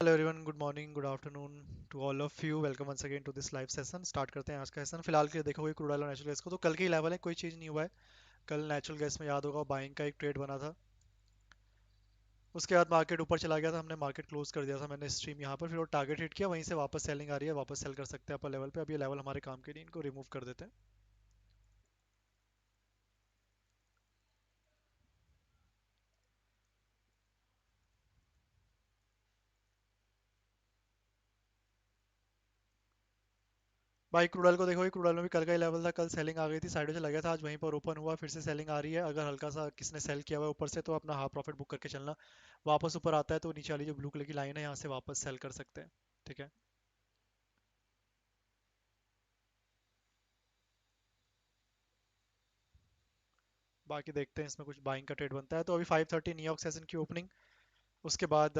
Hello everyone, good morning, good afternoon to all of you. Welcome once again to this live session. Start करते हैं आज का session. फिलहाल के लिए देखोगे क्रूड ऑयल और नेचुरल गैस को, तो कल के ही लेवल है, कोई चीज़ नहीं हुआ है। कल नेचुरल गैस में याद होगा बाइंग का एक ट्रेड बना था। उसके बाद मार्केट ऊपर चला गया था, हमने मार्केट क्लोज कर दिया था, मैंने स्ट्रीम यहाँ पर, फिर वो टारगेट हिट किया, वहीं से वापस सेलिंग आ रही है, वापस सेल कर सकते हैं अपर लेवल पे। अब ये लेवल हमारे काम के नहीं, इनको रिमूव कर देते हैं। भाई क्रूड ऑयल को देखो, क्रूड ऑयल में भी कल का ही लेवल था, कल सेलिंग आ गई थी, साइडों से लगा था, आज वहीं पर ओपन हुआ, फिर से सेलिंग आ रही है। अगर हल्का सा किसने सेल किया हुआ है ऊपर से तो अपना हाफ प्रॉफिट बुक करके चलना। वापस ऊपर आता है तो नीचे वाली जो ब्लू कलर की लाइन है यहाँ से वापस सेल कर सकते हैं। ठीक है। बाकी देखते हैं इसमें कुछ बाइंग का ट्रेड बनता है तो अभी 5:30 न्यूयॉर्क सेशन की ओपनिंग। उसके बाद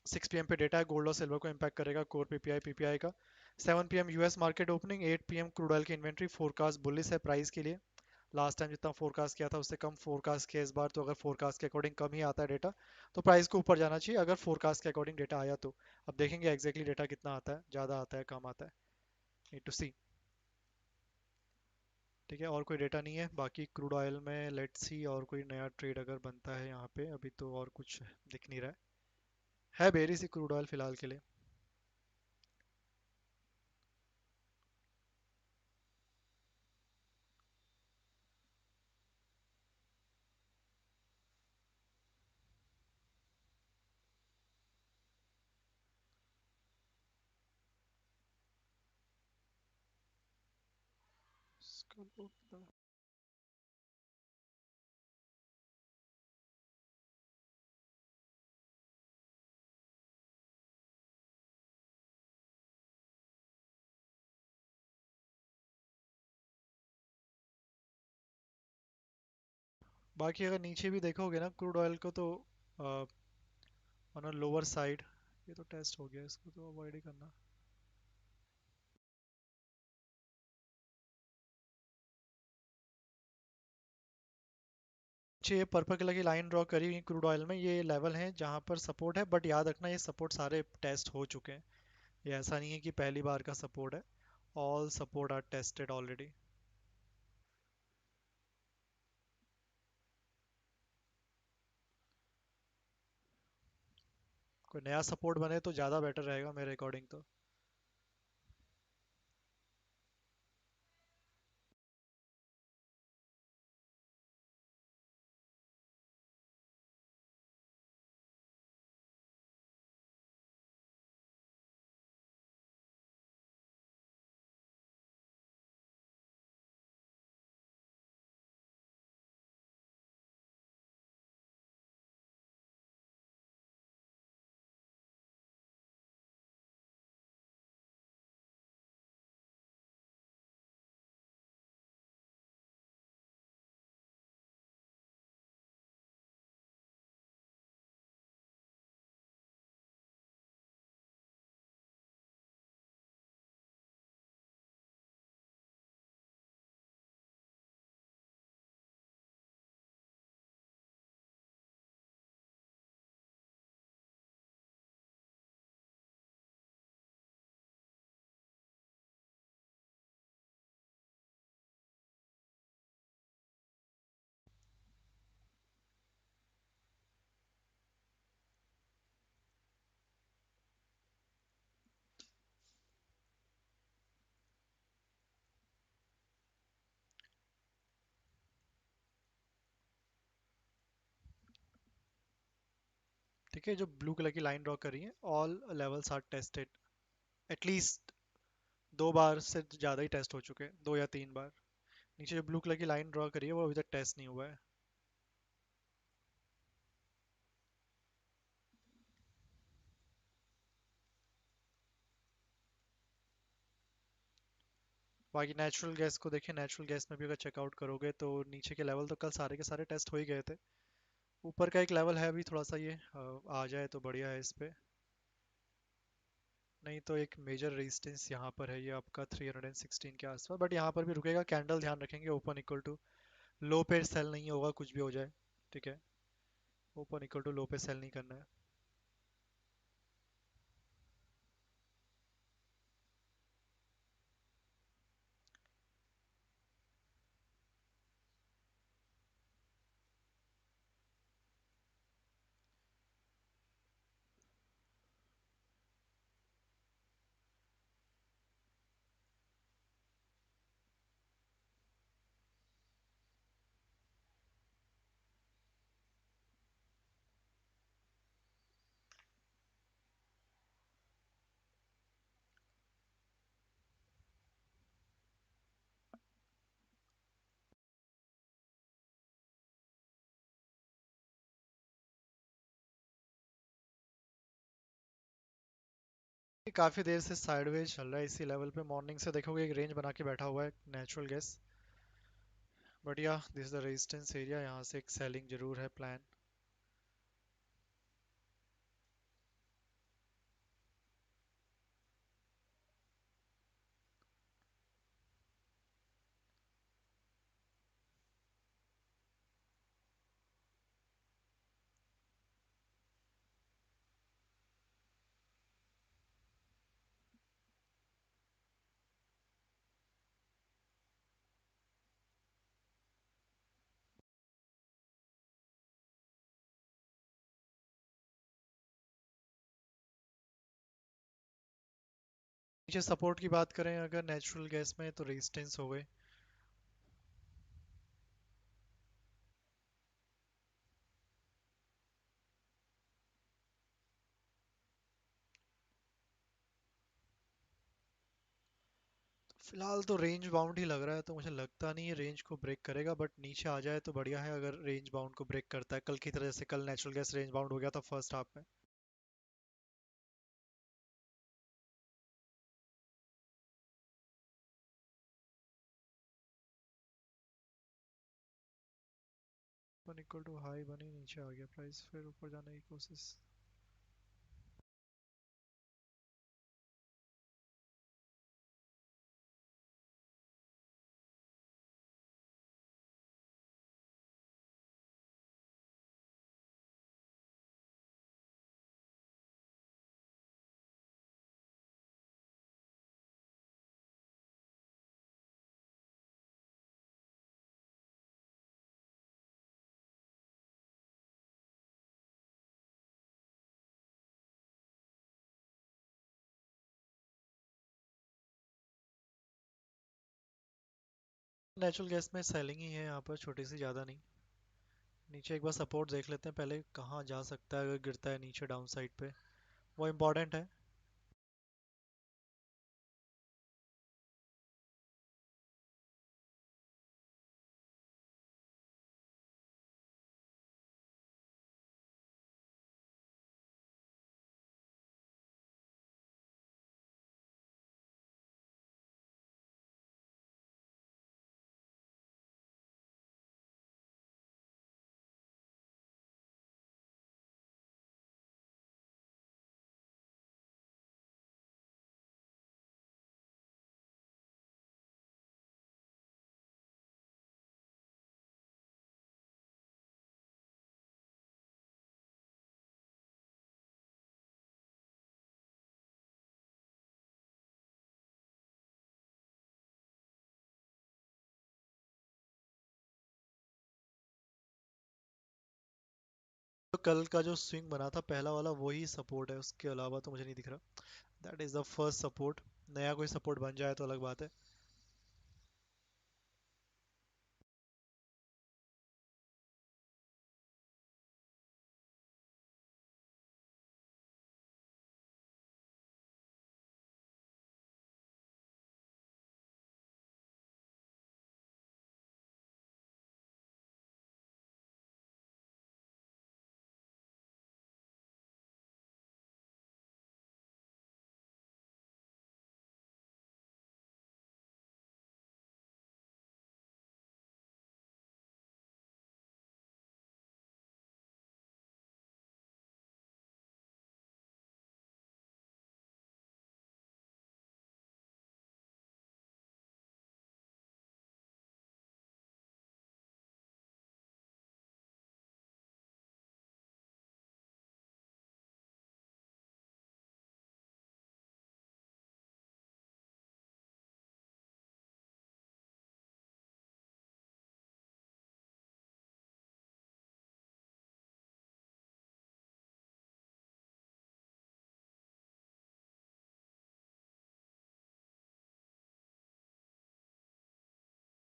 6 PM पे डेटा है, गोल्ड और सिल्वर को इम्पैक्ट करेगा, कोर पीपीआई का। 7 PM US market opening. 8 PM crude oil की इन्वेंट्री फोरकास्ट बुलिश है प्राइस के लिए। लास्ट टाइम जितना फोरकास्ट किया था उससे कम फोरकास्ट किया इस बार, तो अगर फोरकास्ट के अकॉर्डिंग कम ही आता है डेटा तो प्राइस को ऊपर जाना चाहिए, अगर फोरकास्ट के अकॉर्डिंग डेटा आया तो। अब देखेंगे एग्जैक्टली डेटा कितना आता है, ज़्यादा आता है कम आता है, नीड टू सी। ठीक है, और कोई डेटा नहीं है बाकी क्रूड ऑयल में। लेट्स सी और कोई नया ट्रेड अगर बनता है यहाँ पे, अभी तो और कुछ दिख नहीं रहा है बेरी सी क्रूड ऑयल फिलहाल के लिए। इसका लो कितना- बाकी अगर नीचे भी देखोगे ना क्रूड ऑयल को तो ऑन लोअर साइड, ये तो टेस्ट हो गया, इसको तो अवॉइड ही करना। नीचे ये पर्पल कलर की लाइन ड्रॉ करी हुई क्रूड ऑयल में, ये लेवल है जहाँ पर सपोर्ट है, बट याद रखना ये सपोर्ट सारे टेस्ट हो चुके हैं। ये ऐसा नहीं है कि पहली बार का सपोर्ट है, all support are tested already. कोई नया सपोर्ट बने तो ज़्यादा बेटर रहेगा मेरे अकॉर्डिंग तो। ठीक है, जो ब्लू कलर की लाइन ड्रॉ करी है, all levels are tested. At least 2 बार से ज़्यादा ही टेस्ट हो चुके हैं, 2 या 3 बार। नीचे जो ब्लू कलर की लाइन ड्रॉ करी है वो अभी तक टेस्ट नहीं हुआ है। बाकी नेचुरल गैस को देखिए, नेचुरल गैस में भी अगर चेकआउट करोगे तो नीचे के लेवल तो कल सारे के सारे टेस्ट हो ही गए थे। ऊपर का एक लेवल है अभी थोड़ा सा, ये आ जाए तो बढ़िया है इस पे। नहीं तो एक मेजर रेजिस्टेंस यहाँ पर है, ये आपका 316 के आसपास, बट यहाँ पर भी रुकेगा। कैंडल ध्यान रखेंगे, ओपन इक्वल टू लो पे सेल नहीं होगा, कुछ भी हो जाए। ठीक है, ओपन इक्वल टू लो पे सेल नहीं करना है। काफी देर से साइडवेज चल रहा है इसी लेवल पे। मॉर्निंग से देखोगे एक रेंज बना के बैठा हुआ है नेचुरल गैस। बट या this is the resistance area, यहाँ से एक सेलिंग जरूर है प्लान। नीचे सपोर्ट की बात करें अगर नेचुरल गैस में, तो रेजिस्टेंस हो गए। फिलहाल तो रेंज बाउंड ही लग रहा है, तो मुझे लगता नहीं है रेंज को ब्रेक करेगा, बट नीचे आ जाए तो बढ़िया है अगर रेंज बाउंड को ब्रेक करता है कल की तरह, जैसे कल नेचुरल गैस रेंज बाउंड हो गया था फर्स्ट हाफ में। वन इक्वल टू हाई बनी, नीचे आ गया प्राइस, फिर ऊपर जाने की कोशिश। नेचुरल गैस में सेलिंग ही है यहाँ पर, छोटी सी, ज़्यादा नहीं। नीचे एक बार सपोर्ट देख लेते हैं पहले, कहाँ जा सकता है अगर गिरता है नीचे डाउन साइड पे, वो इम्पोर्टेंट है। तो कल का जो स्विंग बना था पहला वाला, वही सपोर्ट है, उसके अलावा तो मुझे नहीं दिख रहा। That is the first support. नया कोई सपोर्ट बन जाए तो अलग बात है।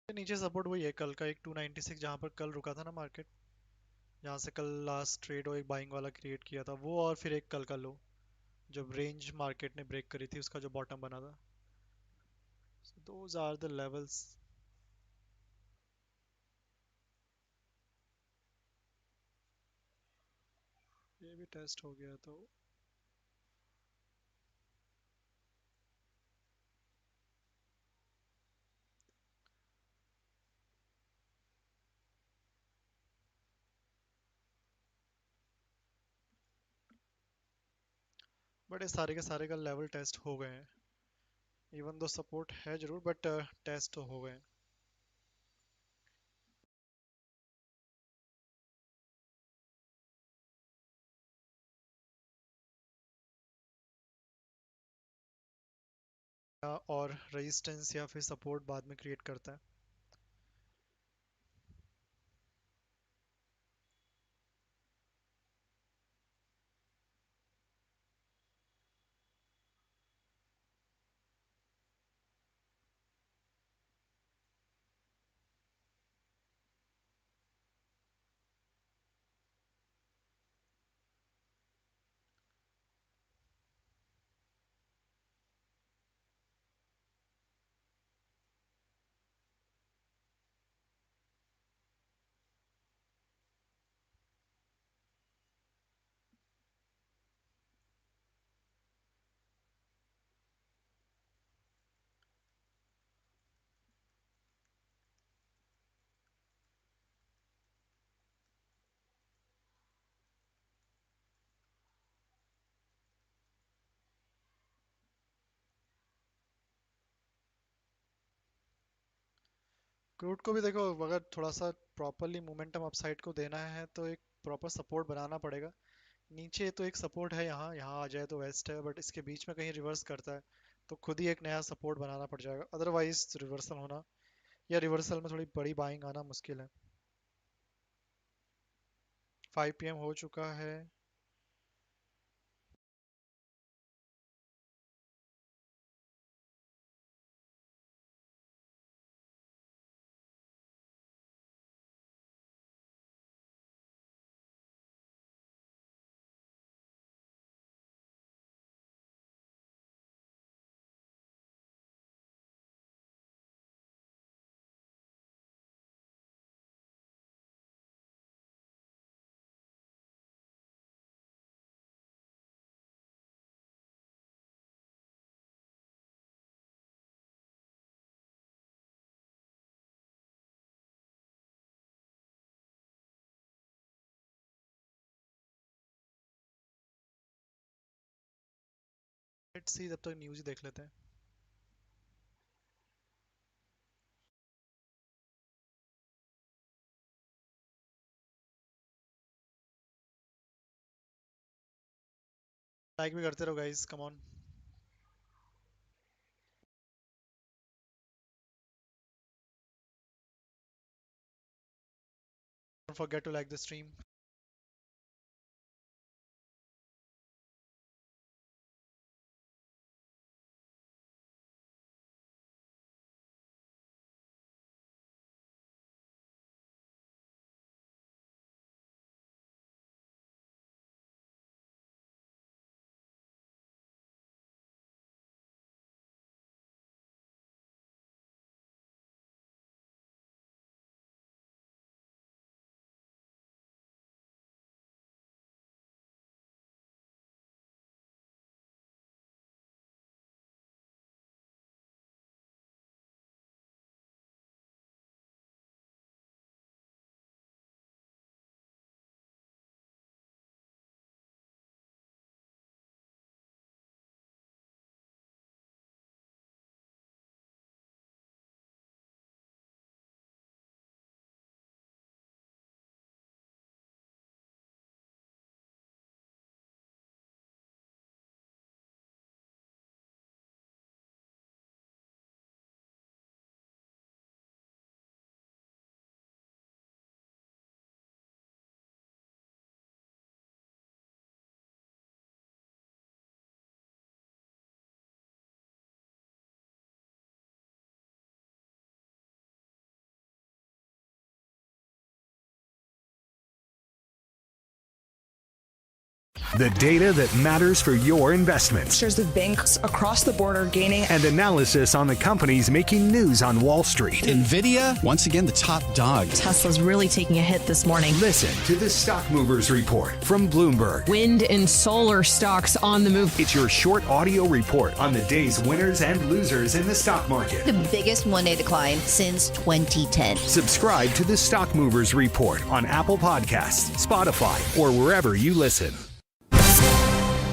नीचे सपोर्ट वही है कल का, एक 296 जहाँ पर कल रुका था ना मार्केट, जहाँ से कल लास्ट ट्रेड और एक बाइंग वाला क्रिएट किया था वो, और फिर एक कल का लो जब रेंज मार्केट ने ब्रेक करी थी, उसका जो बॉटम बना था। Those are the levels. ये भी टेस्ट हो गया तो बट ये सारे के सारे का लेवल टेस्ट हो गए हैं, इवन दो सपोर्ट है जरूर बट टेस्ट तो हो गए हैं। और रेजिस्टेंस या फिर सपोर्ट बाद में क्रिएट करता है। क्रूड को भी देखो, अगर थोड़ा सा प्रॉपरली मोमेंटम अपसाइड को देना है तो एक प्रॉपर सपोर्ट बनाना पड़ेगा। नीचे तो एक सपोर्ट है, यहाँ यहाँ आ जाए तो वेस्ट है, बट इसके बीच में कहीं रिवर्स करता है तो खुद ही एक नया सपोर्ट बनाना पड़ जाएगा, अदरवाइज रिवर्सल होना या रिवर्सल में थोड़ी बड़ी बाइंग आना मुश्किल है। 5 PM हो चुका है। लेट्स सी, जब तक न्यूज़ ही देख लेते हैं। लाइक भी करते रहो guys, come on, don't forget to like the stream. The data that matters for your investments. Shares of banks across the board are gaining. And analysis on the companies making news on Wall Street. Nvidia, once again, the top dog. Tesla's really taking a hit this morning. Listen to the Stock Movers Report from Bloomberg. Wind and solar stocks on the move. It's your short audio report on the day's winners and losers in the stock market. The biggest one-day decline since 2010. Subscribe to the Stock Movers Report on Apple Podcasts, Spotify, or wherever you listen.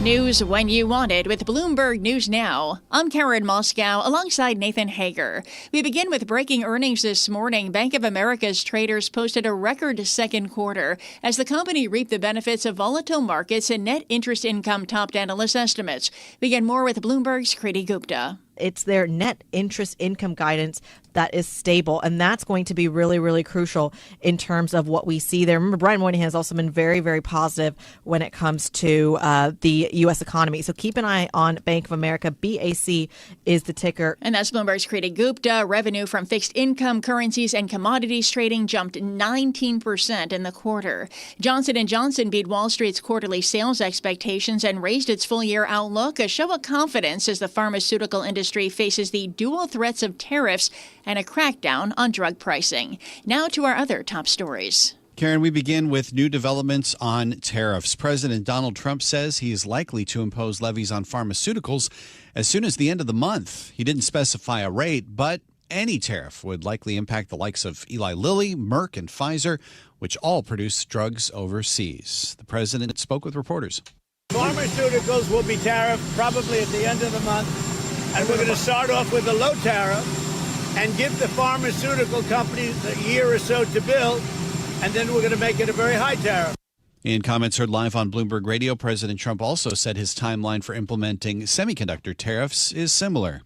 News when you want it with Bloomberg News Now. I'm Karen Moscow alongside Nathan Hager. We begin with breaking earnings this morning. Bank of America's traders posted a record second quarter as the company reaped the benefits of volatile markets and net interest income topped analyst estimates. We get more with Bloomberg's Kriti Gupta. It's their net interest income guidance that is stable, and that's going to be really, really crucial in terms of what we see there. Remember, Brian Moynihan has also been very, very positive when it comes to the U.S. economy. So keep an eye on Bank of America. BAC is the ticker. And that's Bloomberg's Kriti Gupta. Revenue from fixed income, currencies, and commodities trading jumped 19% in the quarter. Johnson & Johnson beat Wall Street's quarterly sales expectations and raised its full-year outlook, a show of confidence as the pharmaceutical industry faces the dual threats of tariffs and a crackdown on drug pricing. Now to our other top stories. Karen, we begin with new developments on tariffs. President Donald Trump says he is likely to impose levies on pharmaceuticals as soon as the end of the month. He didn't specify a rate, but any tariff would likely impact the likes of Eli Lilly, Merck, and Pfizer, which all produce drugs overseas. The president spoke with reporters. Pharmaceuticals will be tariffed probably at the end of the month. And we're going to start off with a low tariff and give the pharmaceutical companies a year or so to build, and then we're going to make it a very high tariff. In comments heard live on Bloomberg Radio, President Trump also said his timeline for implementing semiconductor tariffs is similar.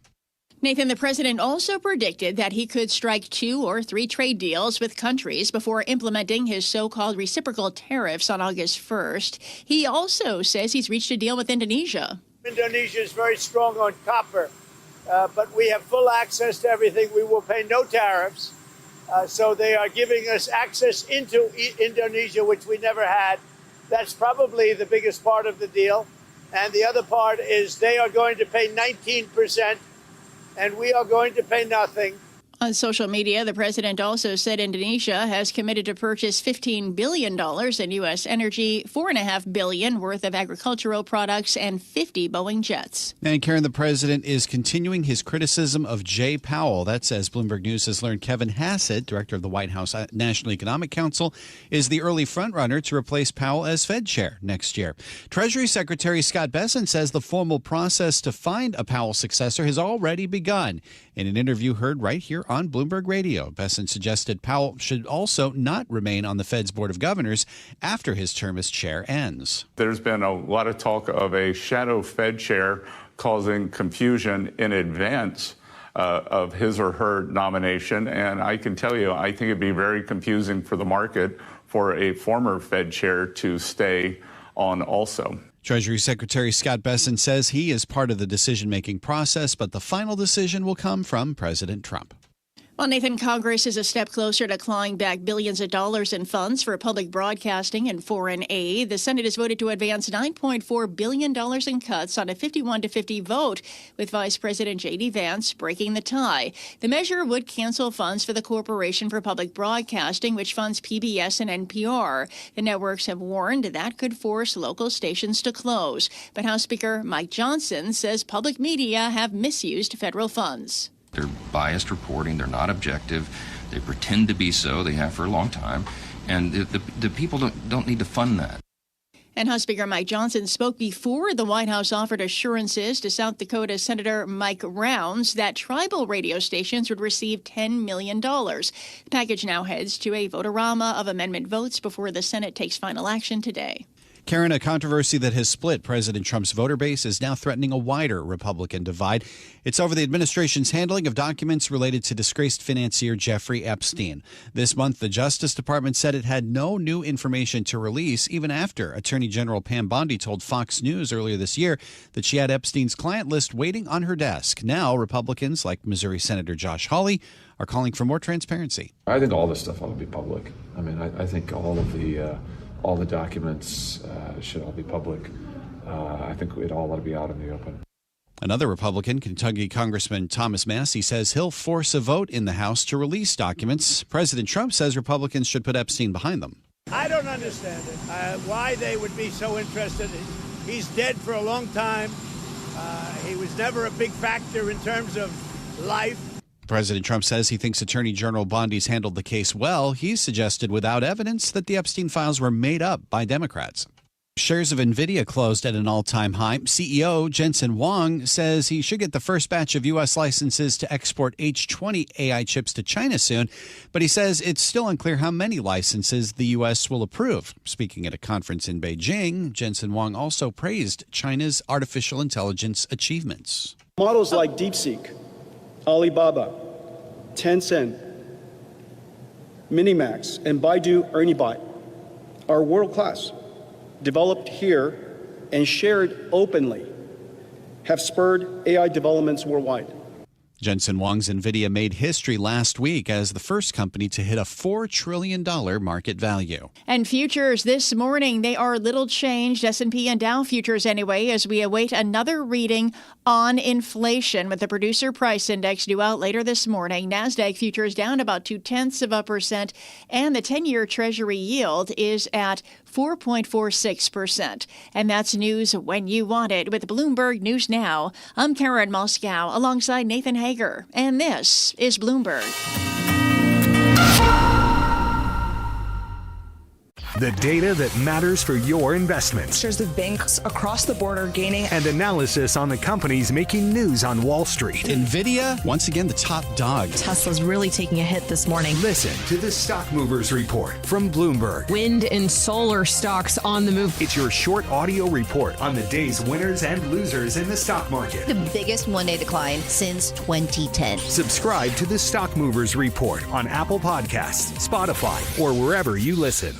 Nathan, the president also predicted that he could strike 2 or 3 trade deals with countries before implementing his so-called reciprocal tariffs on August 1st. He also says he's reached a deal with Indonesia. Indonesia is very strong on copper, but we have full access to everything. We will pay no tariffs. So they are giving us access into Indonesia, which we never had. That's probably the biggest part of the deal. And the other part is they are going to pay 19%, and we are going to pay nothing. On social media, the president also said Indonesia has committed to purchase $15 billion in U.S. energy, $4.5 billion worth of agricultural products, and 50 Boeing jets. And Karen, the president is continuing his criticism of Jay Powell. That's as Bloomberg News has learned Kevin Hassett, director of the White House National Economic Council, is the early frontrunner to replace Powell as Fed chair next year. Treasury Secretary Scott Bessent says the formal process to find a Powell successor has already begun. In an interview heard right here on Bloomberg Radio, Bessent suggested Powell should also not remain on the Fed's Board of Governors after his term as chair ends. There's been a lot of talk of a shadow Fed chair causing confusion in advance of his or her nomination. And I can tell you, I think it'd be very confusing for the market for a former Fed chair to stay on also. Treasury Secretary Scott Bessent says he is part of the decision-making process, but the final decision will come from President Trump. Well, Nathan, Congress is a step closer to clawing back billions of dollars in funds for public broadcasting and foreign aid. The Senate has voted to advance $9.4 billion in cuts on a 51-50 vote, with Vice President J.D. Vance breaking the tie. The measure would cancel funds for the Corporation for Public Broadcasting, which funds PBS and NPR. The networks have warned that could force local stations to close. But House Speaker Mike Johnson says public media have misused federal funds. They're biased reporting. They're not objective. They pretend to be so. They have for a long time. And the people don't need to fund that. And House Speaker Mike Johnson spoke before the White House offered assurances to South Dakota Senator Mike Rounds that tribal radio stations would receive $10 million. The package now heads to a vote-a-rama of amendment votes before the Senate takes final action today. Karen, a controversy that has split President Trump's voter base is now threatening a wider Republican divide. It's over the administration's handling of documents related to disgraced financier Jeffrey Epstein. This month, the Justice Department said it had no new information to release, even after Attorney General Pam Bondi told Fox News earlier this year that she had Epstein's client list waiting on her desk. Now, Republicans like Missouri Senator Josh Hawley are calling for more transparency. I think all this stuff ought to be public. I mean, I think all the documents should all be public. I think it all ought to be out in the open. Another Republican, Kentucky Congressman Thomas Massie, says he'll force a vote in the House to release documents. President Trump says Republicans should put Epstein behind them. I don't understand it, why they would be so interested. He's dead for a long time. He was never a big factor in terms of life. President Trump says he thinks Attorney General Bondi's handled the case well. He's suggested without evidence that the Epstein files were made up by Democrats. Shares of Nvidia closed at an all-time high. CEO Jensen Huang says he should get the first batch of U.S. licenses to export H20 AI chips to China soon, but he says it's still unclear how many licenses the U.S. will approve. Speaking at a conference in Beijing, Jensen Huang also praised China's artificial intelligence achievements. Models like DeepSeek, Alibaba, Tencent, Minimax, and Baidu ErnieBot are world-class, developed here and shared openly, have spurred AI developments worldwide. Jensen Huang's Nvidia made history last week as the first company to hit a $4 trillion market value. And futures this morning, they are little changed, S&P and Dow futures anyway, as we await another reading on inflation with the producer price index due out later this morning. NASDAQ futures down about 0.2%, and the 10-year Treasury yield is at 4.46%. And that's news when you want it with Bloomberg News Now. I'm Karen Moscow alongside Nathan Hager, and this is Bloomberg. The data that matters for your investments. Shares of banks across the border gaining. And analysis on the companies making news on Wall Street. Nvidia, once again, the top dog. Tesla's really taking a hit this morning. Listen to the Stock Movers Report from Bloomberg. Wind and solar stocks on the move. It's your short audio report on the day's winners and losers in the stock market. The biggest one-day decline since 2010. Subscribe to the Stock Movers Report on Apple Podcasts, Spotify, or wherever you listen.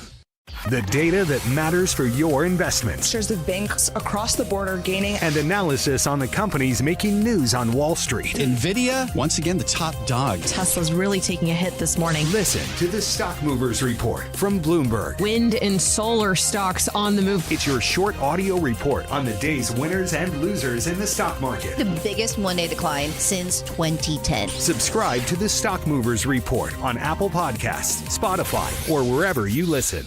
The data that matters for your investments. Shares of banks across the border gaining. And analysis on the companies making news on Wall Street. Nvidia, once again, the top dog. Tesla's really taking a hit this morning. Listen to the Stock Movers Report from Bloomberg. Wind and solar stocks on the move. It's your short audio report on the day's winners and losers in the stock market. The biggest one-day decline since 2010. Subscribe to the Stock Movers Report on Apple Podcasts, Spotify, or wherever you listen.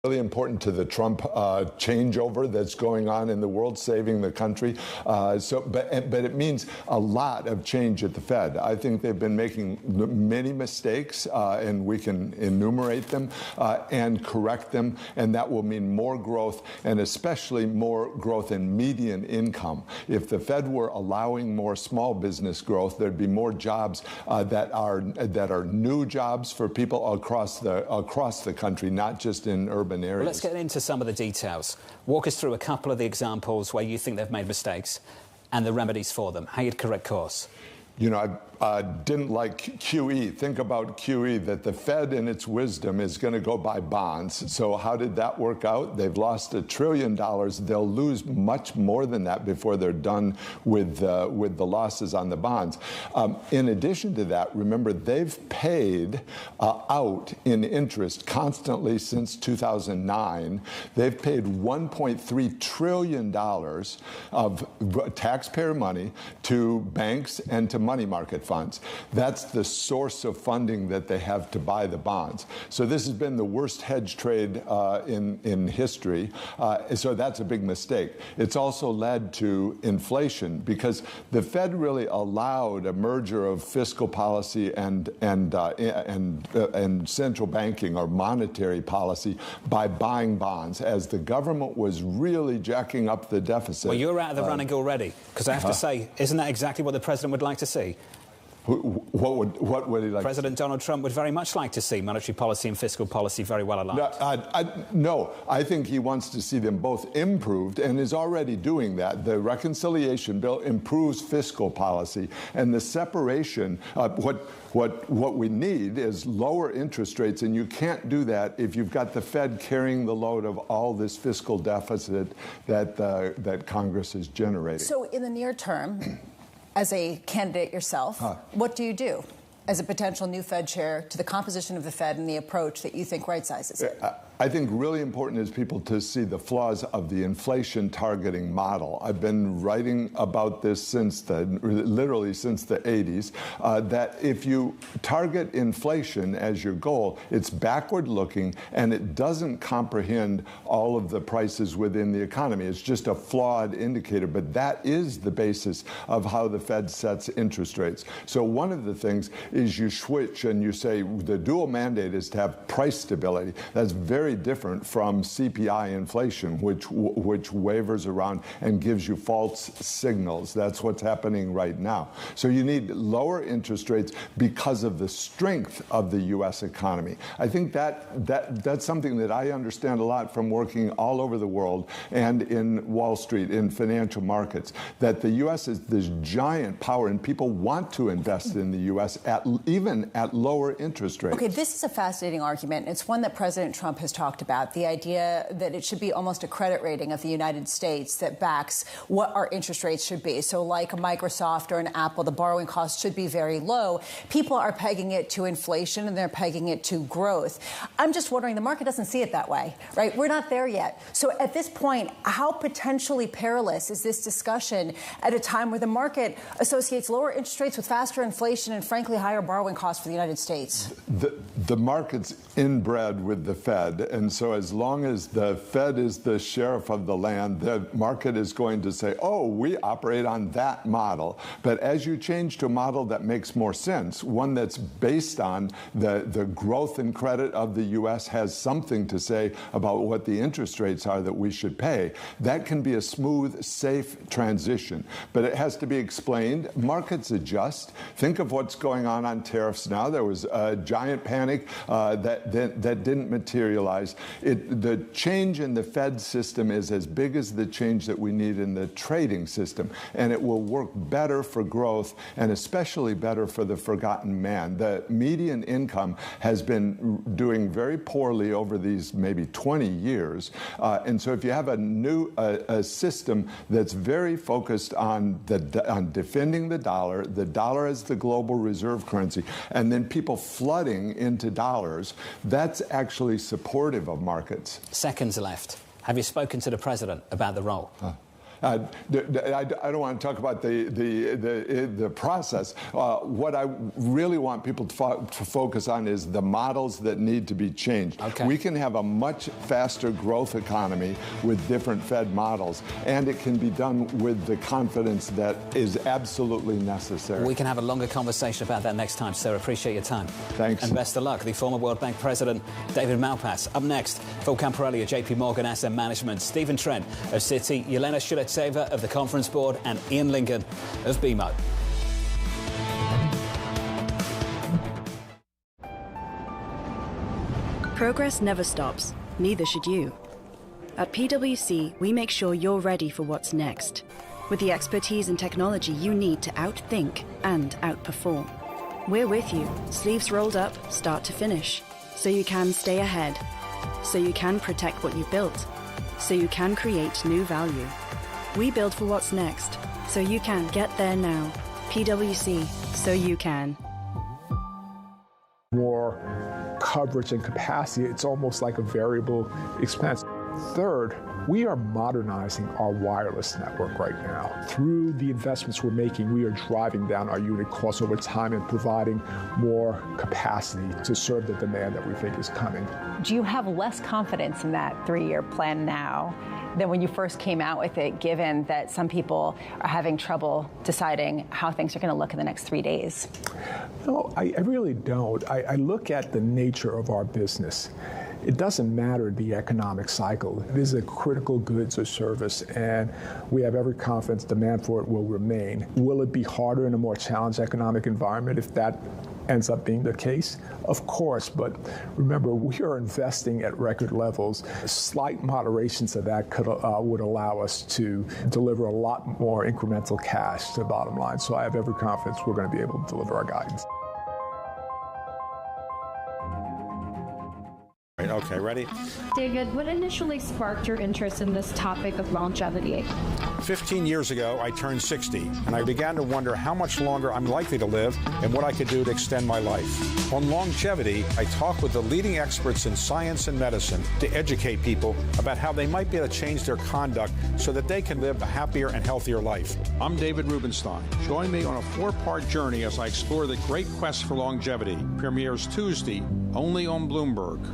Really important to the Trump changeover that's going on in the world, saving the country. But it means a lot of change at the Fed. I think they've been making many mistakes, and we can enumerate them and correct them, and that will mean more growth, and especially more growth in median income. If the Fed were allowing more small business growth, there'd be more jobs that are new jobs for people across the country, not just in urban areas. Well, let's get into some of the details. Walk us through a couple of the examples where you think they've made mistakes and the remedies for them. How you'd correct course. You know, I didn't like QE. Think about QE, that the Fed in its wisdom is going to go buy bonds. So how did that work out? They've lost $1 trillion. They'll lose much more than that before they're done with the losses on the bonds. In addition to that, remember, they've paid out in interest constantly since 2009. They've paid $1.3 trillion of taxpayer money to banks and to money market funds. That's the source of funding that they have to buy the bonds. So this has been the worst hedge trade in history. So that's a big mistake. It's also led to inflation because the Fed really allowed a merger of fiscal policy and central banking or monetary policy by buying bonds as the government was really jacking up the deficit. Well, you're out of the running already, because I have to say, isn't that exactly what the president would like to see? What would he like? President Donald Trump would very much like to see monetary policy and fiscal policy very well aligned. No, I think he wants to see them both improved and is already doing that. The reconciliation bill improves fiscal policy, and the separation. What we need is lower interest rates, and you can't do that if you've got the Fed carrying the load of all this fiscal deficit that Congress is generating. So, in the near term, as a candidate yourself, what do you do as a potential new Fed chair to the composition of the Fed and the approach that you think right-sizes it? I think really important is people to see the flaws of the inflation targeting model. I've been writing about this literally since the 80s, that if you target inflation as your goal, it's backward looking and it doesn't comprehend all of the prices within the economy. It's just a flawed indicator, but that is the basis of how the Fed sets interest rates. So one of the things is you switch and you say the dual mandate is to have price stability. That's very different from CPI inflation, which wavers around and gives you false signals. That's what's happening right now. So you need lower interest rates because of the strength of the U.S. economy. I think that's something that I understand a lot from working all over the world and in Wall Street, in financial markets, that the U.S. is this giant power and people want to invest in the U.S. even at lower interest rates. Okay, this is a fascinating argument. It's one that President Trump has talked about, the idea that it should be almost a credit rating of the United States that backs what our interest rates should be. So like a Microsoft or an Apple, the borrowing cost should be very low. People are pegging it to inflation and they're pegging it to growth. I'm just wondering, the market doesn't see it that way, right? We're not there yet. So at this point, how potentially perilous is this discussion at a time where the market associates lower interest rates with faster inflation and, frankly, higher borrowing costs for the United States? The market's inbred with the Fed, and so as long as the Fed is the sheriff of the land, the market is going to say, oh, we operate on that model. But as you change to a model that makes more sense, one that's based on the growth and credit of the U.S. has something to say about what the interest rates are that we should pay, that can be a smooth, safe transition. But it has to be explained. Markets adjust. Think of what's going on tariffs now. There was a giant panic that didn't materialize. The change in the Fed system is as big as the change that we need in the trading system, and it will work better for growth and especially better for the forgotten man. The median income has been doing very poorly over these maybe 20 years, and so if you have a system that's very focused on defending the dollar as the global reserve currency, and then people flooding into dollars, that's actually supportive of markets. Seconds left. Have you spoken to the president about the role? I don't want to talk about the process. What I really want people to focus on is the models that need to be changed. Okay. We can have a much faster growth economy with different Fed models, and it can be done with the confidence that is absolutely necessary. We can have a longer conversation about that next time, sir. Appreciate your time. Thanks. And best of luck. The former World Bank president, David Malpass. Up next, Phil Camporelli of JP Morgan Asset Management, Stephen Trent of Citi, Yelena Shuletseva of the Conference Board, and Ian Lincoln of BMO. Progress never stops, neither should you. At PwC, we make sure you're ready for what's next, with the expertise and technology you need to outthink and outperform. We're with you, sleeves rolled up, start to finish, so you can stay ahead, so you can protect what you built, so you can create new value. We build for what's next, so you can get there now. PwC, so you can. More coverage and capacity, it's almost like a variable expense. Third, we are modernizing our wireless network right now. Through the investments we're making, we are driving down our unit costs over time and providing more capacity to serve the demand that we think is coming. Do you have less confidence in that 3-year plan now than when you first came out with it, given that some people are having trouble deciding how things are going to look in the next 3 days? No, I really don't. I look at the nature of our business. It doesn't matter the economic cycle. It is a critical goods or service, and we have every confidence demand for it will remain. Will it be harder in a more challenged economic environment if that ends up being the case? Of course, but remember, we are investing at record levels. Slight moderations of that would allow us to deliver a lot more incremental cash to the bottom line. So I have every confidence we're going to be able to deliver our guidance. Okay, ready? David, what initially sparked your interest in this topic of longevity? 15 years ago, I turned 60, and I began to wonder how much longer I'm likely to live and what I could do to extend my life. On longevity, I talk with the leading experts in science and medicine to educate people about how they might be able to change their conduct so that they can live a happier and healthier life. I'm David Rubenstein. Join me on a 4-part journey as I explore the great quest for longevity. Premieres Tuesday, only on Bloomberg.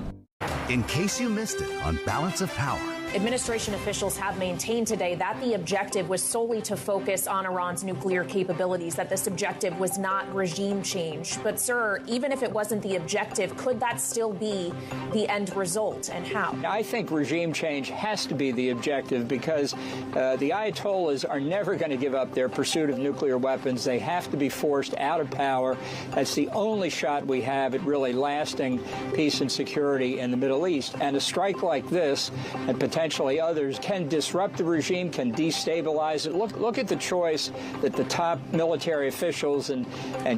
In case you missed it on Balance of Power. Administration officials have maintained today that the objective was solely to focus on Iran's nuclear capabilities, that this objective was not regime change. But, sir, even if it wasn't the objective, could that still be the end result, and how? I think regime change has to be the objective because the Ayatollahs are never going to give up their pursuit of nuclear weapons. They have to be forced out of power. That's the only shot we have at really lasting peace and security in the Middle East. And a strike like this, and potentially others, can disrupt the regime, can destabilize it. Look at the choice that the top military officials and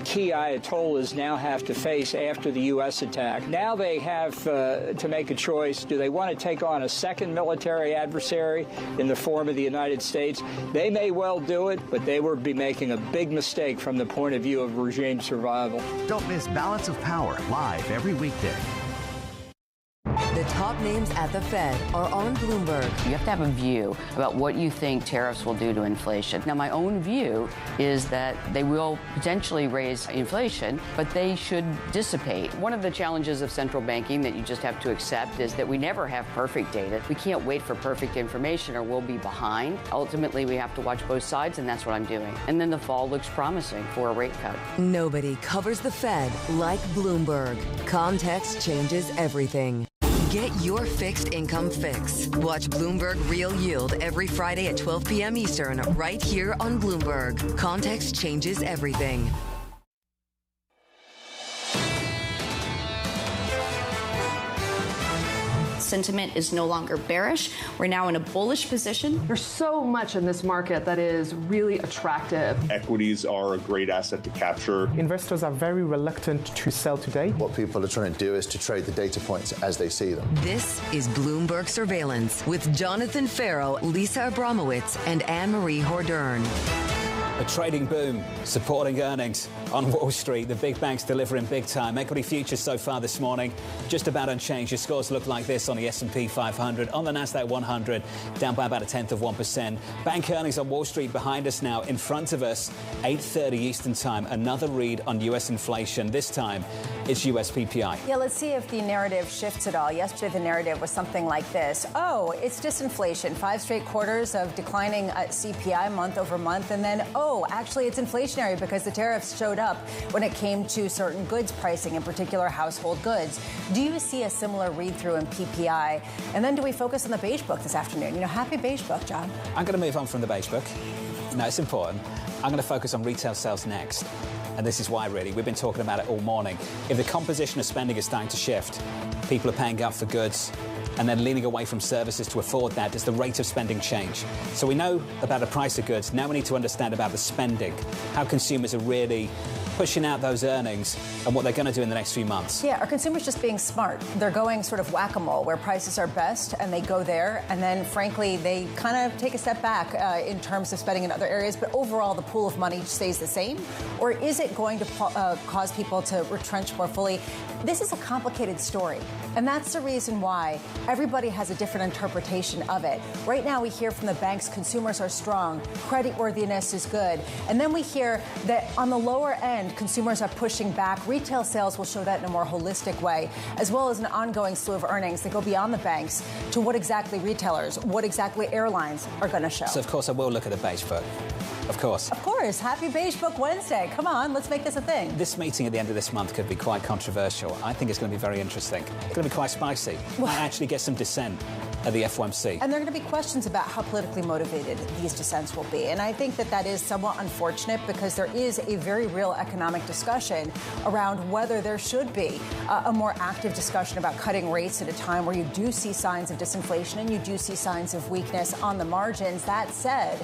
key Ayatollahs now have to face after the U.S. attack. Now they have to make a choice. Do they want to take on a second military adversary in the form of the United States? They may well do it, but they would be making a big mistake from the point of view of regime survival. Don't miss Balance of Power live every weekday. The top names at the Fed are on Bloomberg. You have to have a view about what you think tariffs will do to inflation. Now, my own view is that they will potentially raise inflation, but they should dissipate. One of the challenges of central banking that you just have to accept is that we never have perfect data. We can't wait for perfect information or we'll be behind. Ultimately, we have to watch both sides, and that's what I'm doing. And then the fall looks promising for a rate cut. Nobody covers the Fed like Bloomberg. Context changes everything. Get your fixed income fix. Watch Bloomberg Real Yield every Friday at 12 p.m. Eastern, right here on Bloomberg. Context changes everything. Sentiment is no longer bearish. We're now in a bullish position. There's so much in this market that is really attractive. Equities are a great asset to capture. Investors are very reluctant to sell today. What people are trying to do is to trade the data points as they see them. This is Bloomberg Surveillance with Jonathan Farrow, Lisa Abramowitz, and Anne-Marie Hordern. A trading boom supporting earnings on Wall Street. The big banks delivering big time. Equity futures so far this morning just about unchanged. Your scores look like this on the S&P 500. On the Nasdaq 100, down by about 0.1%. Bank earnings on Wall Street behind us now. In front of us, 8:30 Eastern Time. Another read on U.S. inflation. This time, it's U.S. PPI. Yeah, let's see if the narrative shifts at all. Yesterday, the narrative was something like this. Oh, it's disinflation. 5 straight quarters of declining CPI month over month. And then, actually, it's inflationary because the tariffs showed up when it came to certain goods pricing, in particular household goods. Do you see a similar read-through in PPI? And then do we focus on the beige book this afternoon? Happy beige book, John. I'm going to move on from the beige book. No, it's important. I'm going to focus on retail sales next. And this is why, really. We've been talking about it all morning. If the composition of spending is starting to shift, people are paying up for goods and then leaning away from services to afford that, does the rate of spending change? So we know about the price of goods. Now we need to understand about the spending, how consumers are really pushing out those earnings and what they're going to do in the next few months. Yeah, are consumers just being smart? They're going sort of whack-a-mole where prices are best and they go there. And then, frankly, they kind of take a step back in terms of spending in other areas. But overall, the pool of money stays the same. Or is it going to cause people to retrench more fully? This is a complicated story. And that's the reason why everybody has a different interpretation of it. Right now, we hear from the banks consumers are strong, creditworthiness is good. And then we hear that on the lower end, consumers are pushing back. Retail sales will show that in a more holistic way, as well as an ongoing slew of earnings that go beyond the banks to what exactly retailers, what exactly airlines are going to show. So, of course, I will look at the beige book. Of course. Of course. Happy Beige Book Wednesday. Come on, let's make this a thing. This meeting at the end of this month could be quite controversial. I think it's going to be very interesting. It's going to be quite spicy. Might actually get some dissent at the FOMC. And there are going to be questions about how politically motivated these dissents will be. And I think that is somewhat unfortunate because there is a very real economic discussion around whether there should be a more active discussion about cutting rates at a time where you do see signs of disinflation and you do see signs of weakness on the margins. That said,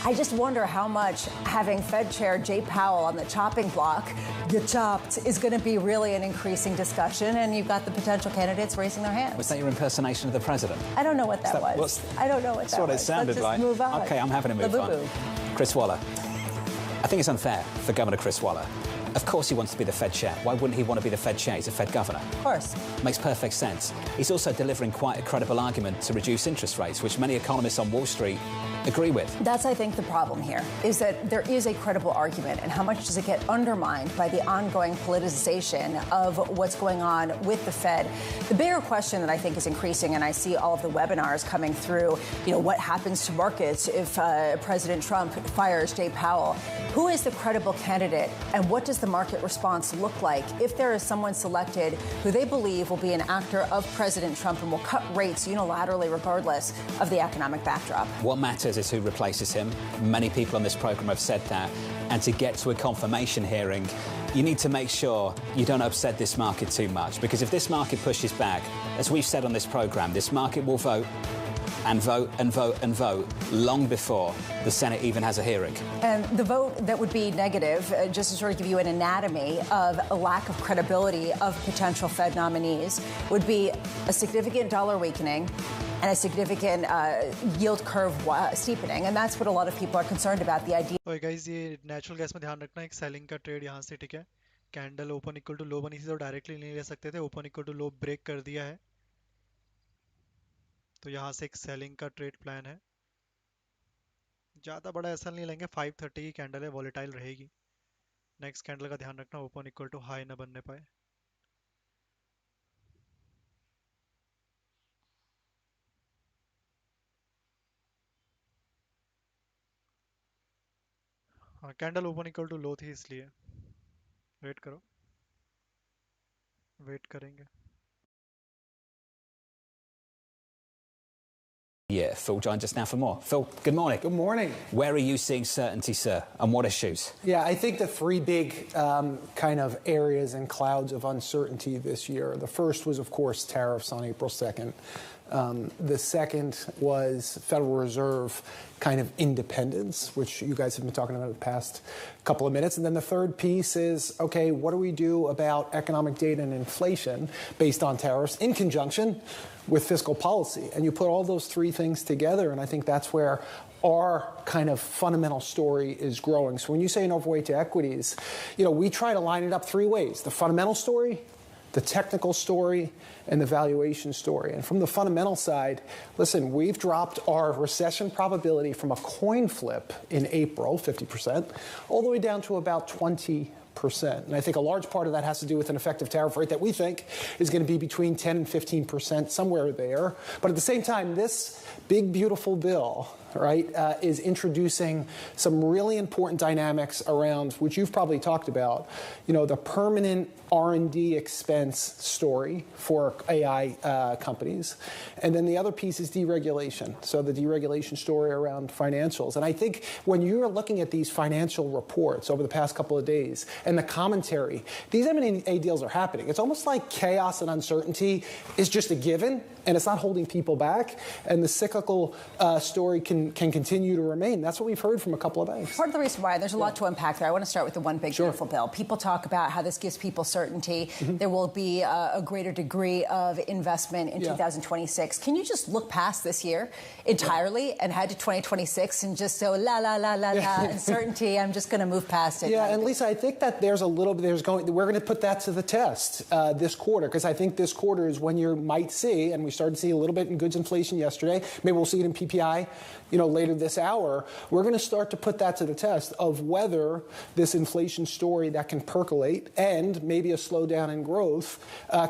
I just wonder how much having Fed Chair Jay Powell on the chopping block, get chopped, is going to be really an increasing discussion, and you've got the potential candidates raising their hands. Was that your impersonation of the president? I don't know what that was. I don't know what that was. That's what it sounded like. Move on. Okay, I'm having to move on. Chris Waller. I think it's unfair for Governor Chris Waller. Of course he wants to be the Fed chair. Why wouldn't he want to be the Fed chair? He's a Fed governor. Of course. Makes perfect sense. He's also delivering quite a credible argument to reduce interest rates, which many economists on Wall Street agree with. That's, I think, the problem here, is that there is a credible argument, and how much does it get undermined by the ongoing politicization of what's going on with the Fed? The bigger question that I think is increasing, and I see all of the webinars coming through, what happens to markets if President Trump fires Jay Powell? Who is the credible candidate, and what does the market response look like if there is someone selected who they believe will be an actor of President Trump and will cut rates unilaterally regardless of the economic backdrop? What matters is who replaces him. Many people on this program have said that. And to get to a confirmation hearing, you need to make sure you don't upset this market too much. Because if this market pushes back, as we've said on this program, this market will vote and vote and vote and vote long before the Senate even has a hearing. And the vote that would be negative, just to sort of give you an anatomy of a lack of credibility of potential Fed nominees, would be a significant dollar weakening and a significant yield curve steepening. And that's what a lot of people are concerned about, the idea. ओए guys, ये natural gas में ध्यान रखना, एक selling का trade यहाँ से, ठीक है? Candle open equal to low बनी थी तो डायरेक्टली नहीं ले सकते थे, open equal to low break कर दिया है, तो यहाँ से एक सेलिंग का ट्रेड प्लान है. ज़्यादा बड़ा ऐसा नहीं लेंगे, 530 की कैंडल है, वॉलेटाइल रहेगी. नेक्स्ट कैंडल का ध्यान रखना, ओपन इक्वल टू हाई ना बनने पाए. हाँ, कैंडल ओपन इक्वल टू लो थी इसलिए वेट करो, वेट करेंगे. Yeah, Phil joins us now for more. Phil, good morning. Good morning. Where are you seeing certainty, sir, and what issues? Yeah, I think the three big kind of areas and clouds of uncertainty this year. The first was, of course, tariffs on April 2nd. The second was Federal Reserve kind of independence, which you guys have been talking about the past couple of minutes. And then the third piece is, okay, what do we do about economic data and inflation based on tariffs in conjunction with fiscal policy? And you put all those three things together, and I think that's where our kind of fundamental story is growing. So when you say an overweight to equities, we try to line it up three ways: the fundamental story, the technical story, and the valuation story. And from the fundamental side, listen, we've dropped our recession probability from a coin flip in April, 50%, all the way down to about 20%. And I think a large part of that has to do with an effective tariff rate that we think is going to be between 10 and 15%, somewhere there. But at the same time, this big, beautiful bill, right, is introducing some really important dynamics around, which you've probably talked about, the permanent R&D expense story for AI companies. And then the other piece is deregulation. So the deregulation story around financials. And I think when you're looking at these financial reports over the past couple of days and the commentary, these M&A deals are happening. It's almost like chaos and uncertainty is just a given, and it's not holding people back. And the cyclical story can continue to remain. That's what we've heard from a couple of banks. Part of the reason why, there's a lot to unpack there. I want to start with the one big, beautiful bill. People talk about how this gives people certainty. Mm-hmm. There will be a greater degree of investment in 2026. Can you just look past this year entirely and head to 2026 and just so uncertainty? I'm just going to move past it. Yeah, and Lisa, I think that there's a little bit, we're going to put that to the test this quarter, because I think this quarter is when you might see, and we started to see a little bit in goods inflation yesterday. Maybe we'll see it in PPI, later this hour, we're going to start to put that to the test of whether this inflation story that can percolate and maybe a slowdown in growth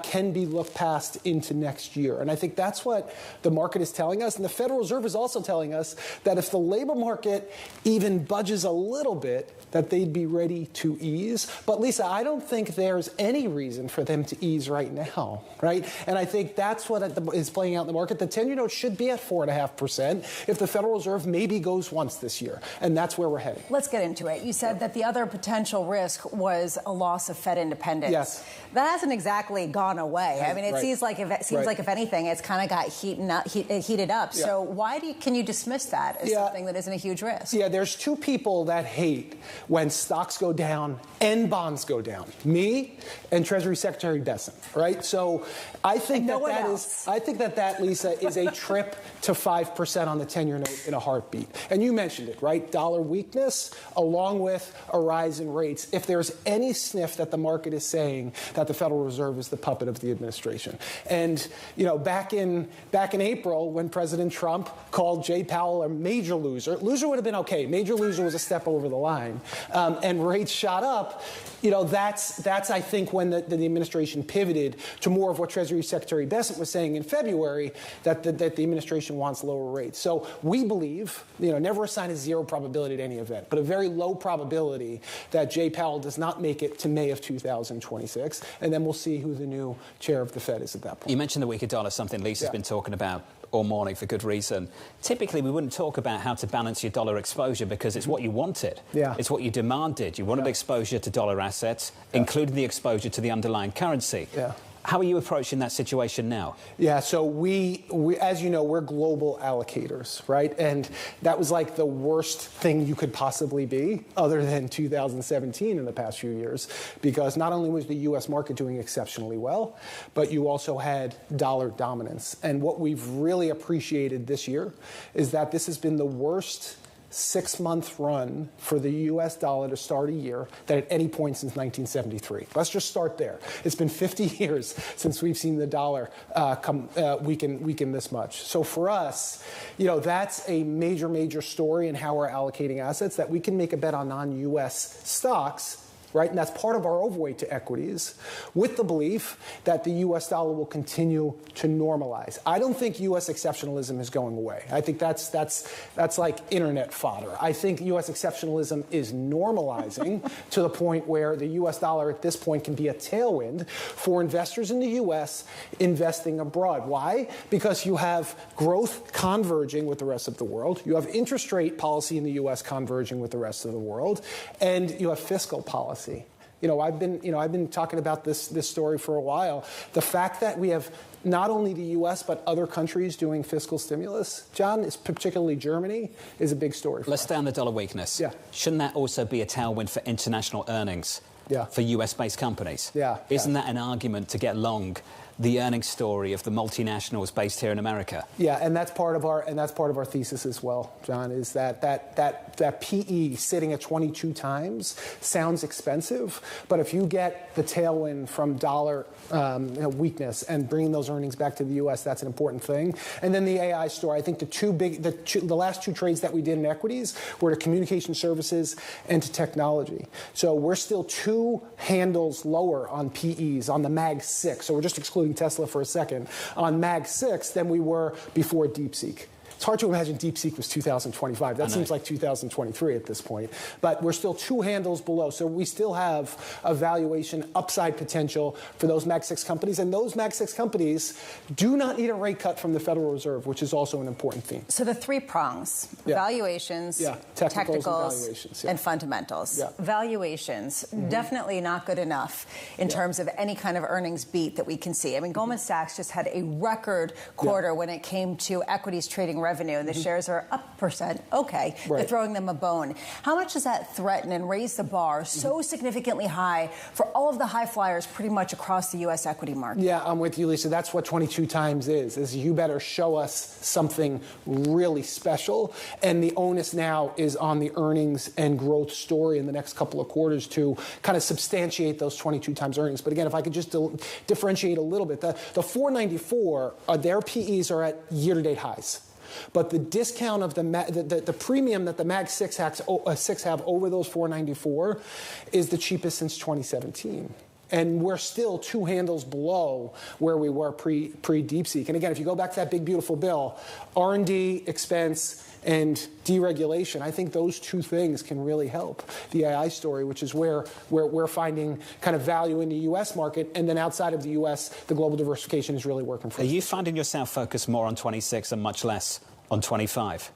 can be looked past into next year. And I think that's what the market is telling us. And the Federal Reserve is also telling us that if the labor market even budges a little bit, that they'd be ready to ease. But Lisa, I don't think there's any reason for them to ease right now, right? And I think that's what is playing out in the market. The 10-year note should be at 4.5% if the Federal Reserve maybe goes once this year. And that's where we're heading. Let's get into it. You said that the other potential risk was a loss of Fed independence. Yes. That hasn't exactly gone away. I mean, it right. seems like if anything, it's kind of got heated up. Yeah. So why can you dismiss that as something that isn't a huge risk? Yeah, there's two people that hate when stocks go down and bonds go down. Me and Treasury Secretary Bessent, right? So I think I think that, Lisa, is a trip to 5% on the 10-year note in a heartbeat. And you mentioned it, right? Dollar weakness along with a rise in rates. If there's any sniff that the market is saying that the Federal Reserve is the puppet of the administration. And, back in April when President Trump called Jay Powell a major loser would have been okay. Major loser was a step over the line. And rates shot up. That's I think when the administration pivoted to more of what Treasury Secretary Bessent was saying in February, that the administration wants lower rates. So we believe, never assign a zero probability at any event, but a very low probability that Jay Powell does not make it to May of 2026, and then we'll see who the new chair of the Fed is at that point. You mentioned the weaker dollar, something Lisa's been talking about all morning for good reason. Typically, we wouldn't talk about how to balance your dollar exposure because it's what you wanted. Yeah. It's what you demanded. You wanted exposure to dollar assets, including the exposure to the underlying currency. Yeah. How are you approaching that situation now? Yeah, so we as you know, we're global allocators, right? And that was like the worst thing you could possibly be, other than 2017 in the past few years, because not only was the U.S. market doing exceptionally well, but you also had dollar dominance. And what we've really appreciated this year is that this has been the worst 6-month run for the U.S. dollar to start a year than at any point since 1973. Let's just start there. It's been 50 years since we've seen the dollar weaken this much. So for us, that's a major story in how we're allocating assets, that we can make a bet on non-U.S. stocks, right? And that's part of our overweight to equities, with the belief that the U.S. dollar will continue to normalize. I don't think U.S. exceptionalism is going away. I think that's like internet fodder. I think U.S. exceptionalism is normalizing to the point where the U.S. dollar at this point can be a tailwind for investors in the U.S. investing abroad. Why? Because you have growth converging with the rest of the world. You have interest rate policy in the U.S. converging with the rest of the world. And you have fiscal policy. I've been talking about this story for a while. The fact that we have not only the U.S. but other countries doing fiscal stimulus, John, is particularly Germany, is a big story. Let's stay on the dollar weakness. Yeah. Shouldn't that also be a tailwind for international earnings? Yeah. For US-based companies? Yeah. Isn't that an argument to get long the earnings story of the multinationals based here in America? Yeah, and that's part of our thesis as well, John, is that PE sitting at 22 times sounds expensive, but if you get the tailwind from dollar weakness and bringing those earnings back to the U.S., that's an important thing. And then the AI story. I think the last two trades that we did in equities were to communication services and to technology. So we're still 2 handles lower on PEs on the Mag 6. So we're just excluding Tesla for a second, on Mag 6 than we were before DeepSeek. It's hard to imagine DeepSeek was 2025. That seems like 2023 at this point. But we're still 2 handles below. So we still have a valuation upside potential for those Mag 6 companies. And those Mag 6 companies do not need a rate cut from the Federal Reserve, which is also an important theme. So the 3 prongs, valuations, technicals, and fundamentals. Yeah. Valuations, definitely not good enough in terms of any kind of earnings beat that we can see. I mean, Goldman Sachs just had a record quarter when it came to equities trading revenue, and the shares are up %. Okay, they're throwing them a bone. How much does that threaten and raise the bar so significantly high for all of the high flyers pretty much across the U.S. equity market? Yeah, I'm with you, Lisa. That's what 22 times is you better show us something really special. And the onus now is on the earnings and growth story in the next couple of quarters to kind of substantiate those 22 times earnings. But again, if I could just differentiate a little bit, the 494, their PEs are at year-to-date highs. But the discount of the premium that the Mag 6 have over those 494 is the cheapest since 2017. And we're still 2 handles below where we were pre-DeepSeek. And again, if you go back to that big, beautiful bill, R&D expense and deregulation, I think those 2 things can really help the AI story, which is where we're finding kind of value in the U.S. market. And then outside of the U.S., the global diversification is really working for us. Are you finding yourself focused more on 26 and much less on 25?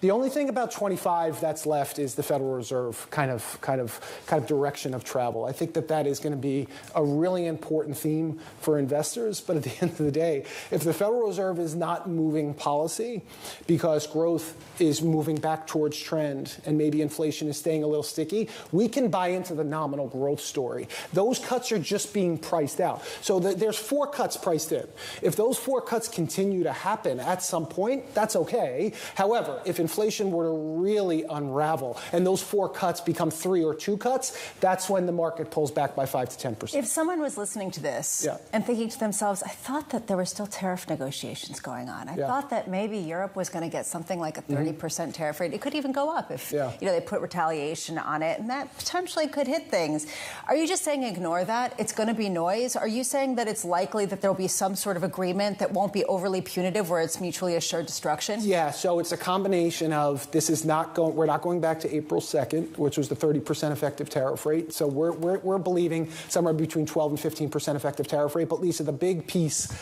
The only thing about 25 that's left is the Federal Reserve kind of direction of travel. I think that is going to be a really important theme for investors. But at the end of the day, if the Federal Reserve is not moving policy because growth is moving back towards trend and maybe inflation is staying a little sticky, we can buy into the nominal growth story. Those cuts are just being priced out. So there's 4 cuts priced in. If those 4 cuts continue to happen at some point, that's okay. However, if inflation were to really unravel and those 4 cuts become 3 or 2 cuts, that's when the market pulls back by 5 to 10%. If someone was listening to this and thinking to themselves, I thought that there were still tariff negotiations going on. I thought that maybe Europe was going to get something like a 30% tariff rate. It could even go up if they put retaliation on it, and that potentially could hit things. Are you just saying ignore that? It's going to be noise? Are you saying that it's likely that there will be some sort of agreement that won't be overly punitive where it's mutually assured destruction? Yeah, so it's a combination of we're not going back to April 2nd, which was the 30% effective tariff rate. So we're believing somewhere between 12 and 15% effective tariff rate. But Lisa, the big piece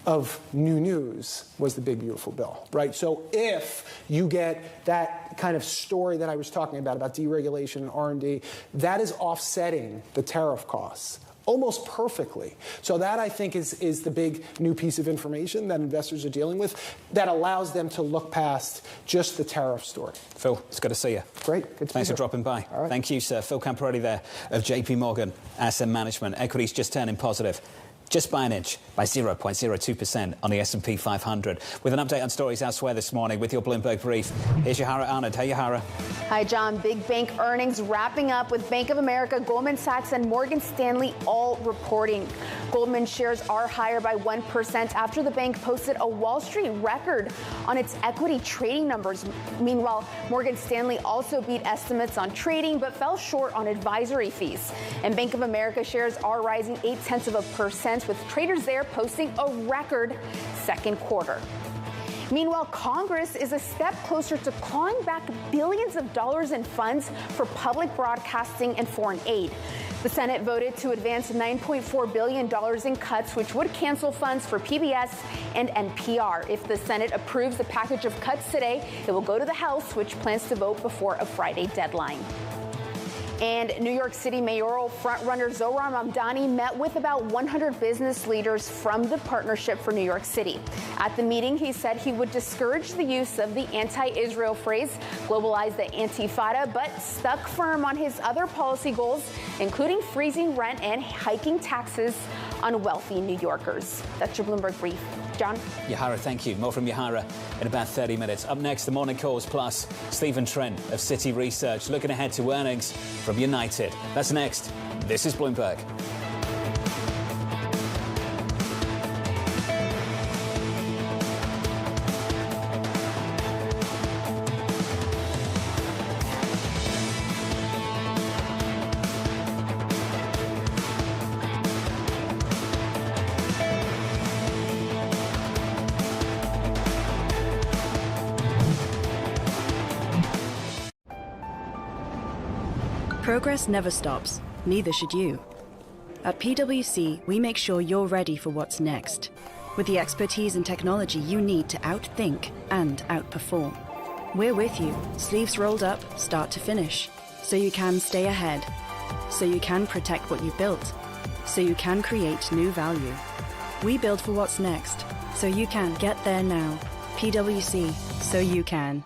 of new news was the big, beautiful bill, right? So if you get that kind of story that I was talking about deregulation and R&D, that is offsetting the tariff costs almost perfectly. So that, I think, is the big new piece of information that investors are dealing with that allows them to look past just the tariff story. Phil, it's good to see you. Great. Good to Thanks for dropping by. All right. Thank you, sir. Phil Camporelli there of JP Morgan Asset Management. Equities just turning positive. Just by an inch, by 0.02% on the S&P 500. With an update on stories elsewhere this morning with your Bloomberg Brief, here's Yahara Arnott. Hey, Yahara. Hi, John. Big bank earnings wrapping up with Bank of America, Goldman Sachs, and Morgan Stanley all reporting. Goldman shares are higher by 1% after the bank posted a Wall Street record on its equity trading numbers. Meanwhile, Morgan Stanley also beat estimates on trading but fell short on advisory fees. And Bank of America shares are rising 0.8%, with traders there posting a record second quarter. Meanwhile, Congress is a step closer to clawing back billions of dollars in funds for public broadcasting and foreign aid. The Senate voted to advance $9.4 billion in cuts, which would cancel funds for PBS and NPR. If the Senate approves the package of cuts today, it will go to the House, which plans to vote before a Friday deadline. And New York City mayoral frontrunner Zohran Mamdani met with about 100 business leaders from the Partnership for New York City. At the meeting, he said he would discourage the use of the anti-Israel phrase, globalize the Antifada, but stuck firm on his other policy goals, including freezing rent and hiking taxes on wealthy New Yorkers. That's your Bloomberg Brief. John? Yahara, thank you. More from Yahara in about 30 minutes. Up next, the Morning Calls Plus. Stephen Trent of Citi Research looking ahead to earnings from United. That's next. This is Bloomberg. Progress never stops, neither should you. At PwC, we make sure you're ready for what's next, with the expertise and technology you need to outthink and outperform. We're with you, sleeves rolled up, start to finish, so you can stay ahead, so you can protect what you've built, so you can create new value. We build for what's next, so you can get there now. PwC, so you can.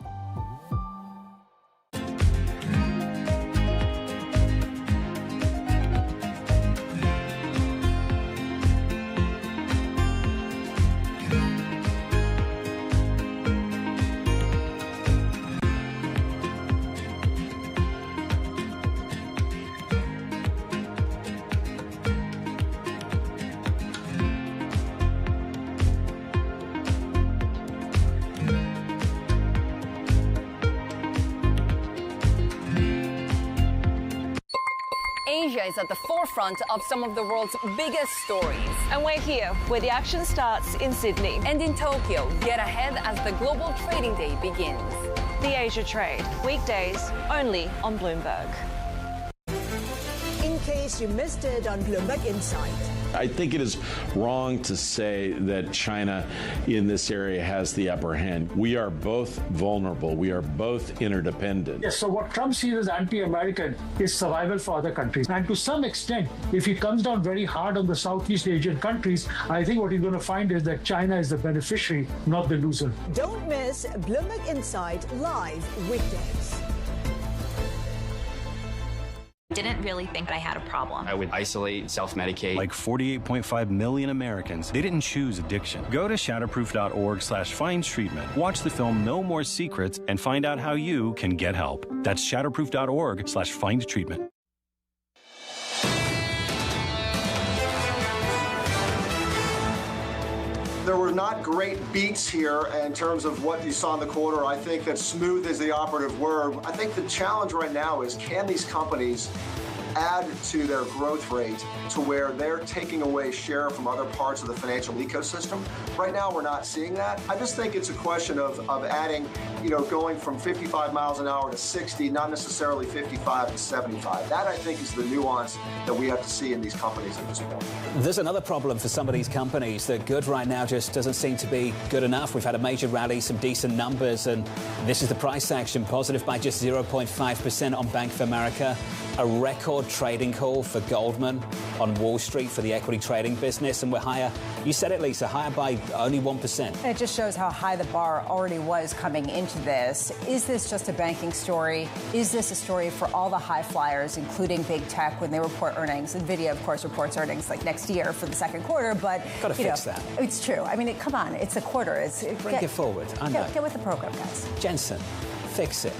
Asia is at the forefront of some of the world's biggest stories. And we're here, where the action starts in Sydney. And in Tokyo, get ahead as the global trading day begins. The Asia Trade, weekdays only on Bloomberg. In case you missed it on Bloomberg Insight. I think it is wrong to say that China in this area has the upper hand. We are both vulnerable. We are both interdependent. Yes, so what Trump sees as anti-American is survival for other countries. And to some extent, if he comes down very hard on the Southeast Asian countries, I think what he's going to find is that China is the beneficiary, not the loser. Don't miss Bloomberg Insight live weekdays. Didn't really think I had a problem. I would isolate, self-medicate. Like 48.5 million Americans, they didn't choose addiction. Go to shatterproof.org/findstreatment. Watch the film No More Secrets and find out how you can get help. That's shatterproof.org/findtreatment. There were not great beats here in terms of what you saw in the quarter. I think that smooth is the operative word. I think the challenge right now is, can these companies add to their growth rate to where they're taking away share from other parts of the financial ecosystem? Right now, we're not seeing that. I just think it's a question of adding, going from 55 miles an hour to 60, not necessarily 55 to 75. That, I think, is the nuance that we have to see in these companies at this point. There's another problem for some of these companies that good right now just doesn't seem to be good enough. We've had a major rally, some decent numbers, and this is the price action, positive by just 0.5% on Bank of America. A record trading call for Goldman on Wall Street for the equity trading business, and we're higher. You said it, Lisa, higher by only 1%. And it just shows how high the bar already was coming into this. Is this just a banking story? Is this a story for all the high flyers, including big tech, when they report earnings? Nvidia, of course, reports earnings like next year for the second quarter, but gotta fix that. It's true. I mean, come on, it's a quarter. Bring it forward. I know. Get with the program, guys. Jensen, fix it.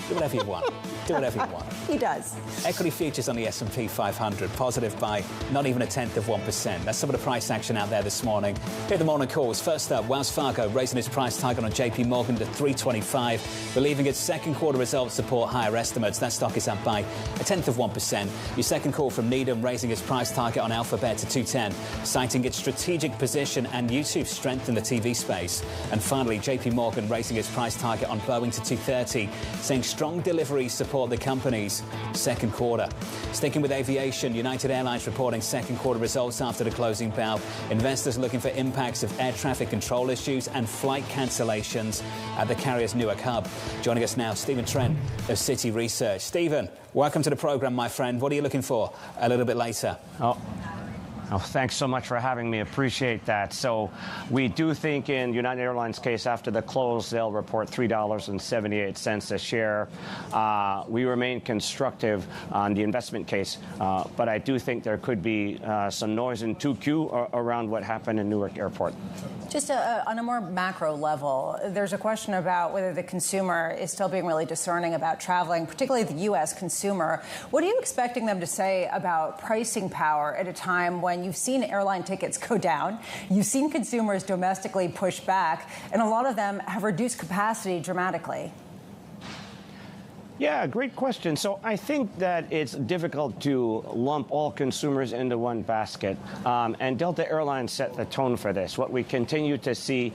Do whatever you want. Do whatever you want. He does. Equity futures on the S&P 500, positive by not even 0.1%. That's some of the price action out there this morning. Here are the morning calls. First up, Wells Fargo raising its price target on JP Morgan to 325, believing its second quarter results support higher estimates. That stock is up by 0.1%. Your second call from Needham raising its price target on Alphabet to 210, citing its strategic position and YouTube's strength in the TV space. And finally, JP Morgan raising its price target on Boeing to 230, saying strong deliveries support the company's second quarter. Sticking with aviation, United Airlines reporting second quarter results after the closing bell. Investors looking for impacts of air traffic control issues and flight cancellations at the carrier's Newark hub. Joining us now, Stephen Trent of Citi Research. Stephen, welcome to the program, my friend. What are you looking for a little bit later? Oh, thanks so much for having me. Appreciate that. So we do think in United Airlines' case, after the close, they'll report $3.78 a share. We remain constructive on the investment case, but I do think there could be some noise in 2Q around what happened in Newark Airport. Just on a more macro level, there's a question about whether the consumer is still being really discerning about traveling, particularly the U.S. consumer. What are you expecting them to say about pricing power at a time when you've seen airline tickets go down, you've seen consumers domestically push back, and a lot of them have reduced capacity dramatically? Yeah, great question. So I think that it's difficult to lump all consumers into one basket, and Delta Airlines set the tone for this. What we continue to see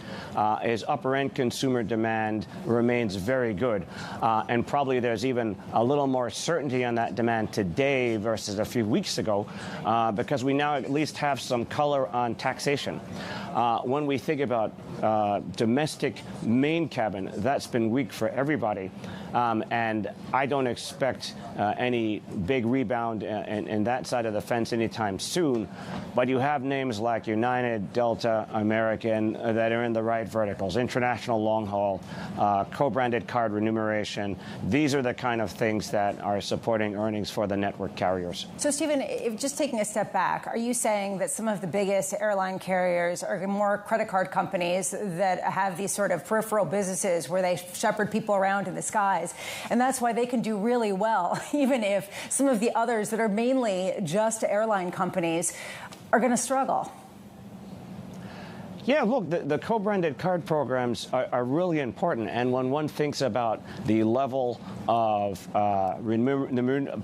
is upper-end consumer demand remains very good, and probably there's even a little more certainty on that demand today versus a few weeks ago, because we now at least have some color on taxation. When we think about domestic main cabin, that's been weak for everybody. And I don't expect any big rebound in that side of the fence anytime soon. But you have names like United, Delta, American that are in the right verticals, international long haul, co-branded card remuneration. These are the kind of things that are supporting earnings for the network carriers. So, Stephen, if just taking a step back, are you saying that some of the biggest airline carriers are more credit card companies that have these sort of peripheral businesses where they shepherd people around in the skies, and that's why they can do really well, even if some of the others that are mainly just airline companies are going to struggle? Yeah, look, the co-branded card programs are really important. And when one thinks about the level of remuneration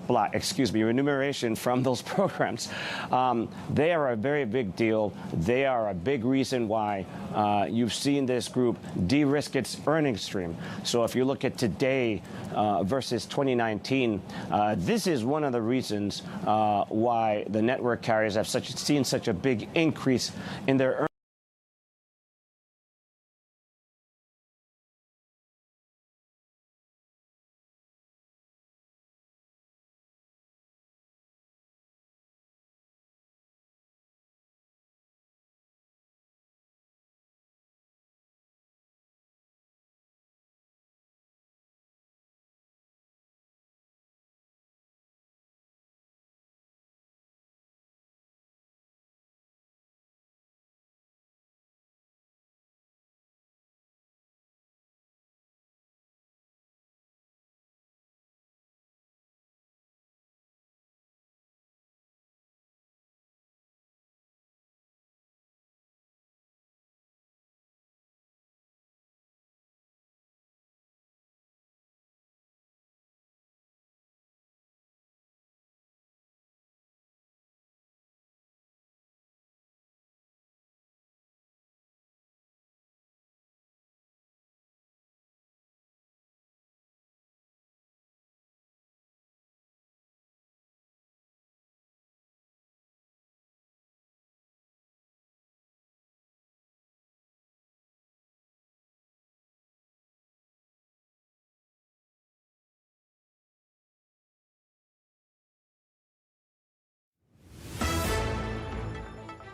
from those programs, they are a very big deal. They are a big reason why you've seen this group de-risk its earnings stream. So if you look at today versus 2019, this is one of the reasons why the network carriers have seen such a big increase in their earnings.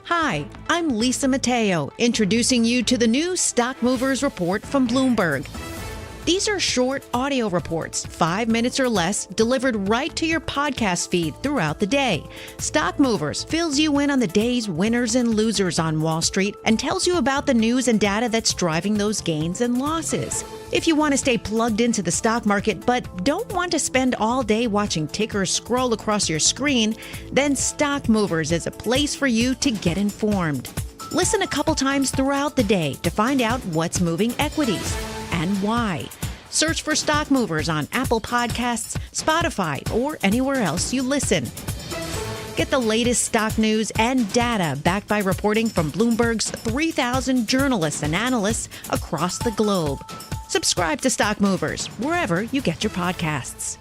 Hi, I'm Lisa Mateo, introducing you to the new Stock Movers Report from Bloomberg. These are short audio reports, 5 minutes or less, delivered right to your podcast feed throughout the day. Stock Movers fills you in on the day's winners and losers on Wall Street and tells you about the news and data that's driving those gains and losses. If you want to stay plugged into the stock market but don't want to spend all day watching tickers scroll across your screen, then Stock Movers is a place for you to get informed. Listen a couple times throughout the day to find out what's moving equities and why. Search for Stock Movers on Apple Podcasts, Spotify, or anywhere else you listen. Get the latest stock news and data backed by reporting from Bloomberg's 3,000 journalists and analysts across the globe. Subscribe to Stock Movers wherever you get your podcasts.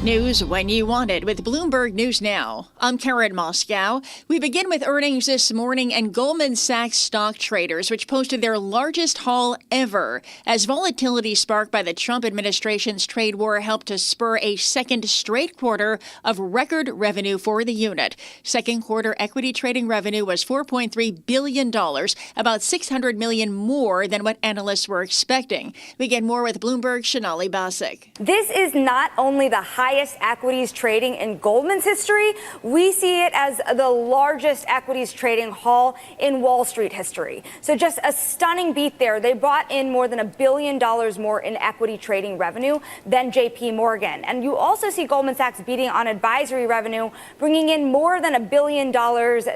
News when you want it with Bloomberg News Now. I'm Karen Moscow. We begin with earnings this morning and Goldman Sachs stock traders, which posted their largest haul ever, as volatility sparked by the Trump administration's trade war helped to spur a second straight quarter of record revenue for the unit. Second quarter equity trading revenue was $4.3 billion, about $600 million more than what analysts were expecting. We get more with Bloomberg's Sonali Basak. This is not only the highest equities trading in Goldman's history, we see it as the largest equities trading haul in Wall Street history. So just a stunning beat there. They brought in more than $1 billion more in equity trading revenue than JP Morgan. And you also see Goldman Sachs beating on advisory revenue, bringing in more than $1 billion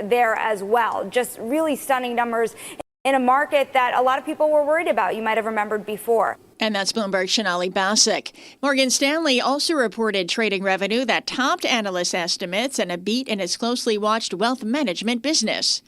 there as well. Just really stunning numbers in a market that a lot of people were worried about. You might have remembered before. And that's Bloomberg's Sonali Basak. Morgan Stanley also reported trading revenue that topped analyst estimates and a beat in its closely watched wealth management business.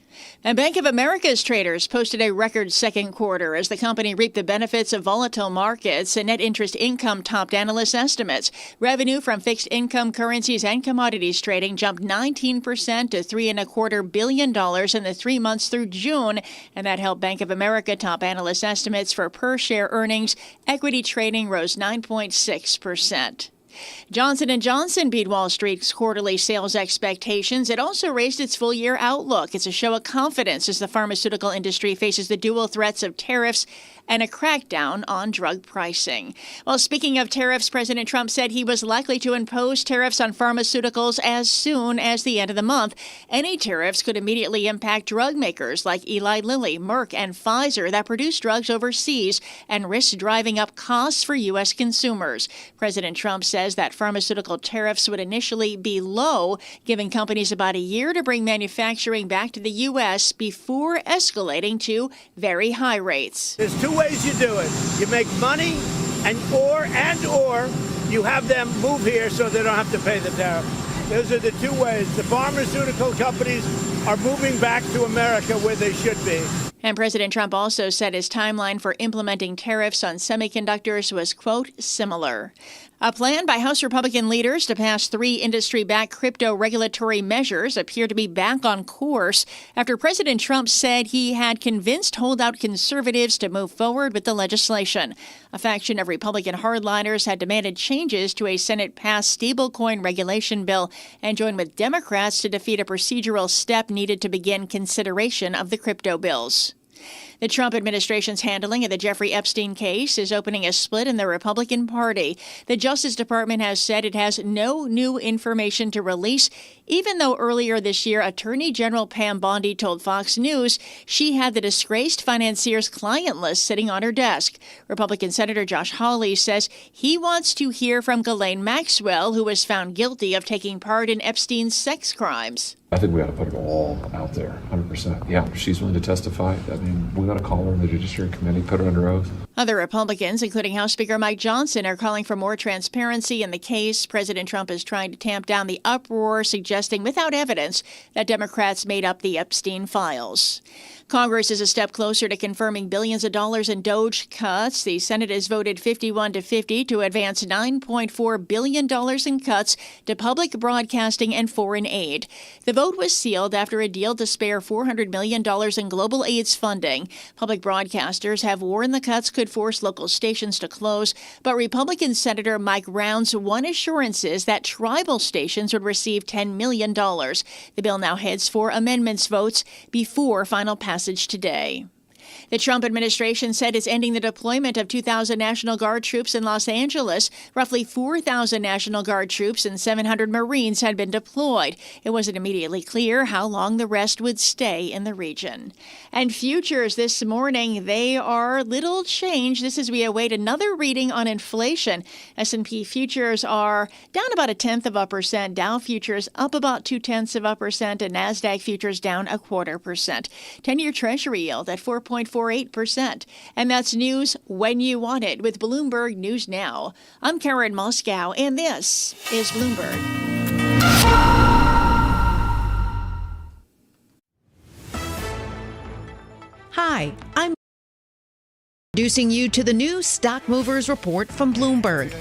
And Bank of America's traders posted a record second quarter as the company reaped the benefits of volatile markets and net interest income topped analyst estimates. Revenue from fixed income currencies and commodities trading jumped 19% to $3.25 billion in the 3 months through June, and that helped Bank of America top analyst estimates for per-share earnings. Equity trading rose 9.6%. Johnson & Johnson beat Wall Street's quarterly sales expectations. It also raised its full-year outlook. It's a show of confidence as the pharmaceutical industry faces the dual threats of tariffs and a crackdown on drug pricing. Well, speaking of tariffs, President Trump said he was likely to impose tariffs on pharmaceuticals as soon as the end of the month. Any tariffs could immediately impact drug makers like Eli Lilly, Merck, and Pfizer that produce drugs overseas and risk driving up costs for U.S. consumers. President Trump said says that pharmaceutical tariffs would initially be low, giving companies about a year to bring manufacturing back to the U.S. before escalating to very high rates. There's two ways you do it. You make money or you have them move here so they don't have to pay the tariff. Those are the two ways. The pharmaceutical companies are moving back to America where they should be. And President Trump also said his timeline for implementing tariffs on semiconductors was, quote, similar. A plan by House Republican leaders to pass 3 industry-backed crypto regulatory measures appear to be back on course after President Trump said he had convinced holdout conservatives to move forward with the legislation. A faction of Republican hardliners had demanded changes to a Senate-passed stablecoin regulation bill and joined with Democrats to defeat a procedural step needed to begin consideration of the crypto bills. The Trump administration's handling of the Jeffrey Epstein case is opening a split in the Republican Party. The Justice Department has said it has no new information to release, even though earlier this year, Attorney General Pam Bondi told Fox News she had the disgraced financier's client list sitting on her desk. Republican Senator Josh Hawley says he wants to hear from Ghislaine Maxwell, who was found guilty of taking part in Epstein's sex crimes. I think we got to put it all out there, 100%. Yeah, if she's willing to testify, I mean, we got to call her in the Judiciary Committee, put her under oath. Other Republicans, including House Speaker Mike Johnson, are calling for more transparency in the case. President Trump is trying to tamp down the uproar, suggesting without evidence that Democrats made up the Epstein files. Congress is a step closer to confirming billions of dollars in DOGE cuts. The Senate has voted 51-50 to advance $9.4 billion in cuts to public broadcasting and foreign aid. The vote was sealed after a deal to spare $400 million in global AIDS funding. Public broadcasters have warned the cuts could force local stations to close, but Republican Senator Mike Rounds won assurances that tribal stations would receive $10 million. The bill now heads for amendments votes before final passage today. The Trump administration said it's ending the deployment of 2,000 National Guard troops in Los Angeles. Roughly 4,000 National Guard troops and 700 Marines had been deployed. It wasn't immediately clear how long the rest would stay in the region. And futures this morning, they are little changed. This is we await another reading on inflation. S&P futures are down about 0.1%. Dow futures up about 0.2%, and NASDAQ futures down 0.25%. 10-year Treasury yield at 4.48%. And that's news when you want it with Bloomberg News Now. I'm Karen Moscow, and this is Bloomberg. Hi, I'm introducing you to the new Stock Movers Report from Bloomberg.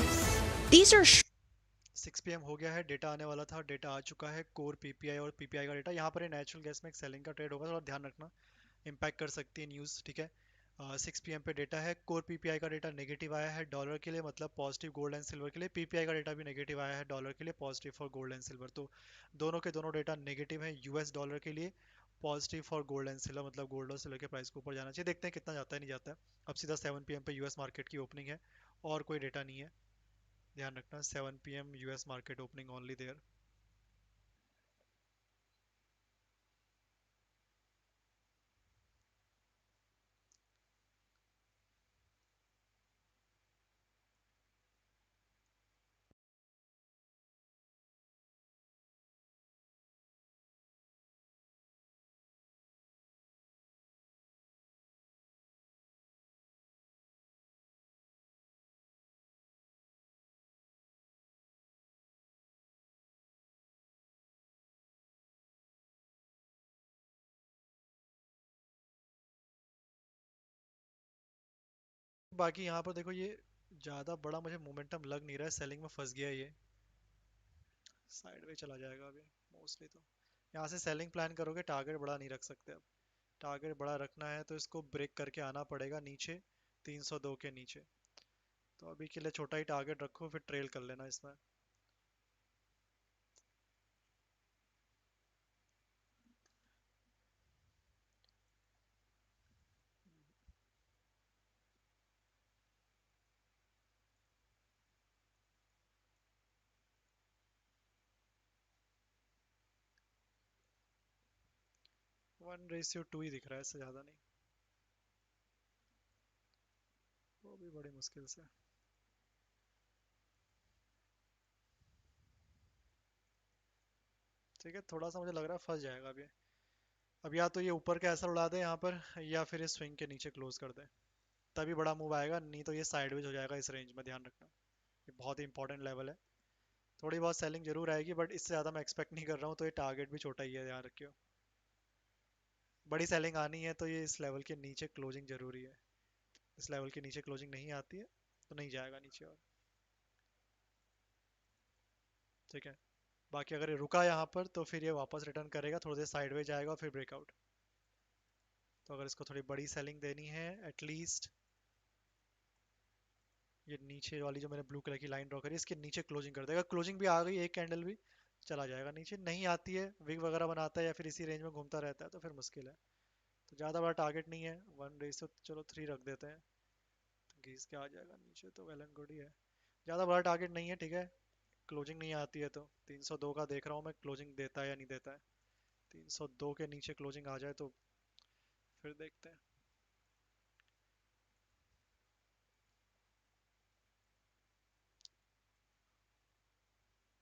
These are 6 PM हो गया है, data आने वाला था, data आ चुका है, core PPI और PPI का डेटा। यहाँ पर नेचुरल गैस में एक सेलिंग का ट्रेड होगा, थोड़ा ध्यान रखना, इम्पैक्ट कर सकती है न्यूज़, ठीक है। 6 PM पे डेटा है, कोर पीपीआई का डेटा नेगेटिव आया है डॉलर के लिए, मतलब पॉजिटिव गोल्ड एंड सिल्वर के लिए। पीपीआई का डेटा भी नेगेटिव आया है डॉलर के लिए, positive for gold and silver. तो दोनों के दोनों डेटा नेगेटिव है यूएस डॉलर के लिए, positive for gold and silver, मतलब गोल्ड और सिल्वर के प्राइस को ऊपर जाना चाहिए। देखते हैं कितना जाता है, नहीं जाता है। अब सीधा 7 PM पे यूएस मार्केट की ओपनिंग है और कोई डेटा नहीं है, ध्यान रखना। 7 PM US market opening only there. बाकी यहाँ पर देखो, ये ज़्यादा बड़ा मुझे मोमेंटम लग नहीं रहा है, सेलिंग में फंस गया ये, साइड वे चला जाएगा अभी मोस्टली। तो यहाँ से सेलिंग प्लान करोगे, टारगेट बड़ा नहीं रख सकते। अब टारगेट बड़ा रखना है तो इसको ब्रेक करके आना पड़ेगा नीचे 302 के नीचे। तो अभी के लिए छोटा ही टारगेट रखो, फिर ट्रेल कर लेना इसमें। वन रेशियो 2 ही दिख रहा है, इससे ज़्यादा नहीं, वो भी बड़ी मुश्किल से। ठीक है, थोड़ा सा मुझे लग रहा है फंस जाएगा अभी। अब या तो ये ऊपर का असर उड़ा दे यहाँ पर, या फिर इस स्विंग के नीचे क्लोज कर दे, तभी बड़ा मूव आएगा, नहीं तो ये साइडवेज हो जाएगा इस रेंज में, ध्यान रखना। ये बहुत ही इंपॉर्टेंट लेवल है। थोड़ी बहुत सेलिंग जरूर आएगी, बट इससे ज़्यादा मैं एक्सपेक्ट नहीं कर रहा हूँ, तो ये टारगेट भी छोटा ही है, ध्यान रखियो। बड़ी सेलिंग आनी है तो ये इस लेवल के नीचे क्लोजिंग जरूरी है। इस लेवल के नीचे क्लोजिंग नहीं आती है तो नहीं जाएगा नीचे और, ठीक है। बाकी अगर ये रुका यहाँ पर तो फिर ये वापस रिटर्न करेगा, थोड़ी देर साइडवेज जाएगा और फिर ब्रेकआउट। तो अगर इसको थोड़ी बड़ी सेलिंग देनी है, एटलीस्ट ये नीचे वाली जो मैंने ब्लू कलर की लाइन ड्रॉ करी, इसके नीचे क्लोजिंग कर देगा। क्लोजिंग भी आ गई, एक कैंडल भी चला जाएगा नीचे। नहीं आती है, विग वगैरह बनाता है या फिर इसी रेंज में घूमता रहता है, तो फिर मुश्किल है। तो ज़्यादा बड़ा टारगेट नहीं है, 1 से चलो 3 रख देते हैं, तो घिस के आ जाएगा नीचे, तो वेल एंड गुड ही है। ज़्यादा बड़ा टारगेट नहीं है, ठीक है। क्लोजिंग नहीं आती है तो 302 का देख रहा हूँ मैं, क्लोजिंग देता है या नहीं देता है। 302 के नीचे क्लोजिंग आ जाए तो फिर देखते हैं।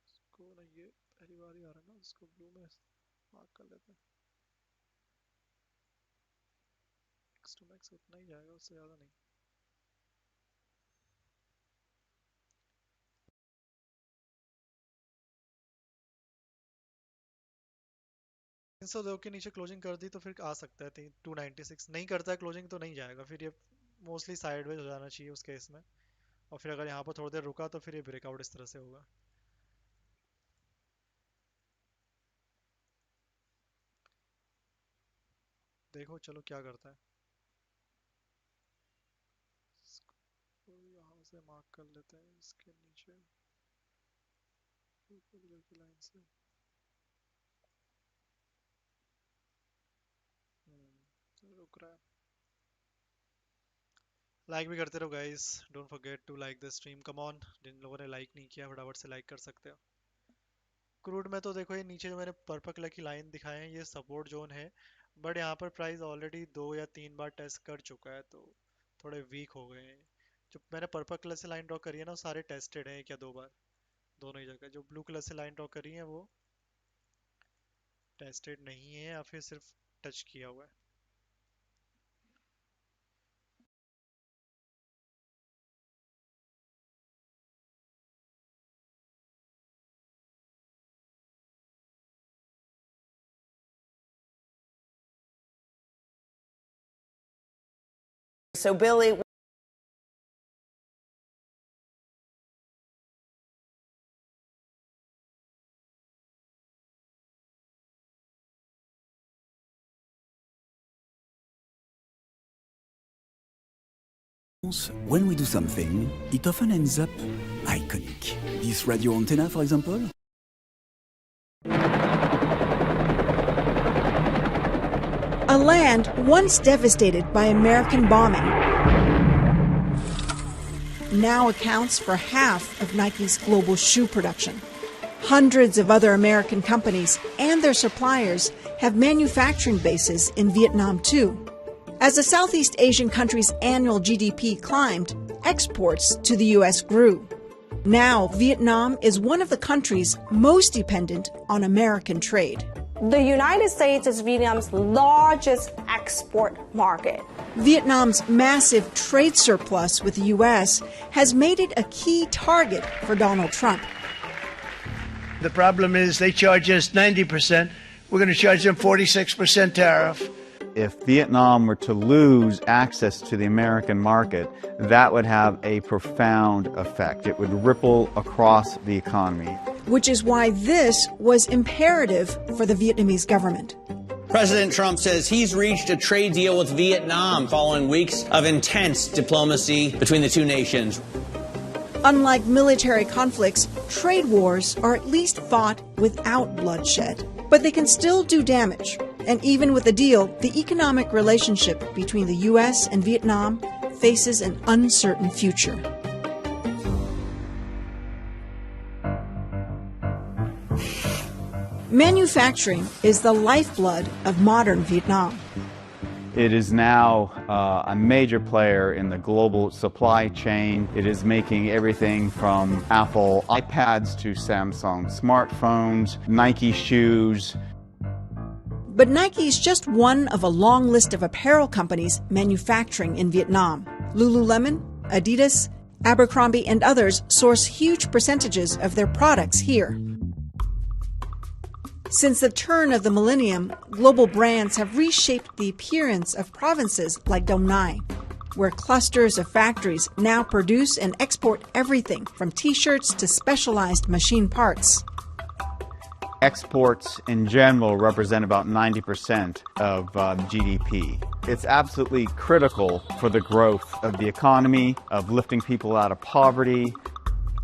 इसको ना, ये पहली बार ही आ रहा है ना, इसको ब्लू में मार्क कर लेते हैं। मैक्स टू मैक्स उतना ही जाएगा, उससे ज़्यादा नहीं। 302 के नीचे क्लोजिंग कर दी तो फिर आ सकता है 296। नहीं करता है क्लोजिंग तो नहीं जाएगा, फिर ये मोस्टली साइडवेज हो जाना चाहिए उस केस में। और फिर अगर यहाँ पर थोड़ी देर रुका तो फिर ये ब्रेकआउट इस तरह से होगा। देखो चलो क्या करता है। इसको यहाँ से मार्क कर लेते हैं, इसके नीचे की लाइन से। रुक रहा है। लाइक भी करते रहो guys, don't forget to like the stream, come on. जिन लोगों ने लाइक नहीं किया फटाफट से लाइक कर सकते हो। क्रूड में तो देखो, ये नीचे जो मैंने पर्पल कलर की लाइन दिखाए हैं ये सपोर्ट जोन है, बट यहाँ पर प्राइस ऑलरेडी 2 या 3 बार टेस्ट कर चुका है, तो थोड़े वीक हो गए हैं। जो मैंने पर्पल कलर से लाइन ड्रॉ करी है ना, वो सारे टेस्टेड हैं 1 या 2 बार, दोनों ही जगह। जो ब्लू कलर से लाइन ड्रॉ करी है वो टेस्टेड नहीं है, या फिर सिर्फ टच किया हुआ है। So, Billy. When we do something, it often ends up iconic. This radio antenna, for example. A land once devastated by American bombing now accounts for half of Nike's global shoe production. Hundreds of other American companies and their suppliers have manufacturing bases in Vietnam too. As the Southeast Asian country's annual GDP climbed, exports to the U.S. grew. Now, Vietnam is one of the countries most dependent on American trade. The United States is Vietnam's largest export market. Vietnam's massive trade surplus with the U.S. has made it a key target for Donald Trump. The problem is they charge us 90%. We're going to charge them 46% tariff. If Vietnam were to lose access to the American market, that would have a profound effect. It would ripple across the economy. Which is why this was imperative for the Vietnamese government. President Trump says he's reached a trade deal with Vietnam following weeks of intense diplomacy between the two nations. Unlike military conflicts, trade wars are at least fought without bloodshed. But they can still do damage. And even with a deal, the economic relationship between the U.S. and Vietnam faces an uncertain future. Manufacturing is the lifeblood of modern Vietnam. It is now a major player in the global supply chain. It is making everything from Apple iPads to Samsung smartphones, Nike shoes. But Nike is just one of a long list of apparel companies manufacturing in Vietnam. Lululemon, Adidas, Abercrombie, and others source huge percentages of their products here. Since the turn of the millennium, global brands have reshaped the appearance of provinces like Dong Nai, where clusters of factories now produce and export everything from T-shirts to specialized machine parts. Exports in general represent about 90% of GDP. It's absolutely critical for the growth of the economy, of lifting people out of poverty.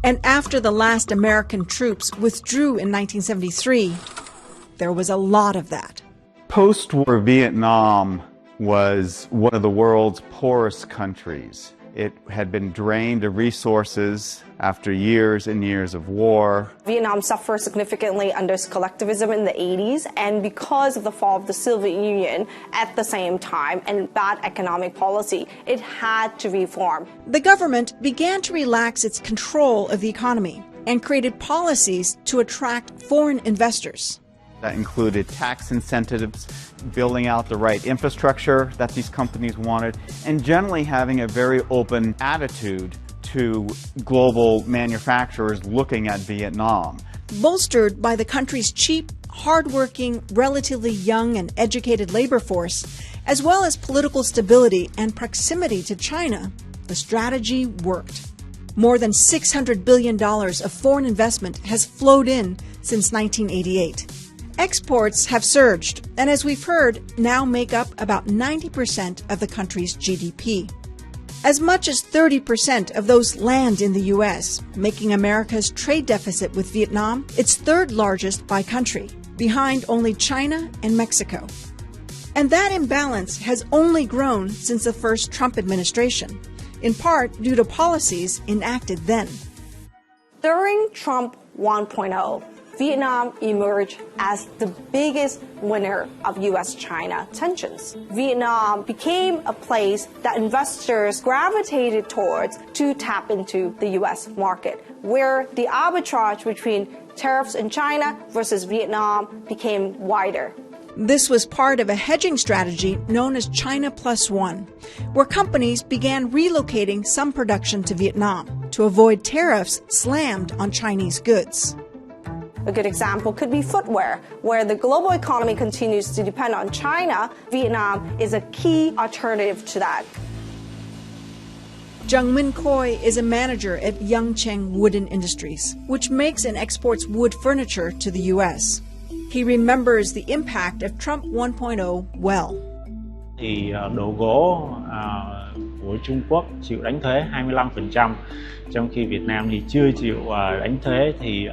And after the last American troops withdrew in 1973, there was a lot of that. Post-war Vietnam was one of the world's poorest countries. It had been drained of resources after years and years of war. Vietnam suffered significantly under collectivism in the 80s, and because of the fall of the Soviet Union at the same time and bad economic policy, it had to reform. The government began to relax its control of the economy and created policies to attract foreign investors. That included tax incentives, building out the right infrastructure that these companies wanted, and generally having a very open attitude to global manufacturers looking at Vietnam. Bolstered by the country's cheap, hardworking, relatively young and educated labor force, as well as political stability and proximity to China, the strategy worked. More than $600 billion of foreign investment has flowed in since 1988. Exports have surged, and as we've heard, now make up about 90% of the country's GDP. As much as 30% of those land in the U.S., making America's trade deficit with Vietnam its third largest by country, behind only China and Mexico. And that imbalance has only grown since the first Trump administration, in part due to policies enacted then. During Trump 1.0, Vietnam emerged as the biggest winner of U.S.-China tensions. Vietnam became a place that investors gravitated towards to tap into the U.S. market, where the arbitrage between tariffs in China versus Vietnam became wider. This was part of a hedging strategy known as China Plus One, where companies began relocating some production to Vietnam to avoid tariffs slammed on Chinese goods. A good example could be footwear, where the global economy continues to depend on China. Vietnam is a key alternative to that. Jung Min Khoi is a manager at Yangcheng Wooden Industries, which makes and exports wood furniture to the U.S. He remembers the impact of Trump 1.0 well. Thì đồ gỗ của Trung Quốc chịu đánh thuế 25%, trong khi Việt Nam thì chưa chịu đánh thuế, thì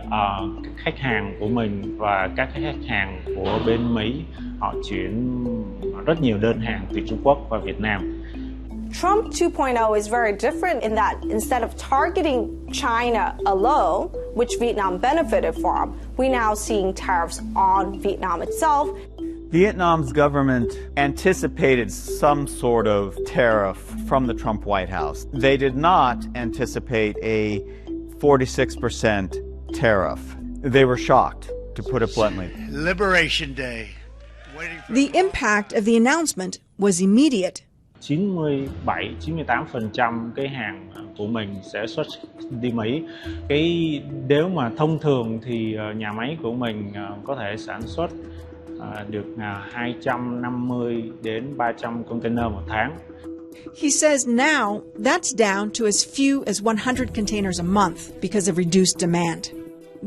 các khách hàng của mình và các khách hàng của bên Mỹ họ chuyển rất nhiều đơn hàng từ Trung Quốc và Việt Nam. Trump 2.0 is very different in that instead of targeting China alone, which Vietnam benefited from, we're now seeing tariffs on Vietnam itself. Vietnam's government anticipated some sort of tariff from the Trump White House. They did not anticipate a 46% tariff. They were shocked, to put it bluntly. Liberation Day. The impact of the announcement was immediate. 97-98% cái hàng của mình sẽ xuất đi Mỹ. Nếu mà thông thường thì nhà máy của mình có thể sản xuất được 250 đến 300 container một tháng. He says now that's down to as few as 100 containers a month because of reduced demand.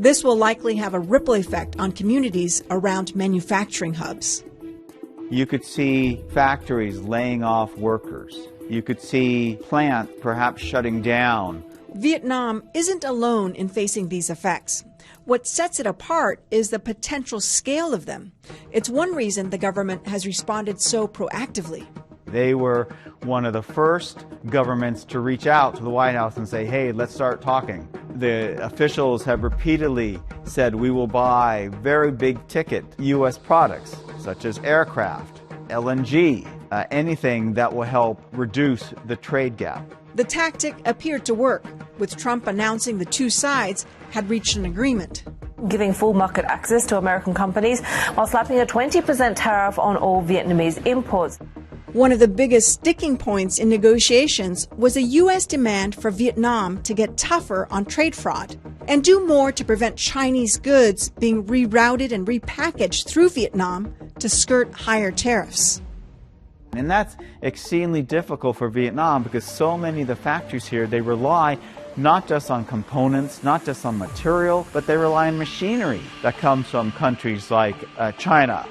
This will likely have a ripple effect on communities around manufacturing hubs. You could see factories laying off workers. You could see plants perhaps shutting down. Vietnam isn't alone in facing these effects. What sets it apart is the potential scale of them. It's one reason the government has responded so proactively. They were one of the first governments to reach out to the White House and say, hey, let's start talking. The officials have repeatedly said we will buy very big ticket U.S. products, such as aircraft, LNG, anything that will help reduce the trade gap. The tactic appeared to work, with Trump announcing the two sides had reached an agreement. Giving full market access to American companies while slapping a 20% tariff on all Vietnamese imports. One of the biggest sticking points in negotiations was a U.S. demand for Vietnam to get tougher on trade fraud and do more to prevent Chinese goods being rerouted and repackaged through Vietnam to skirt higher tariffs. And that's exceedingly difficult for Vietnam because so many of the factories here, they rely not just on components, not just on material, but they rely on machinery that comes from countries like China.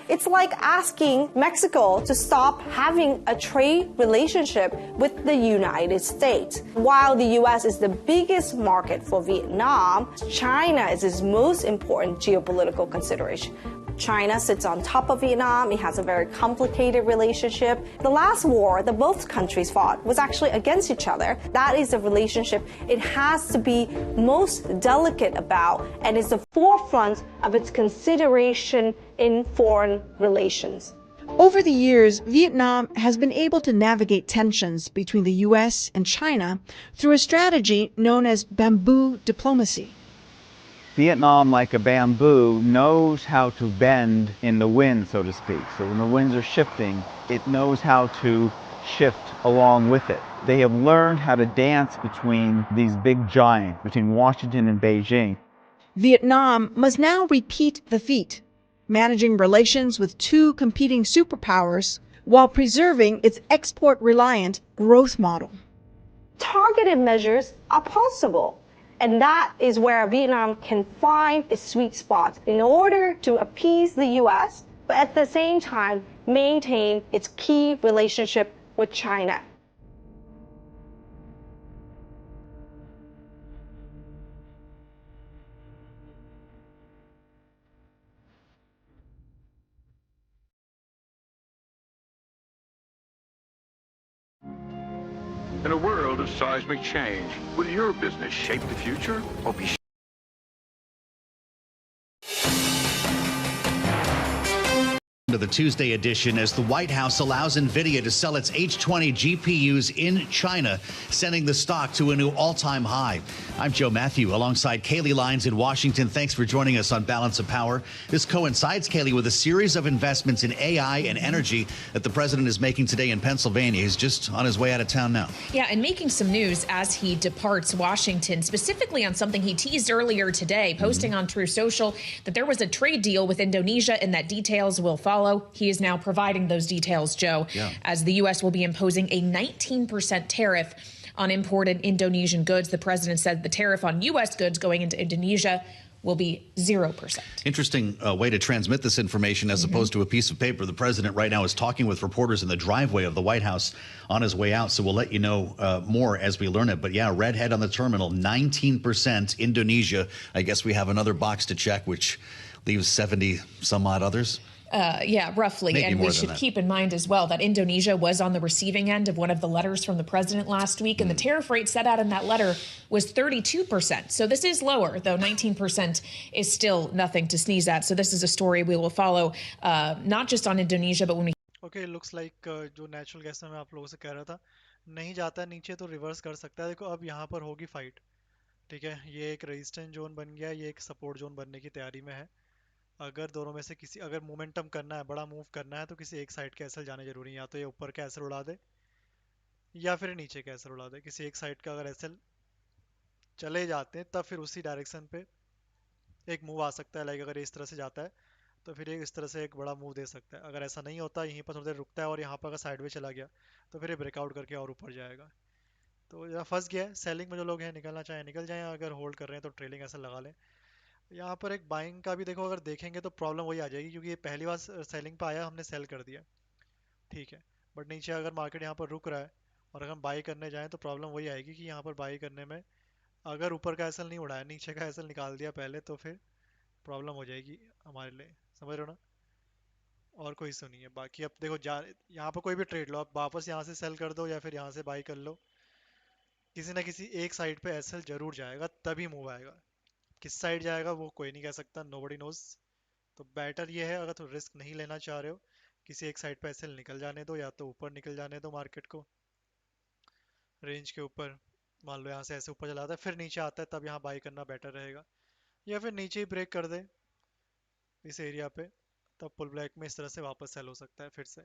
It's like asking Mexico to stop having a trade relationship with the United States. While the U.S. is the biggest market for Vietnam, China is its most important geopolitical consideration. China sits on top of Vietnam. It has a very complicated relationship. The last war that both countries fought was actually against each other. That is a relationship it has to be most delicate about and is the forefront of its consideration in foreign relations. Over the years, Vietnam has been able to navigate tensions between the U.S. and China through a strategy known as bamboo diplomacy. Vietnam, like a bamboo, knows how to bend in the wind, so to speak. So when the winds are shifting, it knows how to shift along with it. They have learned how to dance between these big giants, between Washington and Beijing. Vietnam must now repeat the feat, managing relations with two competing superpowers while preserving its export-reliant growth model. Targeted measures are possible. And that is where Vietnam can find its sweet spot in order to appease the U.S., but at the same time maintain its key relationship with China. In a world of seismic change, will your business shape the future or be to the Tuesday edition as the White House allows Nvidia to sell its H20 GPUs in China, sending the stock to a new all-time high. I'm Joe Matthew alongside Kaylee Lyons in Washington. Thanks for joining us on Balance of Power. This coincides, Kaylee, with a series of investments in AI and energy that the president is making today in Pennsylvania. He's just on his way out of town now. Yeah, and making some news as he departs Washington, specifically on something he teased earlier today, posting on True Social that there was a trade deal with Indonesia and that details will follow. He is now providing those details, Joe, as the U.S. will be imposing a 19% tariff on imported Indonesian goods. The president said the tariff on U.S. goods going into Indonesia will be 0%. Interesting way to transmit this information as opposed to a piece of paper. The president right now is talking with reporters in the driveway of the White House on his way out. So we'll let you know more as we learn it. But yeah, redhead on the terminal, 19% Indonesia. I guess we have another box to check, which leaves 70 some odd others. Yeah, roughly. Maybe and more we than should that. keep in mind as well that Indonesia was on the receiving end of one of the letters from the president last week. And the tariff rate set out in that letter was 32%. So this is lower, though 19% is still nothing to sneeze at. So this is a story we will follow, not just on Indonesia, but when we Okay, looks like जो natural gas में मैं आप लोगों से कह रहा था नहीं जाता है नीचे तो रिवर्स कर सकता है। देखो अब यहाँ पर होगी फाइट, ठीक है। ये एक रेजिस्टेंस जोन बन गया, ये एक सपोर्ट जोन बनने की तैयारी में है। अगर दोनों में से किसी अगर मोमेंटम करना है, बड़ा मूव करना है, तो किसी एक साइड के एसएल जाने जरूरी है। या तो ये ऊपर का एसएल उड़ा दे या फिर नीचे का एसएल उड़ा दे। किसी एक साइड का अगर एसएल चले जाते हैं तब फिर उसी डायरेक्शन पे एक मूव आ सकता है। लाइक अगर ये इस तरह से जाता है तो फिर ये इस तरह से एक बड़ा मूव दे सकता है। अगर ऐसा नहीं होता, यहीं पर थोड़ी देर रुकता है और यहाँ पर अगर साइडवे चला गया तो फिर ये ब्रेकआउट करके और ऊपर जाएगा। तो जरा फंस गया है। सेलिंग में जो लोग हैं निकलना चाहें निकल जाएं, अगर होल्ड कर रहे हैं तो ट्रेलिंग ऐसा लगा लें। यहाँ पर एक बाइंग का भी देखो, अगर देखेंगे तो प्रॉब्लम वही आ जाएगी क्योंकि ये पहली बार सेलिंग पे आया, हमने सेल कर दिया, ठीक है। बट नीचे अगर मार्केट यहाँ पर रुक रहा है और अगर हम बाई करने जाएं तो प्रॉब्लम वही आएगी कि यहाँ पर बाई करने में अगर ऊपर का एसएल नहीं उड़ाया, नीचे का एसएल निकाल दिया पहले, तो फिर प्रॉब्लम हो जाएगी हमारे लिए। समझ रहे हो ना? और कोई इशू नहीं है। बाकी अब देखो यहाँ पर कोई भी ट्रेड लो, आप वापस यहाँ से सेल कर दो या फिर यहाँ से बाई कर लो, किसी ना किसी एक साइड पे एसएल जरूर जाएगा, तभी मूव आएगा। किस साइड जाएगा वो कोई नहीं कह सकता, नोबडी नोज। तो बेटर ये है, अगर तो रिस्क नहीं लेना चाह रहे हो किसी एक साइड पे ऐसे निकल जाने दो, या तो ऊपर निकल जाने दो मार्केट को रेंज के ऊपर। मान लो यहाँ से ऐसे ऊपर चला जाता है फिर नीचे आता है, तब यहाँ बाई करना बेटर रहेगा, या फिर नीचे ही ब्रेक कर दे इस एरिया पे, तब पुल ब्लैक में इस तरह से वापस सेल हो सकता है फिर से,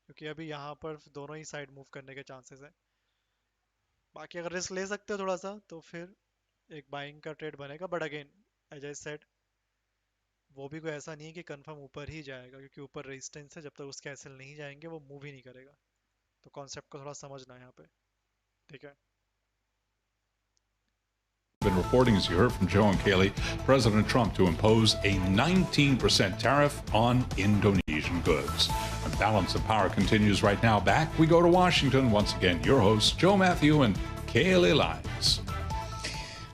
क्योंकि अभी यहाँ पर दोनों ही साइड मूव करने के चांसेस है। बाकी अगर रिस्क ले सकते हो थोड़ा सा तो फिर एक बाइंग का ट्रेड बनेगा, but again as I said वो भी कोई ऐसा नहीं है कि कंफर्म ऊपर ही जाएगा, क्योंकि ऊपर रेजिस्टेंस है, जब तक उसके एसएल नहीं जाएंगे वो मूव ही नहीं करेगा। तो कॉन्सेप्ट को थोड़ा समझना है यहाँ पे, ठीक है। Been reporting, as you heard from Joe and Kaylee, President Trump to impose a 19% tariff on Indonesian goods. The balance of power continues right now. Back we go to Washington. Once again, your hosts, Joe Matthew and Kaylee Lyons.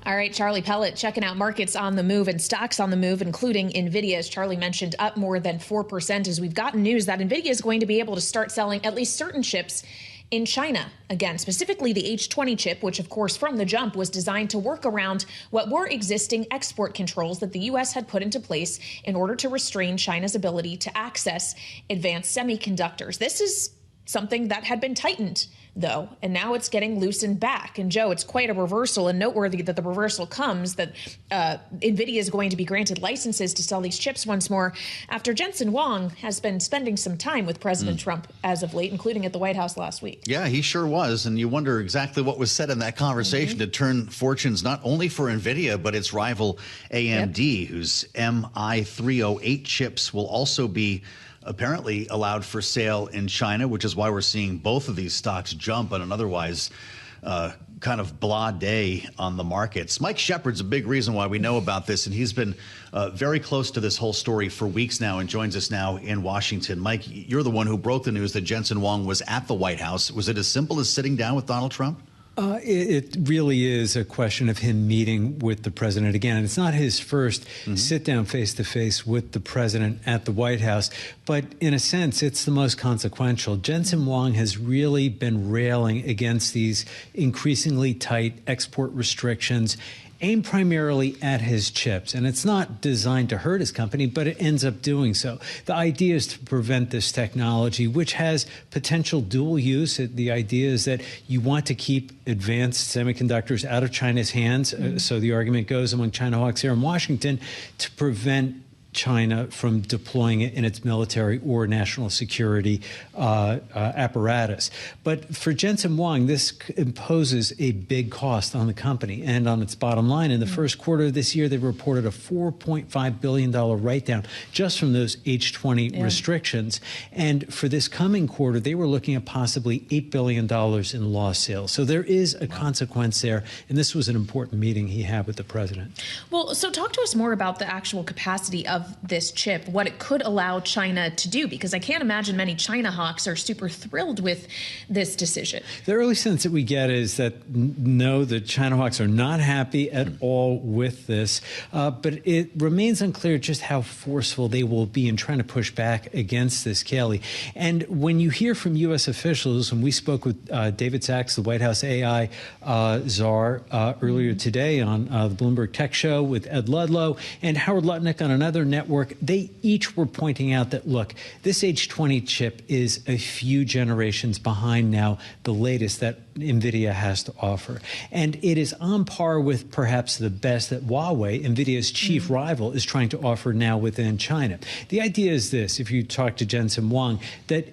All right, Charlie Pellet checking out markets on the move and stocks on the move, including Nvidia, as Charlie mentioned, up more than 4%, as we've gotten news that Nvidia is going to be able to start selling at least certain chips in China again, specifically the H20 chip, which of course from the jump was designed to work around what were existing export controls that the U.S. had put into place in order to restrain China's ability to access advanced semiconductors. This is something that had been tightened, though, and now it's getting loosened back. And Joe, it's quite a reversal, and noteworthy that the reversal comes that Nvidia is going to be granted licenses to sell these chips once more after Jensen Huang has been spending some time with President Trump as of late, including at the White House last week. Yeah, he sure was. And you wonder exactly what was said in that conversation to turn fortunes not only for Nvidia, but its rival AMD, whose MI308 chips will also be apparently allowed for sale in China, which is why we're seeing both of these stocks jump on an otherwise kind of blah day on the markets. Mike Shepard's a big reason why we know about this, and he's been very close to this whole story for weeks now and joins us now in Washington. Mike, you're the one who broke the news that Jensen Huang was at the White House. Was it as simple as sitting down with Donald Trump? It really is a question of him meeting with the president again. And it's not his first sit down face to face with the president at the White House, but in a sense, it's the most consequential. Jensen Huang has really been railing against these increasingly tight export restrictions aimed primarily at his chips. And it's not designed to hurt his company, but it ends up doing so. The idea is to prevent this technology, which has potential dual use. The idea is that you want to keep advanced semiconductors out of China's hands. So the argument goes among China hawks here in Washington to prevent China from deploying it in its military or national security apparatus. But for Jensen Huang, this imposes a big cost on the company and on its bottom line. In the first quarter of this year, they reported a $4.5 billion write-down just from those H20 restrictions. And for this coming quarter, they were looking at possibly $8 billion in lost sales. So there is a consequence there. And this was an important meeting he had with the president. Well, so talk to us more about the actual capacity of this chip, what it could allow China to do, because I can't imagine many China hawks are super thrilled with this decision. The early sense that we get is that no, the China hawks are not happy at all with this, but it remains unclear just how forceful they will be in trying to push back against this, Kelly. And when you hear from U.S. officials, and we spoke with David Sachs, the White House AI czar, earlier today on the Bloomberg Tech Show with Ed Ludlow and Howard Lutnick on another network, they each were pointing out that, look, this H20 chip is a few generations behind now the latest that NVIDIA has to offer. And it is on par with perhaps the best that Huawei, NVIDIA's chief rival, is trying to offer now within China. The idea is this, if you talk to Jensen Huang, that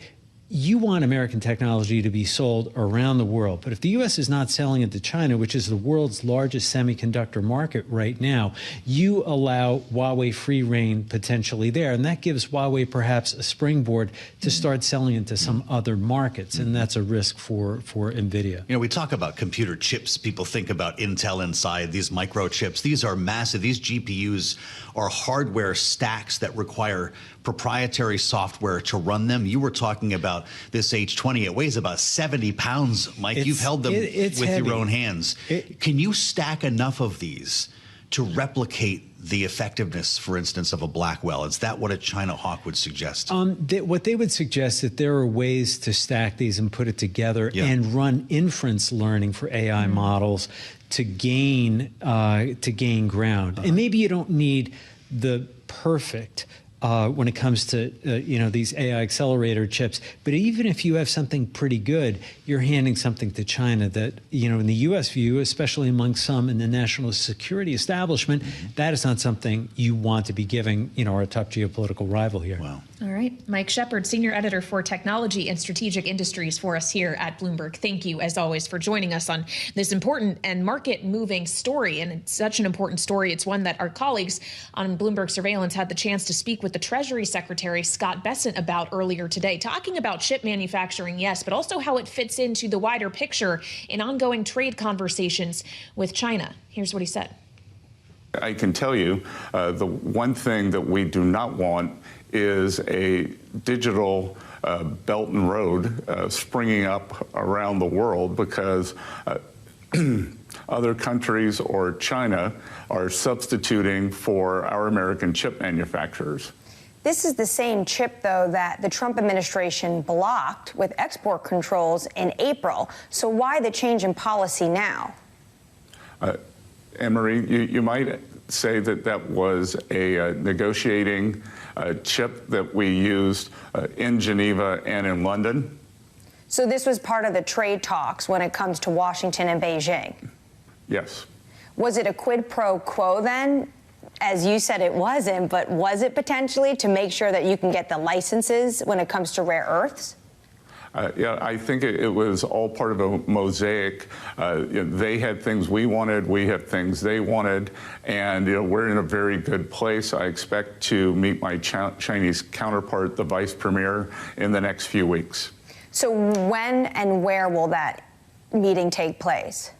you want American technology to be sold around the world. But if the U.S. is not selling it to China, which is the world's largest semiconductor market right now, you allow Huawei free reign potentially there. And that gives Huawei perhaps a springboard to start selling into some other markets. And that's a risk for NVIDIA. You know, we talk about computer chips. People think about Intel inside, these microchips. These are massive. These GPUs are hardware stacks that require proprietary software to run them. You were talking about this H20. It weighs about 70 pounds, Mike. You've held them with heavy. Your own hands. Can you stack enough of these to replicate the effectiveness, for instance, of a Blackwell? Is that what a China hawk would suggest? What they would suggest that there are ways to stack these and put it together and run inference learning for AI models to gain ground. And maybe you don't need the perfect when it comes to these AI accelerator chips. But even if you have something pretty good, you're handing something to China that, in the U.S. view, especially among some in the national security establishment, that is not something you want to be giving, our tough geopolitical rival here. Wow. All right. Mike Shepard, Senior Editor for Technology and Strategic Industries for us here at Bloomberg. Thank you, as always, for joining us on this important and market-moving story. And it's such an important story. It's one that our colleagues on Bloomberg Surveillance had the chance to speak with the Treasury Secretary, Scott Bessent, about earlier today, talking about chip manufacturing, yes, but also how it fits into the wider picture in ongoing trade conversations with China. Here's what he said. I can tell you the one thing that we do not want is a digital Belt and Road springing up around the world because other countries or China are substituting for our American chip manufacturers. This is the same chip, though, that the Trump administration blocked with export controls in April. So why the change in policy now? Anne-Marie, you might say that that was a negotiating chip that we used in Geneva and in London. So this was part of the trade talks when it comes to Washington and Beijing? Yes. Was it a quid pro quo then? As you said, it wasn't, but was it potentially to make sure that you can get the licenses when it comes to rare earths? Yeah, I think it was all part of a mosaic. They had things we wanted, we had things they wanted, and we're in a very good place. I expect to meet my Chinese counterpart, the vice premier, in the next few weeks. So when and where will that meeting take place?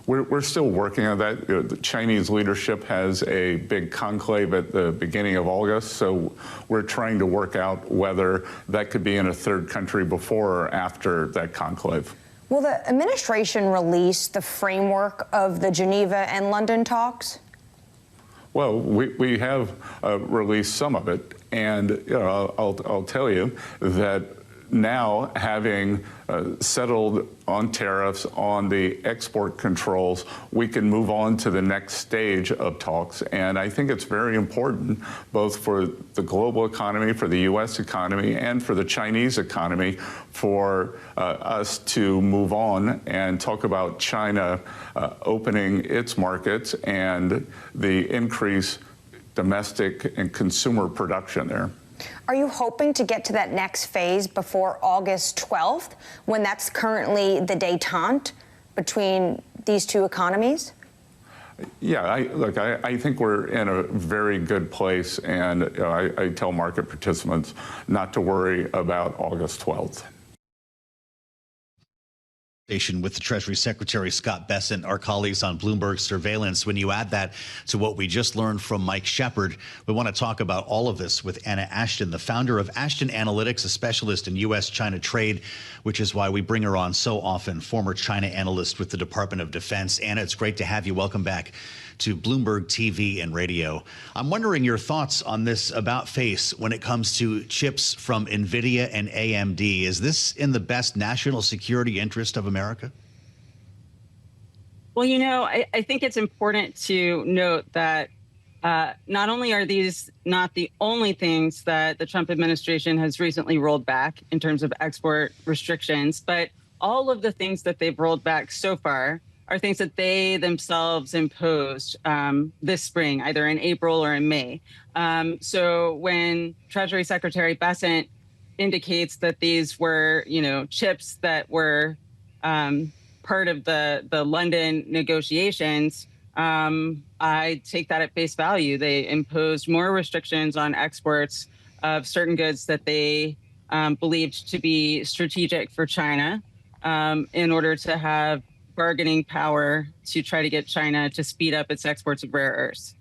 We're still working on that. The Chinese leadership has a big conclave at the beginning of August, so we're trying to work out whether that could be in a third country before or after that conclave. Will the administration release the framework of the Geneva and London talks? Well, we have released some of it, and I'll tell you that now, having settled on tariffs, on the export controls, we can move on to the next stage of talks. And I think it's very important, both for the global economy, for the U.S. economy, and for the Chinese economy, for us to move on and talk about China opening its markets and the increased domestic and consumer production there. Are you hoping to get to that next phase before August 12th, when that's currently the détente between these two economies? Yeah, I think we're in a very good place, and I tell market participants not to worry about August 12th. With the Treasury Secretary Scott Bessent, our colleagues on Bloomberg Surveillance. When you add that to what we just learned from Mike Shepard, we want to talk about all of this with Anna Ashton, the founder of Ashton Analytics, a specialist in U.S.-China trade, which is why we bring her on so often, former China analyst with the Department of Defense. Anna, it's great to have you. Welcome back to Bloomberg TV and radio. I'm wondering your thoughts on this about face when it comes to chips from Nvidia and AMD. Is this in the best national security interest of America? Well, I think it's important to note that not only are these not the only things that the Trump administration has recently rolled back in terms of export restrictions, but all of the things that they've rolled back so far are things that they themselves imposed this spring, either in April or in May. So when Treasury Secretary Bessent indicates that these were, chips that were part of the London negotiations, I take that at face value. They imposed more restrictions on exports of certain goods that they believed to be strategic for China in order to have bargaining power to try to get China to speed up its exports of rare earths.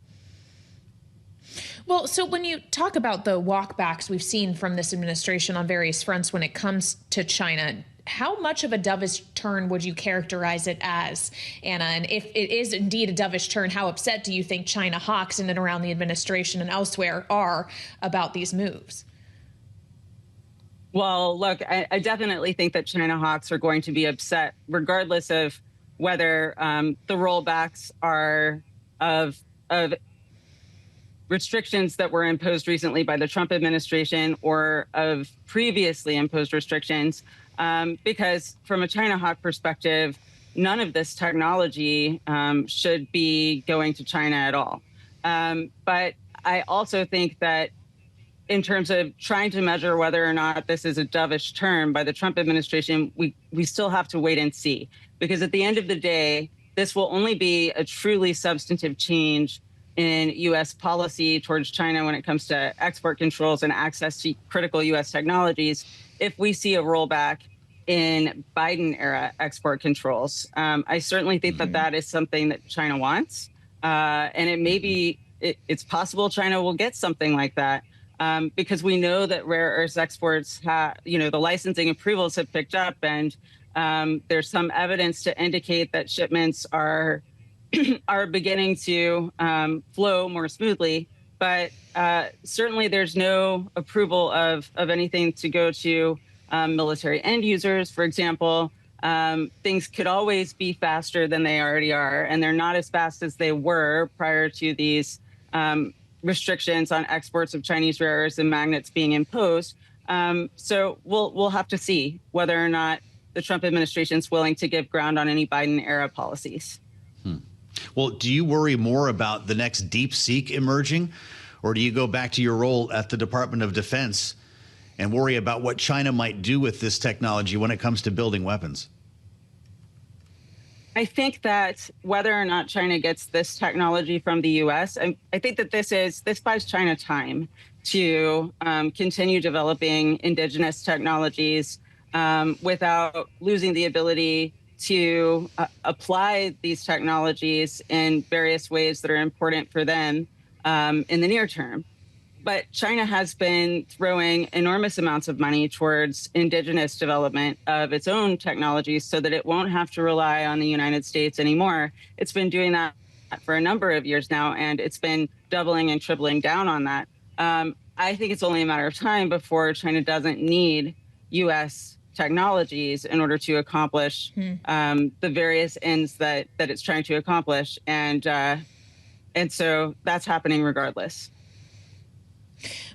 Well, so when you talk about the walkbacks we've seen from this administration on various fronts when it comes to China, how much of a dovish turn would you characterize it as, Anna? And if it is indeed a dovish turn, how upset do you think China hawks in and around the administration and elsewhere are about these moves? Well, look, I definitely think that China hawks are going to be upset, regardless of whether the rollbacks are of restrictions that were imposed recently by the Trump administration or of previously imposed restrictions, because from a China hawk perspective, none of this technology should be going to China at all. But I also think that in terms of trying to measure whether or not this is a dovish turn by the Trump administration, we still have to wait and see. Because at the end of the day, this will only be a truly substantive change in U.S. policy towards China when it comes to export controls and access to critical U.S. technologies if we see a rollback in Biden-era export controls. I certainly think that that is something that China wants. And it may be, it's possible China will get something like that. Because we know that rare earths exports the licensing approvals have picked up, and there's some evidence to indicate that shipments are beginning to flow more smoothly. But certainly there's no approval of anything to go to military end users, for example. Things could always be faster than they already are, and they're not as fast as they were prior to these restrictions on exports of Chinese rare earths and magnets being imposed. So we'll have to see whether or not the Trump administration is willing to give ground on any Biden-era policies. Well, do you worry more about the next DeepSeek emerging, or do you go back to your role at the Department of Defense and worry about what China might do with this technology when it comes to building weapons? I think that whether or not China gets this technology from the U.S., I think that this buys China time to continue developing indigenous technologies without losing the ability to apply these technologies in various ways that are important for them in the near term. But China has been throwing enormous amounts of money towards indigenous development of its own technologies so that it won't have to rely on the United States anymore. It's been doing that for a number of years now, and it's been doubling and tripling down on that. I think it's only a matter of time before China doesn't need U.S. technologies in order to accomplish the various ends that it's trying to accomplish. And so that's happening regardless.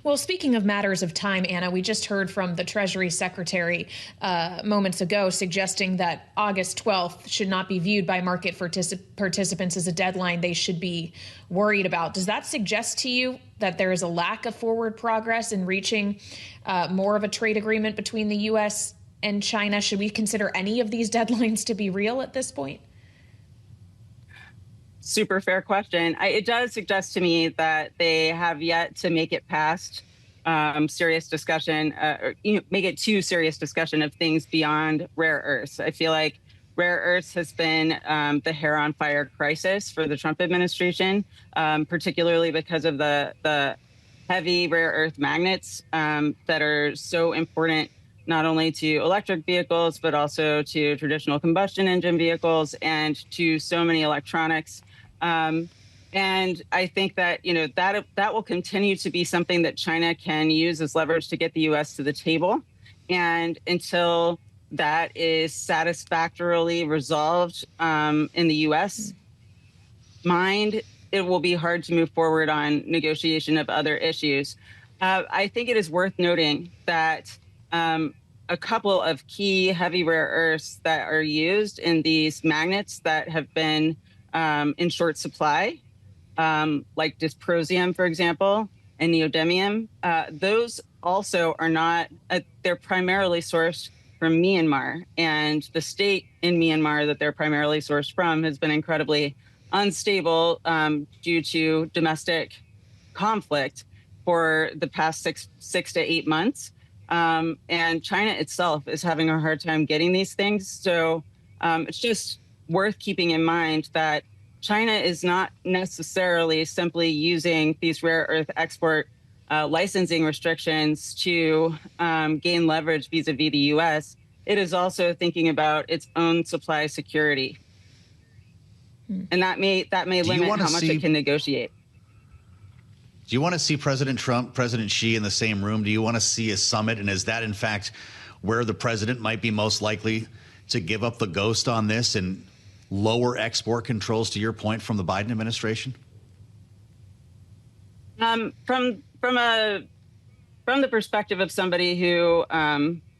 Well, speaking of matters of time, Anna, we just heard from the Treasury Secretary moments ago suggesting that August 12th should not be viewed by market participants as a deadline they should be worried about. Does that suggest to you that there is a lack of forward progress in reaching more of a trade agreement between the U.S. and China? Should we consider any of these deadlines to be real at this point? Super fair question. It does suggest to me that they have yet to make it past serious discussion, make it to serious discussion of things beyond rare earths. I feel like rare earths has been the hair on fire crisis for the Trump administration, particularly because of the heavy rare earth magnets that are so important not only to electric vehicles, but also to traditional combustion engine vehicles and to so many electronics. And I think that, that will continue to be something that China can use as leverage to get the U.S. to the table. And until that is satisfactorily resolved in the U.S. mind, it will be hard to move forward on negotiation of other issues. I think it is worth noting that a couple of key heavy rare earths that are used in these magnets that have been in short supply, like dysprosium, for example, and neodymium. Those also are not, they're primarily sourced from Myanmar, and the state in Myanmar that they're primarily sourced from has been incredibly unstable due to domestic conflict for the past six to 8 months. And China itself is having a hard time getting these things. So it's just worth keeping in mind that China is not necessarily simply using these rare earth export licensing restrictions to gain leverage vis-a-vis the U.S. It is also thinking about its own supply security. And that may limit how much it can negotiate. Do you want to see President Trump, President Xi in the same room? Do you want to see a summit? And is that, in fact, where the president might be most likely to give up the ghost on this and lower export controls, to your point, from the Biden administration? From the perspective of somebody who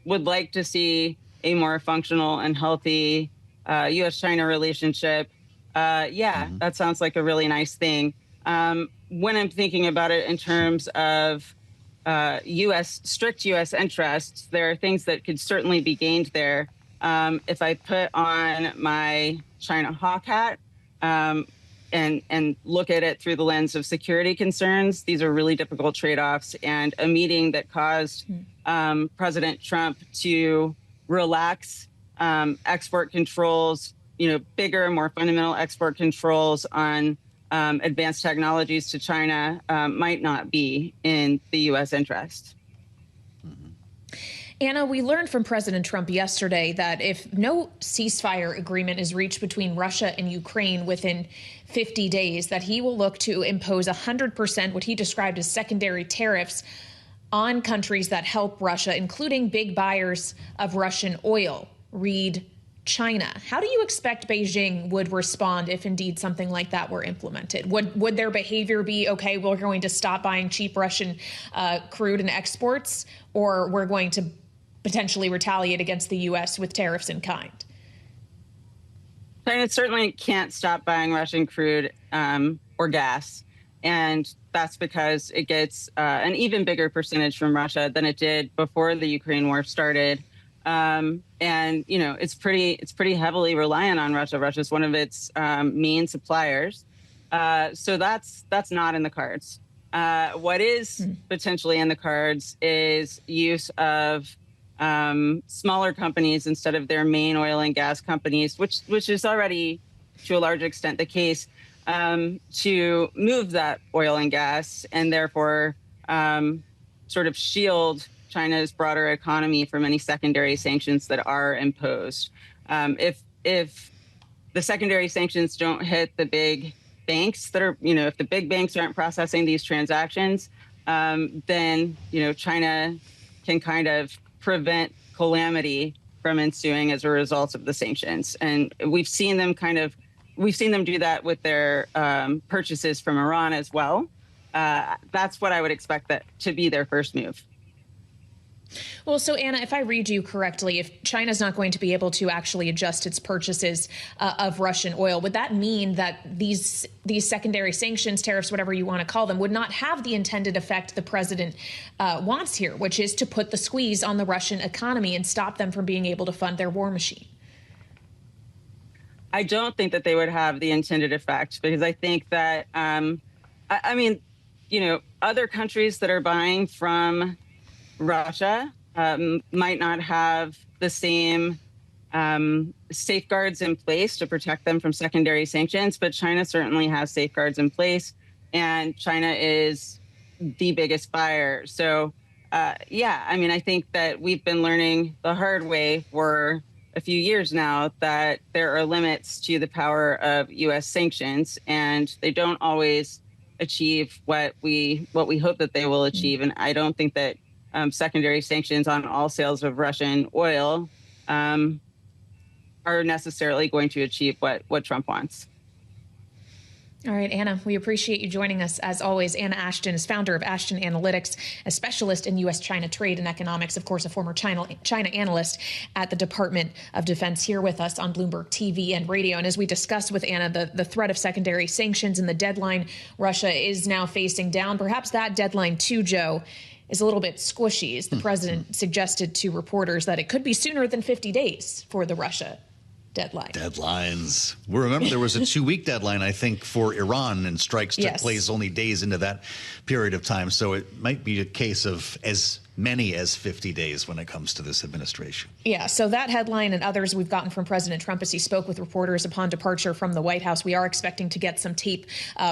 would like to see a more functional and healthy U.S.-China relationship, that sounds like a really nice thing. When I'm thinking about it in terms of strict U.S. interests, there are things that could certainly be gained there. If I put on my China hawk hat and look at it through the lens of security concerns, these are really difficult trade-offs. And a meeting that caused President Trump to relax export controls, bigger, more fundamental export controls on advanced technologies to China might not be in the U.S. interest. Anna, we learned from President Trump yesterday that if no ceasefire agreement is reached between Russia and Ukraine within 50 days, that he will look to impose 100% what he described as secondary tariffs on countries that help Russia, including big buyers of Russian oil. Read China. How do you expect Beijing would respond if indeed something like that were implemented? Would their behavior be, okay, we're going to stop buying cheap Russian crude and exports, or we're going to potentially retaliate against the U.S. with tariffs in kind? China certainly can't stop buying Russian crude or gas. And that's because it gets an even bigger percentage from Russia than it did before the Ukraine war started. And, it's pretty heavily reliant on Russia. Russia's one of its main suppliers. So that's not in the cards. What is potentially in the cards is use of smaller companies instead of their main oil and gas companies, which is already to a large extent the case, to move that oil and gas and therefore sort of shield China's broader economy from any secondary sanctions that are imposed. If the secondary sanctions don't hit the big banks that are, if the big banks aren't processing these transactions, then, China can kind of prevent calamity from ensuing as a result of the sanctions. And we've seen them do that with their purchases from Iran as well. That's what I would expect that to be their first move. Well, so Anna, if I read you correctly, if China's not going to be able to actually adjust its purchases of Russian oil, would that mean that these secondary sanctions, tariffs, whatever you want to call them, would not have the intended effect the president wants here, which is to put the squeeze on the Russian economy and stop them from being able to fund their war machine? I don't think that they would have the intended effect, because I think that, other countries that are buying from Russia might not have the same safeguards in place to protect them from secondary sanctions, but China certainly has safeguards in place, and China is the biggest buyer. So, I think that we've been learning the hard way for a few years now that there are limits to the power of U.S. sanctions, and they don't always achieve what we hope that they will achieve. And I don't think that secondary sanctions on all sales of Russian oil are necessarily going to achieve what Trump wants. All right, Anna, we appreciate you joining us. As always, Anna Ashton is founder of Ashton Analytics, a specialist in U.S.-China trade and economics, of course, a former China analyst at the Department of Defense, here with us on Bloomberg TV and radio. And as we discussed with Anna, the threat of secondary sanctions and the deadline Russia is now facing down, perhaps that deadline too, Joe, is a little bit squishy, as the president suggested to reporters that it could be sooner than 50 days for the Russia deadline. Deadlines. We remember there was a 2-week deadline, I think, for Iran, and strikes took place only days into that period of time. So it might be a case of as many as 50 days when it comes to this administration. Yeah, so that headline and others we've gotten from President Trump as he spoke with reporters upon departure from the White House. We are expecting to get some tape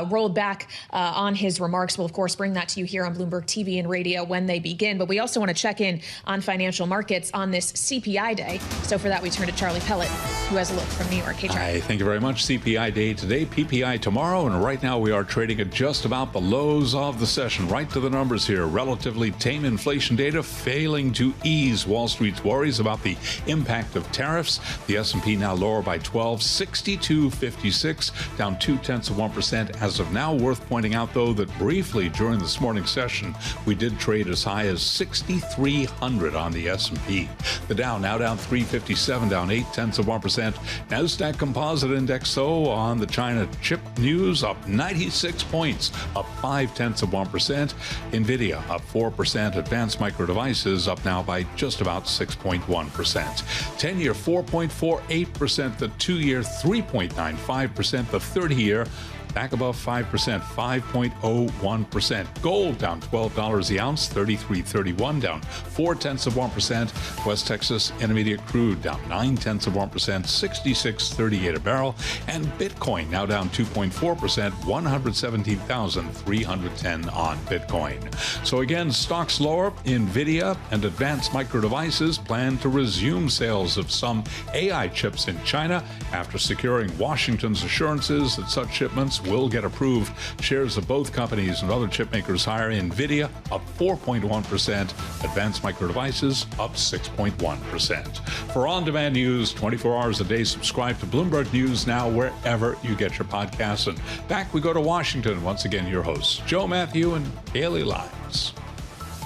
rolled back on his remarks. We'll, of course, bring that to you here on Bloomberg TV and radio when they begin. But we also want to check in on financial markets on this CPI day. So for that, we turn to Charlie Pellet, who has a look from New York. Hey, Charlie. Hi, thank you very much. CPI day today, PPI tomorrow, and right now we are trading at just about the lows of the session. Right to the numbers here. Relatively tame inflation inflation data failing to ease Wall Street's worries about the impact of tariffs. The S&P now lower by 12, 62.56, down 0.2%. As of now, worth pointing out, though, that briefly during this morning's session, we did trade as high as 6,300 on the S&P. The Dow now down 357, down 0.8%. Nasdaq Composite Index, though, on the China chip news, up 96 points, up 0.5%. Nvidia up 4%. Advanced Micro Devices up now by just about 6.1%. 10-year 4.48%. The 2-year 3.95%. The 30-year back above 5%, 5.01%. Gold down $12 the ounce, 33.31, down 0.4%. West Texas Intermediate crude down 0.9%, 66.38 a barrel. And Bitcoin now down 2.4%, 117,310 on Bitcoin. So again, stocks lower. Nvidia and Advanced Micro Devices plan to resume sales of some AI chips in China after securing Washington's assurances that such shipments will get approved. Shares of both companies and other chip makers higher. Nvidia up 4.1%, Advanced Micro Devices up 6.1%. For on-demand news 24 hours a day, subscribe to Bloomberg News Now wherever you get your podcasts. And back we go to Washington. Once again, your hosts, Joe Matthew and Haley Lyons.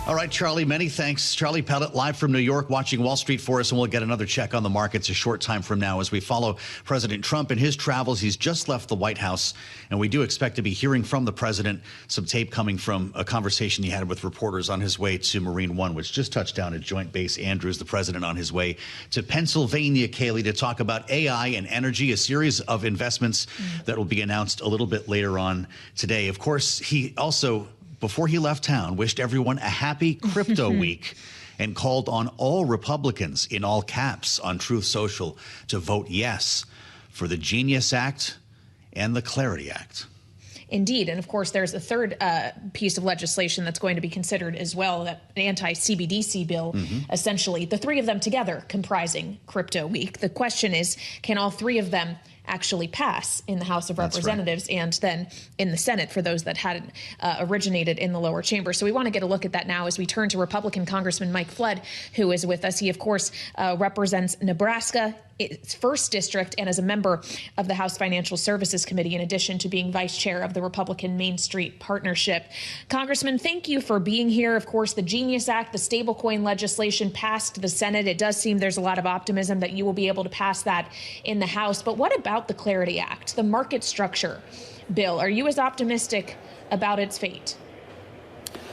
All right, Charlie, many thanks. Charlie Pellet, live from New York, watching Wall Street for us, and we'll get another check on the markets a short time from now as we follow President Trump in his travels. He's just left the White House, and we do expect to be hearing from the president. Some tape coming from a conversation he had with reporters on his way to Marine One, which just touched down at Joint Base Andrews. The president on his way to Pennsylvania, Kaylee, to talk about AI and energy, a series of investments that will be announced a little bit later on today. Of course, he also, before he left town, wished everyone a happy crypto week and called on all Republicans in all caps on Truth Social to vote yes for the Genius Act and the Clarity Act. Indeed. And of course, there's a third piece of legislation that's going to be considered as well, an anti-CBDC bill, essentially. The three of them together comprising Crypto Week. The question is, can all three of them actually pass in the House of Representatives and then in the Senate for those that hadn't originated in the lower chamber? So we want to get a look at that now as we turn to Republican Congressman Mike Flood, who is with us. He, of course, represents Nebraska, its first district, and as a member of the House Financial Services Committee, in addition to being vice chair of the Republican Main Street Partnership. Congressman, thank you for being here. Of course, the Genius Act, the stablecoin legislation, passed the Senate. It does seem there's a lot of optimism that you will be able to pass that in the House. But what about the Clarity Act, the market structure bill? Are you as optimistic about its fate?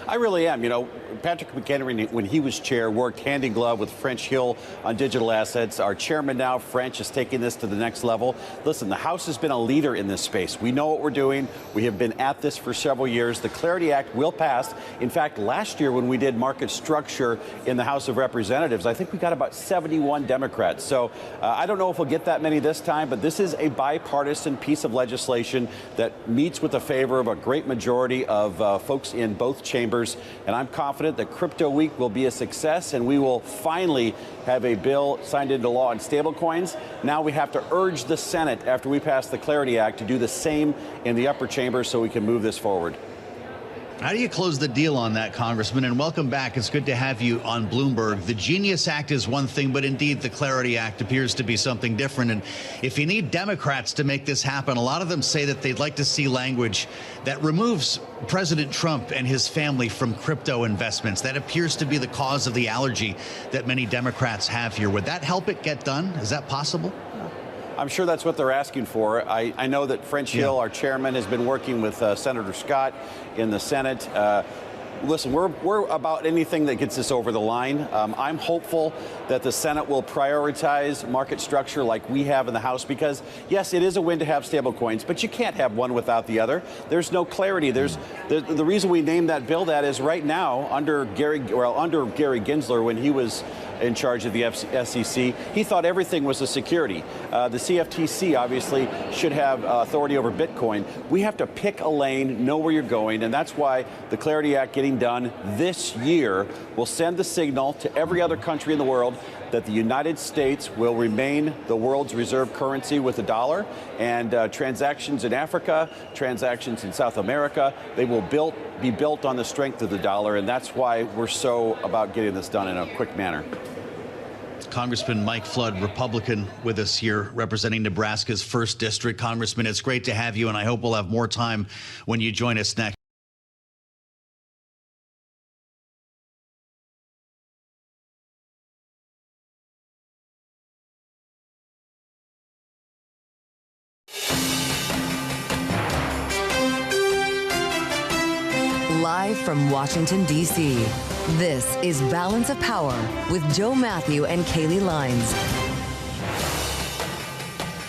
I really am. You know, Patrick McHenry, when he was chair, worked hand in glove with French Hill on digital assets. Our chairman now, French, is taking this to the next level. Listen, the House has been a leader in this space. We know what we're doing. We have been at this for several years. The Clarity Act will pass. In fact, last year when we did market structure in the House of Representatives, I think we got about 71 Democrats. So I don't know if we'll get that many this time, but this is a bipartisan piece of legislation that meets with the favor of a great majority of folks in both chambers. And I'm confident that Crypto Week will be a success, and we will finally have a bill signed into law on stablecoins. Now we have to urge the Senate, after we pass the Clarity Act, to do the same in the upper chamber so we can move this forward. How do you close the deal on that, Congressman? And welcome back. It's good to have you on Bloomberg. The Genius Act is one thing, but indeed the Clarity Act appears to be something different. And if you need Democrats to make this happen, a lot of them say that they'd like to see language that removes President Trump and his family from crypto investments. That appears to be the cause of the allergy that many Democrats have here. Would that help it get done? Is that possible? I'm sure that's what they're asking for. I know that French Hill, our chairman, has been working with Senator Scott in the Senate. Listen, we're about anything that gets us over the line. I'm hopeful that the Senate will prioritize market structure like we have in the House, because, yes, it is a win to have stablecoins, but you can't have one without the other. There's no clarity. The reason we named that bill that is right now under Gary Gensler, when he was in charge of the SEC. He thought everything was a security. The CFTC obviously should have authority over Bitcoin. We have to pick a lane, know where you're going, and that's why the Clarity Act getting done this year will send the signal to every other country in the world that the United States will remain the world's reserve currency with the dollar, and transactions in Africa, transactions in South America, they will be built on the strength of the dollar, and that's why we're so about getting this done in a quick manner. Congressman Mike Flood, Republican, with us here representing Nebraska's 1st District. Congressman, it's great to have you, and I hope we'll have more time when you join us next. Live from Washington, D.C., this is Balance of Power with Joe Matthew and Kaylee Lines.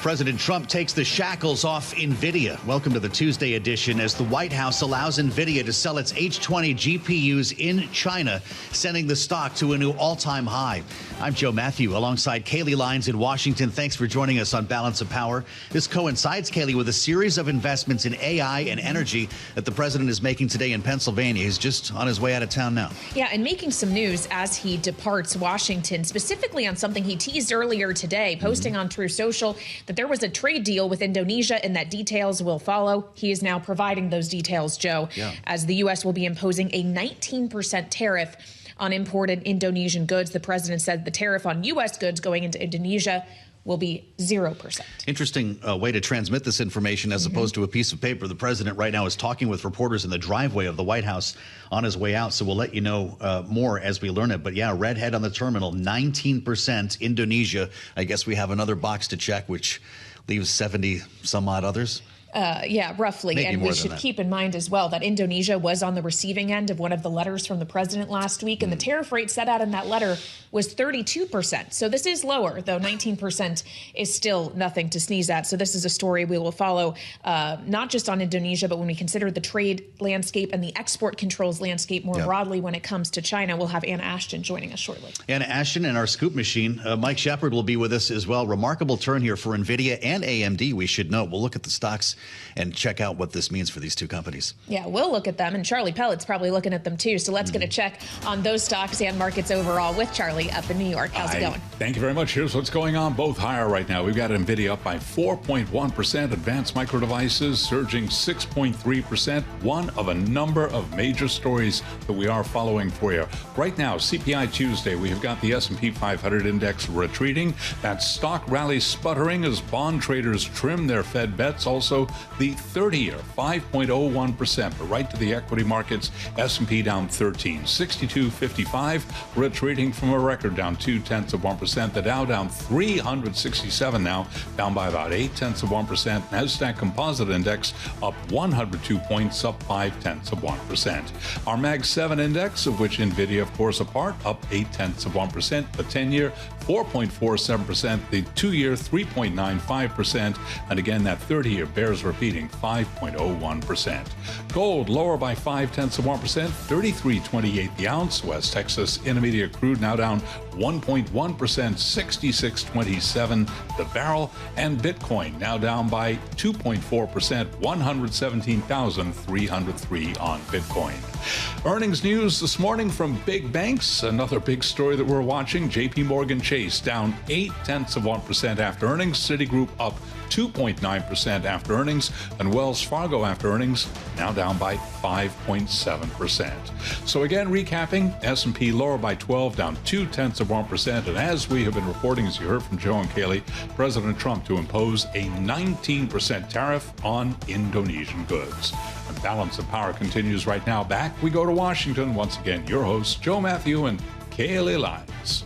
President Trump takes the shackles off Nvidia. Welcome to the Tuesday edition as the White House allows Nvidia to sell its H20 GPUs in China, sending the stock to a new all-time high. I'm Joe Matthew alongside Kaylee Lines in Washington. Thanks for joining us on Balance of Power. This coincides, Kaylee, with a series of investments in AI and energy that the president is making today in Pennsylvania. He's just on his way out of town now. Yeah, and making some news as he departs Washington, specifically on something he teased earlier today, posting on True Social that there was a trade deal with Indonesia and that details will follow. He is now providing those details, Joe, as the U.S. will be imposing a 19% tariff on imported Indonesian goods. The president said the tariff on U.S. goods going into Indonesia will be 0%. Interesting way to transmit this information as opposed to a piece of paper. The president right now is talking with reporters in the driveway of the White House on his way out. So we'll let you know more as we learn it. But yeah, redhead on the terminal, 19% Indonesia. I guess we have another box to check, which leaves 70 some odd others. Yeah, roughly. Maybe and we should keep in mind as well that Indonesia was on the receiving end of one of the letters from the president last week, and the tariff rate set out in that letter was 32%. So this is lower, though 19% is still nothing to sneeze at. So this is a story we will follow, not just on Indonesia, but when we consider the trade landscape and the export controls landscape more broadly when it comes to China. We'll have Anna Ashton joining us shortly. Anna Ashton and our scoop machine, Mike Shepard, will be with us as well. Remarkable turn here for Nvidia and AMD, we should note. We'll look at the stocks and check out what this means for these two companies. Yeah, we'll look at them, and Charlie Pellet's probably looking at them too. So let's get a check on those stocks and markets overall with Charlie up in New York. How's it going? Thank you very much. Here's what's going on. Both higher right now. We've got Nvidia up by 4.1%. Advanced Micro Devices surging 6.3%. One of a number of major stories that we are following for you. Right now, CPI Tuesday, we have got the S&P 500 index retreating. That stock rally sputtering as bond traders trim their Fed bets. Also, the 30-year, 5.01%, but right to the equity markets, S&P down 13, 62.55, retreating from a record down 0.2%. The Dow down 367 now, down by about 0.8%. Nasdaq Composite Index up 102 points, up 0.5%. Our Mag 7 Index, of which Nvidia, of course, a part, up 0.8%. The 10-year, 4.47%. The 2-year, 3.95%. And again, that 30-year bears repeating, 5.01%. Gold lower by 0.5%, 33.28 the ounce. West Texas Intermediate crude now down 1.1%, 66.27 the barrel. And Bitcoin now down by 2.4%, 117,303 on Bitcoin. Earnings news this morning from big banks. Another big story that we're watching. JP Morgan Chase down 0.8% after earnings. Citigroup up 2.9% after earnings, and Wells Fargo after earnings now down by 5.7%. So again, recapping, S&P lower by 12, down 0.2%. And as we have been reporting, as you heard from Joe and Kaylee, President Trump to impose a 19% tariff on Indonesian goods. And Balance of Power continues right now. Back we go to Washington. Once again, your hosts, Joe Matthew and Kaylee Lines.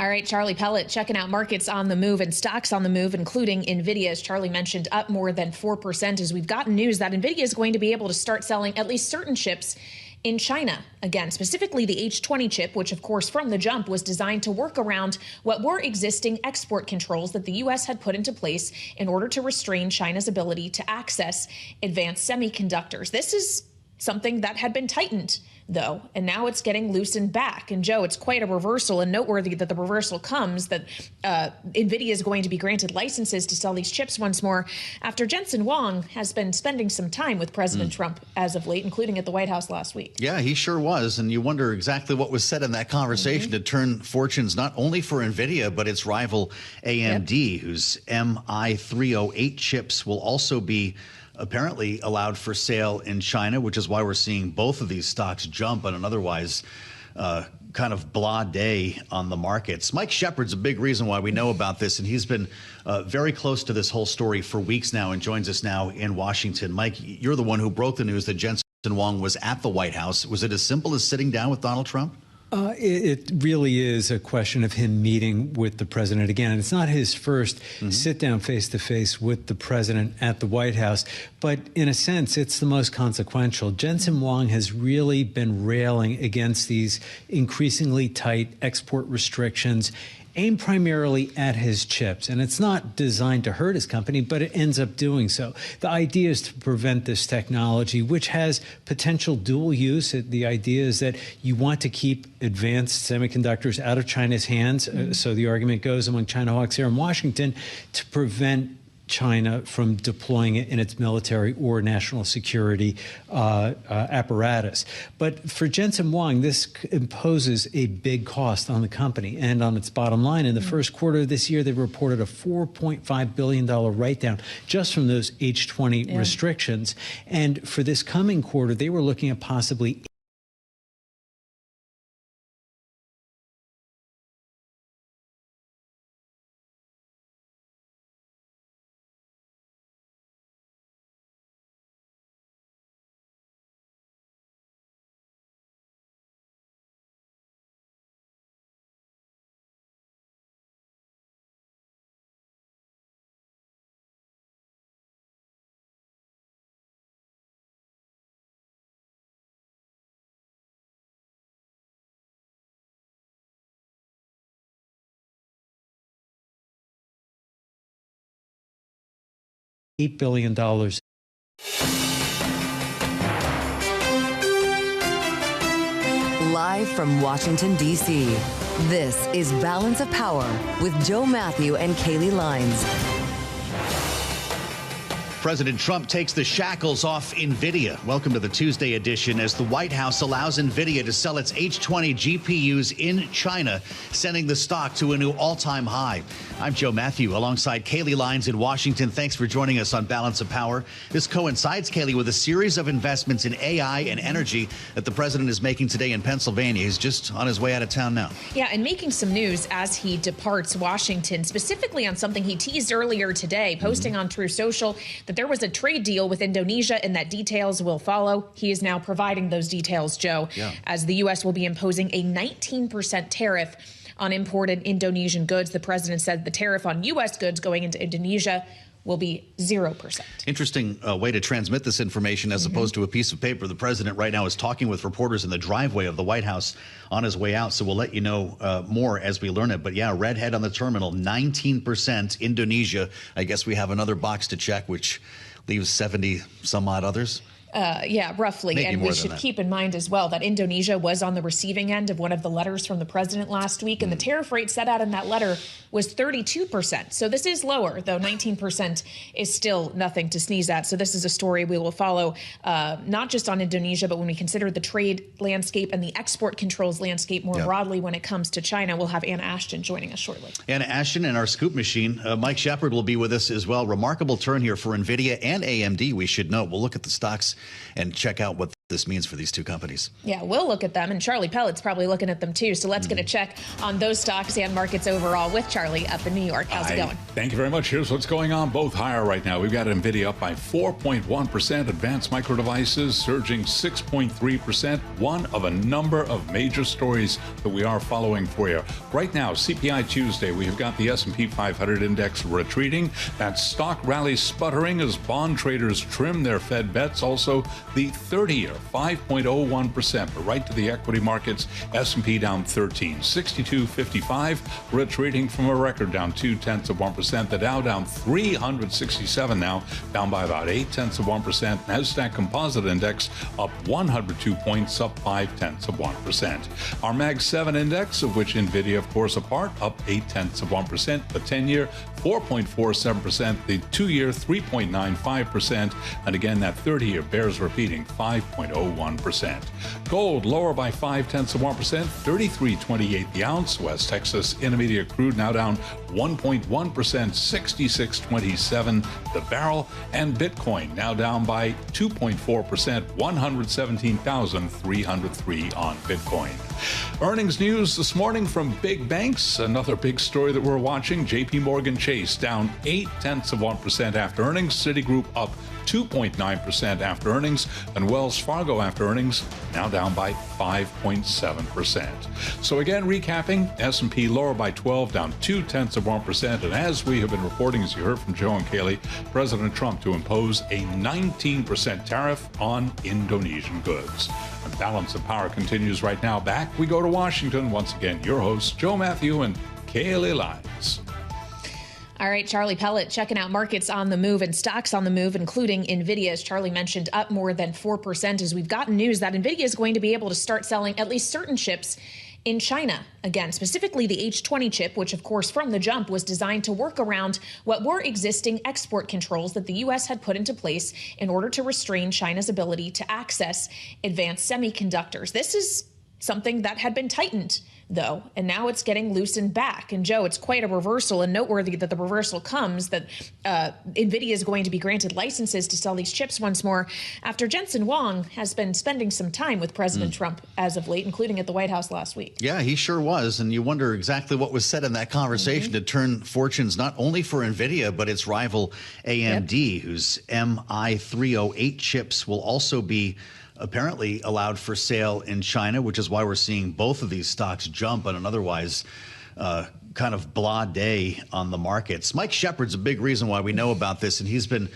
All right, Charlie Pellet checking out markets on the move and stocks on the move, including Nvidia, as Charlie mentioned, up more than 4% as we've gotten news that Nvidia is going to be able to start selling at least certain chips in China again, specifically the H20 chip, which, of course, from the jump was designed to work around what were existing export controls that the U.S. had put into place in order to restrain China's ability to access advanced semiconductors. This is something that had been tightened, though, and now it's getting loosened back. And Joe, it's quite a reversal, and noteworthy that the reversal comes that Nvidia is going to be granted licenses to sell these chips once more after Jensen Huang has been spending some time with President Trump as of late, including at the White House last week. Yeah, he sure was. And you wonder exactly what was said in that conversation to turn fortunes not only for Nvidia, but its rival AMD, whose MI308 chips will also be apparently allowed for sale in China, which is why we're seeing both of these stocks jump on an otherwise kind of blah day on the markets. Mike Shepard's a big reason why we know about this, and he's been very close to this whole story for weeks now and joins us now in Washington. Mike, you're the one who broke the news that Jensen Huang was at the White House. Was it as simple as sitting down with Donald Trump? It really is a question of him meeting with the president again. And it's not his first sit down face to face with the president at the White House, but in a sense, it's the most consequential. Jensen Huang has really been railing against these increasingly tight export restrictions aimed primarily at his chips. And it's not designed to hurt his company, but it ends up doing so. The idea is to prevent this technology, which has potential dual use. The idea is that you want to keep advanced semiconductors out of China's hands. So the argument goes among China hawks here in Washington to prevent China from deploying it in its military or national security apparatus. But for Jensen Huang, this imposes a big cost on the company and on its bottom line. In the first quarter of this year, they reported a $4.5 billion write-down just from those H-20 restrictions. And for this coming quarter, they were looking at possibly $8 billion. Live from Washington, D.C., this is Balance of Power with Joe Matthew and Kaylee Lines. President Trump takes the shackles off Nvidia. Welcome to the Tuesday edition as the White House allows Nvidia to sell its H20 GPUs in China, sending the stock to a new all-time high. I'm Joe Matthew alongside Kaylee Lines in Washington. Thanks for joining us on Balance of Power. This coincides, Kaylee, with a series of investments in AI and energy that the president is making today in Pennsylvania. He's just on his way out of town now. Yeah, and making some news as he departs Washington, specifically on something he teased earlier today, posting on True Social that there was a trade deal with Indonesia and that details will follow. He is now providing those details, Joe, as the U.S. will be imposing a 19% tariff on imported Indonesian goods. The president said the tariff on U.S. goods going into Indonesia will be 0%. Interesting way to transmit this information as opposed to a piece of paper. The president right now is talking with reporters in the driveway of the White House on his way out. So we'll let you know more as we learn it. But yeah, redhead on the terminal, 19% Indonesia. I guess we have another box to check, which leaves 70 some odd others. Yeah, roughly. Maybe and we should keep in mind as well that Indonesia was on the receiving end of one of the letters from the president last week. And the tariff rate set out in that letter was 32%. So this is lower, though 19% is still nothing to sneeze at. So this is a story we will follow, not just on Indonesia, but when we consider the trade landscape and the export controls landscape more broadly when it comes to China. We'll have Anna Ashton joining us shortly. Anna Ashton and our scoop machine. Mike Shepard will be with us as well. Remarkable turn here for Nvidia and AMD, we should note. We'll look at the stocks and check out what this means for these two companies. Yeah, we'll look at them, and Charlie Pellet's probably looking at them too. So let's get a check on those stocks and markets overall with Charlie up in New York. How's it going? Thank you very much. Here's what's going on. Both higher right now. We've got Nvidia up by 4.1%. Advanced Micro Devices surging 6.3%. One of a number of major stories that we are following for you. Right now, CPI Tuesday, we have got the S&P 500 index retreating. That stock rally sputtering as bond traders trim their Fed bets. Also, the 30-year 5.01%. But right to the equity markets, S&P down 13, 62.55. Retreating from a record, down 0.2%. The Dow down 367 now, down by about 0.8%. Nasdaq Composite Index up 102 points, up 0.5%. Our Mag 7 Index, of which Nvidia, of course, a part, up 0.8%. The 10-year 4.47%, the 2-year 3.95%, and again that 30-year bears repeating 5.01%. Gold lower by 0.5%, 33.28 the ounce. West Texas Intermediate crude now down 1.1%, 66.27 the barrel, and Bitcoin now down by 2.4%, 117,303 on Bitcoin. Earnings news this morning from big banks. Another big story that we're watching. JP Morgan Chase down 0.8% after earnings. Citigroup up 2.9% after earnings, and Wells Fargo after earnings now down by 5.7%. So again, recapping, S&P lower by 12, down 0.2%. And as we have been reporting, as you heard from Joe and Kaylee, President Trump to impose a 19% tariff on Indonesian goods. And balance of power continues right now. Back we go to Washington. Once again, your hosts, Joe Matthew and Kaylee Lyons. All right, Charlie Pellet checking out markets on the move and stocks on the move, including Nvidia, as Charlie mentioned, up more than 4% as we've gotten news that Nvidia is going to be able to start selling at least certain chips in China again, specifically the H20 chip, which, of course, from the jump was designed to work around what were existing export controls that the U.S. had put into place in order to restrain China's ability to access advanced semiconductors. This is something that had been tightened, though, and now it's getting loosened back. And Joe, it's quite a reversal, and noteworthy that the reversal comes that Nvidia is going to be granted licenses to sell these chips once more after Jensen Huang has been spending some time with President Trump as of late, including at the White House last week. Yeah, he sure was. And you wonder exactly what was said in that conversation to turn fortunes not only for Nvidia, but its rival AMD, whose MI308 chips will also be apparently allowed for sale in China, which is why we're seeing both of these stocks jump on an otherwise kind of blah day on the markets. Mike Shepard's a big reason why we know about this, and he's been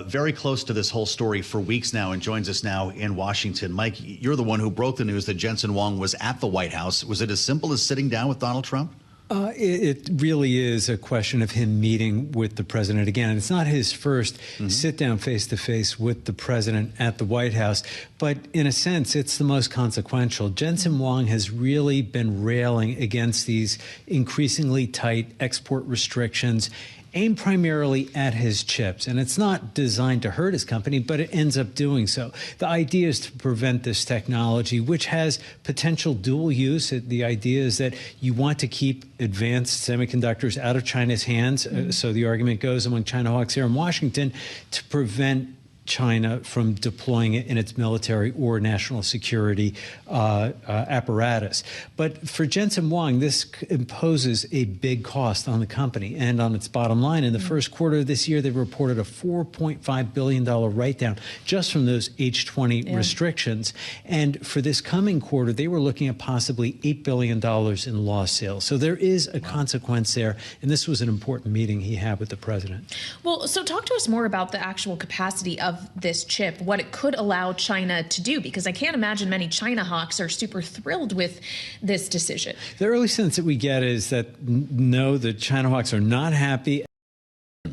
very close to this whole story for weeks now and joins us now in Washington. Mike, you're the one who broke the news that Jensen Huang was at the White House. Was it as simple as sitting down with Donald Trump? It really is a question of him meeting with the president again. And it's not his first sit down face to face with the president at the White House, but in a sense, it's the most consequential. Jensen Huang has really been railing against these increasingly tight export restrictions aimed primarily at his chips. And it's not designed to hurt his company, but it ends up doing so. The idea is to prevent this technology, which has potential dual use. The idea is that you want to keep advanced semiconductors out of China's hands. So the argument goes among China hawks here in Washington to prevent China from deploying it in its military or national security apparatus. But for Jensen Huang, this imposes a big cost on the company and on its bottom line. In the first quarter of this year, they reported a $4.5 billion write-down just from those H20 restrictions. And for this coming quarter, they were looking at possibly $8 billion in lost sales. So there is a consequence there. And this was an important meeting he had with the president. Well, so talk to us more about the actual capacity of this chip, what it could allow China to do, because I can't imagine many China hawks are super thrilled with this decision. The early sense that we get is that no, the China hawks are not happy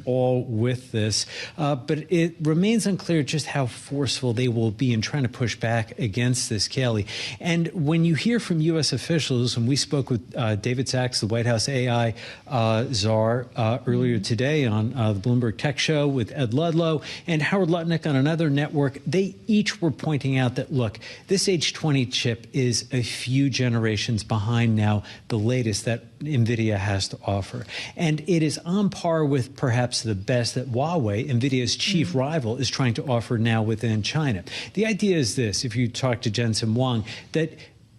all with this, but it remains unclear just how forceful they will be in trying to push back against this, Kelly. And when you hear from U.S. officials, and we spoke with David Sachs, the White House AI czar, earlier today on the Bloomberg Tech Show with Ed Ludlow and Howard Lutnick on another network, they each were pointing out that, look, this H20 chip is a few generations behind now the latest that Nvidia has to offer. And it is on par with perhaps the best that Huawei, Nvidia's chief rival, is trying to offer now within China. The idea is this, if you talk to Jensen Huang, that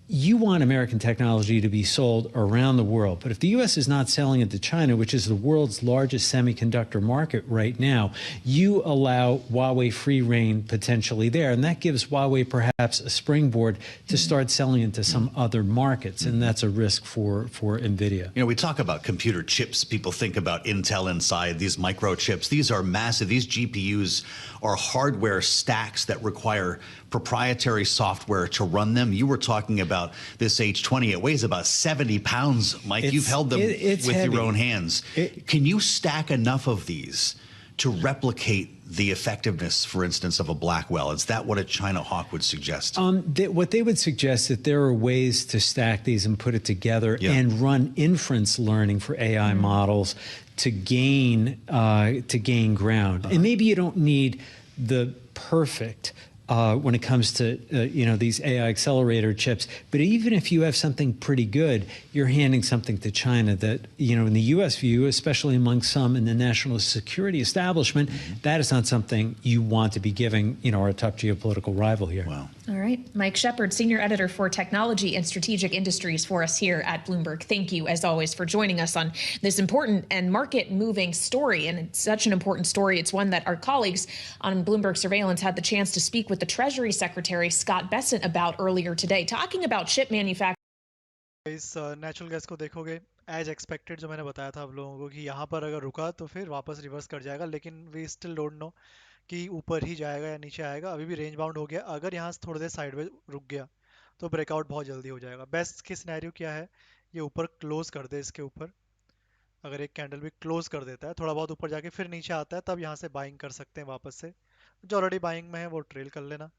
you want American technology to be sold around the world. But if the U.S. is not selling it to China, which is the world's largest semiconductor market right now, you allow Huawei free reign potentially there. And that gives Huawei perhaps a springboard to start selling into some other markets. And that's a risk for Nvidia. You know, we talk about computer chips. People think about Intel inside, these microchips. These are massive. These GPUs are hardware stacks that require proprietary software to run them. You were talking about this H20. It weighs about 70 pounds, Mike. You've held them with heavy. your own hands. Can you stack enough of these to replicate the effectiveness, for instance, of a Blackwell? Is that what a China hawk would suggest? What they would suggest that there are ways to stack these and put it together and run inference learning for AI models to gain ground. And maybe you don't need the perfect when it comes to these AI accelerator chips. But even if you have something pretty good, you're handing something to China that, in the U.S. view, especially among some in the national security establishment, that is not something you want to be giving, our tough geopolitical rival here. Wow. All right. Mike Shepard, Senior Editor for Technology and Strategic Industries for us here at Bloomberg. Thank you, as always, for joining us on this important and market-moving story. And it's such an important story. It's one that our colleagues on Bloomberg Surveillance had the chance to speak with the Treasury Secretary, Scott Bessent, about earlier today, talking about chip manufacturing. इस natural gas को देखोगे as expected, जो मैंने बताया था आप लोगों को कि यहाँ पर अगर रुका तो फिर वापस रिवर्स कर जाएगा, लेकिन वी स्टिल डोंट नो कि ऊपर ही जाएगा या नीचे आएगा. अभी भी रेंज बाउंड हो गया. अगर यहाँ से थोड़ी देर साइडवेज रुक गया तो ब्रेकआउट बहुत जल्दी हो जाएगा. बेस्ट की सिनेरियो क्या है, ये ऊपर क्लोज कर दे. इसके ऊपर अगर एक कैंडल भी क्लोज कर देता है, थोड़ा बहुत ऊपर जाके फिर नीचे आता है, तब यहाँ से बाइंग कर सकते हैं वापस से. जो ऑलरेडी बाइंग में है वो ट्रेल कर लेना.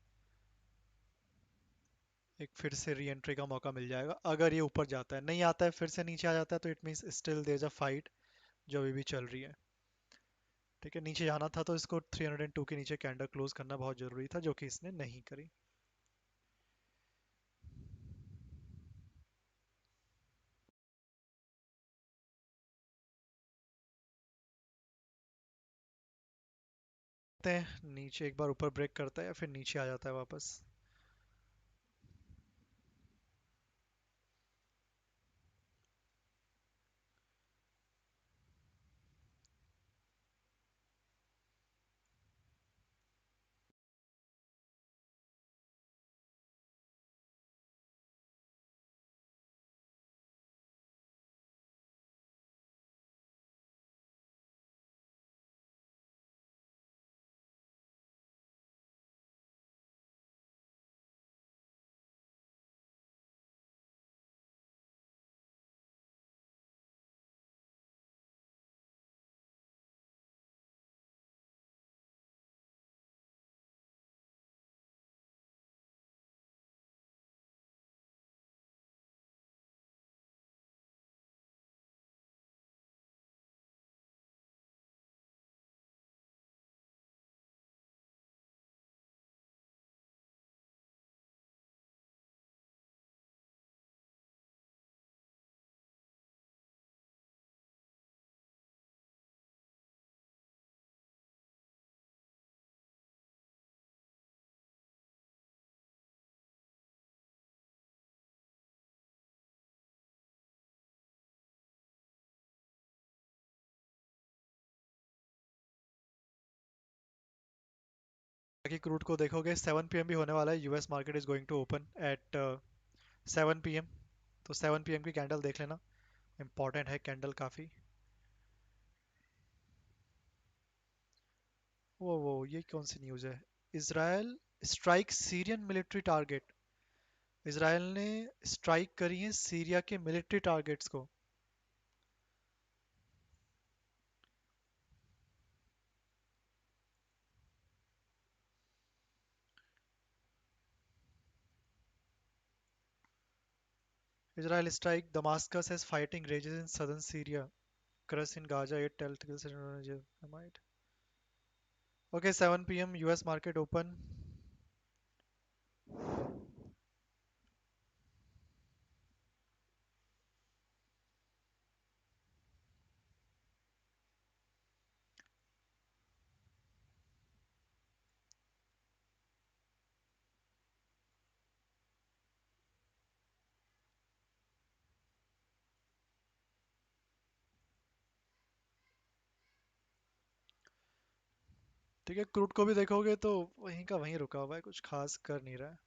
एक फिर से री एंट्री का मौका मिल जाएगा. अगर ये ऊपर जाता है, नहीं आता है, फिर से नीचे आ जाता है, तो it means still there is a fight जो अभी भी चल रही है. ठीक है, नीचे जाना था तो इसको 302 के नीचे कैंडल क्लोज करना बहुत जरूरी था, जो कि इसने नहीं करी. नीचे एक बार ऊपर ब्रेक करता है या फिर नीचे आ जाता है वापस. बाकी क्रूड को देखोगे 7 पीएम भी होने वाला है. US market is going to open at 7 PM. तो 7 पीएम की कैंडल देख लेना, इंपॉर्टेंट है कैंडल काफ़ी. वो ये कौन सी न्यूज़ है. Israel strike Syrian military target. Israel ने स्ट्राइक करी है सीरिया के मिलिट्री टारगेट्स को. Israel strike Damascus as fighting rages in southern Syria. Crush in Gaza, 8 tactical might. Okay, 7 p.m. US market open. ठीक है, क्रूड को भी देखोगे तो वहीं का वहीं रुका हुआ है, कुछ खास कर नहीं रहा है.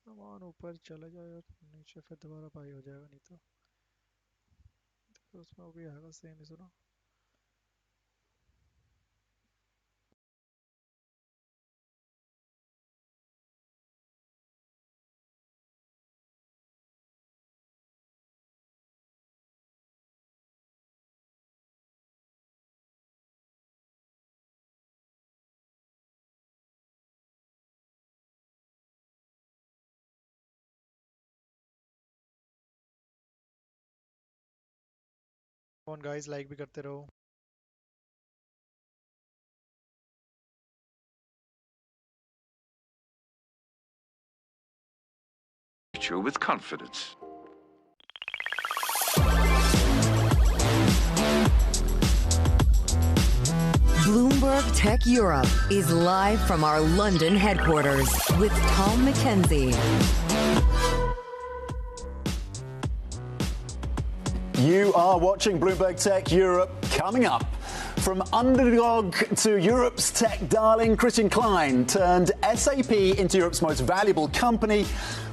कम ऑन, ऊपर चला जाए और नीचे फिर दोबारा बाई हो जाएगा, नहीं तो उसमें वो भी आएगा सेम ही. सुनो, कौन गाइस लाइक भी करते रहो। With confidence. Bloomberg Tech Europe is live from our London headquarters with Tom McKenzie. You are watching Bloomberg Tech Europe. Coming up, from underdog to Europe's tech darling, Christian Klein turned SAP into Europe's most valuable company.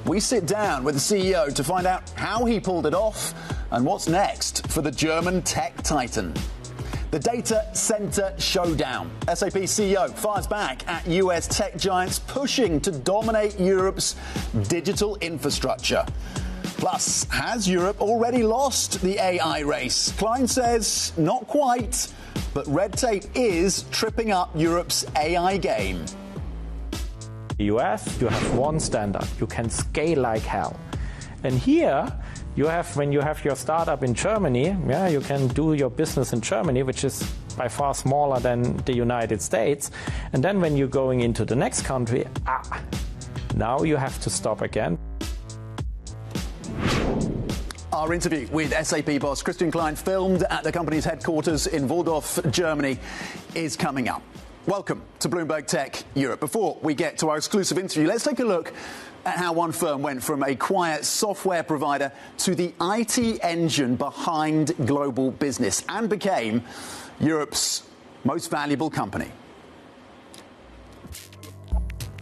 We sit down with the CEO to find out how he pulled it off and what's next for the German tech titan. The data center showdown. SAP CEO fires back at US tech giants pushing to dominate Europe's digital infrastructure. Plus, has Europe already lost the AI race? Klein says not quite, but red tape is tripping up Europe's AI game. The US, you have one standard. You can scale like hell. And here, you have, when you have your startup in Germany, yeah, you can do your business in Germany, which is by far smaller than the United States. And then when you're going into the next country, now you have to stop again. Our interview with SAP boss Christian Klein, filmed at the company's headquarters in Waldorf, Germany, is coming up. Welcome to Bloomberg Tech Europe. Before we get to our exclusive interview, let's take a look at how one firm went from a quiet software provider to the IT engine behind global business and became Europe's most valuable company.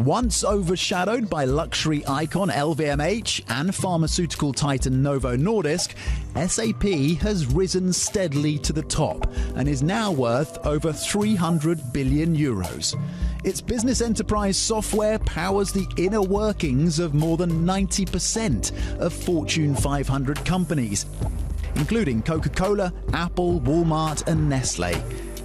Once overshadowed by luxury icon LVMH and pharmaceutical titan Novo Nordisk, SAP has risen steadily to the top and is now worth over 300 billion euros. Its business enterprise software powers the inner workings of more than 90% of Fortune 500 companies, including Coca-Cola, Apple, Walmart and Nestle.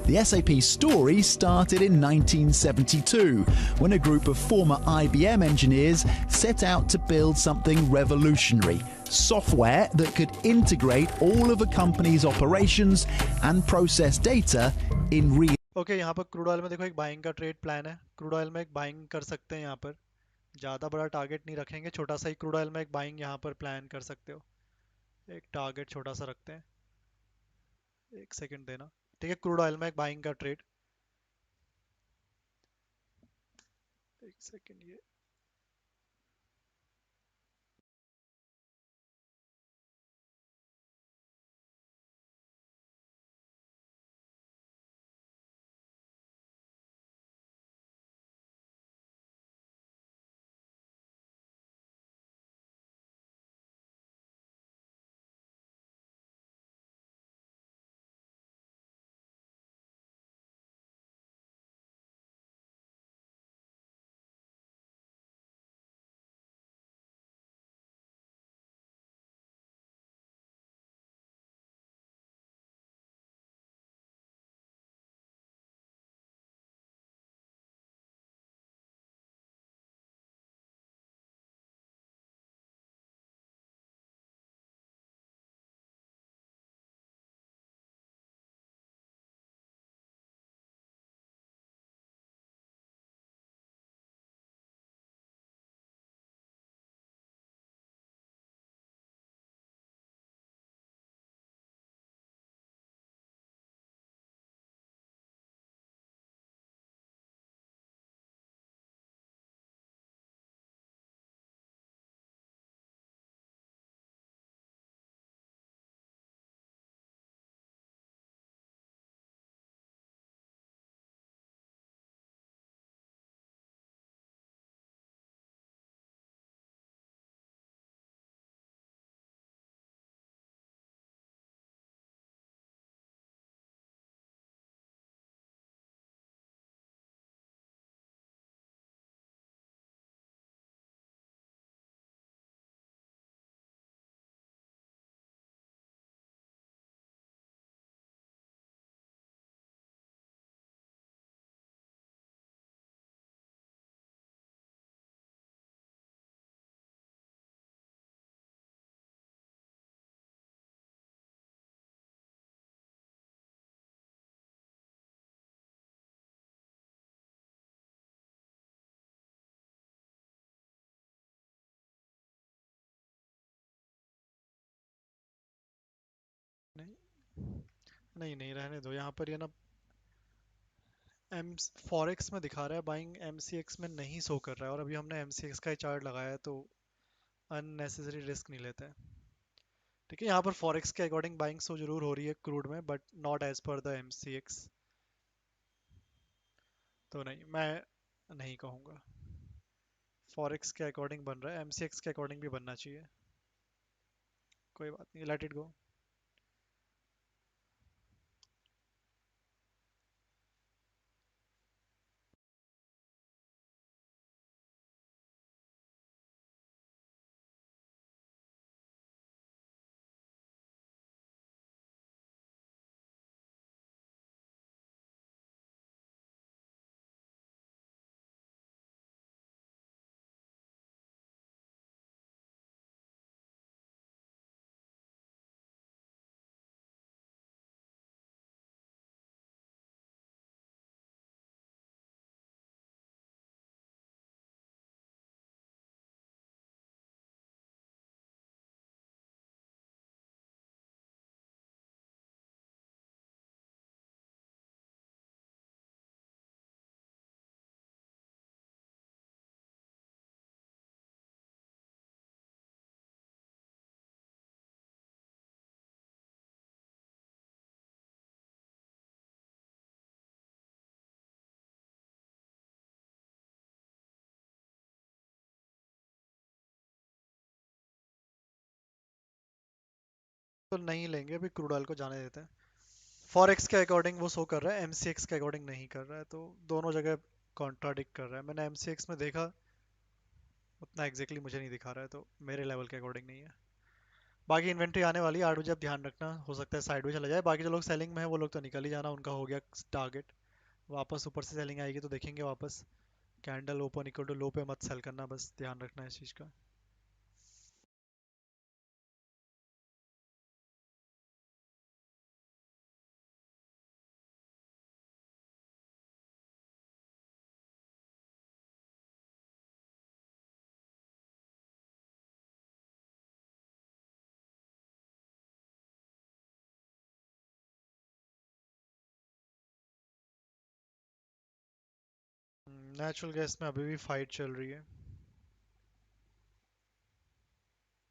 The SAP story started in 1972 when a group of former IBM engineers set out to build something revolutionary, software that could integrate all of a company's operations and process data in real. Okay यहाँ पर crude oil में देखो एक buying का trade plan है। Crude oil में एक buying कर सकते हैं, यहाँ पर ज़्यादा बड़ा टारगेट नहीं रखेंगे, छोटा सा ही क्रूड ऑयल में एक बाइंग यहाँ पर प्लान कर सकते हो। एक टारगेट छोटा सा रखते हैं, एक सेकंड देना। ठीक है, क्रूड ऑयल में एक बाइंग का ट्रेड, एक सेकंड ये नहीं नहीं रहने दो, यहाँ पर ये ना एम फॉरेक्स में दिखा रहा है बाइंग, एमसीएक्स में नहीं शो कर रहा है, और अभी हमने एमसीएक्स का ही चार्ट लगाया है, तो अननेसेसरी रिस्क नहीं लेते हैं। ठीक है, यहाँ पर फॉरेक्स के अकॉर्डिंग बाइंग शो जरूर हो रही है क्रूड में, but not as per the MCX, तो नहीं, मैं नहीं कहूँगा। फॉरेक्स के अकॉर्डिंग बन रहा है, एमसीएक्स के अकॉर्डिंग भी बनना चाहिए, कोई बात नहीं, लेट इट गो। तो नहीं लेंगे, अभी क्रूड ऑयल को जाने देते हैं। फॉरेक्स के अकॉर्डिंग वो शो कर रहा है, एमसीएक्स के अकॉर्डिंग नहीं कर रहा है, तो दोनों जगह कॉन्ट्राडिक्ट कर रहा है। मैंने एमसीएक्स में देखा, उतना एग्जैक्टली मुझे नहीं दिखा रहा है, तो मेरे लेवल के अकॉर्डिंग नहीं है। बाकी इन्वेंट्री आने वाली है 8 बजे, अब ध्यान रखना, हो सकता है साइड में चला जाए। बाकी जो लोग सेलिंग में है वो लोग तो निकल ही जाना, उनका हो गया टारगेट। वापस ऊपर से सेलिंग आएगी तो देखेंगे वापस, कैंडल ओपन इक्वल टू लो पे मत सेल करना, बस ध्यान रखना है इस चीज़ का। नेचुरल गैस में अभी भी फाइट चल रही है।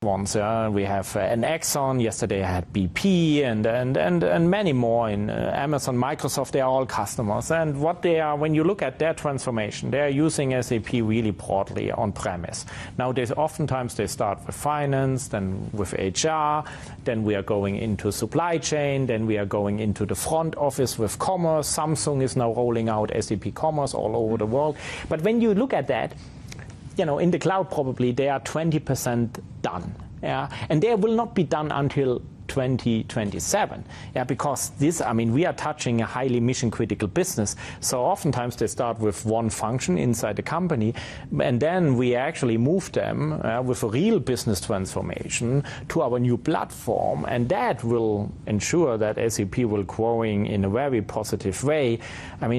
Ones, we have an Exxon. Yesterday I had BP and many more in Amazon, Microsoft. They are all customers. And what they are, when you look at their transformation, they are using SAP really broadly on premise. Now, oftentimes they start with finance, then with HR, then we are going into supply chain, then we are going into the front office with commerce. Samsung is now rolling out SAP Commerce all over the world. But when you look at that, in the cloud probably they are 20% done. Yeah? And they will not be done until 2027. Yeah, because we are touching a highly mission critical business. So oftentimes they start with one function inside the company, and then we actually move them with a real business transformation to our new platform, and that will ensure that SAP will growing in a very positive way.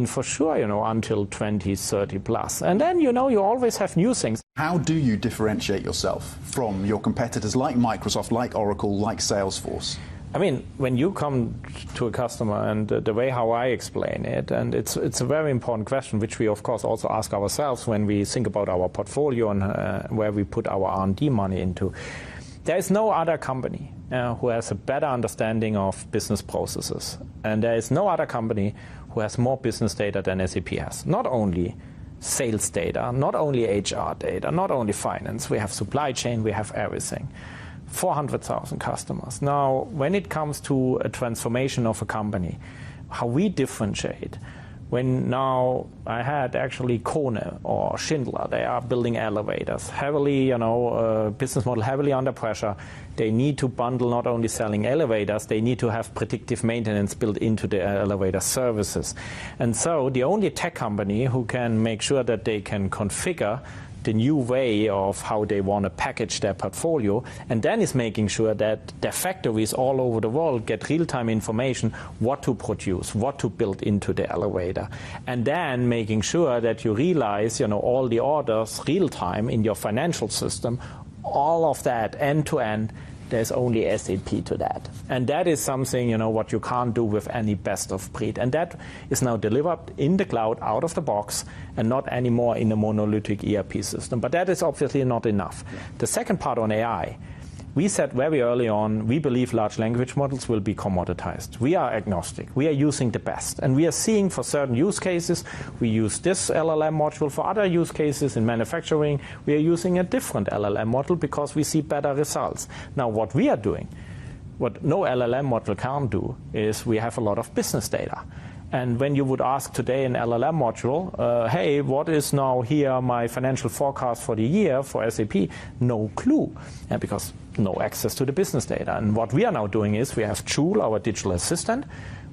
For sure, until 2030 plus. And then, you always have new things. How do you differentiate yourself from your competitors like Microsoft, like Oracle, like Salesforce? When you come to a customer, and the way how I explain it, and it's a very important question, which we of course also ask ourselves when we think about our portfolio and where we put our R&D money into. There is no other company who has a better understanding of business processes, and there is no other company who has more business data than SAP has. Not only sales data, not only HR data, not only finance, we have supply chain, we have everything. 400,000 customers. Now, when it comes to a transformation of a company, how we differentiate, when now I had actually Kone or Schindler, they are building elevators, heavily, business model heavily under pressure. They need to bundle not only selling elevators, they need to have predictive maintenance built into the elevator services. And so the only tech company who can make sure that they can configure the new way of how they want to package their portfolio, and then is making sure that their factories all over the world get real-time information what to produce, what to build into the elevator, and then making sure that you realize, all the orders real-time in your financial system, all of that end-to-end. There's only SAP to that. And that is something, what you can't do with any best of breed. And that is now delivered in the cloud, out of the box, and not anymore in a monolithic ERP system. But that is obviously not enough. Yeah. The second part on AI, we said very early on, we believe large language models will be commoditized. We are agnostic. We are using the best. And we are seeing for certain use cases, we use this LLM module. For other use cases in manufacturing, we are using a different LLM model because we see better results. Now, what we are doing, what no LLM model can do, is we have a lot of business data. And when you would ask today an LLM module, hey, what is now here my financial forecast for the year for SAP? No clue, because no access to the business data. And what we are now doing is we have Joule, our digital assistant.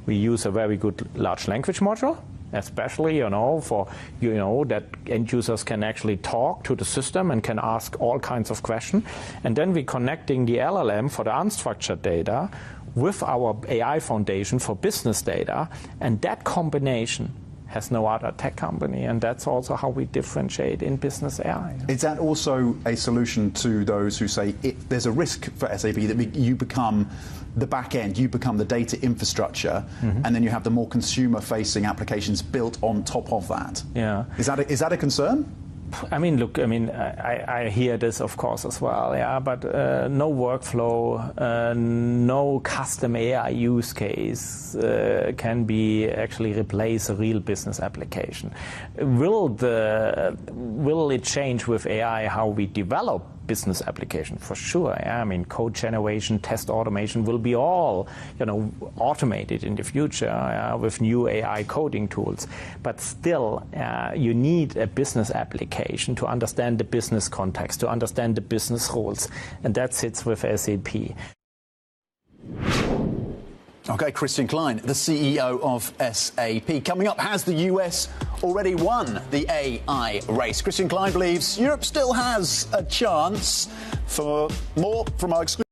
We use a very good large language module, especially, for, that end users can actually talk to the system and can ask all kinds of questions. And then we're connecting the LLM for the unstructured data with our AI foundation for business data, and that combination has no other tech company, and that's also how we differentiate in business AI. Is that also a solution to those who say there's a risk for SAP that you become the back end, you become the data infrastructure, and then you have the more consumer-facing applications built on top of that? Yeah. Is that a concern? Look, I hear this, of course, as well, yeah, but no workflow, no custom AI use case can be actually replace a real business application. Will it change with AI how we develop business application? For sure. Yeah? Code generation, test automation will be all, automated in the future with new AI coding tools. But still, you need a business application to understand the business context, to understand the business rules, and that sits with SAP. Okay, Christian Klein, the CEO of SAP. Coming up, has the US already won the AI race? Christian Klein believes Europe still has a chance. For more from our exclusive.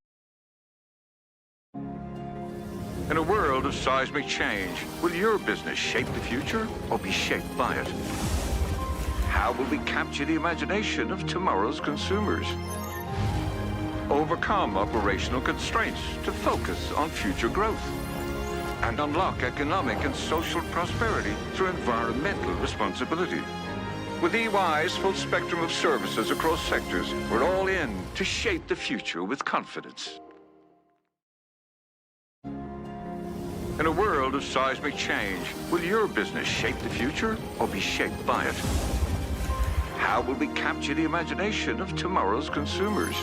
In a world of seismic change, will your business shape the future or be shaped by it? How will we capture the imagination of tomorrow's consumers? Overcome operational constraints to focus on future growth, and unlock economic and social prosperity through environmental responsibility. With EY's full spectrum of services across sectors, we're all in to shape the future with confidence. In a world of seismic change, will your business shape the future or be shaped by it? How will we capture the imagination of tomorrow's consumers?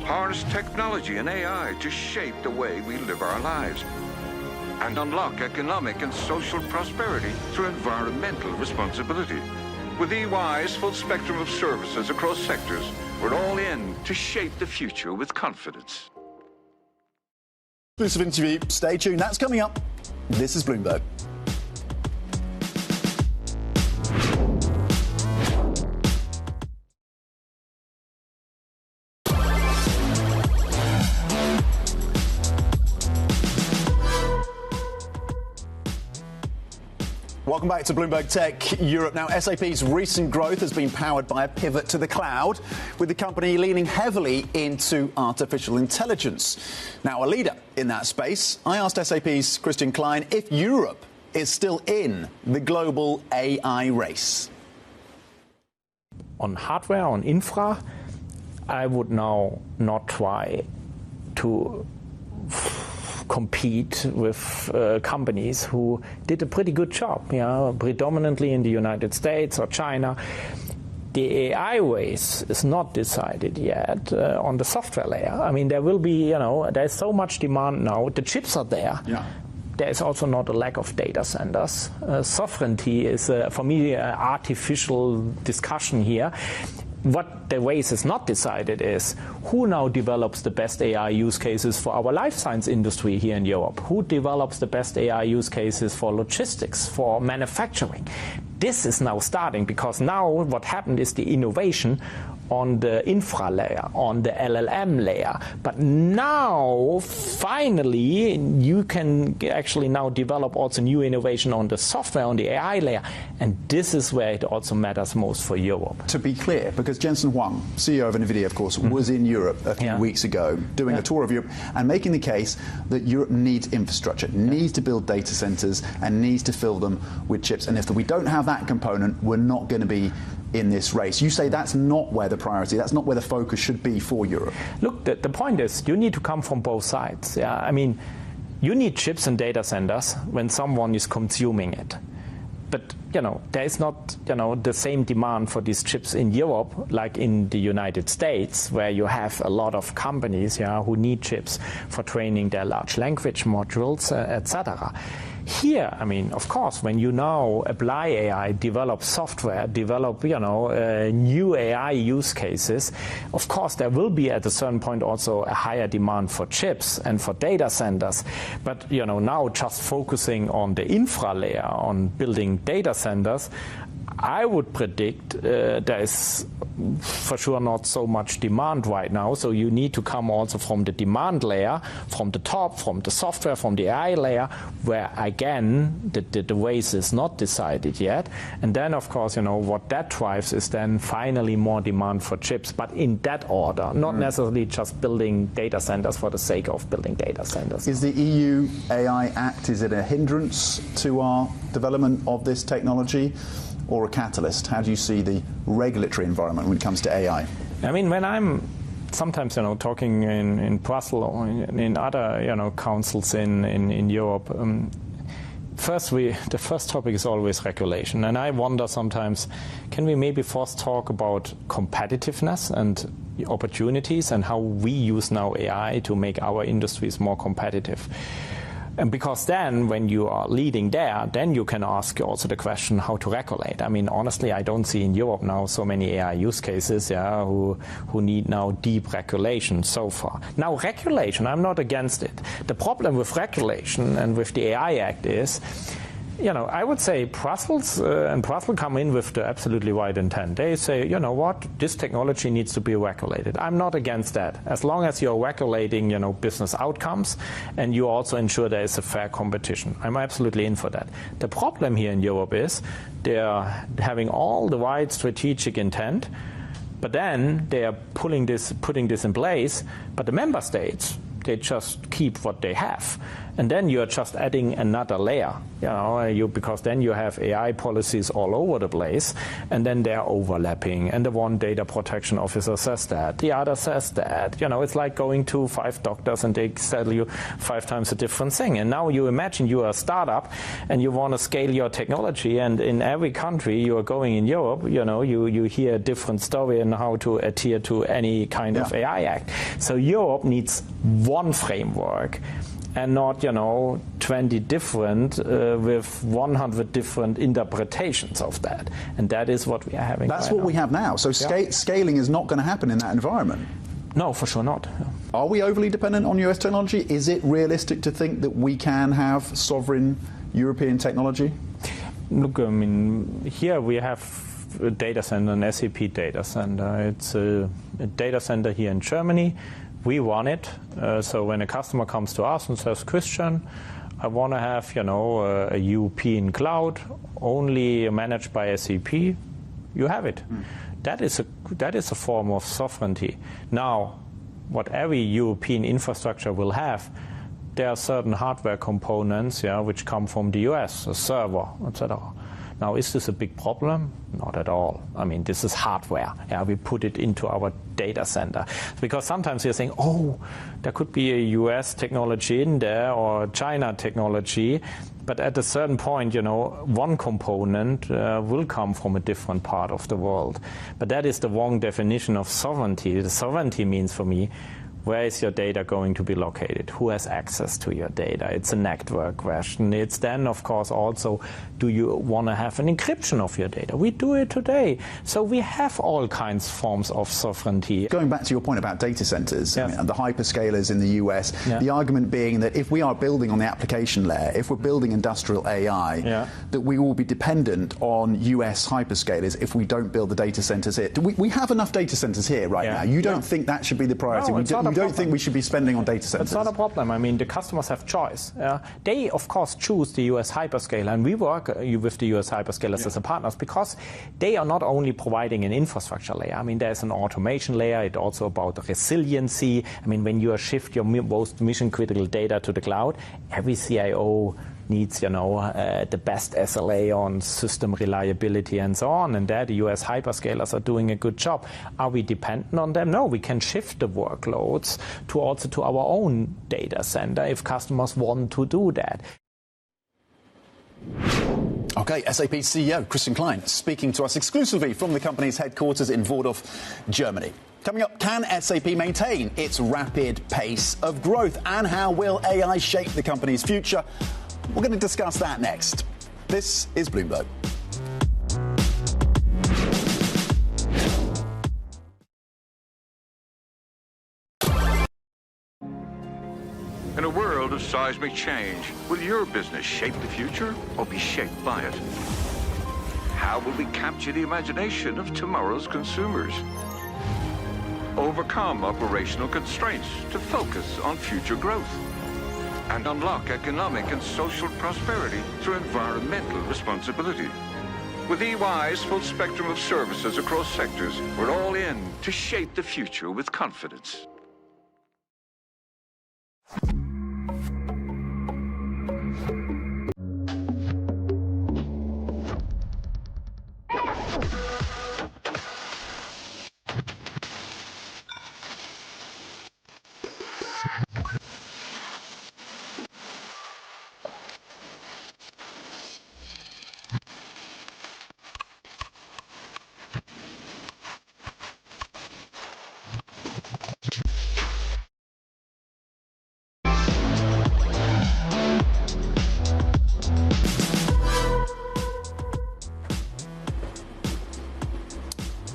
Harness technology and AI to shape the way we live our lives, and unlock economic and social prosperity through environmental responsibility. With EY's full spectrum of services across sectors, we're all in to shape the future with confidence. Exclusive interview. Stay tuned. That's coming up. This is Bloomberg. Welcome back to Bloomberg Tech Europe. Now, SAP's recent growth has been powered by a pivot to the cloud, with the company leaning heavily into artificial intelligence. Now, a leader in that space, I asked SAP's Christian Klein if Europe is still in the global AI race. On hardware, on infra, I would now not try to compete with companies who did a pretty good job, predominantly in the United States or China. The AI race is not decided yet on the software layer. There will be, there's so much demand now. The chips are there. Yeah. There's also not a lack of data centers. Sovereignty is, for me, an artificial discussion here. What the race is not decided is who now develops the best AI use cases for our life science industry here in Europe? Who develops the best AI use cases for logistics, for manufacturing? This is now starting, because now what happened is the innovation on the infra layer, on the LLM layer. But now, finally, you can actually now develop also new innovation on the software, on the AI layer. And this is where it also matters most for Europe. To be clear, because Jensen Huang, CEO of Nvidia, of course, was in Europe a few weeks ago doing a tour of Europe and making the case that Europe needs infrastructure, needs to build data centers and needs to fill them with chips. And if we don't have that component, we're not going to be in this race. You say that's not where the priority, that's not where the focus should be for Europe. Look, the point is you need to come from both sides. Yeah? I mean, you need chips and data centers when someone is consuming it. But, there is not, the same demand for these chips in Europe like in the United States, where you have a lot of companies who need chips for training their large language modules, etc. Here, I mean, of course, when you now apply AI, develop software, develop, new AI use cases, of course, there will be at a certain point also a higher demand for chips and for data centers. But, now just focusing on the infra layer, on building data centers, I would predict there is for sure not so much demand right now. So you need to come also from the demand layer, from the top, from the software, from the AI layer, where again the race is not decided yet. And then of course, what that drives is then finally more demand for chips, but in that order, not necessarily just building data centers for the sake of building data centers. Is the EU AI Act, is it a hindrance to our development of this technology, or a catalyst? How do you see the regulatory environment when it comes to AI? I mean, when I'm sometimes, talking in Brussels or in other, councils in Europe, the first topic is always regulation. And I wonder sometimes, can we maybe first talk about competitiveness and opportunities and how we use now AI to make our industries more competitive? And because then, when you are leading there, then you can ask also the question how to regulate. I mean, honestly, I don't see in Europe now so many AI use cases who need now deep regulation so far. Now, regulation, I'm not against it. The problem with regulation and with the AI Act is, I would say Brussels come in with the absolutely right intent. They say, what, this technology needs to be regulated. I'm not against that, as long as you're regulating, business outcomes, and you also ensure there is a fair competition. I'm absolutely in for that. The problem here in Europe is they're having all the right strategic intent, but then they are putting this in place, but the member states, they just keep what they have. And then you're just adding another layer, because then you have AI policies all over the place, and then they're overlapping. And the one data protection officer says that, the other says that. It's like going to 5 doctors and they tell you 5 times a different thing. And now you imagine you are a startup and you want to scale your technology, and in every country you are going in Europe, you hear a different story on how to adhere to any kind of AI Act. So Europe needs one framework, and not, 20 different with 100 different interpretations of that. And that is what we are having. That's what we have now. So scaling is not going to happen in that environment. No, for sure not. Are we overly dependent on US technology? Is it realistic to think that we can have sovereign European technology? Look, I mean, here we have a data center, an SAP data center. It's a data center here in Germany. We run it, so when a customer comes to us and says, Christian, I want to have, a European cloud only managed by SAP, you have it. That is a form of sovereignty. Now, what every European infrastructure will have, there are certain hardware components, which come from the US, a server, etc. Now, is this a big problem? Not at all. I mean, this is hardware. We put it into our data center. Because sometimes you're saying, there could be a US technology in there or China technology, but at a certain point, one component will come from a different part of the world. But that is the wrong definition of sovereignty. The sovereignty means for me, Where is your data going to be located? Who has access to your data? It's a network question. It's then, of course, also, do you want to have an encryption of your data? We do it today. So we have all kinds of forms of sovereignty. Going back to your point about data centers, I mean, the hyperscalers in the US, the argument being that if we are building on the application layer, if we're building industrial AI, that we will be dependent on US hyperscalers if we don't build the data centers here. We have enough data centers here right now. You don't think that should be the priority? No, you don't think we should be spending on data centers? It's not a problem. I mean, the customers have choice. They, of course, choose the US hyperscaler, and we work with the US hyperscalers as a partners because they are not only providing an infrastructure layer. I mean, there's an automation layer. It's also about resiliency. I mean, when you shift your most mission-critical data to the cloud, every CIO needs, the best SLA on system reliability and so on. And there, the US hyperscalers are doing a good job. Are we dependent on them? No, we can shift the workloads to our own data center if customers want to do that. Okay, SAP CEO Christian Klein speaking to us exclusively from the company's headquarters in Waldorf, Germany. Coming up, can SAP maintain its rapid pace of growth? And how will AI shape the company's future? We're going to discuss that next. This is Bloomberg. In a world of seismic change, will your business shape the future or be shaped by it? How will we capture the imagination of tomorrow's consumers? Overcome operational constraints to focus on future growth? And unlock economic and social prosperity through environmental responsibility. With EY's full spectrum of services across sectors, we're all in to shape the future with confidence.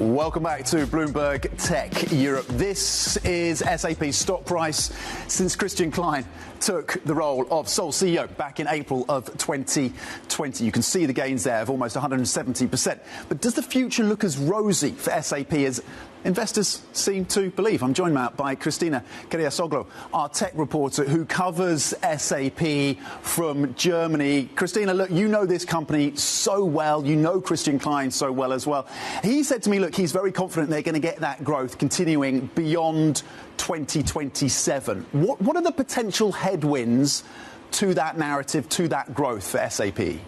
Welcome back to Bloomberg Tech Europe. This is SAP's stock price since Christian Klein took the role of sole CEO back in April of 2020. You can see the gains there of almost 170%. But does the future look as rosy for SAP as investors seem to believe? I'm joined now by Christina Kiriasoglu, our tech reporter who covers SAP from Germany. Christina, look, you know this company so well. You know Christian Klein so well as well. He said to me, look, he's very confident they're going to get that growth continuing beyond 2027. What are the potential headwinds to that narrative, to that growth for SAP?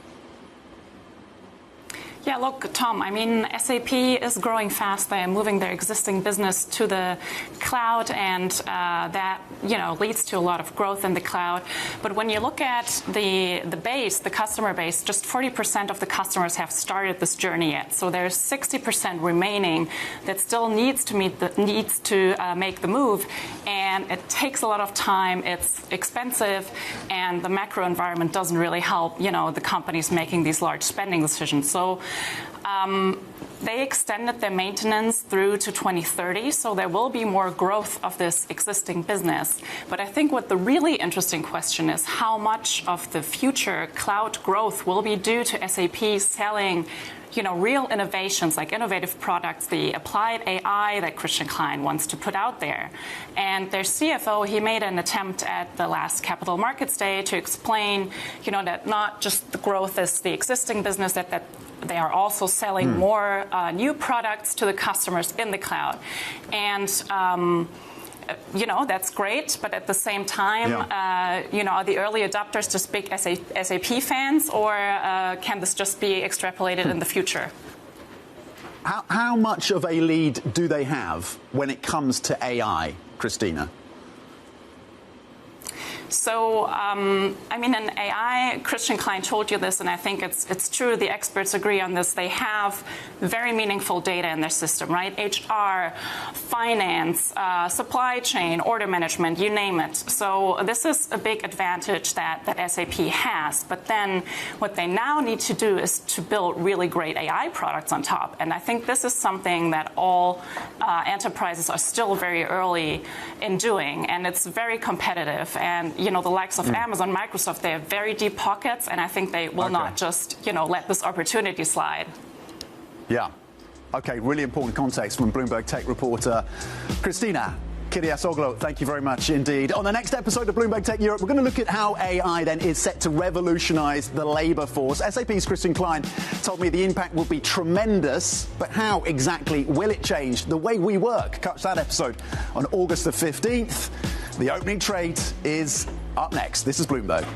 Yeah, look, Tom, I mean, SAP is growing fast. They are moving their existing business to the cloud, and that, leads to a lot of growth in the cloud. But when you look at the base, the customer base, just 40% of the customers have started this journey yet. So there's 60% remaining that still needs to make the move, and it takes a lot of time. It's expensive, and the macro environment doesn't really help, the companies making these large spending decisions. So they extended their maintenance through to 2030, so there will be more growth of this existing business. But I think what the really interesting question is how much of the future cloud growth will be due to SAP selling real innovations like innovative products, the applied AI that Christian Klein wants to put out there. And their CFO, he made an attempt at the last Capital Markets Day to explain, that not just the growth is the existing business, that they are also selling more new products to the customers in the cloud. And that's great, but at the same time, are the early adopters just big SAP fans, or can this just be extrapolated in the future? How much of a lead do they have when it comes to AI, Christina? So, I mean, in AI, Christian Klein told you this, and I think it's true. The experts agree on this. They have very meaningful data in their system, right? HR, finance, supply chain, order management, you name it. So this is a big advantage that SAP has. But then what they now need to do is to build really great AI products on top. And I think this is something that all enterprises are still very early in doing, and it's very competitive. And, you know, the likes of Amazon, Microsoft, they have very deep pockets, and I think they will not just, you know, let this opportunity slide. Yeah. Okay, really important context from Bloomberg Tech reporter Christina Kiriasoglu. Thank you very much indeed. On the next episode of Bloomberg Tech Europe, we're going to look at how AI then is set to revolutionize the labor force. SAP's Christian Klein told me the impact will be tremendous, but how exactly will it change the way we work? Catch that episode on August the 15th. The opening trade is up next. This is Bloomberg.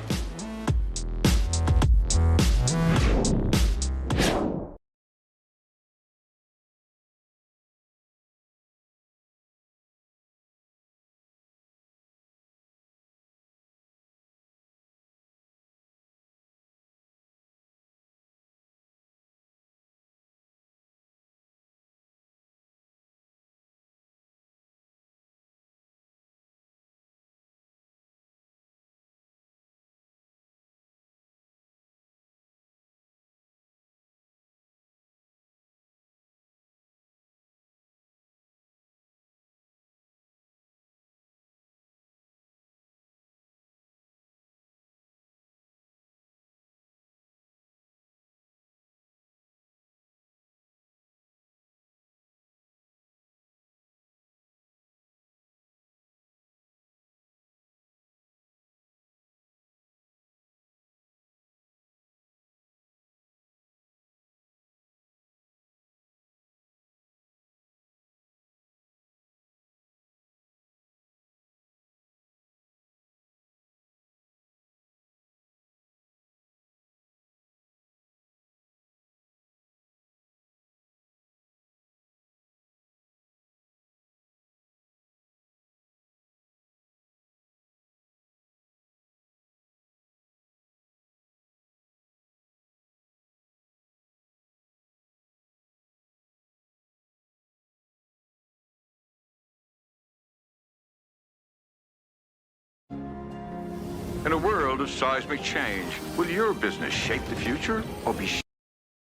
In a world of seismic change, will your business shape the future or be shaped?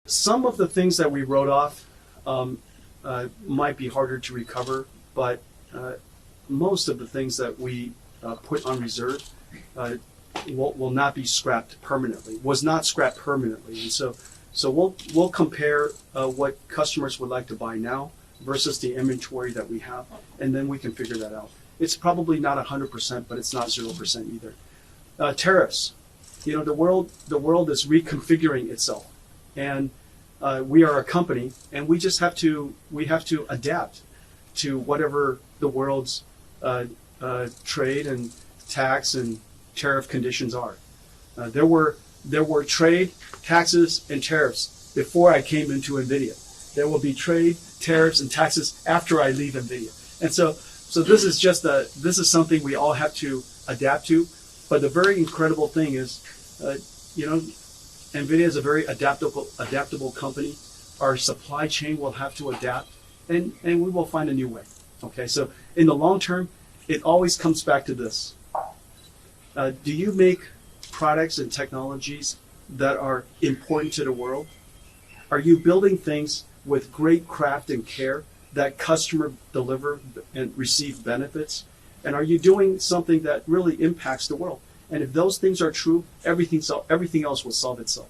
Some of the things that we wrote off might be harder to recover, but most of the things that we put on reserve will not be scrapped permanently, was not scrapped permanently. And so we'll compare what customers would like to buy now versus the inventory that we have, and then we can figure that out. It's probably not 100%, but it's not 0% either. Tariffs, you know, the world is reconfiguring itself, and we are a company, and we have to adapt to whatever the world's trade and tax and tariff conditions are. There were trade, taxes, and tariffs before I came into Nvidia. There will be trade, tariffs, and taxes after I leave Nvidia, and so this is something we all have to adapt to. But the very incredible thing is, Nvidia is a very adaptable company. Our supply chain will have to adapt, and we will find a new way. Okay, so in the long term, it always comes back to this. Do you make products and technologies that are important to the world? Are you building things with great craft and care that customer deliver and receive benefits? And are you doing something that really impacts the world? And if those things are true, everything else will solve itself.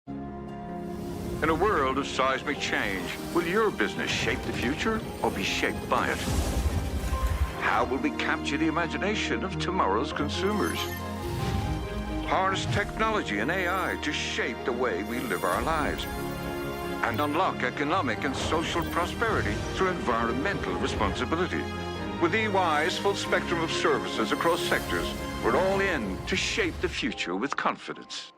In a world of seismic change, will your business shape the future or be shaped by it? How will we capture the imagination of tomorrow's consumers? Harness technology and AI to shape the way we live our lives, and unlock economic and social prosperity through environmental responsibility. With EY's full spectrum of services across sectors, we're all in to shape the future with confidence.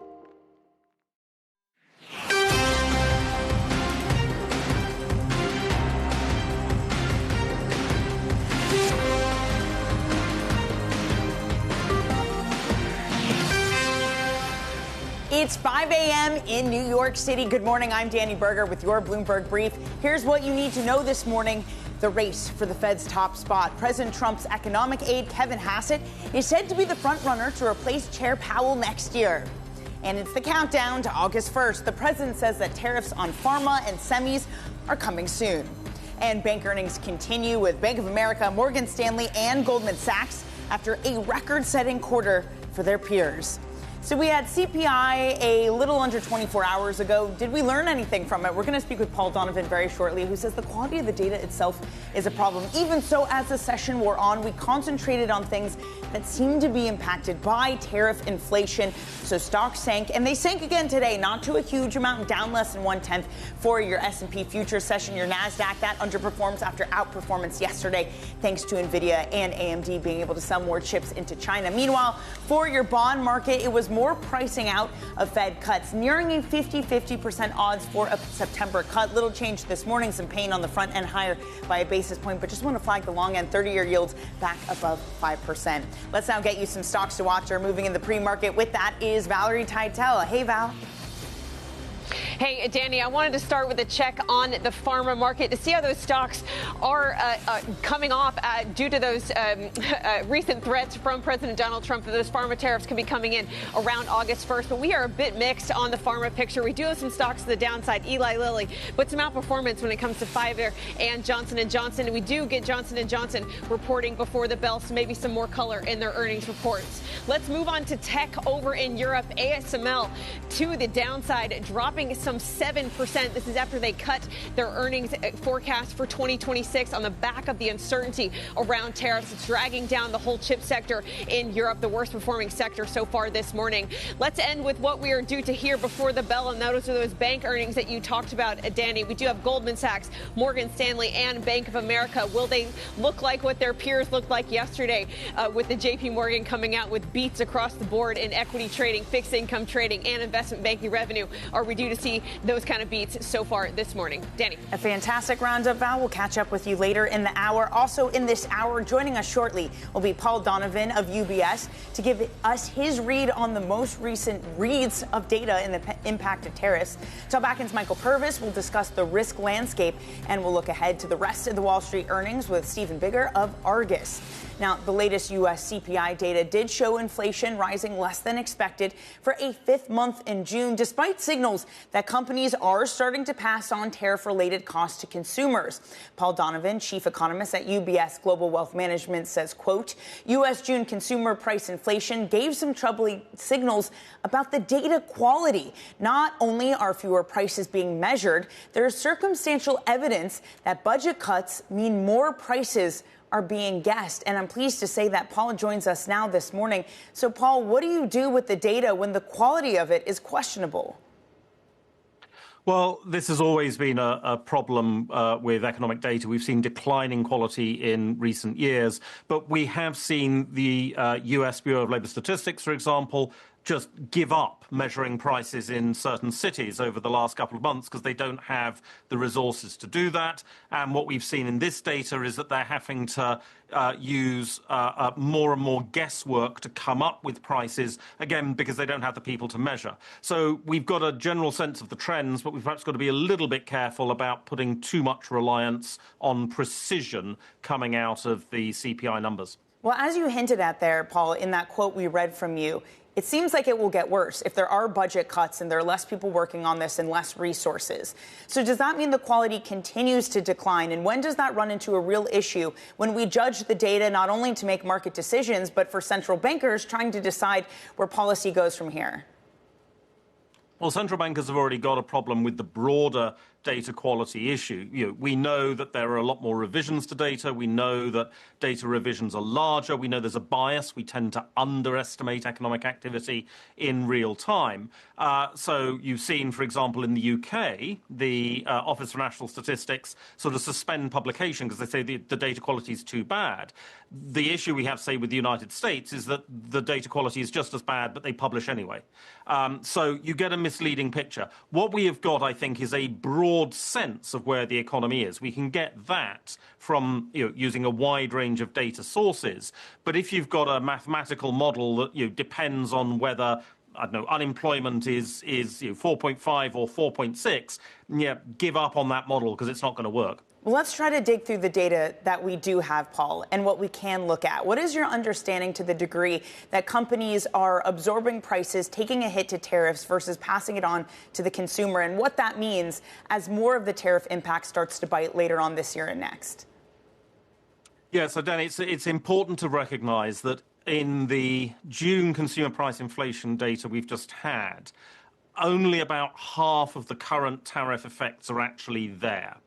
It's 5 a.m. in New York City. Good morning. I'm Danny Berger with your Bloomberg Brief. Here's what you need to know this morning. The race for the Fed's top spot. President Trump's economic aide, Kevin Hassett, is said to be the front runner to replace Chair Powell next year. And it's the countdown to August 1st. The president says that tariffs on pharma and semis are coming soon. And bank earnings continue with Bank of America, Morgan Stanley, and Goldman Sachs after a record-setting quarter for their peers. So we had CPI a little under 24 hours ago. Did we learn anything from it? We're going to speak with Paul Donovan very shortly, who says the quality of the data itself is a problem. Even so, as the session wore on, we concentrated on things that seem to be impacted by tariff inflation. So stocks sank, and they sank again today, not to a huge amount, down less than 1/10 for your S&P futures session. Your NASDAQ, that underperforms after outperformance yesterday, thanks to Nvidia and AMD being able to sell more chips into China. Meanwhile, for your bond market, it was more pricing out of Fed cuts, nearing a 50-50% odds for a September cut. Little change this morning, some pain on the front end, higher by a basis point, but just want to flag the long end 30-year yields back above 5%. Let's now get you some stocks to watch or moving in the pre-market. With that is Valerie Teitel. Hey, Val. Hey, Danny, I wanted to start with a check on the pharma market to see how those stocks are coming off due to those recent threats from President Donald Trump that those pharma tariffs could be coming in around August 1st. But we are a bit mixed on the pharma picture. We do have some stocks to the downside, Eli Lilly, but some outperformance when it comes to Pfizer and Johnson & Johnson. And we do get Johnson & Johnson reporting before the bell, so maybe some more color in their earnings reports. Let's move on to tech over in Europe. ASML to the downside, dropping some 7%. This is after they cut their earnings forecast for 2026 on the back of the uncertainty around tariffs. It's dragging down the whole chip sector in Europe, the worst performing sector so far this morning. Let's end with what we are due to hear before the bell, and those are those bank earnings that you talked about, Danny. We do have Goldman Sachs, Morgan Stanley, and Bank of America. Will they look like what their peers looked like yesterday with the JP Morgan coming out with beats across the board in equity trading, fixed income trading, and investment banking revenue? Are we due to see those kind of beats so far this morning? Danny. A fantastic roundup, Val. We'll catch up with you later in the hour. Also in this hour, joining us shortly will be Paul Donovan of UBS to give us his read on the most recent reads of data in the impact of tariffs. Till Backen's Michael Purvis will discuss the risk landscape, and we'll look ahead to the rest of the Wall Street earnings with Stephen Bigger of Argus. Now, the latest U.S. CPI data did show inflation rising less than expected for a fifth month in June, despite signals that companies are starting to pass on tariff-related costs to consumers. Paul Donovan, chief economist at UBS Global Wealth Management, says, quote, U.S. June consumer price inflation gave some troubling signals about the data quality. Not only are fewer prices being measured, there is circumstantial evidence that budget cuts mean more prices are being guessed. And I'm pleased to say that Paul joins us now this morning. So, Paul, what do you do with the data when the quality of it is questionable? Well, this has always been a problem with economic data. We've seen declining quality in recent years, but we have seen the U.S. Bureau of Labor Statistics, for example, just give up measuring prices in certain cities over the last couple of months because they don't have the resources to do that. And what we've seen in this data is that they're having to use more and more guesswork to come up with prices, again, because they don't have the people to measure. So we've got a general sense of the trends, but we've perhaps got to be a little bit careful about putting too much reliance on precision coming out of the CPI numbers. Well, as you hinted at there, Paul, in that quote we read from you, it seems like it will get worse if there are budget cuts and there are less people working on this and less resources. So does that mean the quality continues to decline? And when does that run into a real issue when we judge the data not only to make market decisions, but for central bankers trying to decide where policy goes from here? Well, central bankers have already got a problem with the broader data quality issue. We know that there are a lot more revisions to data. We know that data revisions are larger. We know there's a bias. We tend to underestimate economic activity in real time. So you've seen, for example, in the UK, the Office for National Statistics sort of suspend publication because they say the data quality is too bad. The issue we have, say, with the United States is that the data quality is just as bad, but they publish anyway. So you get a misleading picture. What we have got, I think, is a broad sense of where the economy is. We can get that from using a wide range of data sources. But if you've got a mathematical model that depends on whether I don't know, unemployment is 4.5 or 4.6, give up on that model because it's not going to work. Well, let's try to dig through the data that we do have, Paul, and what we can look at. What is your understanding to the degree that companies are absorbing prices, taking a hit to tariffs versus passing it on to the consumer, and what that means as more of the tariff impact starts to bite later on this year and next? Yeah, so Dan, it's important to recognize that in the June consumer price inflation data we've just had, only about half of the current tariff effects are actually there.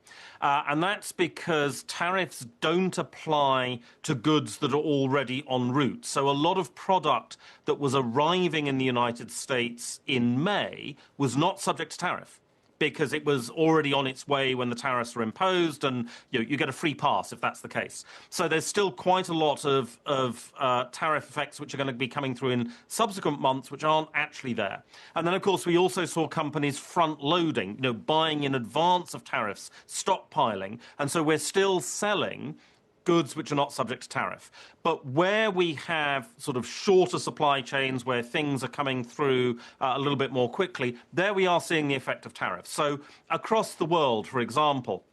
And that's because tariffs don't apply to goods that are already en route. So a lot of product that was arriving in the United States in May was not subject to tariff, because it was already on its way when the tariffs were imposed, and you get a free pass if that's the case. So there's still quite a lot of tariff effects which are going to be coming through in subsequent months which aren't actually there. And then, of course, we also saw companies front-loading, buying in advance of tariffs, stockpiling, and so we're still selling goods which are not subject to tariff. But where we have sort of shorter supply chains where things are coming through a little bit more quickly, there we are seeing the effect of tariffs. So across the world, for example,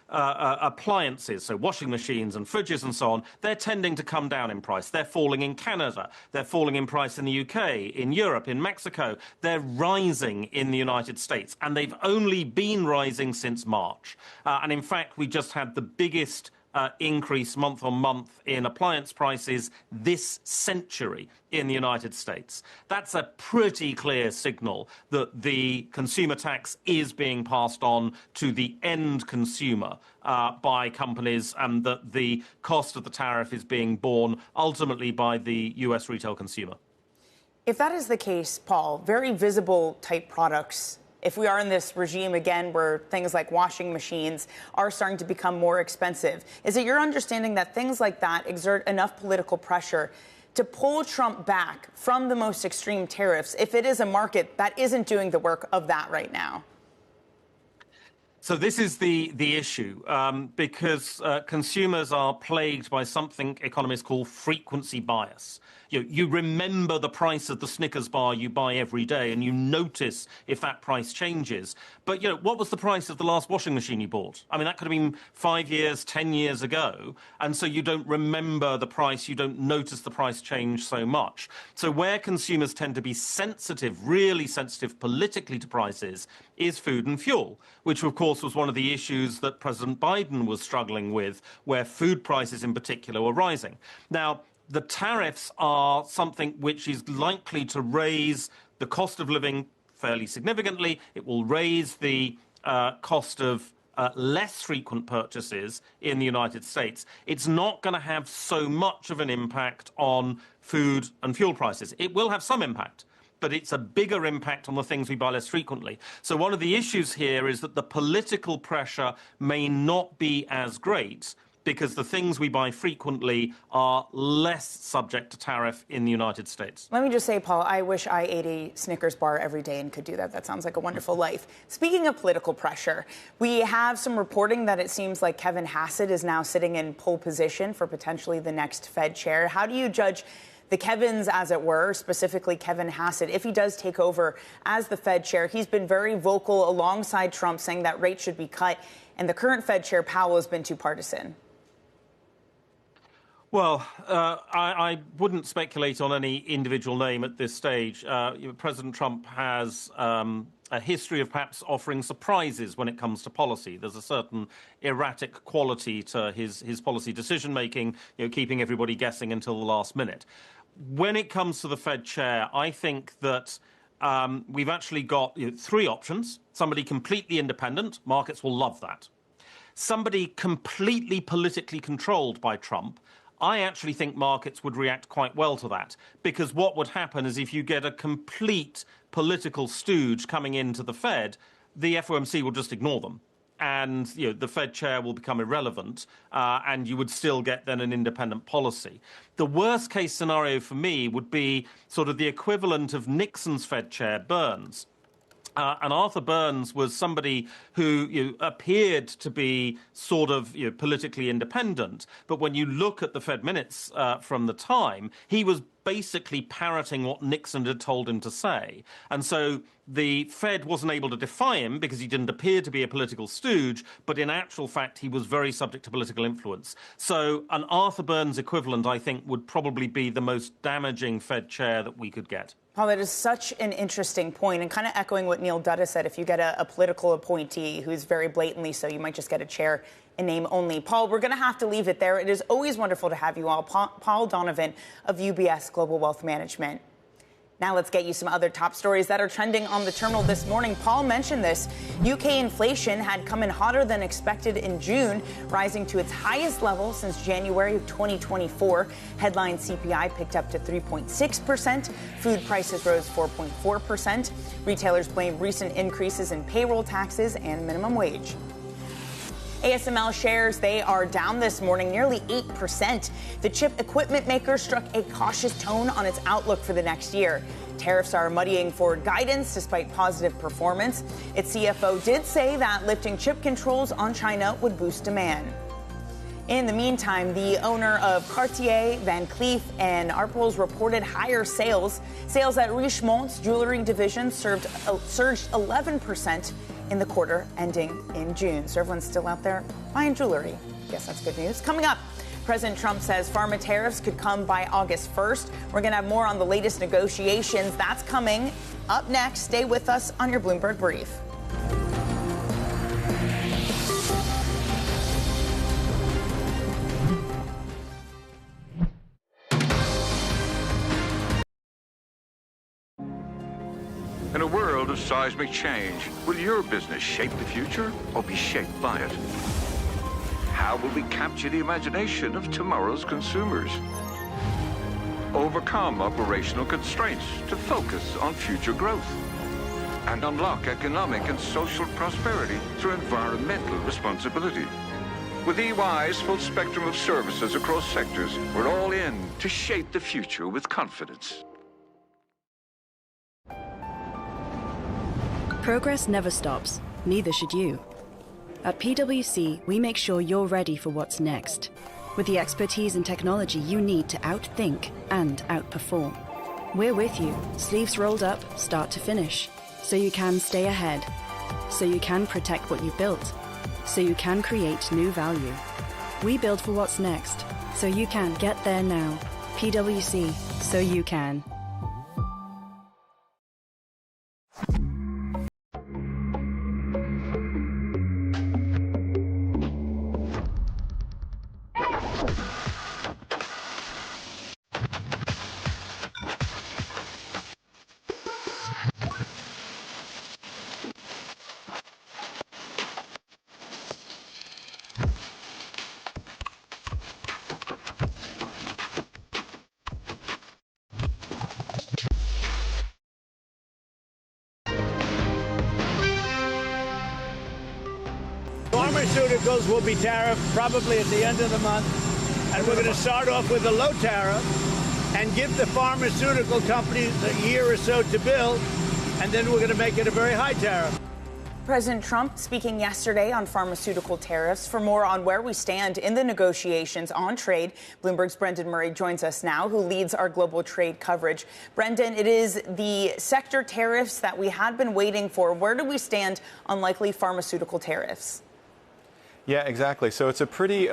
appliances, so washing machines and fridges and so on, they're tending to come down in price. They're falling in Canada. They're falling in price in the UK, in Europe, in Mexico. They're rising in the United States, and they've only been rising since March. And in fact, we just had the biggest increase month on month in appliance prices this century in the United States. That's a pretty clear signal that the consumer tax is being passed on to the end consumer by companies, and that the cost of the tariff is being borne ultimately by the US retail consumer. If that is the case, Paul, very visible type products, if we are in this regime again where things like washing machines are starting to become more expensive, is it your understanding that things like that exert enough political pressure to pull Trump back from the most extreme tariffs if it is a market that isn't doing the work of that right now? So this is the issue, because consumers are plagued by something economists call frequency bias. You remember the price of the Snickers bar you buy every day, and you notice if that price changes. But, what was the price of the last washing machine you bought? I mean, that could have been 5 years, 10 years ago. And so you don't remember the price. You don't notice the price change so much. So where consumers tend to be sensitive, really sensitive politically to prices, is food and fuel, which, of course, was one of the issues that President Biden was struggling with, where food prices in particular were rising. Now, the tariffs are something which is likely to raise the cost of living fairly significantly. It will raise the cost of less frequent purchases in the United States. It's not going to have so much of an impact on food and fuel prices. It will have some impact, but it's a bigger impact on the things we buy less frequently. So one of the issues here is that the political pressure may not be as great, because the things we buy frequently are less subject to tariff in the United States. Let me just say, Paul, I wish I ate a Snickers bar every day and could do that. That sounds like a wonderful life. Speaking of political pressure, we have some reporting that it seems like Kevin Hassett is now sitting in pole position for potentially the next Fed chair. How do you judge the Kevins, as it were, specifically Kevin Hassett, if he does take over as the Fed chair? He's been very vocal alongside Trump, saying that rates should be cut, and the current Fed chair, Powell, has been too partisan. Well, I wouldn't speculate on any individual name at this stage. President Trump has a history of perhaps offering surprises when it comes to policy. There's a certain erratic quality to his policy decision-making, keeping everybody guessing until the last minute. When it comes to the Fed chair, I think that we've actually got three options. Somebody completely independent. Markets will love that. Somebody completely politically controlled by Trump. I actually think markets would react quite well to that, because what would happen is if you get a complete political stooge coming into the Fed, the FOMC will just ignore them. And the Fed chair will become irrelevant, and you would still get then an independent policy. The worst case scenario for me would be sort of the equivalent of Nixon's Fed chair, Burns. And Arthur Burns was somebody who appeared to be sort of politically independent. But when you look at the Fed minutes from the time, he was basically parroting what Nixon had told him to say. And so the Fed wasn't able to defy him because he didn't appear to be a political stooge, but in actual fact, he was very subject to political influence. So an Arthur Burns equivalent, I think, would probably be the most damaging Fed chair that we could get. Paul, that is such an interesting point, and kind of echoing what Neil Dutta said, if you get a political appointee who's very blatantly so, you might just get a chair in name only. Paul, we're going to have to leave it there. It is always wonderful to have you all. Paul Donovan of UBS Global Wealth Management. Now let's get you some other top stories that are trending on the terminal this morning. Paul mentioned this. UK inflation had come in hotter than expected in June, rising to its highest level since January of 2024. Headline CPI picked up to 3.6%. Food prices rose 4.4%. Retailers blame recent increases in payroll taxes and minimum wage. ASML shares, they are down this morning, nearly 8%. The chip equipment maker struck a cautious tone on its outlook for the next year. Tariffs are muddying forward guidance despite positive performance. Its CFO did say that lifting chip controls on China would boost demand. In the meantime, the owner of Cartier, Van Cleef, and Arpels reported higher sales. Sales at Richemont's jewelry division surged 11% in the quarter ending in June. So everyone's still out there buying jewelry. Guess that's good news. Coming up, President Trump says pharma tariffs could come by August 1st. We're going to have more on the latest negotiations. That's coming up next. Stay with us on your Bloomberg Brief. In a world of seismic change, will your business shape the future or be shaped by it? How will we capture the imagination of tomorrow's consumers? Overcome operational constraints to focus on future growth? And unlock economic and social prosperity through environmental responsibility? With EY's full spectrum of services across sectors, we're all in to shape the future with confidence. Progress never stops, neither should you. At PwC, we make sure you're ready for what's next, with the expertise and technology you need to outthink and outperform. We're with you, sleeves rolled up, start to finish, so you can stay ahead, so you can protect what you built, so you can create new value. We build for what's next, so you can get there now. PwC, so you can. Pharmaceuticals will be tariffed probably at the end of the month, and we're going to start off with a low tariff and give the pharmaceutical companies a year or so to build, and then we're going to make it a very high tariff. President Trump speaking yesterday on pharmaceutical tariffs. For more on where we stand in the negotiations on trade, Bloomberg's Brendan Murray joins us now, who leads our global trade coverage. Brendan, it is the sector tariffs that we had been waiting for. Where do we stand on likely pharmaceutical tariffs? Yeah, exactly. So it's a pretty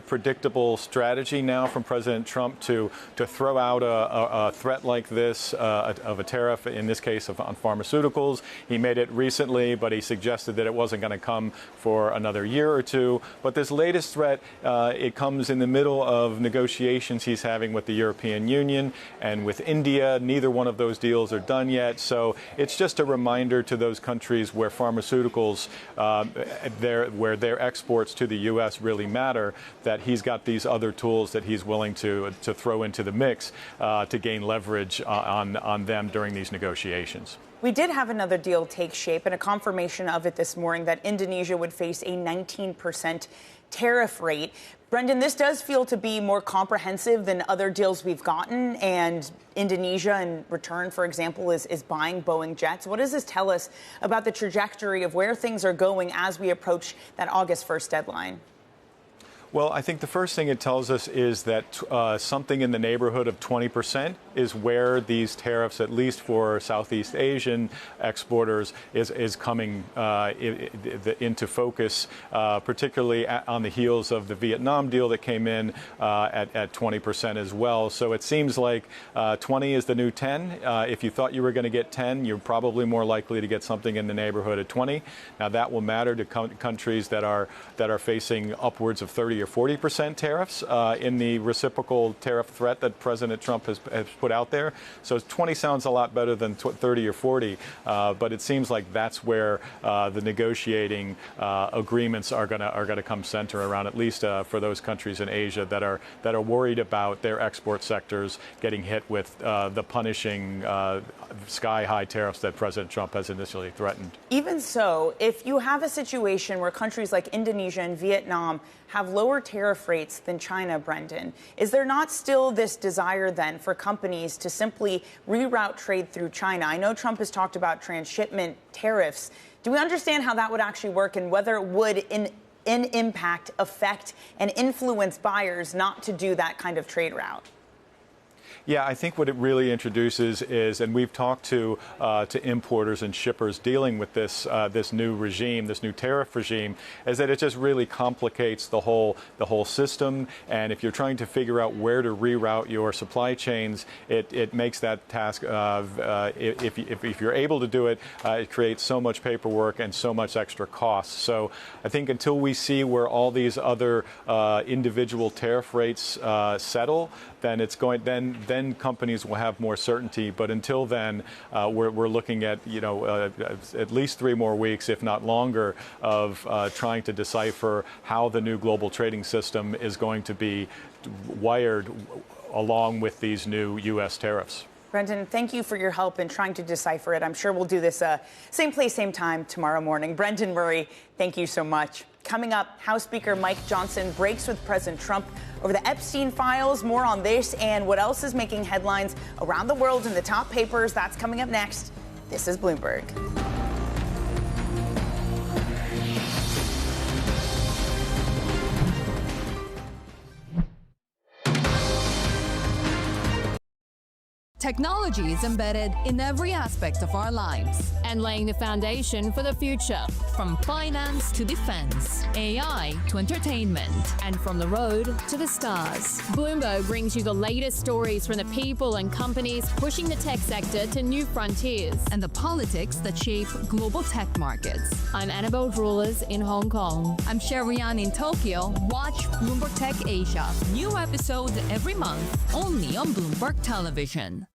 predictable strategy now from President Trump to throw out a threat like this of a tariff, in this case on pharmaceuticals. He made it recently, but he suggested that it wasn't going to come for another year or two. But this latest threat, it comes in the middle of negotiations he's having with the European Union and with India. Neither one of those deals are done yet. So it's just a reminder to those countries where pharmaceuticals, where their exports to the U.S. really matter, that he's got these other tools that he's willing to throw into the mix to gain leverage on them during these negotiations. We did have another deal take shape, and a confirmation of it this morning that Indonesia would face a 19% tariff rate. Brendan, this does feel to be more comprehensive than other deals we've gotten, and Indonesia, in return, for example, is buying Boeing jets. What does this tell us about the trajectory of where things are going as we approach that August 1st deadline? Well, I think the first thing it tells us is that something in the neighborhood of 20% is where these tariffs, at least for Southeast Asian exporters, is coming into focus, particularly on the heels of the Vietnam deal that came in at 20% as well. So it seems like 20 is the new 10. If you thought you were going to get 10, you're probably more likely to get something in the neighborhood of 20. Now that will matter to countries that are facing upwards of 30 or 40% tariffs in the reciprocal tariff threat that President Trump has put out there. So 20 sounds a lot better than 30 or 40, but it seems like that's where the negotiating agreements are going to come center around, at least for those countries in Asia that are worried about their export sectors getting hit with the punishing sky-high tariffs that President Trump has initially threatened. Even so, if you have a situation where countries like Indonesia and Vietnam have lower tariff rates than China, Brendan, is there not still this desire then for companies to simply reroute trade through China? I know Trump has talked about transshipment tariffs. Do we understand how that would actually work and whether it would in impact affect and influence buyers not to do that kind of trade route? Yeah, I think what it really introduces is, and we've talked to importers and shippers dealing with this new regime, this new tariff regime, is that it just really complicates the whole system. And if you're trying to figure out where to reroute your supply chains, it makes that task if you're able to do it, it creates so much paperwork and so much extra costs. So I think until we see where all these other individual tariff rates settle, then it's going then companies will have more certainty. But until then, we're looking at at least 3 more weeks, if not longer, of trying to decipher how the new global trading system is going to be wired along with these new U.S. tariffs. Brendan, thank you for your help in trying to decipher it. I'm sure we'll do this same place, same time tomorrow morning. Brendan Murray, thank you so much. Coming up, House Speaker Mike Johnson breaks with President Trump over the Epstein files. More on this and what else is making headlines around the world in the top papers. That's coming up next. This is Bloomberg. Technology is embedded in every aspect of our lives and laying the foundation for the future. From finance to defense, AI to entertainment, and from the road to the stars. Bloomberg brings you the latest stories from the people and companies pushing the tech sector to new frontiers and the politics that shape global tech markets. I'm Annabelle Drulers in Hong Kong. I'm Sherrian in Tokyo. Watch Bloomberg Tech Asia. New episodes every month, only on Bloomberg Television.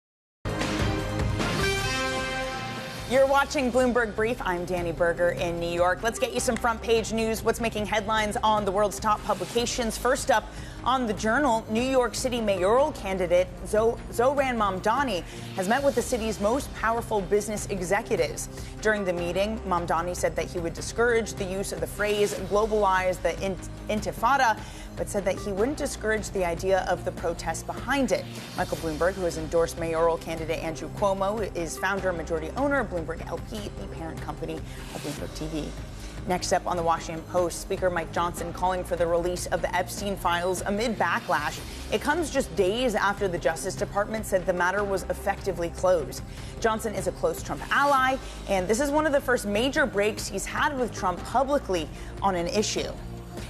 You're watching Bloomberg Brief. I'm Danny Berger in New York. Let's get you some front page news. What's making headlines on the world's top publications? First up, on the Journal, New York City mayoral candidate Zohran Mamdani has met with the city's most powerful business executives. During the meeting, Mamdani said that he would discourage the use of the phrase globalize the intifada, but said that he wouldn't discourage the idea of the protest behind it. Michael Bloomberg, who has endorsed mayoral candidate Andrew Cuomo, is founder and majority owner of Bloomberg LP, the parent company of Bloomberg TV. Next up on the Washington Post, Speaker Mike Johnson calling for the release of the Epstein files amid backlash. It comes just days after the Justice Department said the matter was effectively closed. Johnson is a close Trump ally, and this is one of the first major breaks he's had with Trump publicly on an issue.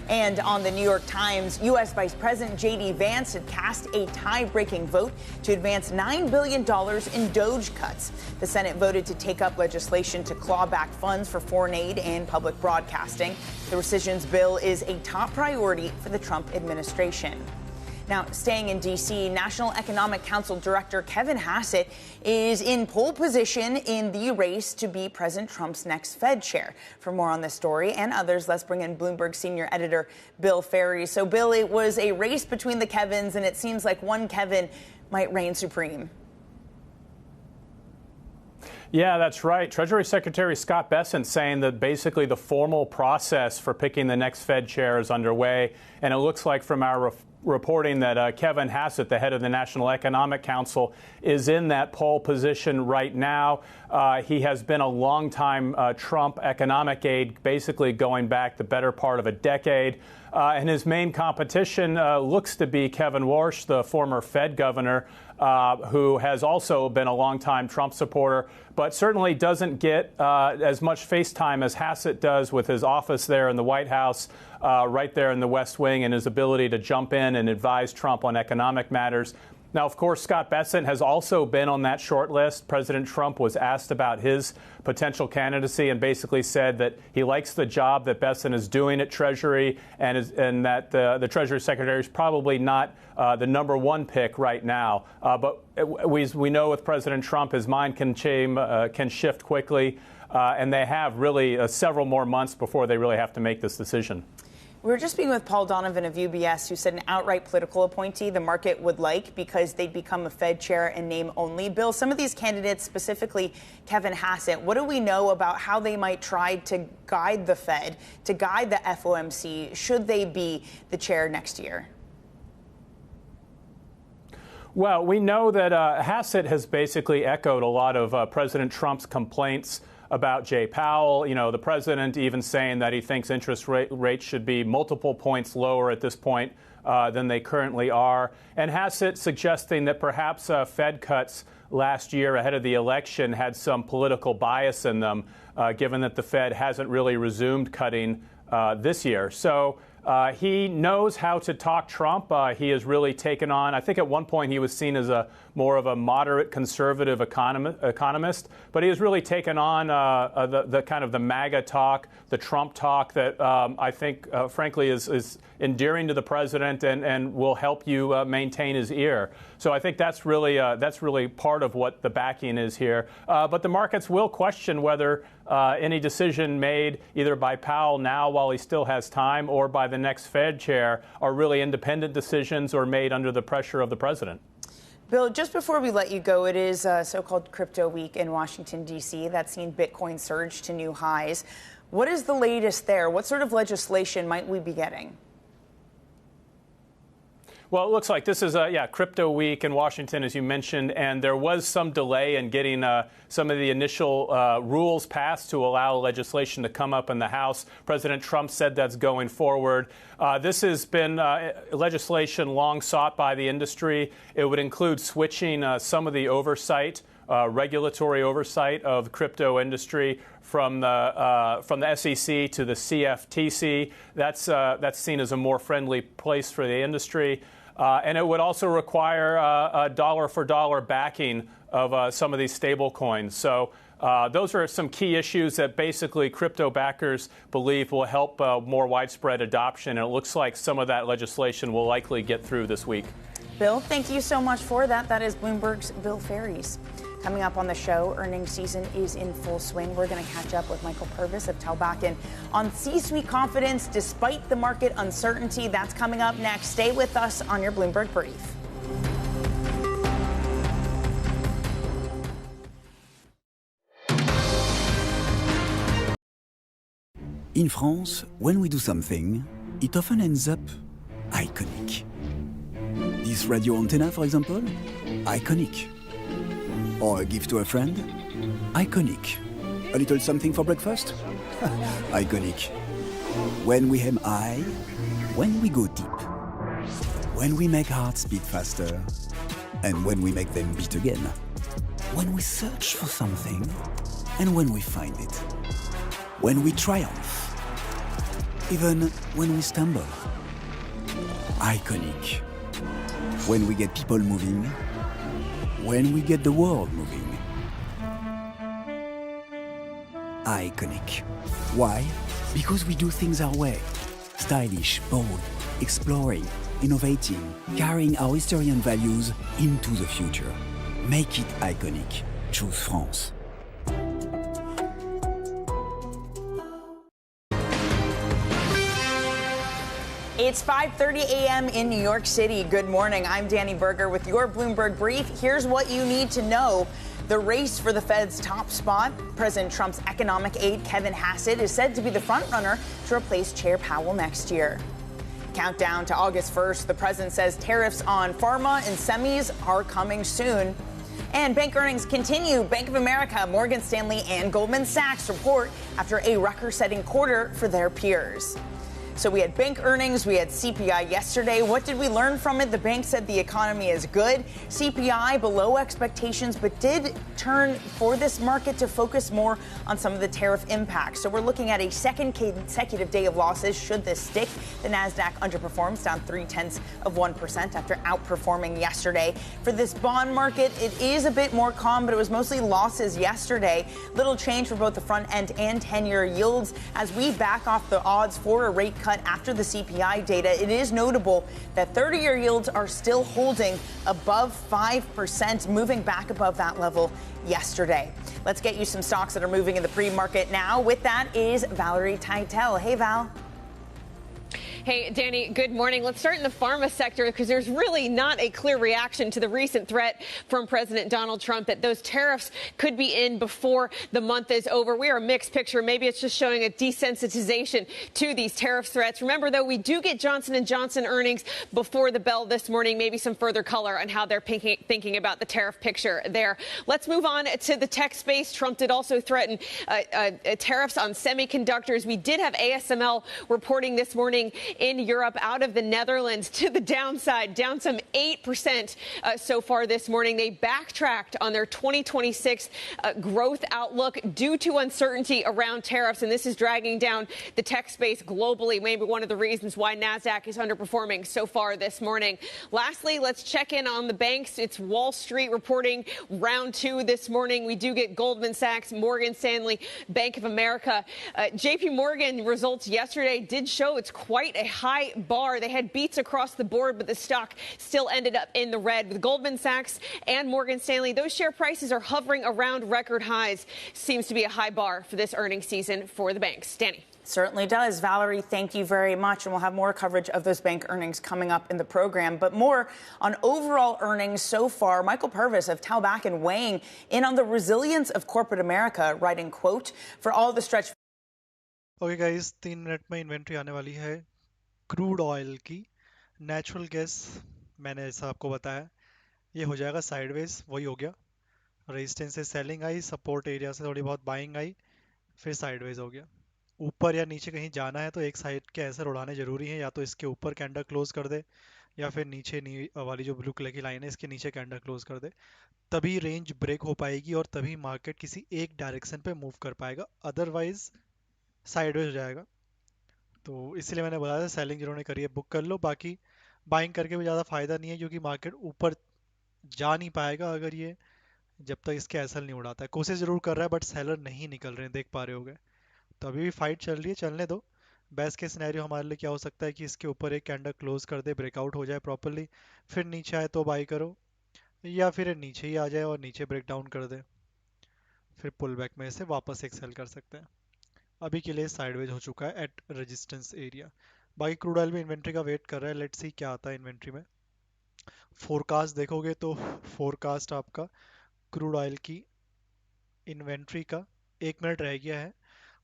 And on the New York Times, U.S. Vice President J.D. Vance had cast a tie-breaking vote to advance $9 billion in DOGE cuts. The Senate voted to take up legislation to claw back funds for foreign aid and public broadcasting. The rescissions bill is a top priority for the Trump administration. Now, staying in D.C., National Economic Council Director Kevin Hassett is in pole position in the race to be President Trump's next Fed chair. For more on this story and others, let's bring in Bloomberg senior editor Bill Ferry. So, Bill, it was a race between the Kevins, and it seems like one Kevin might reign supreme. Yeah, that's right. Treasury Secretary Scott Bessent saying that basically the formal process for picking the next Fed chair is underway. And it looks like from our reporting that Kevin Hassett, the head of the National Economic Council, is in that pole position right now. He has been a longtime Trump economic aide, basically going back the better part of a decade. And his main competition looks to be Kevin Warsh, the former Fed governor, who has also been a longtime Trump supporter, but certainly doesn't get as much face time as Hassett does with his office there in the White House, right there in the West Wing, and his ability to jump in and advise Trump on economic matters. Now, of course, Scott Bessent has also been on that short list. President Trump was asked about his potential candidacy and basically said that he likes the job that Bessent is doing at Treasury, and that the Treasury Secretary is probably not the number one pick right now. But we know with President Trump, his mind can shift quickly, and they have really several more months before they really have to make this decision. We were just speaking with Paul Donovan of UBS, who said an outright political appointee the market would like because they'd become a Fed chair in name only. Bill, some of these candidates, specifically Kevin Hassett, what do we know about how they might try to guide the Fed, to guide the FOMC, should they be the chair next year? Well, we know that Hassett has basically echoed a lot of President Trump's complaints about Jay Powell. You know, the president even saying that he thinks interest rates should be multiple points lower at this point than they currently are. And Hassett suggesting that perhaps Fed cuts last year ahead of the election had some political bias in them, given that the Fed hasn't really resumed cutting this year. So he knows how to talk Trump. He has really taken on, I think at one point he was seen as more of a moderate conservative economist, but he has really taken on the kind of the MAGA talk, the Trump talk that I think, frankly, is endearing to the president and will help you maintain his ear. So I think that's really part of what the backing is here. But the markets will question whether any decision made either by Powell now while he still has time or by the next Fed chair are really independent decisions or made under the pressure of the president. Bill, just before we let you go, it is so-called Crypto Week in Washington, D.C. That's seen Bitcoin surge to new highs. What is the latest there? What sort of legislation might we be getting? Well, it looks like this is Crypto Week in Washington, as you mentioned, and there was some delay in getting some of the initial rules passed to allow legislation to come up in the House. President Trump said that's going forward. This has been legislation long sought by the industry. It would include switching some of the oversight, regulatory oversight of the crypto industry from the SEC to the CFTC. That's seen as a more friendly place for the industry. And it would also require a dollar-for-dollar backing of some of these stable coins. So those are some key issues that basically crypto backers believe will help more widespread adoption. And it looks like some of that legislation will likely get through this week. Bill, thank you so much for that. That is Bloomberg's Bill Ferries. Coming up on the show, earnings season is in full swing. We're going to catch up with Michael Purvis of Telbacken on C-suite confidence despite the market uncertainty. That's coming up next. Stay with us on your Bloomberg Brief. In France, when we do something, it often ends up iconic. This radio antenna, for example, iconic. Or a gift to a friend? Iconic. A little something for breakfast? Iconic. When we aim high, when we go deep, when we make hearts beat faster, and when we make them beat again, when we search for something, and when we find it, when we triumph, even when we stumble. Iconic. When we get people moving, when we get the world moving. Iconic. Why? Because we do things our way. Stylish, bold, exploring, innovating, carrying our history and values into the future. Make it iconic. Choose France. It's 5:30 a.m. in New York City. Good morning. I'm Danny Berger with your Bloomberg Brief. Here's what you need to know. The race for the Fed's top spot. President Trump's economic aide, Kevin Hassett, is said to be the frontrunner to replace Chair Powell next year. Countdown to August 1st, the president says tariffs on pharma and semis are coming soon. And bank earnings continue. Bank of America, Morgan Stanley, and Goldman Sachs report after a record-setting quarter for their peers. So we had bank earnings, we had CPI yesterday. What did we learn from it? The bank said the economy is good. CPI below expectations, but did turn for this market to focus more on some of the tariff impacts. So we're looking at a second consecutive day of losses. Should this stick? The Nasdaq underperforms, down 0.3% after outperforming yesterday. For this bond market, it is a bit more calm, but it was mostly losses yesterday. Little change for both the front end and 10-year yields as we back off the odds for a rate cut after the CPI data. It is notable that 30-year yields are still holding above 5%, moving back above that level yesterday. Let's get you some stocks that are moving in the pre-market now. With that is Valerie Teitel. Hey, Val. Hey, Danny, good morning. Let's start in the pharma sector because there's really not a clear reaction to the recent threat from President Donald Trump that those tariffs could be in before the month is over. We are a mixed picture. Maybe it's just showing a desensitization to these tariff threats. Remember, though, we do get Johnson & Johnson earnings before the bell this morning. Maybe some further color on how they're thinking about the tariff picture there. Let's move on to the tech space. Trump did also threaten tariffs on semiconductors. We did have ASML reporting this morning in Europe out of the Netherlands to the downside, down some 8% so far this morning. They backtracked on their 2026 growth outlook due to uncertainty around tariffs, and this is dragging down the tech space globally. Maybe one of the reasons why NASDAQ is underperforming so far this morning. Lastly, let's check in on the banks. It's Wall Street reporting round two this morning. We do get Goldman Sachs, Morgan Stanley, Bank of America. JP Morgan results yesterday did show it's quite a high bar. They had beats across the board, but the stock still ended up in the red. With Goldman Sachs and Morgan Stanley, those share prices are hovering around record highs. Seems to be a high bar for this earnings season for the banks. Danny. Certainly does. Valerie, thank you very much. And we'll have more coverage of those bank earnings coming up in the program. But more on overall earnings so far. Michael Purvis of Talbach weighing in on the resilience of corporate America, writing, quote, for all the stretch. Okay, guys, 3 minute में inventory आने वाली है crude oil की। Natural gas मैंने ऐसा आपको बताया, ये हो जाएगा साइडवेज, वही हो गया। रेजिस्टेंस से सेलिंग आई, सपोर्ट एरिया से थोड़ी बहुत बाइंग आई, फिर साइडवेज हो गया। ऊपर या नीचे कहीं जाना है तो एक साइड के ऐसे उड़ाने जरूरी हैं, या तो इसके ऊपर कैंडल क्लोज कर दे या फिर नीचे वाली जो ब्लू कलर की लाइन है इसके नीचे कैंडल क्लोज कर दे, तभी रेंज ब्रेक हो पाएगी और तभी मार्केट किसी एक डायरेक्शन पे मूव कर पाएगा, अदरवाइज साइडवेज हो जाएगा। तो इसलिए मैंने बताया था सेलिंग जिन्होंने करी है बुक कर लो, बाकी बाइंग करके भी ज़्यादा फायदा नहीं है क्योंकि मार्केट ऊपर जा नहीं पाएगा अगर ये जब तक इसके एसएल नहीं उड़ाता है। कोशिश जरूर कर रहा है बट सेलर नहीं निकल रहे हैं, देख पा रहे होगे। तो अभी भी फाइट चल रही है, चलने दो। बेस्ट के सिनेरियो हमारे लिए क्या हो सकता है कि इसके ऊपर एक कैंडल क्लोज कर दे, ब्रेकआउट हो जाए प्रॉपरली, फिर नीचे आए तो बाई करो, या फिर नीचे ही आ जाए और नीचे ब्रेक डाउन कर दे, फिर पुल बैक में से वापस एक सेल कर सकते हैं। अभी के लिए साइडवेज हो चुका है एट रेजिस्टेंस एरिया। बाकी क्रूड ऑयल भी इन्वेंट्री का वेट कर रहा है, लेट्स सी क्या आता है इन्वेंट्री में। फोरकास्ट देखोगे तो फोरकास्ट आपका क्रूड ऑयल की इन्वेंट्री का 1 मिनट रह गया है।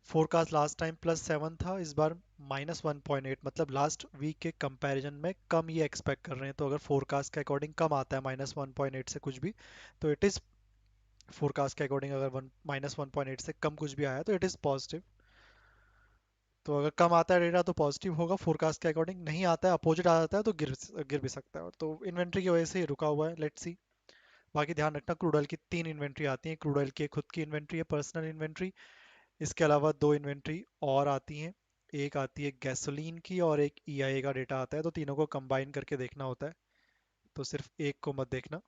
फोरकास्ट लास्ट टाइम +7 था, इस बार -1.8, मतलब लास्ट वीक के कंपैरिजन में कम ये एक्सपेक्ट कर रहे हैं। तो अगर फोरकास्ट के अकॉर्डिंग कम आता है -1.8 से कुछ भी, तो इट इज़ फोरकास्ट के अकॉर्डिंग अगर -1.8 से कम कुछ भी आया तो इट इज़ पॉजिटिव। तो अगर कम आता है डेटा तो पॉजिटिव होगा, फोरकास्ट के अकॉर्डिंग नहीं आता है, अपोजिट आ जाता है तो गिर भी सकता है। तो इन्वेंट्री की वजह से ही रुका हुआ है, लेट्स सी। बाकी ध्यान रखना क्रूड ऑयल की 3 इन्वेंट्री आती हैं। क्रूड ऑयल की खुद की इन्वेंट्री है, पर्सनल इन्वेंट्री, इसके अलावा 2 इन्वेंट्री और आती हैं। एक आती है गैसोलीन की और एक ईआईए का डेटा आता है, तो तीनों को कंबाइन करके देखना होता है। तो सिर्फ एक को मत देखना,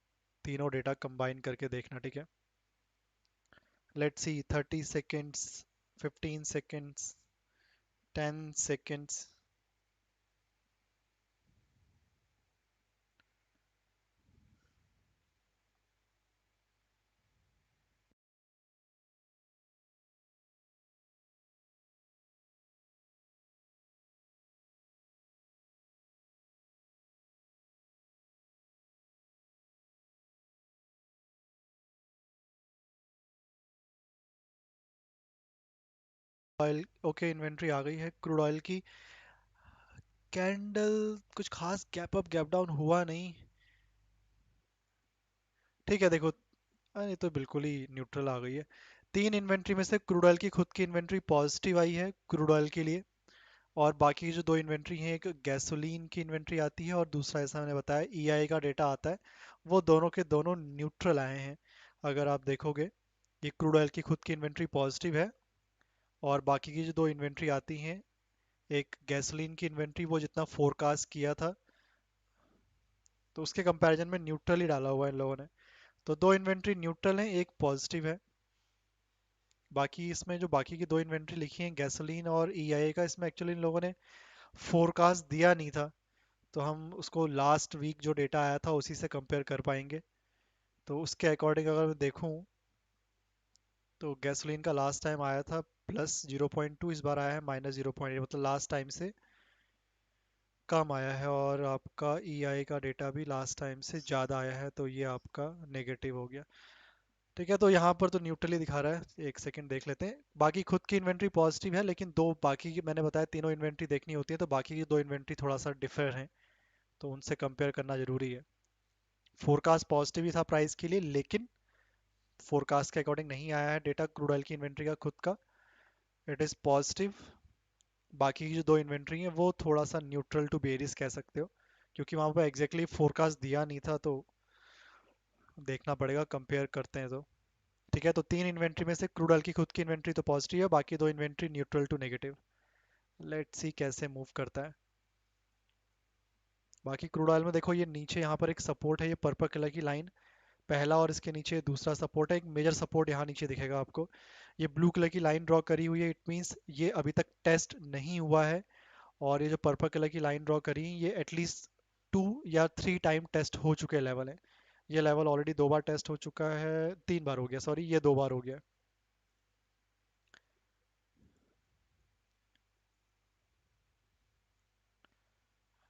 तीनों डेटा कंबाइन करके देखना, ठीक है। Let's see, 30 seconds, 15 seconds, 10 seconds. Oil okay, inventory आ गई है क्रूड ऑयल की। कैंडल कुछ खास गैप अप गैप डाउन हुआ नहीं। ठीक है देखो, ये तो बिल्कुल ही न्यूट्रल आ गई है। तीन इन्वेंट्री में से क्रूड ऑयल की खुद की इन्वेंट्री पॉजिटिव आई है क्रूड ऑयल के लिए, और बाकी की जो दो इन्वेंट्री हैं, एक गैसोलीन की इन्वेंट्री आती है और दूसरा ऐसा मैंने बताया ईआई का डेटा आता है, वो दोनों के दोनों न्यूट्रल आए हैं। अगर आप देखोगे, ये क्रूड ऑयल की खुद की इन्वेंट्री पॉजिटिव है, और बाकी की जो दो इन्वेंट्री आती हैं, एक गैसोलीन की इन्वेंट्री वो जितना फोरकास्ट किया था, तो उसके कंपैरिजन में न्यूट्रल ही डाला हुआ है इन लोगों ने। तो दो इन्वेंट्री न्यूट्रल हैं, एक पॉजिटिव है। बाकी इसमें जो बाकी की दो इन्वेंट्री लिखी हैं गैसोलीन और ईआईए का, इसमें एक्चुअली इन लोगों ने फोरकास्ट दिया नहीं था, तो हम उसको लास्ट वीक जो डेटा आया था उसी से कंपेयर कर पाएंगे। तो उसके अकॉर्डिंग अगर मैं देखूं, तो गैसोलीन का लास्ट टाइम आया था +0.2, इस बार आया है -0.8, मतलब लास्ट टाइम से कम आया है। और आपका ईआई का डेटा भी लास्ट टाइम से ज़्यादा आया है, तो ये आपका नेगेटिव हो गया। ठीक है, तो यहाँ पर तो न्यूट्रली दिखा रहा है, एक सेकंड देख लेते हैं। बाकी खुद की इन्वेंट्री पॉजिटिव है, लेकिन दो बाकी की मैंने बताया तीनों इन्वेंट्री देखनी होती है, तो बाकी की दो इन्वेंट्री थोड़ा सा डिफर है, तो उनसे कंपेयर करना जरूरी है। फोरकास्ट पॉजिटिव ही था प्राइस के लिए, लेकिन फोरकास्ट के अकॉर्डिंग नहीं आया है डेटा क्रूड ऑयल की इन्वेंट्री का खुद का, इट इज़ पॉजिटिव। बाकी की जो दो इन्वेंट्री हैं वो थोड़ा सा न्यूट्रल टू बेरिस कह सकते हो, क्योंकि वहाँ पर एग्जैक्टली फोरकास्ट दिया नहीं था, तो देखना पड़ेगा कंपेयर करते हैं तो। ठीक है, तो तीन इन्वेंट्री में से क्रूड ऑयल की खुद की इन्वेंट्री तो पॉजिटिव है, बाकी दो inventory neutral to negative. Let's see कैसे मूव करता है। बाकी क्रूड ऑयल में देखो, ये नीचे यहाँ पर एक सपोर्ट है, ये पर्पल कलर की लाइन पहला, और इसके नीचे दूसरा सपोर्ट है, एक मेजर सपोर्ट यहाँ नीचे दिखेगा आपको। ये ब्लू कलर की लाइन ड्रॉ करी हुई है, इट मीन्स ये अभी तक टेस्ट नहीं हुआ है। और ये जो पर्पल कलर की लाइन ड्रॉ करी है, ये एटलीस्ट 2 या 3 टाइम टेस्ट हो चुके लेवल है। ये लेवल ऑलरेडी 2 बार टेस्ट हो चुका है, 3 बार हो गया, सॉरी ये 2 बार हो गया।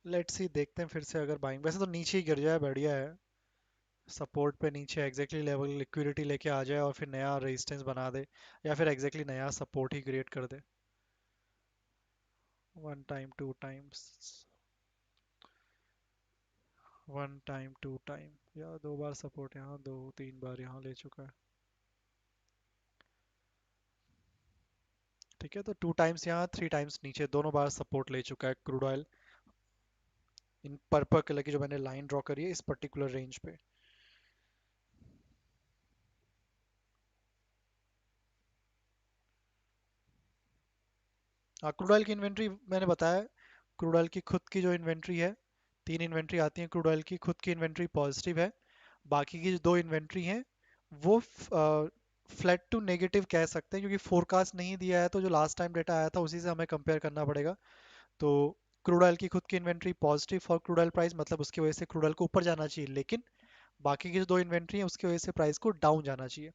लेट्स सी, देखते हैं फिर से अगर बाइंग, वैसे तो नीचे ही गिर जाए बढ़िया है, सपोर्ट पे नीचे एग्जैक्टली लेवल लिक्विडिटी लेके आ जाए और फिर नया रेजिस्टेंस बना दे, या फिर एग्जैक्टली नया सपोर्ट ही क्रिएट कर दे। 1 टाइम 2 टाइम्स, 1 टाइम 2 टाइम, या 2 बार सपोर्ट यहाँ, 2 3 बार यहाँ ले चुका है। ठीक है, तो 2 टाइम्स यहाँ, 3 टाइम्स नीचे, दोनों बार सपोर्ट ले चुका है crude oil, in purple colour की जो मैंने लाइन ड्रॉ करी है इस पर्टिकुलर रेंज पे। हाँ, क्रूड ऑयल की इन्वेंट्री मैंने बताया, क्रूड ऑयल की खुद की जो इन्वेंट्री है, तीन इन्वेंट्री आती है क्रूड ऑयल की, खुद की इन्वेंट्री पॉजिटिव है। बाकी की जो दो इन्वेंट्री हैं वो फ्लैट टू नेगेटिव कह सकते हैं, क्योंकि फोरकास्ट नहीं दिया है, तो जो लास्ट टाइम डेटा आया था उसी से हमें कंपेयर करना पड़ेगा। तो क्रूड ऑयल की खुद की inventory positive for crude oil price, मतलब उसकी वजह से क्रूड ऑयल को ऊपर जाना चाहिए, लेकिन बाकी की जो दो इन्वेंट्री है उसकी वजह से प्राइस को डाउन जाना चाहिए।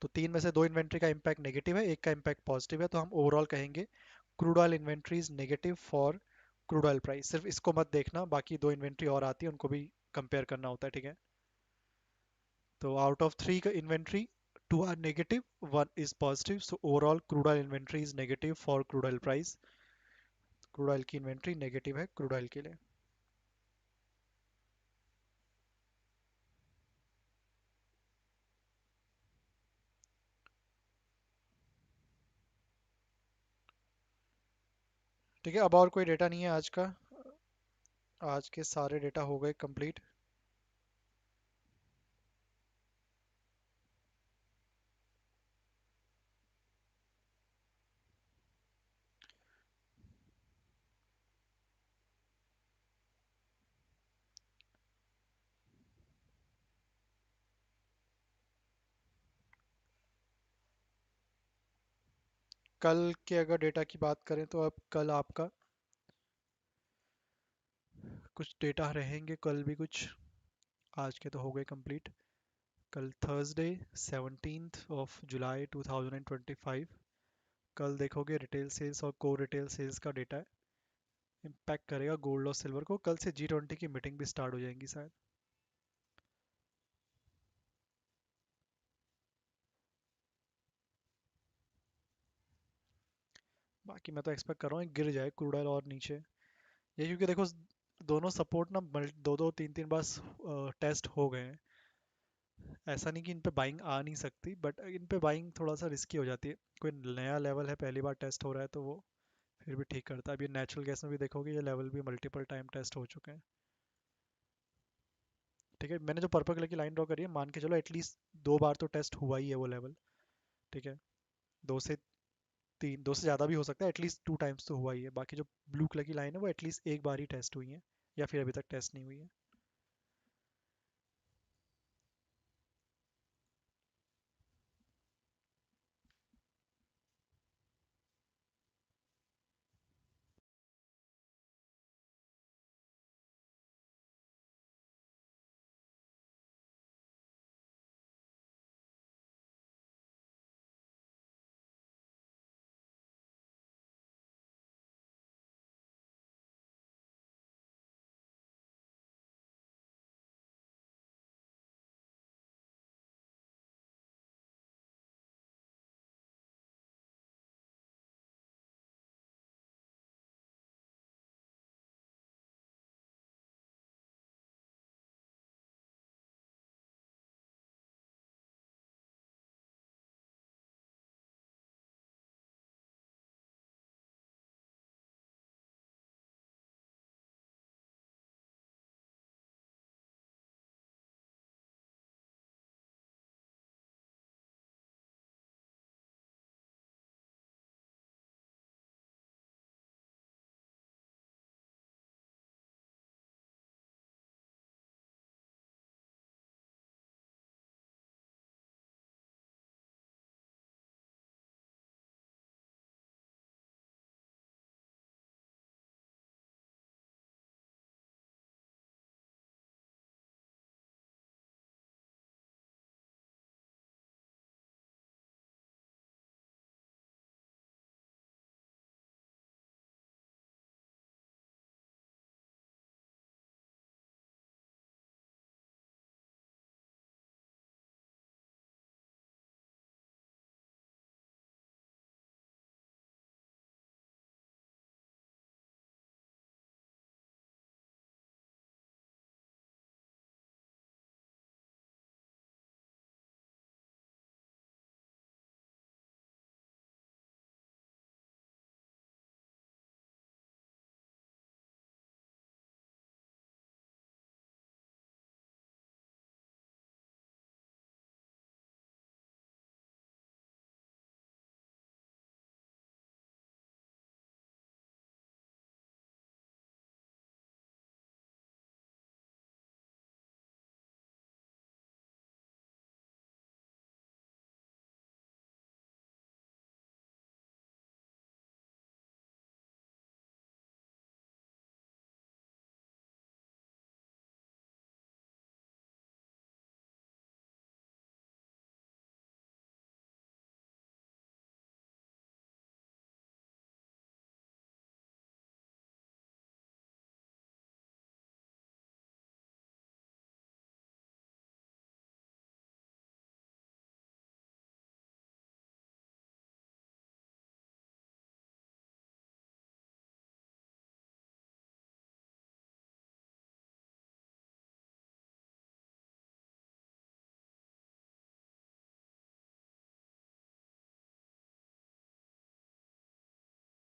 तो तीन में से दो इन्वेंट्री का इम्पैक्ट नेगेटिव है, एक का इम्पैक्ट पॉजिटिव है, तो हम ओवरऑल कहेंगे crude oil inventory is negative for crude oil price. सिर्फ इसको मत देखना, बाकी दो इन्वेंट्री और आती है उनको भी कंपेयर करना होता है। ठीक है, तो आउट ऑफ 3 का inventory 2 are negative, 1 is positive, so overall crude oil inventory is negative for crude oil price. Crude oil की इन्वेंट्री नेगेटिव है क्रूड ऑयल के लिए। ठीक है, अब और कोई डेटा नहीं है आज का, आज के सारे डेटा हो गए कंप्लीट। कल के अगर डेटा की बात करें, तो अब कल आपका कुछ डेटा रहेंगे, कल भी कुछ, आज के तो हो गए कंप्लीट। कल थर्सडे 17 जुलाई 2025, कल देखोगे रिटेल सेल्स और कोर रिटेल सेल्स का डेटा है, इम्पैक्ट करेगा गोल्ड और सिल्वर को। कल से G20 की मीटिंग भी स्टार्ट हो जाएंगी शायद। बाकी मैं तो एक्सपेक्ट कर रहा हूँ गिर जाए क्रूड ऑयल और नीचे, ये क्योंकि देखो दोनों सपोर्ट ना दो दो तीन तीन बार टेस्ट हो गए हैं। ऐसा नहीं कि इन पे बाइंग आ नहीं सकती, बट इन पे बाइंग थोड़ा सा रिस्की हो जाती है। कोई नया लेवल है, पहली बार टेस्ट हो रहा है, तो वो फिर भी ठीक करता है। अभी नेचुरल गैस में भी देखोगे ये लेवल भी मल्टीपल टाइम टेस्ट हो चुके हैं। ठीक है, मैंने जो पर्पल कलर की लाइन ड्रॉ करी है, मान के चलो एटलीस्ट 2 बार तो टेस्ट हुआ ही है वो लेवल। ठीक है, 2 से 3, 2 से ज़्यादा भी हो सकता है, एटलीस्ट 2 टाइम्स तो हुआ ही है। बाकी जो ब्लू कलर की लाइन है वो एटलीस्ट एक बार ही टेस्ट हुई है, या फिर अभी तक टेस्ट नहीं हुई है।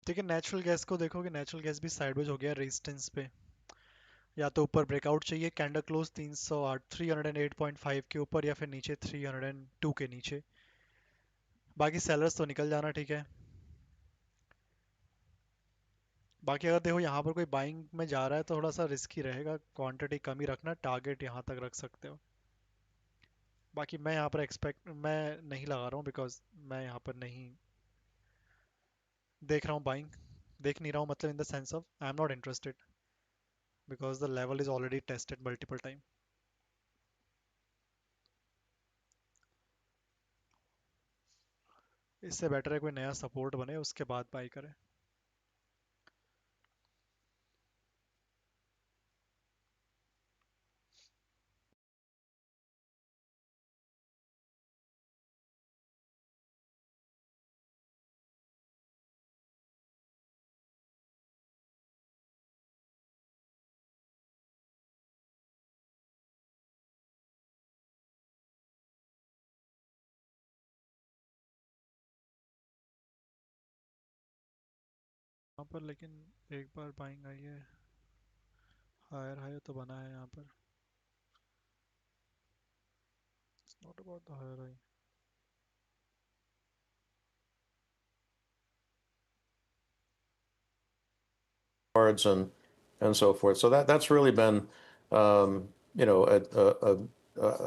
ठीक है, नेचुरल गैस को देखोगे, नेचुरल गैस भी साइडवेज हो गया रेजिस्टेंस पे। या तो ऊपर ब्रेकआउट चाहिए, कैंडल क्लोज 308 308.5 के ऊपर, या फिर नीचे 302 के नीचे। बाकी सेलर्स तो निकल जाना। ठीक है, बाकी अगर देखो यहाँ पर कोई बाइंग में जा रहा है तो थोड़ा सा रिस्की रहेगा, क्वांटिटी कम ही रखना, टारगेट यहाँ तक रख सकते हो। बाकी मैं यहाँ पर मैं नहीं लगा रहा हूँ, बिकॉज मैं यहाँ पर नहीं देख रहा हूँ बाइंग। देख नहीं रहा हूँ मतलब in the sense of I am not interested, because the level is already tested multiple time. इससे बेटर है कोई नया सपोर्ट बने, उसके बाद बाई करें। यहाँ पर लेकिन एक बार बाइंग आई है, हायर हाई तो बना है यहाँ पर. It's not about the higher high. Cards and so forth. So that's really been a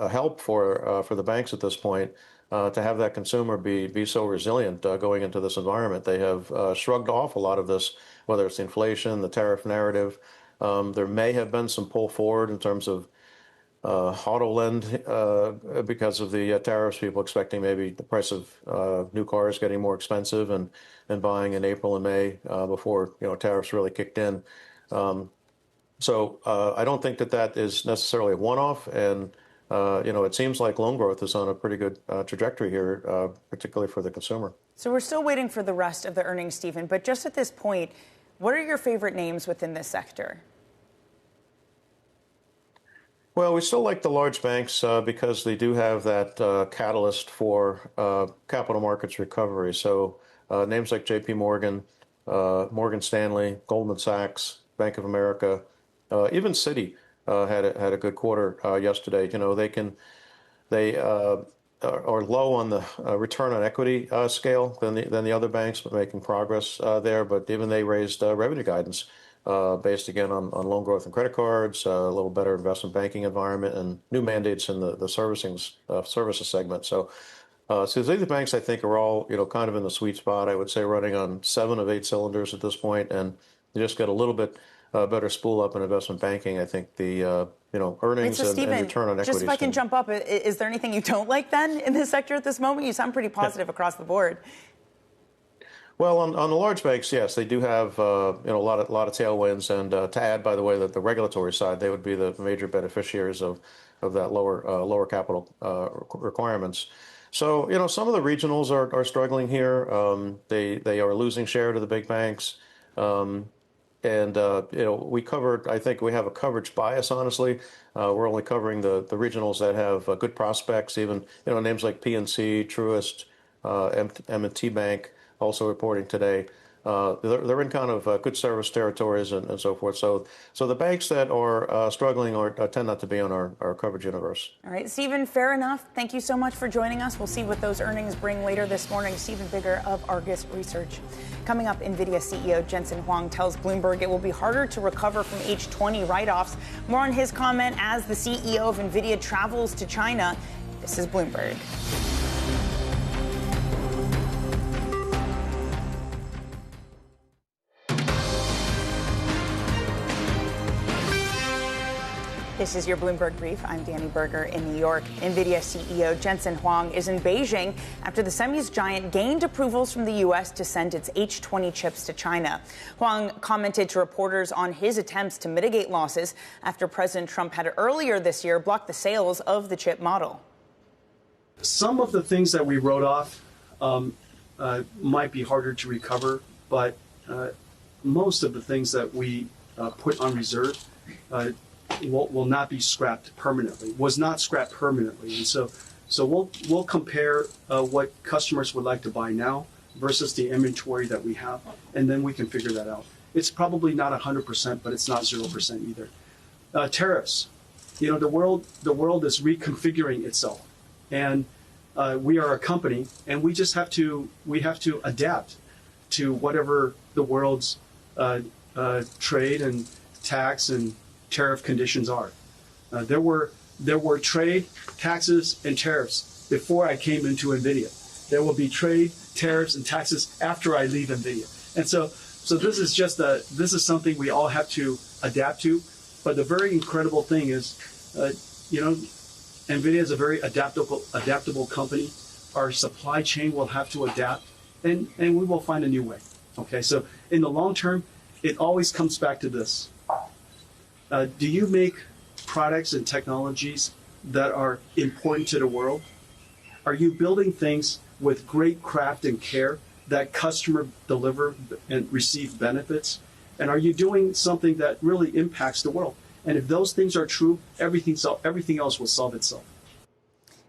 help for the banks at this point to have that consumer be so resilient going into this environment. They have shrugged off a lot of this, whether it's inflation, the tariff narrative. There may have been some pull forward in terms of auto lend because of the tariffs, people expecting maybe the price of new cars getting more expensive and buying in April and May before tariffs really kicked in. So I don't think that is necessarily a one-off, and it seems like loan growth is on a pretty good trajectory here, particularly for the consumer. So we're still waiting for the rest of the earnings, Stephen, but just at this point, what are your favorite names within this sector? Well, we still like the large banks because they do have that catalyst for capital markets recovery. So names like J.P. Morgan, Morgan Stanley, Goldman Sachs, Bank of America, even Citi had a good quarter yesterday. They are low on the return on equity scale than the other banks, but making progress there. But even they raised revenue guidance. Based again on loan growth and credit cards, a little better investment banking environment, and new mandates in the services segment. So these banks, I think, are all kind of in the sweet spot. I would say running on 7 of 8 cylinders at this point, and you just get a little bit better spool up in investment banking. I think the earnings and return on equity. Just if I can jump up, is there anything you don't like then in this sector at this moment? You sound pretty positive across the board. Well, on the large banks, yes, they do have a lot of tailwinds, and to add, by the way, that the regulatory side, they would be the major beneficiaries of that lower capital requirements. So some of the regionals are struggling here. They are losing share to the big banks, and we covered. I think we have a coverage bias. Honestly, we're only covering the regionals that have good prospects. Even names like PNC, Truist, M&T Bank. Also reporting today, they're in kind of good service territories and so forth. So the banks that are struggling tend not to be on our coverage universe. All right, Stephen, fair enough. Thank you so much for joining us. We'll see what those earnings bring later this morning. Stephen Bigger of Argus Research. Coming up, Nvidia CEO Jensen Huang tells Bloomberg it will be harder to recover from H20 write-offs. More on his comment as the CEO of Nvidia travels to China. This is Bloomberg. This is your Bloomberg Brief. I'm Danny Berger in New York. Nvidia CEO Jensen Huang is in Beijing after the semis giant gained approvals from the U.S. to send its H20 chips to China. Huang commented to reporters on his attempts to mitigate losses after President Trump had earlier this year blocked the sales of the chip model. Some of the things that we wrote off might be harder to recover, but most of the things that we put on reserve will not be scrapped permanently, was not scrapped permanently. And so we'll compare what customers would like to buy now versus the inventory that we have, and then we can figure that out. It's probably not 100%, but it's not 0% either. Tariffs. The world is reconfiguring itself, and we are a company, and we have to adapt to whatever the world's trade and tax and tariff conditions are. There were trade, taxes, and tariffs before I came into Nvidia. There will be trade, tariffs, and taxes after I leave Nvidia. And so this is something we all have to adapt to. But the very incredible thing is, Nvidia is a very adaptable company. Our supply chain will have to adapt, and we will find a new way. Okay, so in the long term, it always comes back to this. Do you make products and technologies that are important to the world? Are you building things with great craft and care that customer deliver and receive benefits? And are you doing something that really impacts the world? And if those things are true, everything else will solve itself.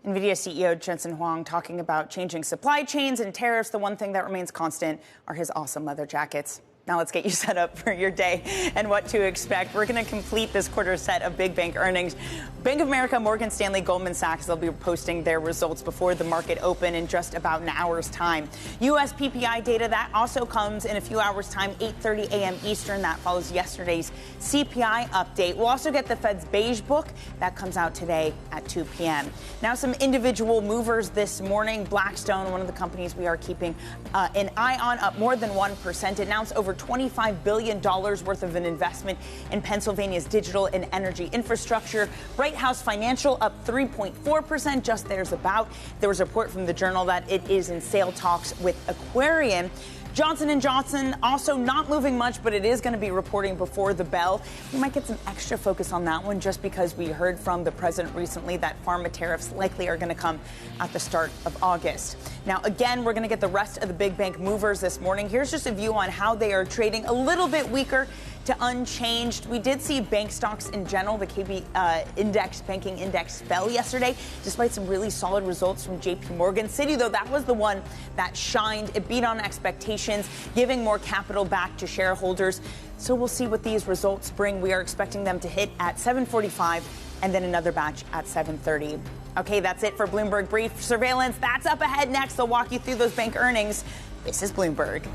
Nvidia CEO Jensen Huang talking about changing supply chains and tariffs. The one thing that remains constant are his awesome leather jackets. Now let's get you set up for your day and what to expect. We're going to complete this quarter set of big bank earnings. Bank of America, Morgan Stanley, Goldman Sachs, they'll be posting their results before the market open in just about an hour's time. U.S. PPI data, that also comes in a few hours' time, 8:30 a.m. Eastern. That follows yesterday's CPI update. We'll also get the Fed's beige book. That comes out today at 2 p.m. Now, some individual movers this morning. Blackstone, one of the companies we are keeping an eye on, up more than 1%. Announced over $25 billion worth of an investment in Pennsylvania's digital and energy infrastructure. Bright House Financial up 3.4%, just there's about. There was a report from the Journal that it is in sale talks with Aquarian. Johnson & Johnson also not moving much, but it is going to be reporting before the bell. We might get some extra focus on that one just because we heard from the president recently that pharma tariffs likely are going to come at the start of August. Now, again, we're going to get the rest of the big bank movers this morning. Here's just a view on how they are trading, a little bit weaker to unchanged. We did see bank stocks in general. The KB banking index fell yesterday, despite some really solid results from JP Morgan. Citi, though, that was the one that shined. It beat on expectations, giving more capital back to shareholders. So we'll see what these results bring. We are expecting them to hit at 7:45 and then another batch at 7:30. Okay, that's it for Bloomberg Brief. Surveillance, that's up ahead next. They'll walk you through those bank earnings. This is Bloomberg.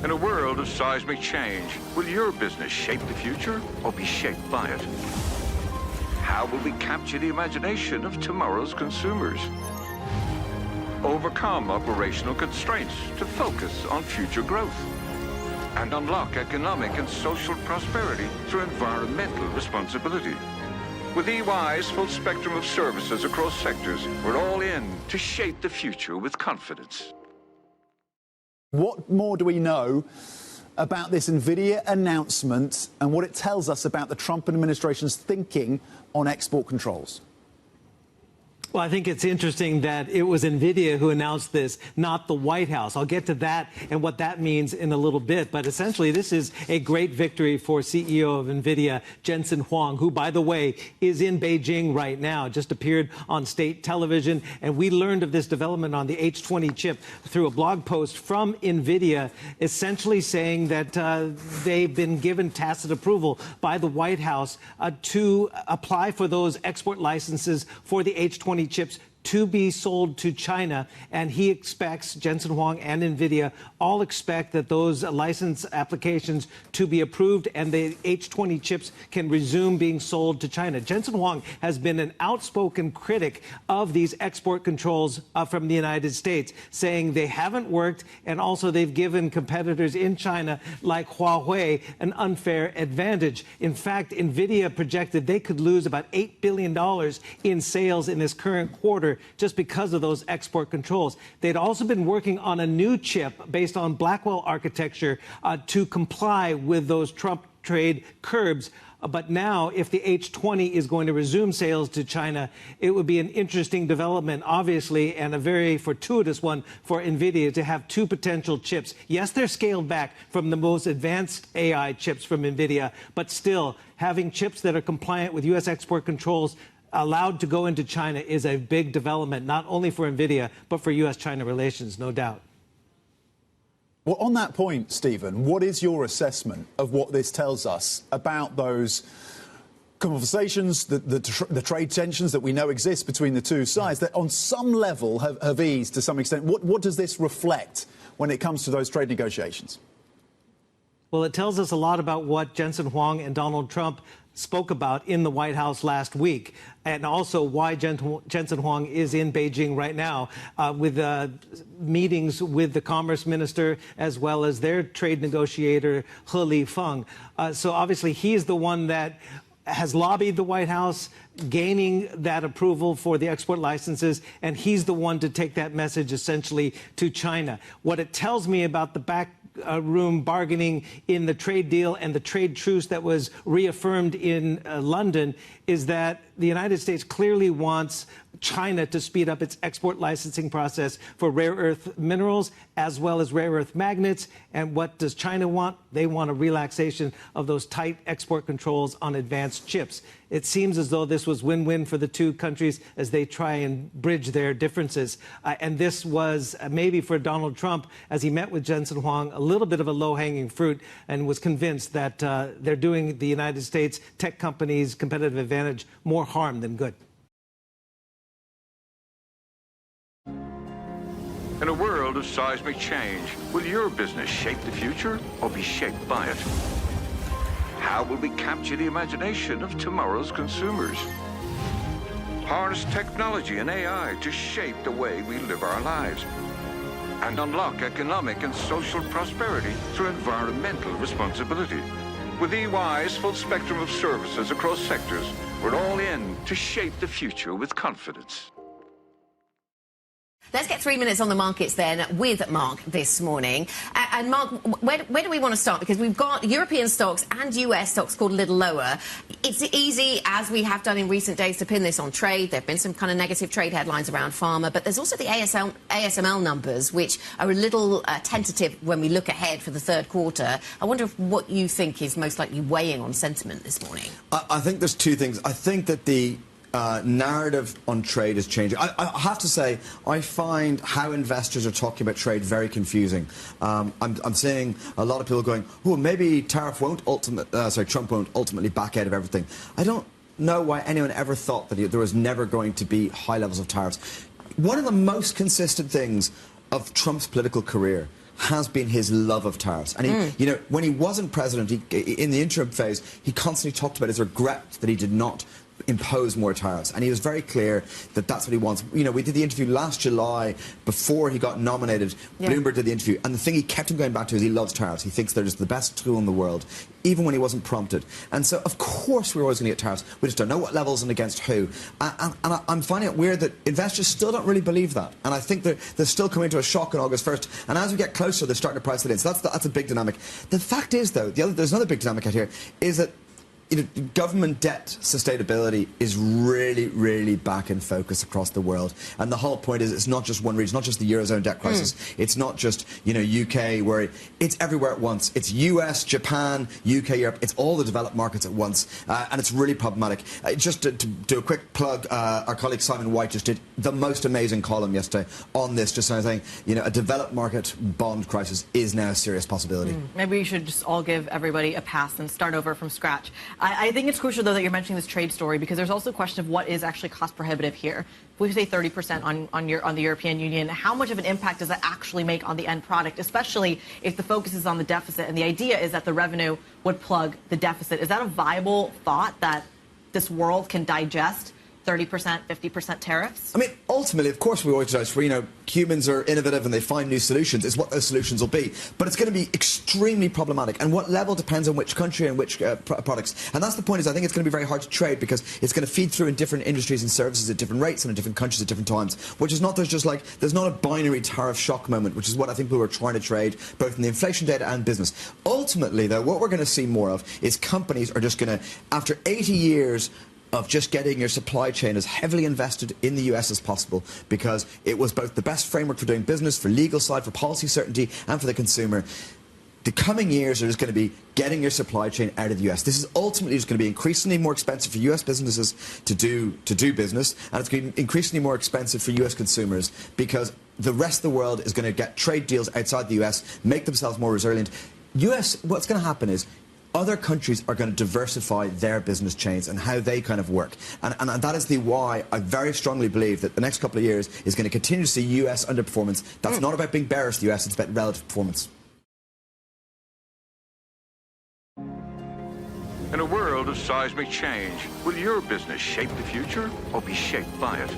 In a world of seismic change, will your business shape the future or be shaped by it? How will we capture the imagination of tomorrow's consumers? Overcome operational constraints to focus on future growth and unlock economic and social prosperity through environmental responsibility. With EY's full spectrum of services across sectors, we're all in to shape the future with confidence. What more do we know about this Nvidia announcement and what it tells us about the Trump administration's thinking on export controls? Well, I think it's interesting that it was Nvidia who announced this, not the White House. I'll get to that and what that means in a little bit. But essentially, this is a great victory for CEO of Nvidia, Jensen Huang, who, by the way, is in Beijing right now, just appeared on state television. And we learned of this development on the H20 chip through a blog post from Nvidia, essentially saying that they've been given tacit approval by the White House to apply for those export licenses for the H20 chips to be sold to China, and he expects, Jensen Huang and Nvidia all expect that those license applications to be approved and the H20 chips can resume being sold to China. Jensen Huang has been an outspoken critic of these export controls from the United States, saying they haven't worked, and also they've given competitors in China like Huawei an unfair advantage. In fact, Nvidia projected they could lose about $8 billion in sales in this current quarter just because of those export controls. They'd also been working on a new chip based on Blackwell architecture to comply with those Trump trade curbs. But now, if the H20 is going to resume sales to China, it would be an interesting development, obviously, and a very fortuitous one for Nvidia to have two potential chips. Yes, they're scaled back from the most advanced AI chips from Nvidia, but still, having chips that are compliant with U.S. export controls allowed to go into China is a big development, not only for Nvidia, but for U.S.-China relations, no doubt. Well, on that point, Stephen, what is your assessment of what this tells us about those conversations, the trade tensions that we know exist between the two sides, that on some level have eased to some extent? What does this reflect when it comes to those trade negotiations? Well, it tells us a lot about what Jensen Huang and Donald Trump spoke about in the White House last week, and also why Jensen Huang is in Beijing right now with meetings with the Commerce Minister as well as their trade negotiator, He Lifeng. So obviously he's the one that has lobbied the White House, gaining that approval for the export licenses, and he's the one to take that message essentially to China. What it tells me about the room bargaining in the trade deal and the trade truce that was reaffirmed in London is that the United States clearly wants China to speed up its export licensing process for rare earth minerals as well as rare earth magnets. And what does China want? They want a relaxation of those tight export controls on advanced chips. It seems as though this was win-win for the two countries as they try and bridge their differences. And this was maybe for Donald Trump, as he met with Jensen Huang, a little bit of a low-hanging fruit and was convinced that they're doing the United States tech companies' competitive advantage more harm than good. In a world of seismic change, will your business shape the future or be shaped by it? How will we capture the imagination of tomorrow's consumers? Harness technology and AI to shape the way we live our lives. And unlock economic and social prosperity through environmental responsibility. With EY's full spectrum of services across sectors, we're all in to shape the future with confidence. Let's get 3 minutes on the markets then with Mark this morning. And Mark, where do we want to start? Because we've got European stocks and US stocks called a little lower. It's easy, as we have done in recent days, to pin this on trade. There have been some kind of negative trade headlines around pharma, but there's also the ASML numbers, which are a little tentative when we look ahead for the third quarter. I wonder what you think is most likely weighing on sentiment this morning. I think there's two things. I think that the narrative on trade is changing. I have to say, I find how investors are talking about trade very confusing. I'm seeing a lot of people going, "Oh, maybe Trump won't ultimately back out of everything." I don't know why anyone ever thought that there was never going to be high levels of tariffs. One of the most consistent things of Trump's political career has been his love of tariffs. And he, you know, when he wasn't president, in the interim phase, he constantly talked about his regret that he did not impose more tariffs, and he was very clear that that's what he wants. You know, we did the interview last July before he got nominated. Yeah. Bloomberg did the interview, and the thing he kept on going back to is he loves tariffs. He thinks they're just the best tool in the world, even when he wasn't prompted. And so, of course, we're always going to get tariffs. We just don't know what levels and against who. And I'm finding it weird that investors still don't really believe that. And I think they're still coming to a shock on August 1st. And as we get closer, they're starting to price it in. So that's a big dynamic. The fact is, though, there's another big dynamic out here, is that government debt sustainability is really, really back in focus across the world. And the whole point is it's not just one region, not just the Eurozone debt crisis. It's not just, you know, UK, where it's everywhere at once. It's US, Japan, UK, Europe. It's all the developed markets at once. And it's really problematic. Just to do a quick plug, our colleague Simon White just did the most amazing column yesterday on this, just saying, you know, a developed market bond crisis is now a serious possibility. Maybe we should just all give everybody a pass and start over from scratch. I think it's crucial, though, that you're mentioning this trade story, because there's also a question of what is actually cost prohibitive here. If we say 30% on the European Union, how much of an impact does that actually make on the end product, especially if the focus is on the deficit and the idea is that the revenue would plug the deficit? Is that a viable thought that this world can digest 30%, 50% tariffs? I mean, ultimately, of course, we always judge for, you know, humans are innovative and they find new solutions. It's what those solutions will be. But it's going to be extremely problematic. And what level depends on which country and which products. And that's the point, is I think it's going to be very hard to trade because it's going to feed through in different industries and services at different rates and in different countries at different times. Which is not, there's not a binary tariff shock moment, which is what I think people are trying to trade, both in the inflation data and business. Ultimately, though, what we're going to see more of is companies are just going to, after 80 years of just getting your supply chain as heavily invested in the US as possible, because it was both the best framework for doing business, for legal side, for policy certainty, and for the consumer. The coming years are just going to be getting your supply chain out of the US. This is ultimately just going to be increasingly more expensive for US businesses to do business, and it's going to be increasingly more expensive for US consumers, because the rest of the world is going to get trade deals outside the US, make themselves more resilient. US, what's going to happen is other countries are going to diversify their business chains and how they kind of work. And that is why I very strongly believe that the next couple of years is going to continue to see US underperformance. That's not about being bearish to the US, it's about relative performance. In a world of seismic change, will your business shape the future or be shaped by it?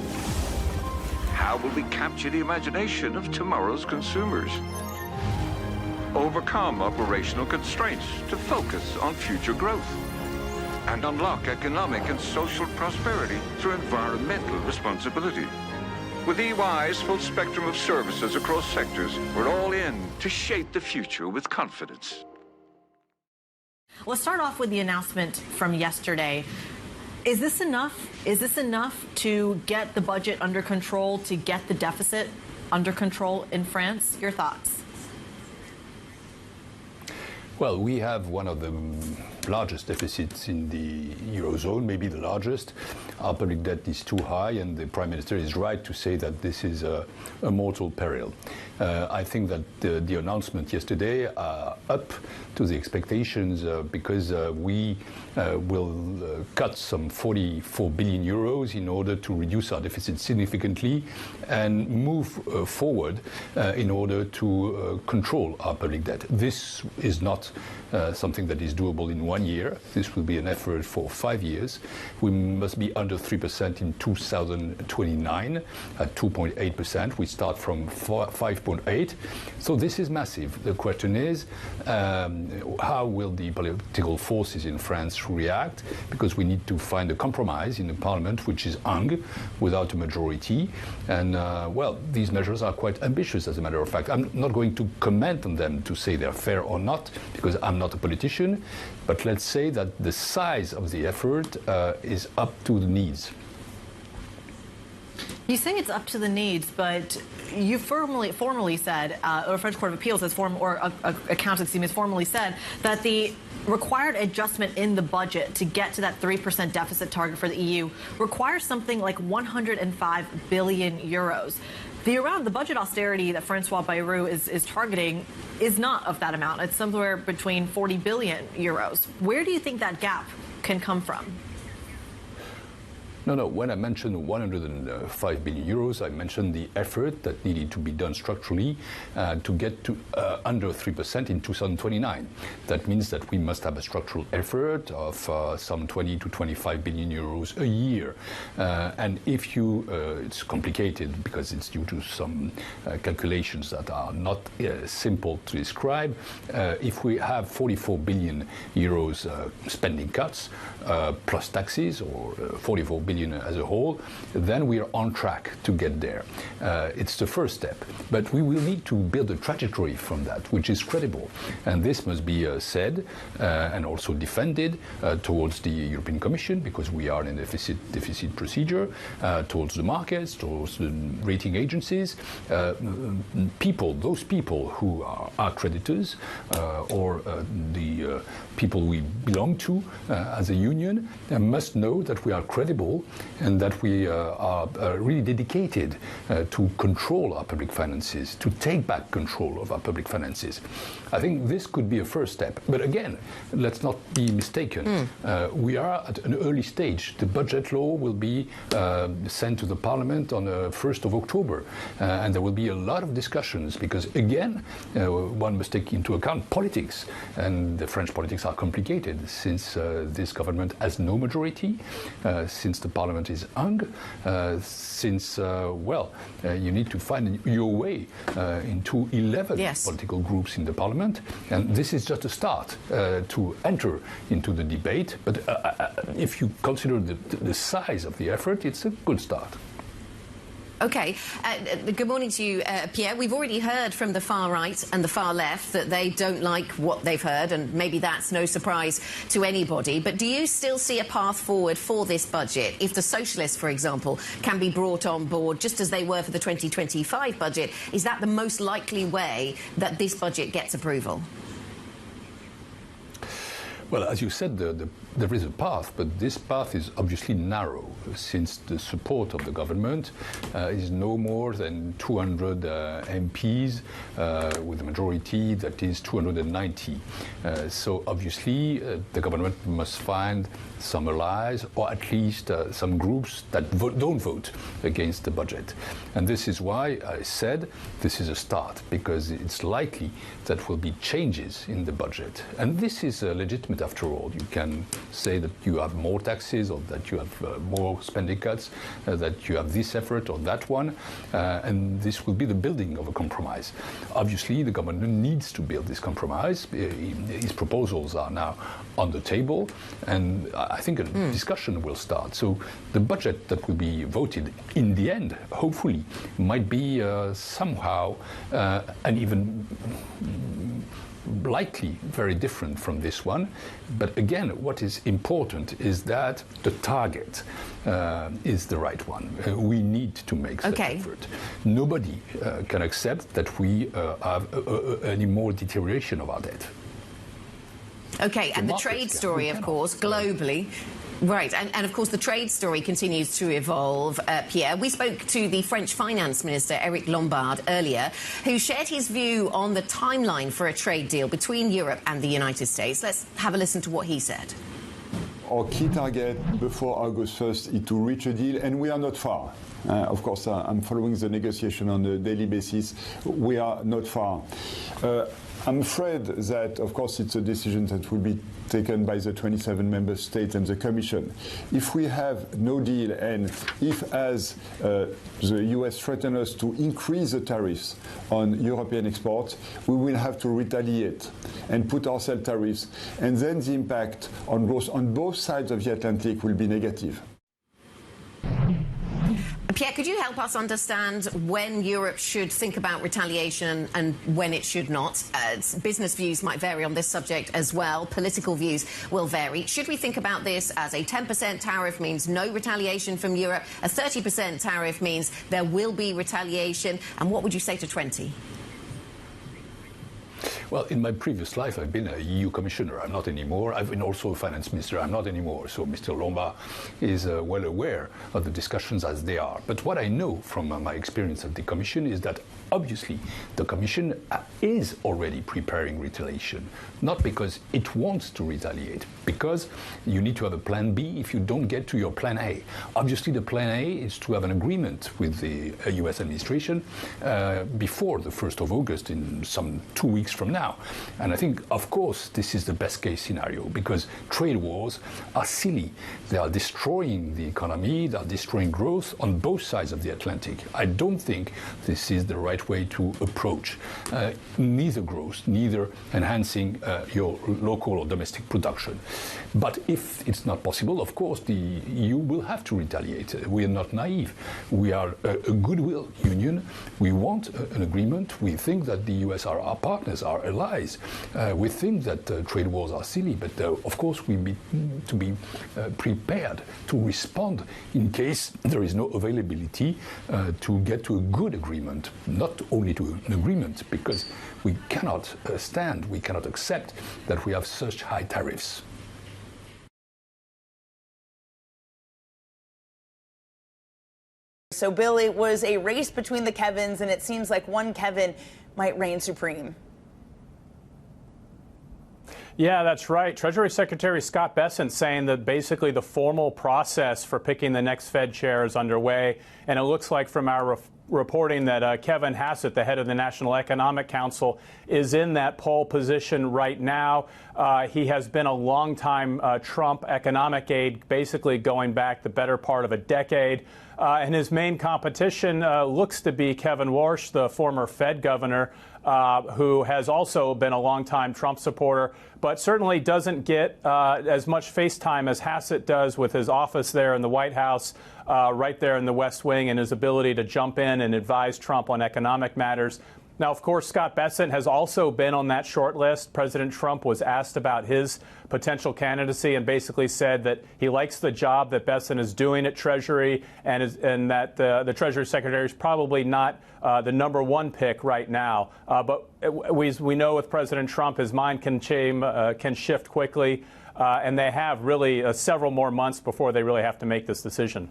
How will we capture the imagination of tomorrow's consumers? Overcome operational constraints to focus on future growth, and unlock economic and social prosperity through environmental responsibility. With EY's full spectrum of services across sectors, we're all in to shape the future with confidence. Let's start off with the announcement from yesterday. Is this enough? Is this enough to get the budget under control, to get the deficit under control in France? Your thoughts? Well, we have one of the largest deficits in the Eurozone, maybe the largest. Our public debt is too high, and the Prime Minister is right to say that this is a mortal peril. I think that the announcement yesterday are up to the expectations because we will cut some 44 billion euros in order to reduce our deficit significantly and move forward in order to control our public debt. This is not something that is doable in 1 year. This will be an effort for 5 years. We must be under 3% in 2029 at 2.8%. We start from 5.8. So this is massive. The question is, how will the political forces in France react? Because we need to find a compromise in the parliament, which is hung without a majority. And, well, these measures are quite ambitious, as a matter of fact. I'm not going to comment on them to say they're fair or not, because I'm not a politician. But let's say that the size of the effort is up to the needs. You say it's up to the needs, but you formally said, or French Court of Appeals has formally said that the required adjustment in the budget to get to that 3% deficit target for the EU requires something like 105 billion euros. The budget austerity that Francois Bayrou is targeting is not of that amount. It's somewhere between 40 billion euros. Where do you think that gap can come from? No. When I mentioned 105 billion euros, I mentioned the effort that needed to be done structurally to get to under 3% in 2029. That means that we must have a structural effort of some 20 to 25 billion euros a year. And if you, it's complicated because it's due to some calculations that are not simple to describe. If we have 44 billion euros spending cuts plus taxes, or 44 billion as a whole, then we are on track to get there. It's the first step, but we will need to build a trajectory from that, which is credible. And this must be said and also defended towards the European Commission, because we are in a deficit procedure, towards the markets, towards the rating agencies. Those people who are our creditors or the people we belong to as a union must know that we are credible and that we are really dedicated to control our public finances, to take back control of our public finances. I think this could be a first step. But again, let's not be mistaken. We are at an early stage. The budget law will be sent to the Parliament on the 1st of October. And there will be a lot of discussions because, again, one must take into account politics. And the French politics are complicated since this government has no majority, since the Parliament is hung, since, you need to find your way into 11 political groups in the Parliament. And this is just a start to enter into the debate. But if you consider the size of the effort, it's a good start. Okay. Good morning to you, Pierre. We've already heard from the far right and the far left that they don't like what they've heard, and maybe that's no surprise to anybody. But do you still see a path forward for this budget? If the socialists, for example, can be brought on board just as they were for the 2025 budget, is that the most likely way that this budget gets approval? Well, as you said, there is a path, but this path is obviously narrow, since the support of the government is no more than 200 MPs, with a majority that is 290. So obviously, the government must find some allies, or at least some groups that don't vote against the budget. And this is why I said this is a start, because it's likely that will be changes in the budget. And this is legitimate after all. You can say that you have more taxes or that you have more spending cuts, that you have this effort or that one, and this will be the building of a compromise. Obviously, the government needs to build this compromise. His proposals are now on the table, and I think a discussion will start. So the budget that will be voted in the end, hopefully, might be somehow and even likely very different from this one. But again, what is important is that the target is the right one. We need to make that effort. Nobody can accept that we have any more deterioration of our debt. Okay, and the trade story, of course, globally. Right, and of course the trade story continues to evolve, Pierre. We spoke to the French Finance Minister, Eric Lombard, earlier, who shared his view on the timeline for a trade deal between Europe and the United States. Let's have a listen to what he said. Our key target before August 1st is to reach a deal, and we are not far. Of course, I'm following the negotiation on a daily basis. We are not far. I'm afraid that, of course, it's a decision that will be taken by the 27 member states and the Commission. If we have no deal, and if, as the US threatens us to increase the tariffs on European exports, we will have to retaliate and put ourselves tariffs, and then the impact on growth on both sides of the Atlantic will be negative. Pierre, could you help us understand when Europe should think about retaliation and when it should not? Business views might vary on this subject as well. Political views will vary. Should we think about this as a 10% tariff means no retaliation from Europe, a 30% tariff means there will be retaliation, and what would you say to 20? Well, in my previous life, I've been a EU commissioner. I'm not anymore. I've been also a finance minister. I'm not anymore. So Mr. Lombard is well aware of the discussions as they are. But what I know from my experience at the Commission is that obviously the Commission is already preparing retaliation, not because it wants to retaliate, because you need to have a plan B if you don't get to your plan A. Obviously, the plan A is to have an agreement with the US administration before the 1st of August, in some 2 weeks from now. And I think, of course, this is the best case scenario, because trade wars are silly. They are destroying the economy, they are destroying growth on both sides of the Atlantic. I don't think this is the right way to approach neither growth, neither enhancing your local or domestic production. But if it's not possible, of course, the EU will have to retaliate. We are not naive. We are a goodwill union. We want an agreement. We think that the US are our partners, our allies. We think that trade wars are silly, but of course we need to be prepared to respond in case there is no availability to get to a good agreement, not only to an agreement, because we cannot we cannot accept that we have such high tariffs. So, Bill, it was a race between the Kevins, and it seems like one Kevin might reign supreme. Yeah, that's right. Treasury Secretary Scott Bessent saying that basically the formal process for picking the next Fed chair is underway. And it looks like from our reporting that Kevin Hassett, the head of the National Economic Council, is in that pole position right now. He has been a longtime Trump economic aide, basically going back the better part of a decade. And his main competition looks to be Kevin Warsh, the former Fed governor, who has also been a longtime Trump supporter, but certainly doesn't get as much face time as Hassett does with his office there in the White House, right there in the West Wing, and his ability to jump in and advise Trump on economic matters. Now, of course, Scott Bessent has also been on that short list. President Trump was asked about his potential candidacy and basically said that he likes the job that Bessent is doing at Treasury, and that the Treasury Secretary is probably not the number one pick right now. But we know with President Trump, his mind can shift quickly, and they have really several more months before they really have to make this decision.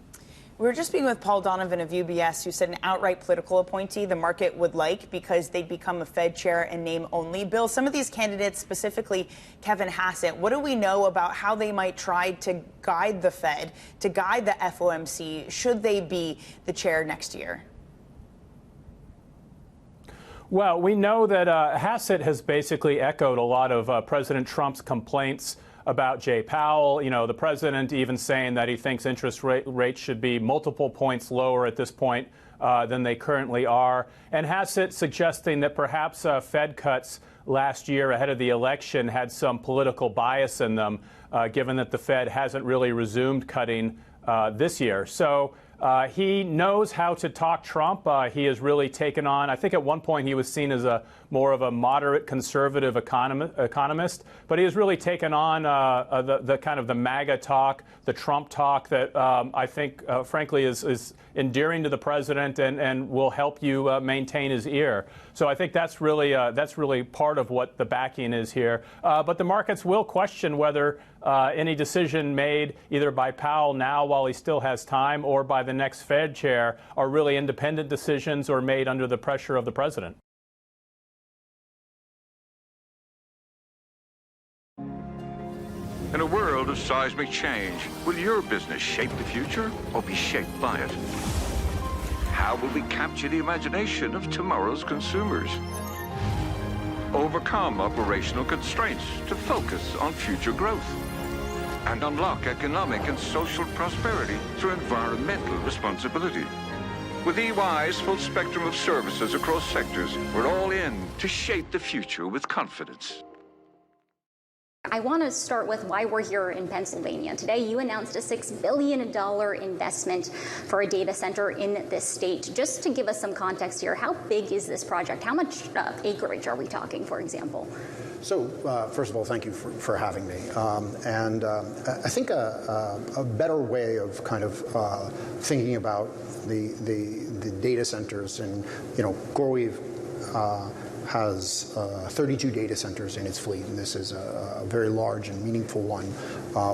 We were just speaking with Paul Donovan of UBS, who said an outright political appointee the market would like because they'd become a Fed chair in name only. Bill, some of these candidates, specifically Kevin Hassett, what do we know about how they might try to guide the Fed, to guide the FOMC, should they be the chair next year? Well, we know that Hassett has basically echoed a lot of President Trump's complaints about Jay Powell. The president even saying that he thinks interest rates should be multiple points lower at this point than they currently are. And Hassett suggesting that perhaps Fed cuts last year ahead of the election had some political bias in them, given that the Fed hasn't really resumed cutting this year. So he knows how to talk Trump. He has really taken on, I think at one point he was seen as more of a moderate conservative economist, but he has really taken on the kind of the MAGA talk, the Trump talk that I think, frankly, is endearing to the president and will help you maintain his ear. So I think that's really part of what the backing is here. But the markets will question whether any decision made either by Powell now while he still has time or by the next Fed chair are really independent decisions or made under the pressure of the president. In a world of seismic change, will your business shape the future or be shaped by it? How will we capture the imagination of tomorrow's consumers? Overcome operational constraints to focus on future growth? And unlock economic and social prosperity through environmental responsibility? With EY's full spectrum of services across sectors, we're all in to shape the future with confidence. I want to start with why we're here in Pennsylvania. Today, you announced a $6 billion investment for a data center in this state. Just to give us some context here, how big is this project? How much acreage are we talking, for example? So, first of all, thank you for having me. I think a better way of kind of thinking about the data centers, and CoreWeave has 32 data centers in its fleet, and this is a very large and meaningful one,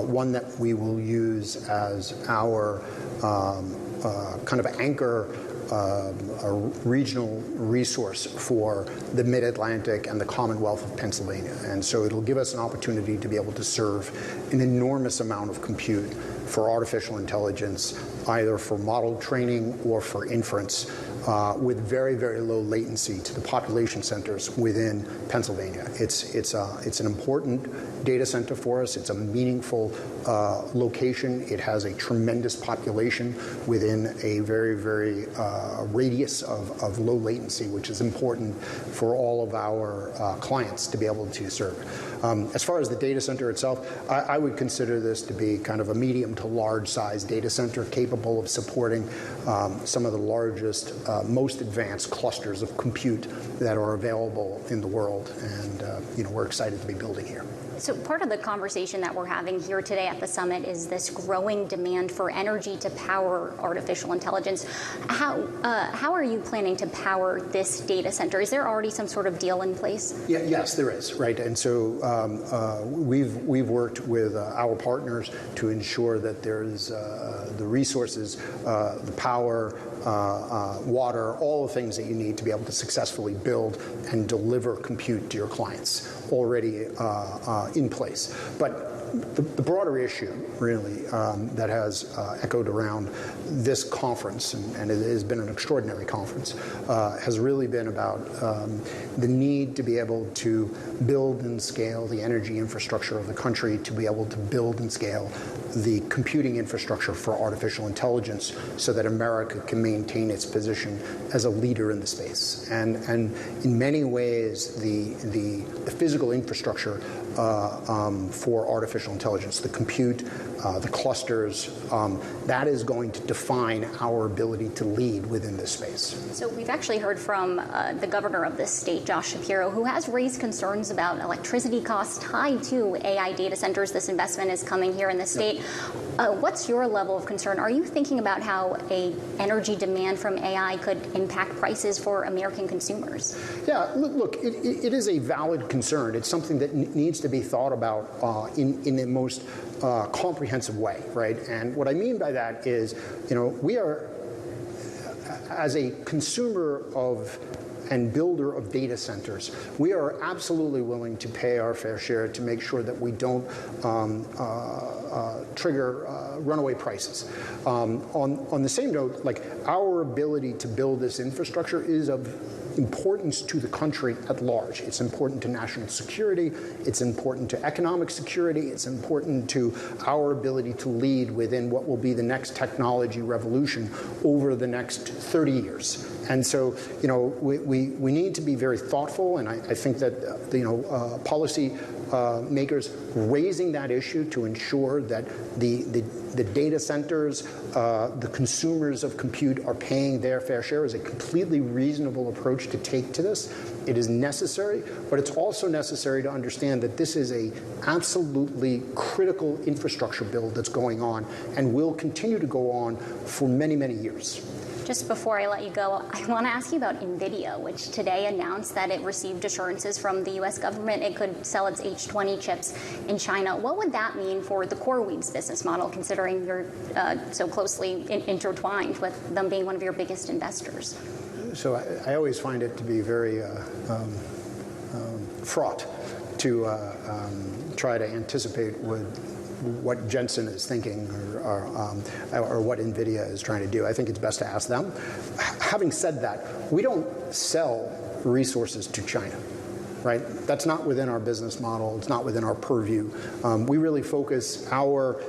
one that we will use as our kind of anchor a regional resource for the Mid-Atlantic and the Commonwealth of Pennsylvania. And so it'll give us an opportunity to be able to serve an enormous amount of compute for artificial intelligence, either for model training or for inference, with very, very low latency to the population centers within Pennsylvania. It's an important data center for us. It's a meaningful location. It has a tremendous population within a very, very radius of low latency, which is important for all of our clients to be able to serve. As far as the data center itself, I would consider this to be kind of a medium to large size data center capable of supporting some of the largest, most advanced clusters of compute that are available in the world. And we're excited to be building here. So part of the conversation that we're having here today at the summit is this growing demand for energy to power artificial intelligence. How are you planning to power this data center? Is there already some sort of deal in place? Yeah, yes, there is, right? And so we've worked with our partners to ensure that there's the resources, the power, water, all the things that you need to be able to successfully build and deliver compute to your clients already in place. But the broader issue, really, that has echoed around this conference, and it has been an extraordinary conference, has really been about the need to be able to build and scale the energy infrastructure of the country, to be able to build and scale the computing infrastructure for artificial intelligence so that America can maintain its position as a leader in the space. And in many ways, the physical infrastructure for artificial intelligence, the compute, the clusters, that is going to define our ability to lead within this space. So we've actually heard from the governor of this state, Josh Shapiro, who has raised concerns about electricity costs tied to AI data centers. This investment is coming here in the state. What's your level of concern? Are you thinking about how energy demand from AI could impact prices for American consumers? Yeah, look, it is a valid concern. It's something that needs to be thought about in the most comprehensive way, right? And what I mean by that is, we are, as a consumer of and builder of data centers, we are absolutely willing to pay our fair share to make sure that we don't trigger runaway prices. On the same note, like, our ability to build this infrastructure is of importance to the country at large. It's important to national security. It's important to economic security. It's important to our ability to lead within what will be the next technology revolution over the next 30 years. And so, you know, we need to be very thoughtful, and I think that, policy makers raising that issue to ensure that the data centers, the consumers of compute are paying their fair share is a completely reasonable approach to take to this. It is necessary, but it's also necessary to understand that this is a absolutely critical infrastructure build that's going on and will continue to go on for many, many years. Just before I let you go, I want to ask you about Nvidia, which today announced that it received assurances from the U.S. government it could sell its H20 chips in China. What would that mean for the CoreWeave's business model, considering you're so closely intertwined with them being one of your biggest investors? So I always find it to be very fraught to try to anticipate what Jensen is thinking or what Nvidia is trying to do. I think it's best to ask them. Having said that, we don't sell resources to China, right? That's not within our business model. It's not within our purview. We really focus our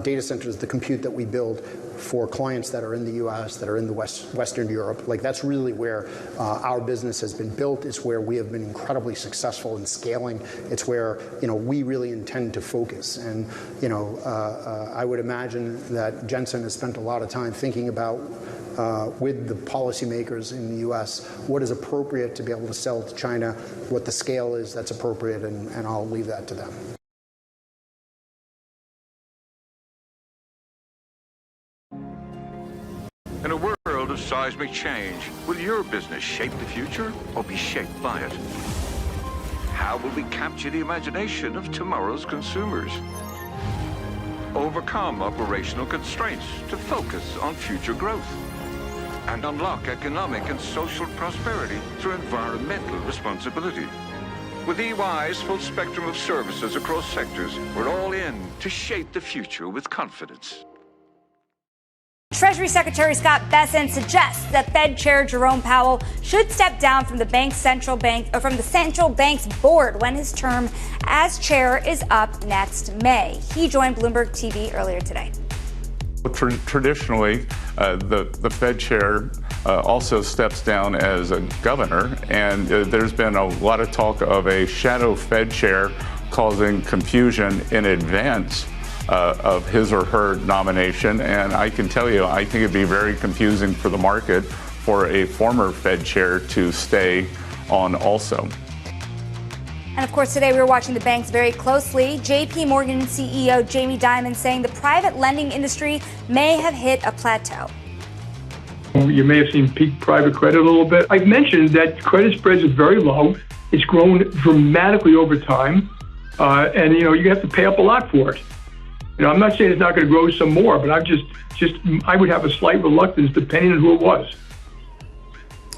data centers, the compute that we build, for clients that are in the U.S., that are in the Western Europe. Like, that's really where our business has been built. It's where we have been incredibly successful in scaling. It's where, we really intend to focus. And, I would imagine that Jensen has spent a lot of time thinking about, with the policymakers in the U.S., what is appropriate to be able to sell to China, what the scale is that's appropriate, and I'll leave that to them. In a world of seismic change, will your business shape the future or be shaped by it? How will we capture the imagination of tomorrow's consumers? Overcome operational constraints to focus on future growth? And unlock economic and social prosperity through environmental responsibility? With EY's full spectrum of services across sectors, we're all in to shape the future with confidence. Treasury Secretary Scott Bessent suggests that Fed Chair Jerome Powell should step down from the central bank's board when his term as chair is up next May. He joined Bloomberg TV earlier today. Traditionally, the Fed chair also steps down as a governor, and there's been a lot of talk of a shadow Fed chair causing confusion in advance of his or her nomination. And I can tell you, I think it'd be very confusing for the market for a former Fed chair to stay on also. And of course, today we were watching the banks very closely. JP Morgan CEO Jamie Dimon saying the private lending industry may have hit a plateau. You may have seen peak private credit a little bit. I've mentioned that credit spreads are very low. It's grown dramatically over time. And, you have to pay up a lot for it. I'm not saying it's not going to grow some more, but I would have a slight reluctance depending on who it was.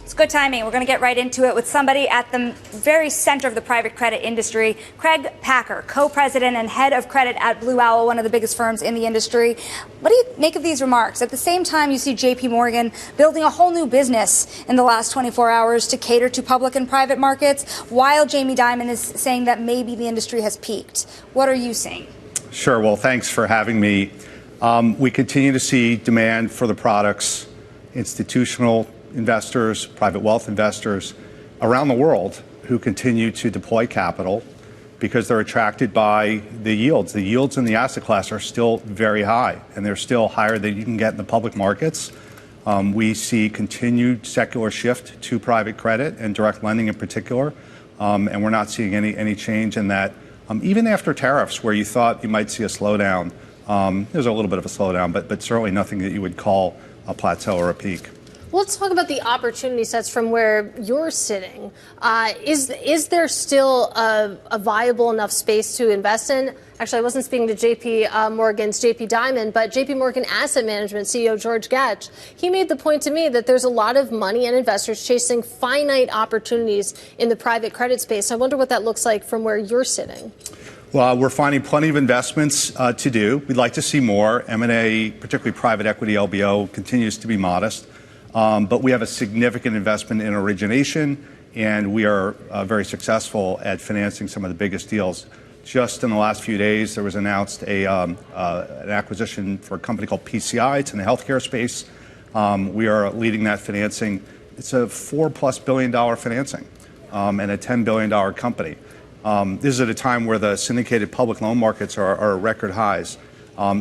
It's good timing. We're going to get right into it with somebody at the very center of the private credit industry, Craig Packer, co-president and head of credit at Blue Owl, one of the biggest firms in the industry. What do you make of these remarks? At the same time, you see JP Morgan building a whole new business in the last 24 hours to cater to public and private markets, while Jamie Dimon is saying that maybe the industry has peaked. What are you seeing? Sure. Well, thanks for having me. We continue to see demand for the products. Institutional investors, private wealth investors around the world who continue to deploy capital because they're attracted by the yields. The yields in the asset class are still very high, and they're still higher than you can get in the public markets. We see continued secular shift to private credit and direct lending in particular, and we're not seeing any change in that. Even after tariffs, where you thought you might see a slowdown, there's a little bit of a slowdown, but certainly nothing that you would call a plateau or a peak. Well, let's talk about the opportunity sets from where you're sitting. Is there still a viable enough space to invest in? Actually, I wasn't speaking to JP Morgan's JP Diamond, but JP Morgan Asset Management CEO George Gatch, he made the point to me that there's a lot of money and investors chasing finite opportunities in the private credit space. I wonder what that looks like from where you're sitting. Well, we're finding plenty of investments to do. We'd like to see more. M&A, particularly private equity LBO, continues to be modest. But we have a significant investment in origination, and we are very successful at financing some of the biggest deals. Just in the last few days, there was announced an acquisition for a company called PCI. It's in the healthcare space. We are leading that financing. It's a $4+ billion financing and a $10 billion company. This is at a time where the syndicated public loan markets are at record highs.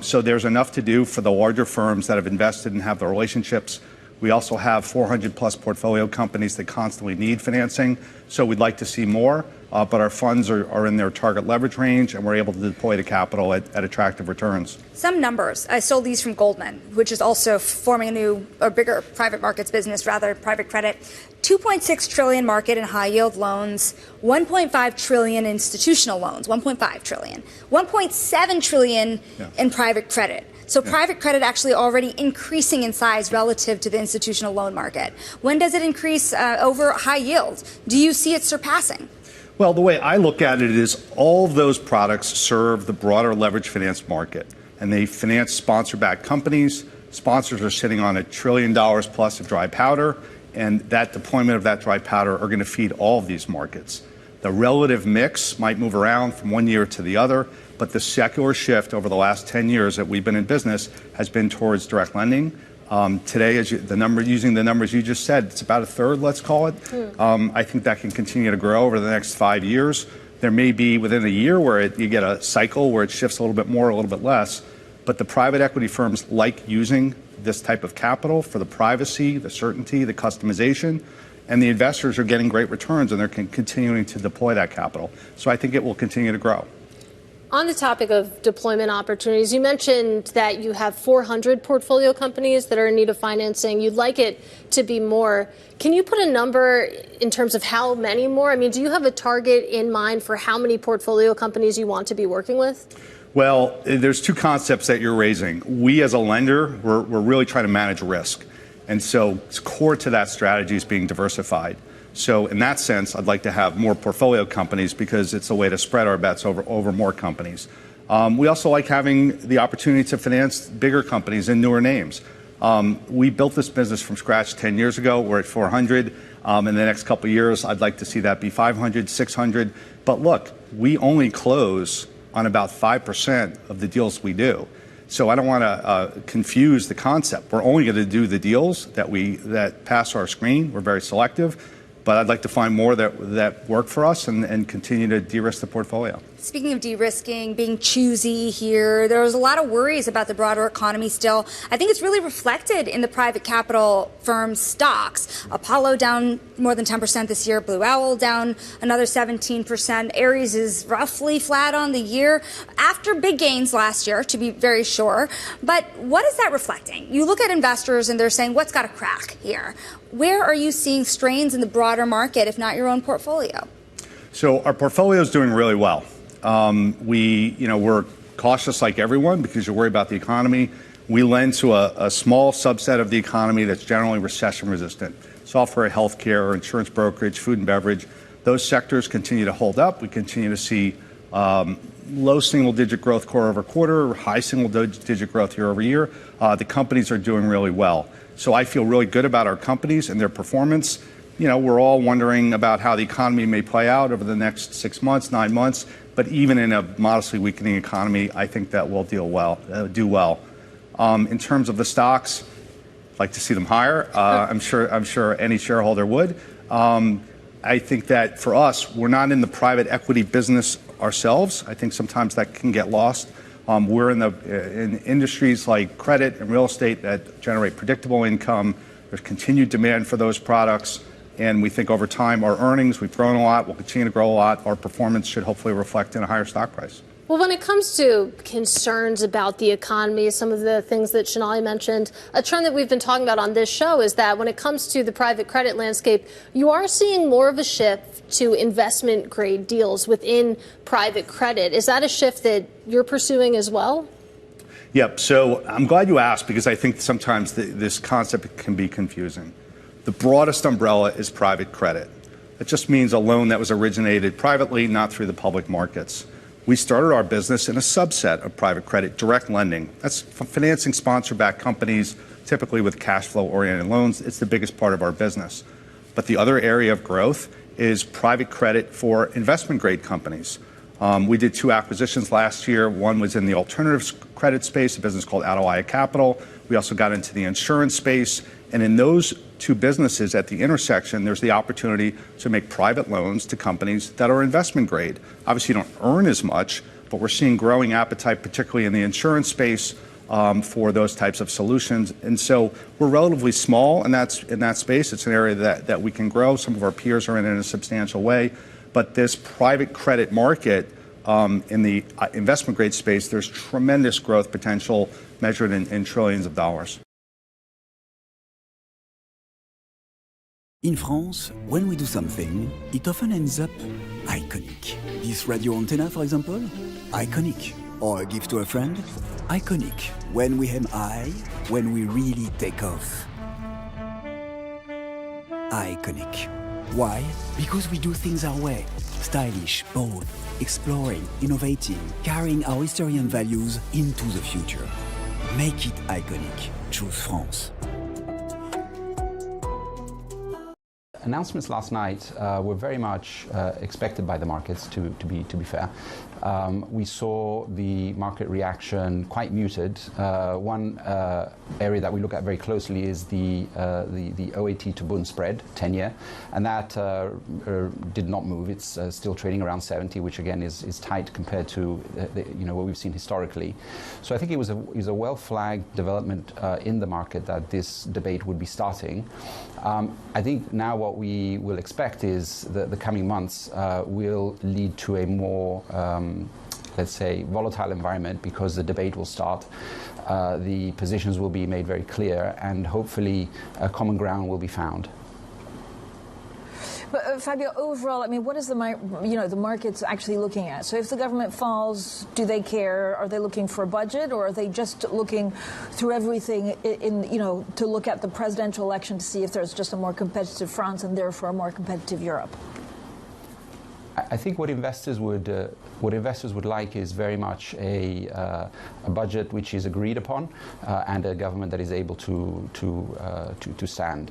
So there's enough to do for the larger firms that have invested and have the relationships. We also have 400+ portfolio companies that constantly need financing. So we'd like to see more, but our funds are in their target leverage range, and we're able to deploy the capital at attractive returns. Some numbers. I stole these from Goldman, which is also forming a new or bigger private markets business, rather private credit. 2.6 trillion market in high yield loans, 1.5 trillion institutional loans, 1.5 trillion, 1.7 trillion in private credit. So private credit actually already increasing in size relative to the institutional loan market. When does it increase over high yield? Do you see it surpassing? Well, the way I look at it is all of those products serve the broader leverage finance market, and they finance sponsor-backed companies. Sponsors are sitting on $1 trillion plus of dry powder, and that deployment of that dry powder are going to feed all of these markets. The relative mix might move around from one year to the other, but the secular shift over the last 10 years that we've been in business has been towards direct lending. Today, using the numbers you just said, it's about a third, let's call it. I think that can continue to grow over the next 5 years. There may be within a year where you get a cycle where it shifts a little bit more, a little bit less. But the private equity firms like using this type of capital for the privacy, the certainty, the customization, and the investors are getting great returns, and they're continuing to deploy that capital. So I think it will continue to grow. On the topic of deployment opportunities, you mentioned that you have 400 portfolio companies that are in need of financing. You'd like it to be more. Can you put a number in terms of how many more? I mean, do you have a target in mind for how many portfolio companies you want to be working with? Well, there's two concepts that you're raising. We as a lender, we're really trying to manage risk. And so it's core to that strategy is being diversified. So in that sense, I'd like to have more portfolio companies because it's a way to spread our bets over more companies. We also like having the opportunity to finance bigger companies and newer names. We built this business from scratch 10 years ago. We're at 400. In the next couple of years, I'd like to see that be 500, 600. But look, we only close on about 5% of the deals we do. So I don't want to confuse the concept. We're only going to do the deals that pass our screen. We're very selective. But I'd like to find more that work for us and continue to de-risk the portfolio. Speaking of de-risking, being choosy here, there's a lot of worries about the broader economy still. I think it's really reflected in the private capital firm stocks. Apollo down more than 10% this year. Blue Owl down another 17%. Ares is roughly flat on the year after big gains last year, to be very sure. But what is that reflecting? You look at investors and they're saying, what's got to crack here? Where are you seeing strains in the broader market, if not your own portfolio? So our portfolio is doing really well. We're cautious like everyone because you worry about the economy. We lend to a small subset of the economy that's generally recession resistant. Software, healthcare, insurance brokerage, food and beverage. Those sectors continue to hold up. We continue to see low single-digit growth quarter over quarter, high single-digit growth year over year. The companies are doing really well. So I feel really good about our companies and their performance. We're all wondering about how the economy may play out over the next 6 months, 9 months. But even in a modestly weakening economy, I think that will do well. In terms of the stocks, I'd like to see them higher. I'm sure any shareholder would. I think that for us, we're not in the private equity business ourselves. I think sometimes that can get lost. We're in industries like credit and real estate that generate predictable income. There's continued demand for those products. And we think over time, our earnings, we've grown a lot, we'll continue to grow a lot. Our performance should hopefully reflect in a higher stock price. Well, when it comes to concerns about the economy, some of the things that Shonali mentioned, a trend that we've been talking about on this show is that when it comes to the private credit landscape, you are seeing more of a shift to investment grade deals within private credit. Is that a shift that you're pursuing as well? Yep. So I'm glad you asked, because I think sometimes this concept can be confusing. The broadest umbrella is private credit. It just means a loan that was originated privately, not through the public markets. We started our business in a subset of private credit, direct lending. That's financing sponsor-backed companies, typically with cash flow-oriented loans. It's the biggest part of our business. But the other area of growth is private credit for investment-grade companies. We did 2 acquisitions last year. One was in the alternatives credit space, a business called Aviation Capital. We also got into the insurance space. And in those 2 businesses at the intersection, there's the opportunity to make private loans to companies that are investment grade. Obviously, you don't earn as much, but we're seeing growing appetite, particularly in the insurance space, for those types of solutions. And so we're relatively small in that space. It's an area that we can grow. Some of our peers are in it in a substantial way. But this private credit market in the investment grade space, there's tremendous growth potential measured in trillions of dollars. In France, when we do something, it often ends up iconic. This radio antenna, for example, iconic. Or a gift to a friend, iconic. When we aim high, when we really take off. Iconic. Why? Because we do things our way. Stylish, bold, exploring, innovating, carrying our history and values into the future. Make it iconic. Choose France. Announcements last night were very much expected by the markets, to be fair. We saw the market reaction quite muted. One area that we look at very closely is the OAT to Bund spread, 10-year, and that did not move. It's still trading around 70, which again is tight compared to what we've seen historically. So I think it was a well-flagged development in the market that this debate would be starting. I think now what we will expect is that the coming months will lead to a more, let's say, volatile environment, because the debate will start. The positions will be made very clear, and hopefully a common ground will be found. But Fabio, overall, I mean, what is the markets actually looking at? So if the government falls, do they care? Are they looking for a budget, or are they just looking through everything to look at the presidential election to see if there's just a more competitive France and therefore a more competitive Europe? I think what investors would like is very much a budget which is agreed upon and a government that is able to stand.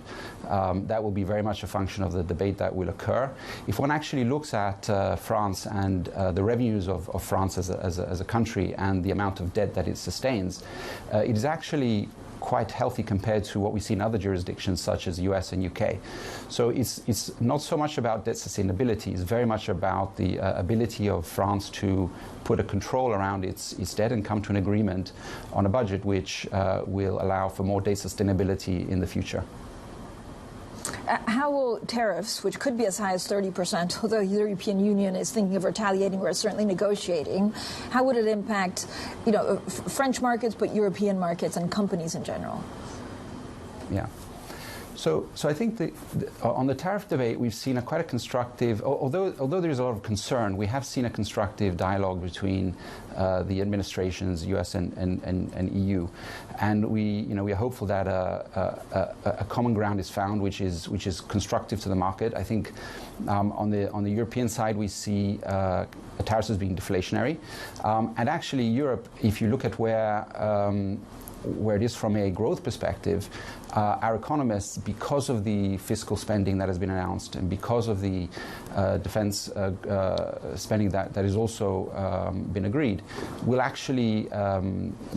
That will be very much a function of the debate that will occur. If one actually looks at France and the revenues of France as a country and the amount of debt that it sustains, it is actually quite healthy compared to what we see in other jurisdictions such as US and UK. So it's not so much about debt sustainability, it's very much about the ability of France to put a control around its debt and come to an agreement on a budget which will allow for more debt sustainability in the future. How will tariffs, which could be as high as 30%, although the European Union is thinking of retaliating or certainly negotiating, how would it impact, French markets, but European markets and companies in general? Yeah. So I think on the tariff debate, we've seen quite a constructive, although there's a lot of concern, we have seen a constructive dialogue between the administrations, US and EU, and we are hopeful that a common ground is found, which is constructive to the market. I think on the European side, we see tariffs as being deflationary, and actually Europe, if you look at where it is from a growth perspective, our economists, because of the fiscal spending that has been announced and because of the defense spending that has also been agreed, will actually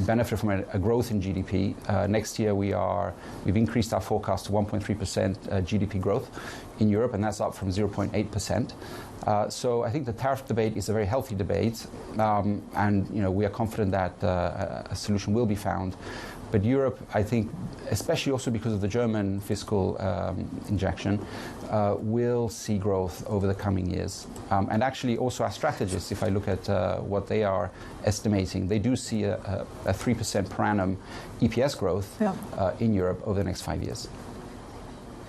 benefit from a growth in GDP. Next year we've increased our forecast to 1.3% GDP growth in Europe, and that's up from 0.8%. So I think the tariff debate is a very healthy debate, and we are confident that a solution will be found. But Europe, I think, especially also because of the German fiscal injection, will see growth over the coming years. And actually also our strategists, if I look at what they are estimating, they do see a 3% per annum EPS growth in Europe over the next 5 years.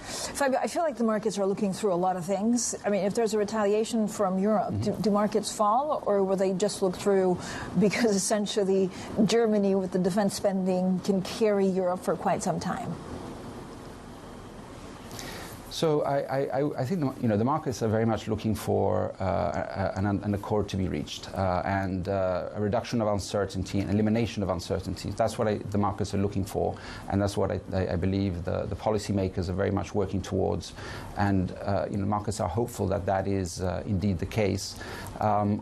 Fabio, I feel like the markets are looking through a lot of things. I mean, if there's a retaliation from Europe, do markets fall, or will they just look through because essentially Germany with the defense spending can carry Europe for quite some time? So I think the markets are very much looking for an accord to be reached and a reduction of uncertainty and elimination of uncertainty. That's what the markets are looking for, and that's what I believe the policymakers are very much working towards. And markets are hopeful that that is indeed the case.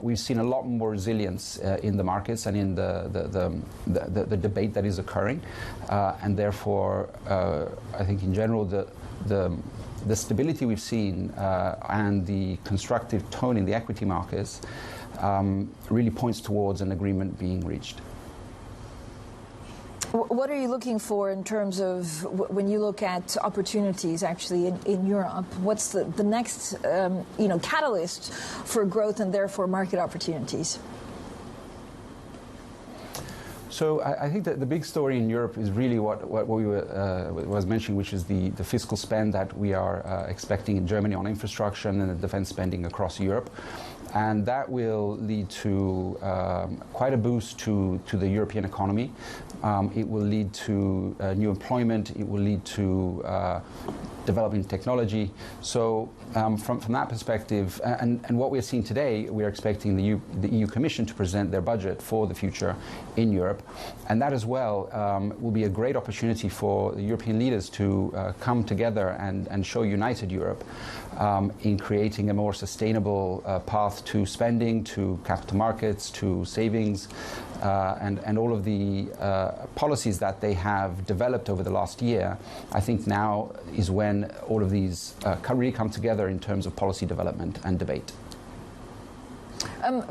We've seen a lot more resilience in the markets and in the debate that is occurring, and therefore I think in general the stability we've seen and the constructive tone in the equity markets really points towards an agreement being reached. What are you looking for in terms of when you look at opportunities actually in Europe? What's the next catalyst for growth and therefore market opportunities? So I think that the big story in Europe is really what we was mentioning, which is the fiscal spend that we are expecting in Germany on infrastructure and the defense spending across Europe. And that will lead to quite a boost to the European economy. It will lead to new employment. It will lead to developing technology. So from that perspective, and what we're seeing today, we're expecting the EU Commission to present their budget for the future in Europe. And that as well will be a great opportunity for the European leaders to come together and show united Europe in creating a more sustainable path to spending, to capital markets, to savings, and all of the policies that they have developed over the last year. I think now is when all of these really come together in terms of policy development and debate.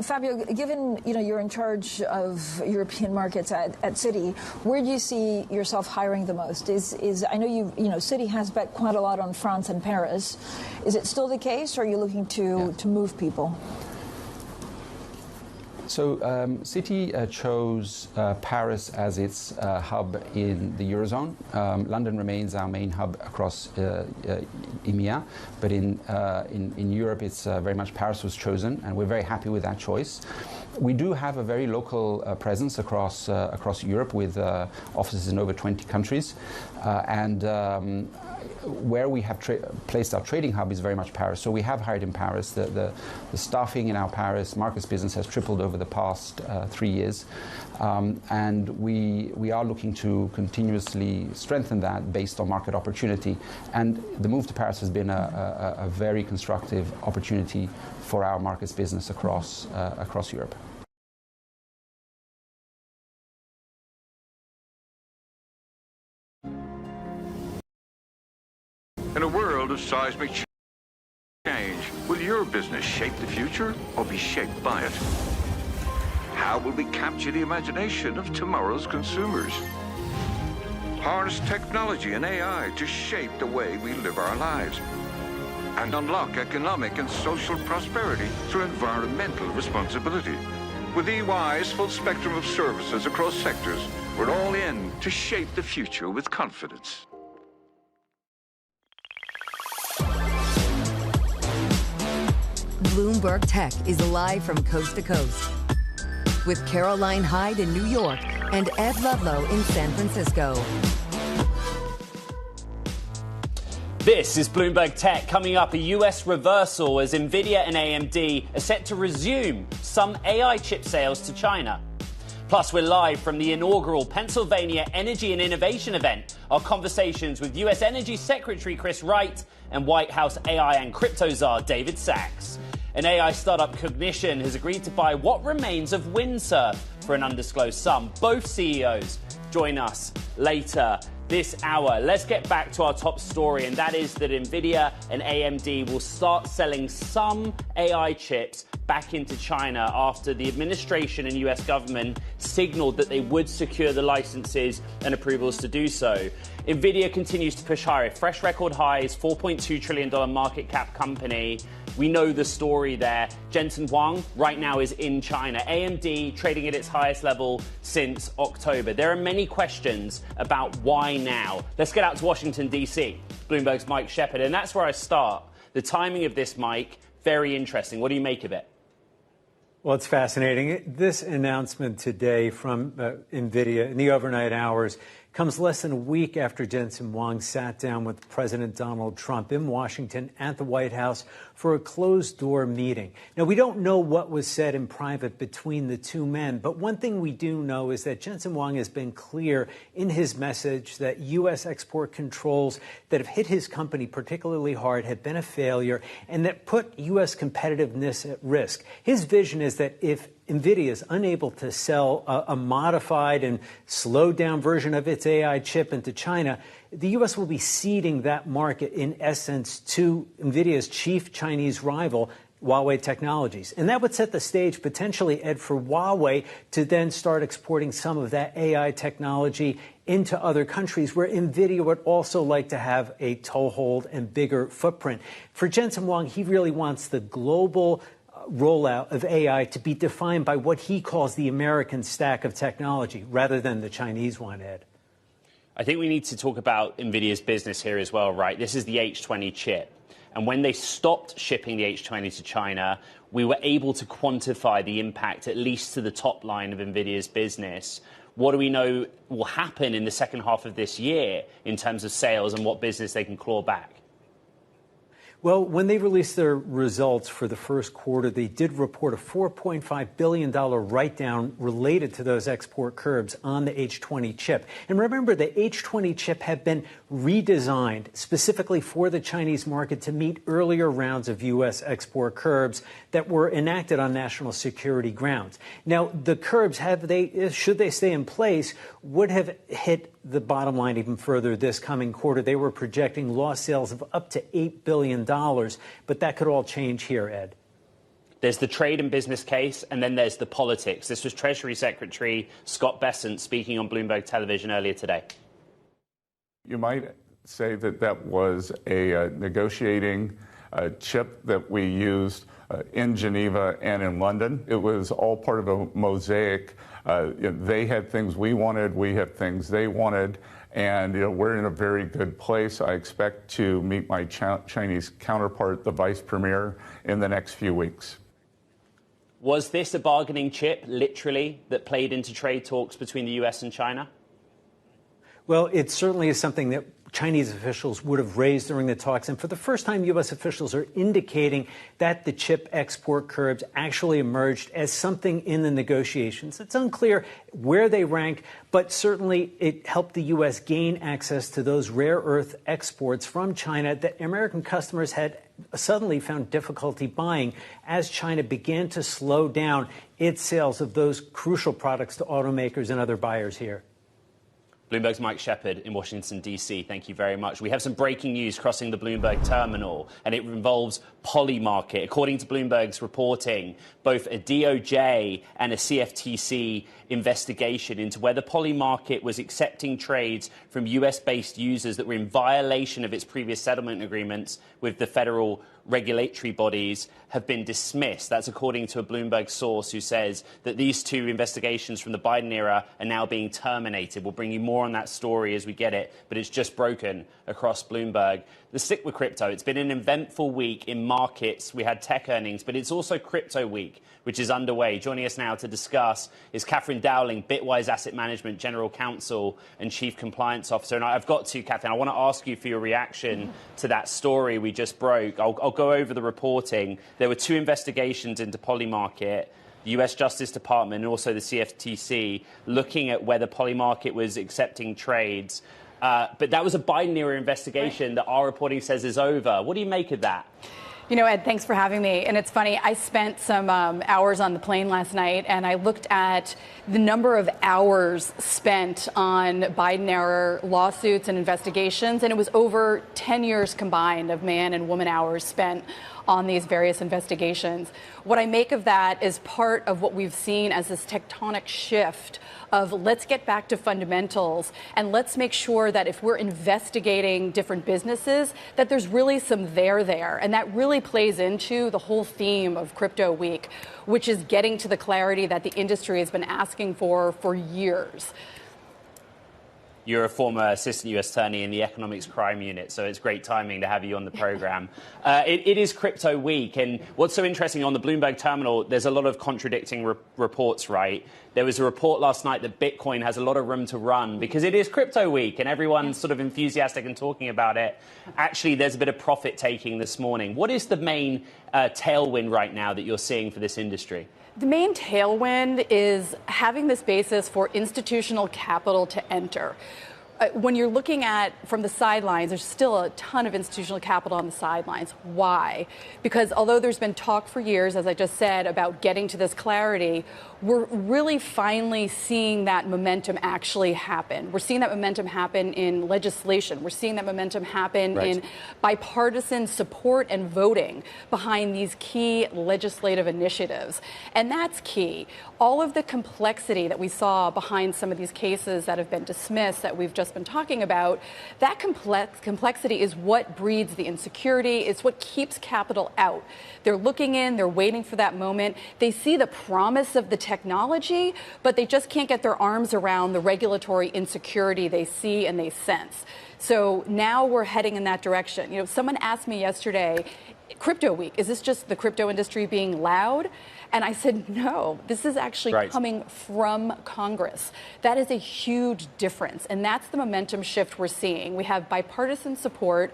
Fabio, given you're in charge of European markets at Citi, where do you see yourself hiring the most? I know Citi has bet quite a lot on France and Paris. Is it still the case, or are you looking to move people? So Citi chose Paris as its hub in the Eurozone. London remains our main hub across EMEA, but in Europe it's very much Paris was chosen, and we're very happy with that choice. We do have a very local presence across Europe with offices in over 20 countries, and where we have placed our trading hub is very much Paris. So we have hired in Paris. The staffing in our Paris markets business has tripled over the past 3 years. And we are looking to continuously strengthen that based on market opportunity. And the move to Paris has been a very constructive opportunity for our markets business across Europe. In a world of seismic change, will your business shape the future or be shaped by it? How will we capture the imagination of tomorrow's consumers? Harness technology and AI to shape the way we live our lives and unlock economic and social prosperity through environmental responsibility. With EY's full spectrum of services across sectors, we're all in to shape the future with confidence. Bloomberg Tech is live from coast to coast with Caroline Hyde in New York and Ed Ludlow in San Francisco. This is Bloomberg Tech. Coming up, a US reversal as Nvidia and AMD are set to resume some AI chip sales to China. Plus, we're live from the inaugural Pennsylvania Energy and Innovation event. Our conversations with US Energy Secretary Chris Wright and White House AI and crypto czar David Sachs. An AI startup, Cognition, has agreed to buy what remains of Windsurf for an undisclosed sum. Both CEOs join us later this hour. Let's get back to our top story, and that is that Nvidia and AMD will start selling some AI chips back into China after the administration and US government signaled that they would secure the licenses and approvals to do so. Nvidia continues to push higher. Fresh record highs, $4.2 trillion market cap company. We know the story there. Jensen Huang right now is in China. AMD trading at its highest level since October. There are many questions about why now. Let's get out to Washington, D.C. Bloomberg's Mike Shepard. And that's where I start. The timing of this, Mike, very interesting. What do you make of it? Well, it's fascinating. This announcement today from Nvidia in the overnight hours comes less than a week after Jensen Huang sat down with President Donald Trump in Washington at the White House for a closed-door meeting. Now, we don't know what was said in private between the two men, but one thing we do know is that Jensen Huang has been clear in his message that U.S. export controls that have hit his company particularly hard have been a failure and that put U.S. competitiveness at risk. His vision is that if Nvidia is unable to sell a modified and slowed down version of its AI chip into China, the U.S. will be ceding that market, in essence, to Nvidia's chief Chinese rival, Huawei Technologies. And that would set the stage, potentially, Ed, for Huawei to then start exporting some of that AI technology into other countries where Nvidia would also like to have a toehold and bigger footprint. For Jensen Huang, he really wants the global rollout of AI to be defined by what he calls the American stack of technology rather than the Chinese one, Ed. I think we need to talk about Nvidia's business here as well, right? This is the H20 chip. And when they stopped shipping the H20 to China, we were able to quantify the impact, at least to the top line of Nvidia's business. What do we know will happen in the second half of this year in terms of sales and what business they can claw back? Well, when they released their results for the first quarter, they did report a $4.5 billion write-down related to those export curbs on the H20 chip. And remember, the H20 chip had been redesigned specifically for the Chinese market to meet earlier rounds of U.S. export curbs that were enacted on national security grounds. Now, the curbs, should they stay in place, would have hit the bottom line even further this coming quarter. They were projecting lost sales of up to $8 billion, but that could all change here, Ed. There's the trade and business case, and then there's the politics. This was Treasury Secretary Scott Bessent speaking on Bloomberg Television earlier today. You might say that that was a negotiating chip that we used in Geneva and in London. It was all part of a mosaic. They had things we wanted, we had things they wanted, and we're in a very good place. I expect to meet my Chinese counterpart, the vice premier, in the next few weeks. Was this a bargaining chip, literally, that played into trade talks between the U.S. and China? Well, it certainly is something that Chinese officials would have raised during the talks. And for the first time, U.S. officials are indicating that the chip export curbs actually emerged as something in the negotiations. It's unclear where they rank, but certainly it helped the U.S. gain access to those rare earth exports from China that American customers had suddenly found difficulty buying as China began to slow down its sales of those crucial products to automakers and other buyers here. Bloomberg's Mike Shepard in Washington, D.C. Thank you very much. We have some breaking news crossing the Bloomberg terminal, and it involves Polymarket. According to Bloomberg's reporting, both a DOJ and a CFTC investigation into whether Polymarket was accepting trades from U.S.-based users that were in violation of its previous settlement agreements with the federal regulatory bodies have been dismissed. That's according to a Bloomberg source who says that these two investigations from the Biden era are now being terminated. We'll bring you more on that story as we get it, but it's just broken across Bloomberg. Let's stick with crypto. It's been an eventful week in markets. We had tech earnings, but it's also crypto week, which is underway. Joining us now to discuss is Catherine Dowling, Bitwise Asset Management General Counsel and Chief Compliance Officer. And I've got to, Catherine, I want to ask you for your reaction to that story we just broke. I'll go over the reporting. There were two investigations into Polymarket, the U.S. Justice Department and also the CFTC, looking at whether Polymarket was accepting trades. But that was a Biden-era investigation that our reporting says is over. What do you make of that? You know, Ed, thanks for having me. And it's funny, I spent some hours on the plane last night, and I looked at the number of hours spent on Biden-era lawsuits and investigations, and it was over 10 years combined of man and woman hours spent on these various investigations. What I make of that is part of what we've seen as this tectonic shift of let's get back to fundamentals and let's make sure that if we're investigating different businesses, that there's really some there. And that really plays into the whole theme of Crypto Week, which is getting to the clarity that the industry has been asking for years. You're a former assistant U.S. attorney in the economics crime unit, so it's great timing to have you on the program. It is Crypto Week, and what's so interesting on the Bloomberg terminal, there's a lot of contradicting reports, right? There was a report last night that Bitcoin has a lot of room to run because it is Crypto Week and everyone's sort of enthusiastic and talking about it. Actually, there's a bit of profit taking this morning. What is the main tailwind right now that you're seeing for this industry? The main tailwind is having this basis for institutional capital to enter. When you're looking at from the sidelines, there's still a ton of institutional capital on the sidelines. Why? Because although there's been talk for years, as I just said, about getting to this clarity, we're really finally seeing that momentum actually happen. We're seeing that momentum happen in legislation. We're seeing that momentum happen in bipartisan support and voting behind these key legislative initiatives. And that's key. All of the complexity that we saw behind some of these cases that have been dismissed, that we've just been talking about, that complexity is what breeds the insecurity. It's what keeps capital out. They're looking in, they're waiting for that moment. They see the promise of the technology, but they just can't get their arms around the regulatory insecurity they see and they sense. So now we're heading in that direction. You know, someone asked me yesterday, Crypto Week, is this just the crypto industry being loud? And I said, no, this is actually coming from Congress. That is a huge difference. And that's the momentum shift we're seeing. We have bipartisan support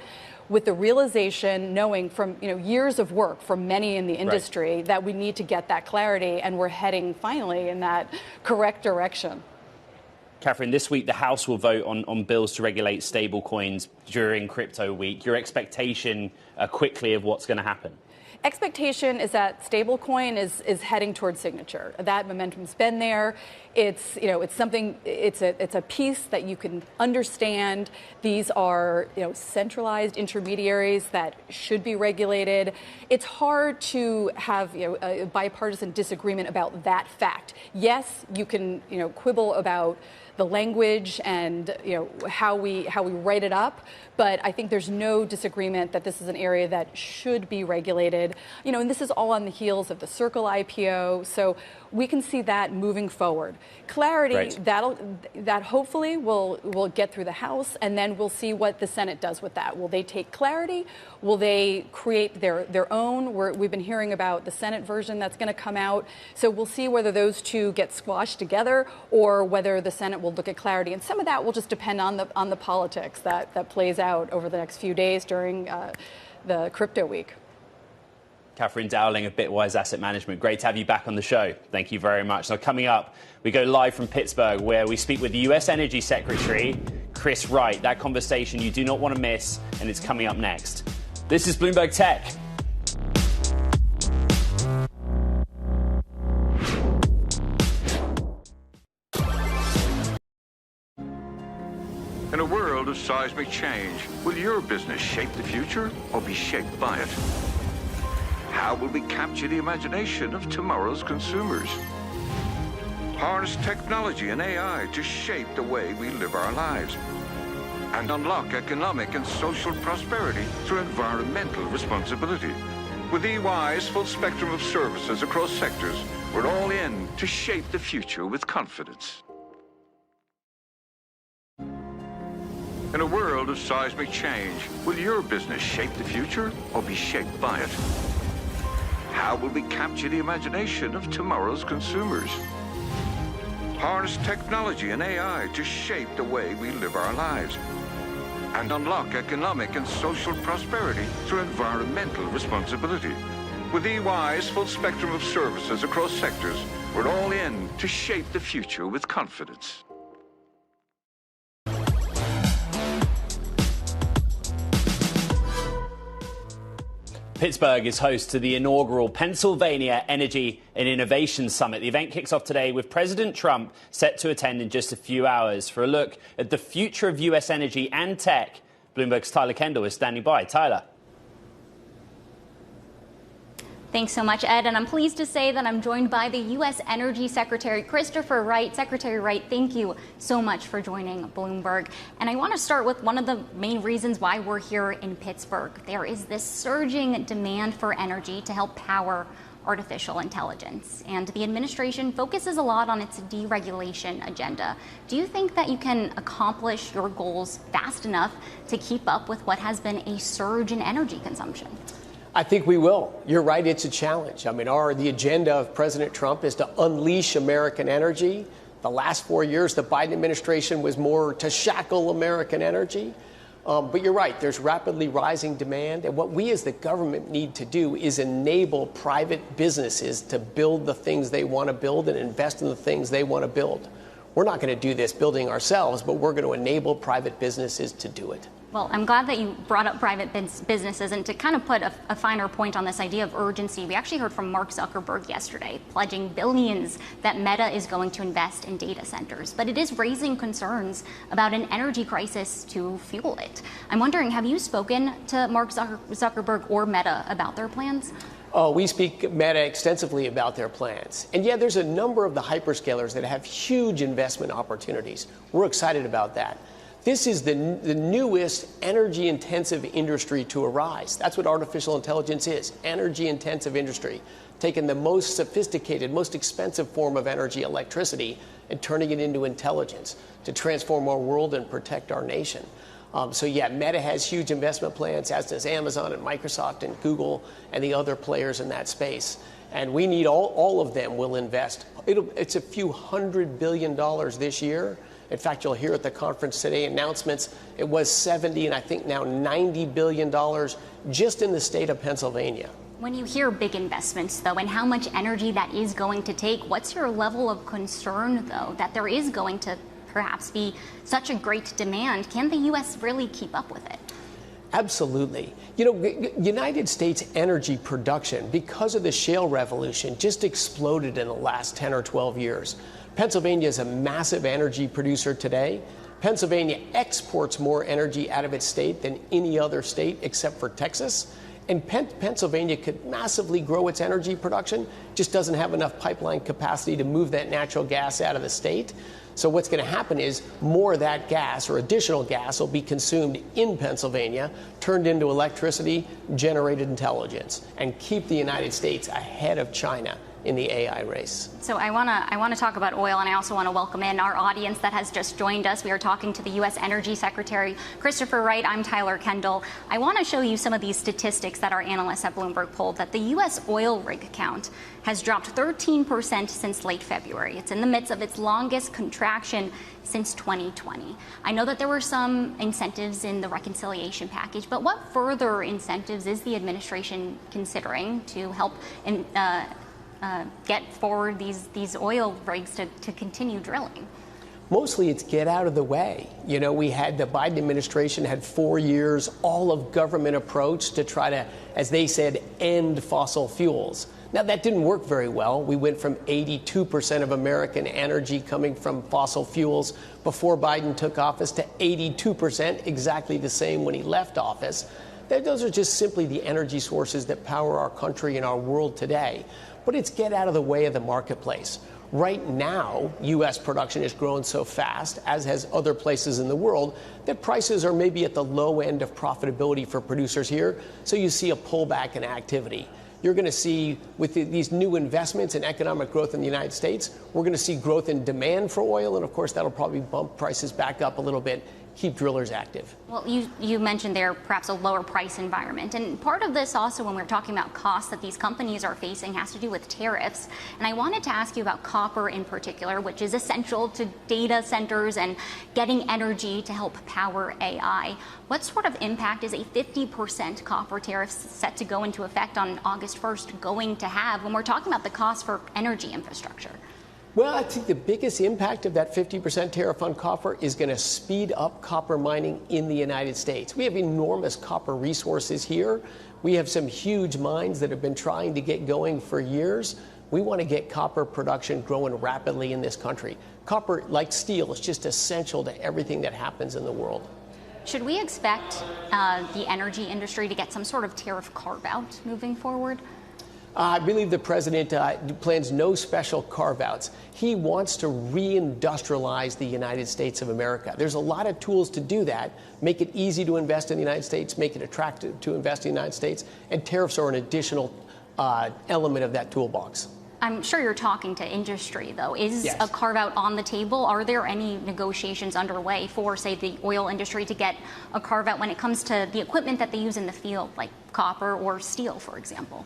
with the realization, knowing from years of work from many in the industry that we need to get that clarity, and we're heading finally in that correct direction. Catherine, this week the House will vote on bills to regulate stablecoins during Crypto Week. Your expectation quickly of what's going to happen? Expectation is that stablecoin is heading towards signature. That momentum's been there. It's something. It's a piece that you can understand. These are centralized intermediaries that should be regulated. It's hard to have a bipartisan disagreement about that fact. Yes, you can quibble about the language and how we write it up, but I think there's no disagreement that this is an area that should be regulated. And this is all on the heels of the Circle IPO, so we can see that moving forward. Clarity that hopefully will get through the House, and then we'll see what the Senate does with that. Will they take clarity? Will they create their own? We've been hearing about the Senate version that's going to come out, so we'll see whether those two get squashed together or whether the Senate will look at clarity. And some of that will just depend on the politics that plays out over the next few days during the Crypto Week. Catherine Dowling of Bitwise Asset Management. Great to have you back on the show. Thank you very much. Now, coming up, we go live from Pittsburgh, where we speak with the U.S. Energy Secretary, Chris Wright. That conversation you do not want to miss, and it's coming up next. This is Bloomberg Tech. In a world of seismic change, will your business shape the future or be shaped by it? How will we capture the imagination of tomorrow's consumers? Harness technology and AI to shape the way we live our lives. And unlock economic and social prosperity through environmental responsibility. With EY's full spectrum of services across sectors, we're all in to shape the future with confidence. In a world of seismic change, will your business shape the future or be shaped by it? How will we capture the imagination of tomorrow's consumers? Harness technology and AI to shape the way we live our lives. And unlock economic and social prosperity through environmental responsibility. With EY's full spectrum of services across sectors, we're all in to shape the future with confidence. Pittsburgh is host to the inaugural Pennsylvania Energy and Innovation Summit. The event kicks off today with President Trump set to attend in just a few hours. For a look at the future of U.S. energy and tech, Bloomberg's Tyler Kendall is standing by. Tyler. Thanks so much, Ed. And I'm pleased to say that I'm joined by the U.S. Energy Secretary Christopher Wright. Secretary Wright, thank you so much for joining Bloomberg. And I want to start with one of the main reasons why we're here in Pittsburgh. There is this surging demand for energy to help power artificial intelligence. And the administration focuses a lot on its deregulation agenda. Do you think that you can accomplish your goals fast enough to keep up with what has been a surge in energy consumption? I think we will. You're right, it's a challenge. I mean, the agenda of President Trump is to unleash American energy. The last 4 years, the Biden administration was more to shackle American energy. But you're right, there's rapidly rising demand. And what we as the government need to do is enable private businesses to build the things they want to build and invest in the things they want to build. We're not going to do this building ourselves, but we're going to enable private businesses to do it. Well, I'm glad that you brought up private businesses, and to kind of put a finer point on this idea of urgency, we actually heard from Mark Zuckerberg yesterday, pledging billions that Meta is going to invest in data centers. But it is raising concerns about an energy crisis to fuel it. I'm wondering, have you spoken to Mark Zuckerberg or Meta about their plans? Oh, we speak Meta extensively about their plans. And yeah, there's a number of the hyperscalers that have huge investment opportunities. We're excited about that. This is the newest energy-intensive industry to arise. That's what artificial intelligence is, energy-intensive industry, taking the most sophisticated, most expensive form of energy, electricity, and turning it into intelligence to transform our world and protect our nation. So yeah, Meta has huge investment plans, as does Amazon and Microsoft and Google and the other players in that space. And we need all of them will invest. It's a few $100 billion this year. In fact, you'll hear at the conference today announcements. It was 70 and I think now $90 billion just in the state of Pennsylvania. When you hear big investments, though, and how much energy that is going to take, what's your level of concern, though, that there is going to perhaps be such a great demand? Can the U.S. really keep up with it? Absolutely. You know, United States energy production, because of the shale revolution, just exploded in the last 10 or 12 years. Pennsylvania is a massive energy producer today. Pennsylvania exports more energy out of its state than any other state except for Texas. And Pennsylvania could massively grow its energy production, just doesn't have enough pipeline capacity to move that natural gas out of the state. So what's going to happen is more of that gas or additional gas will be consumed in Pennsylvania, turned into electricity, generated intelligence, and keep the United States ahead of China in the AI race. So I want to talk about oil, and I also want to welcome in our audience that has just joined us. We are talking to the U.S. Energy Secretary Christopher Wright. I'm Tyler Kendall. I want to show you some of these statistics that our analysts at Bloomberg pulled, that the U.S. oil rig count has dropped 13% since late February. It's in the midst of its longest contraction since 2020. I know that there were some incentives in the reconciliation package, but what further incentives is the administration considering to help get forward these oil rigs to continue drilling? Mostly it's get out of the way. You know, the Biden administration had 4 years all of government approach to try to, as they said, end fossil fuels. Now, that didn't work very well. We went from 82% of American energy coming from fossil fuels before Biden took office to 82%, exactly the same when he left office. Those are just simply the energy sources that power our country and our world today. But it's get out of the way of the marketplace. Right now, U.S. production has grown so fast, as has other places in the world, that prices are maybe at the low end of profitability for producers here. So you see a pullback in activity. You're going to see, with these new investments in economic growth in the United States, we're going to see growth in demand for oil. And of course, that'll probably bump prices back up a little bit, keep drillers active. Well, you mentioned there perhaps a lower price environment. And part of this also, when we're talking about costs that these companies are facing, has to do with tariffs. And I wanted to ask you about copper in particular, which is essential to data centers and getting energy to help power AI. What sort of impact is a 50% copper tariff set to go into effect on August 1st going to have when we're talking about the cost for energy infrastructure? Well, I think the biggest impact of that 50% tariff on copper is going to speed up copper mining in the United States. We have enormous copper resources here. We have some huge mines that have been trying to get going for years. We want to get copper production growing rapidly in this country. Copper, like steel, is just essential to everything that happens in the world. Should we expect the energy industry to get some sort of tariff carve-out moving forward? I believe the president plans no special carve-outs. He wants to reindustrialize the United States of America. There's a lot of tools to do that. Make it easy to invest in the United States, make it attractive to invest in the United States, and tariffs are an additional element of that toolbox. I'm sure you're talking to industry, though. Is Yes. a carve-out on the table? Are there any negotiations underway for, say, the oil industry to get a carve-out when it comes to the equipment that they use in the field, like copper or steel, for example?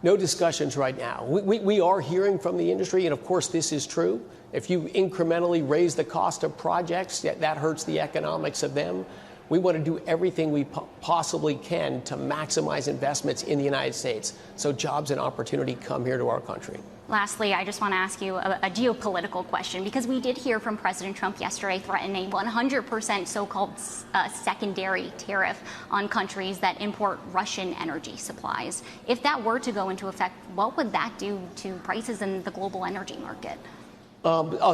No discussions right now. We are hearing from the industry, and of course this is true. If you incrementally raise the cost of projects, that hurts the economics of them. We want to do everything we possibly can to maximize investments in the United States so jobs and opportunity come here to our country. Lastly, I just want to ask you a geopolitical question, because we did hear from President Trump yesterday threatening 100% so-called secondary tariff on countries that import Russian energy supplies. If that were to go into effect, what would that do to prices in the global energy market?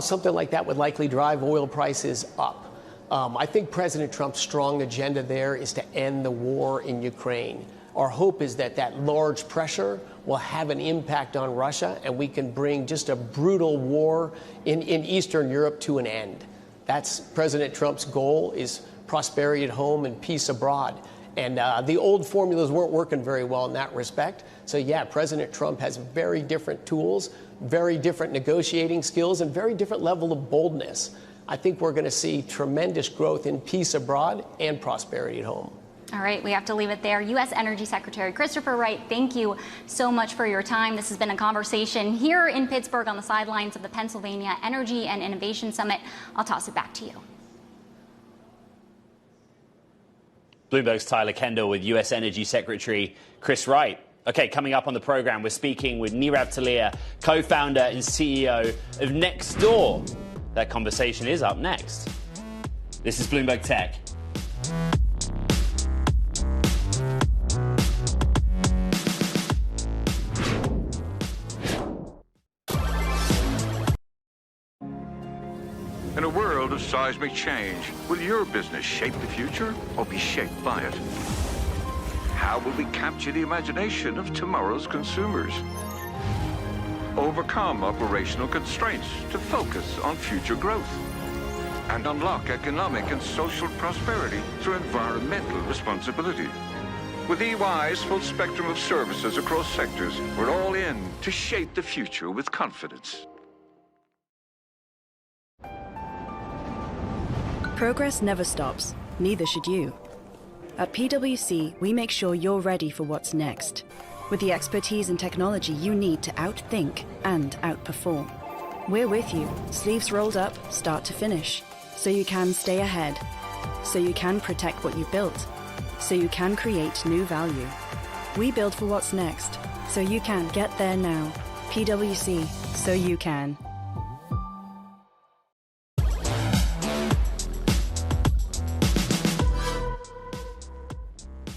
Something like that would likely drive oil prices up. I think President Trump's strong agenda there is to end the war in Ukraine. Our hope is that that large pressure will have an impact on Russia, and we can bring just a brutal war in Eastern Europe to an end. That's President Trump's goal, is prosperity at home and peace abroad. And the old formulas weren't working very well in that respect. So, yeah, President Trump has very different tools, very different negotiating skills, and very different level of boldness. I think we're going to see tremendous growth in peace abroad and prosperity at home. All right, we have to leave it there. U.S. Energy Secretary Christopher Wright, thank you so much for your time. This has been a conversation here in Pittsburgh on the sidelines of the Pennsylvania Energy and Innovation Summit. I'll toss it back to you. Bloomberg's Tyler Kendall with U.S. Energy Secretary Chris Wright. Okay, coming up on the program, we're speaking with Nirav Talia, co-founder and CEO of Nextdoor. That conversation is up next. This is Bloomberg Tech. In a world of seismic change, will your business shape the future or be shaped by it? How will we capture the imagination of tomorrow's consumers? Overcome operational constraints to focus on future growth, and unlock economic and social prosperity through environmental responsibility. With EY's full spectrum of services across sectors, we're all in to shape the future with confidence. Progress never stops, neither should you. At PwC, we make sure you're ready for what's next, with the expertise and technology you need to outthink and outperform. We're with you, sleeves rolled up, start to finish, so you can stay ahead, so you can protect what you built, so you can create new value. We build for what's next, so you can get there now. PwC, so you can.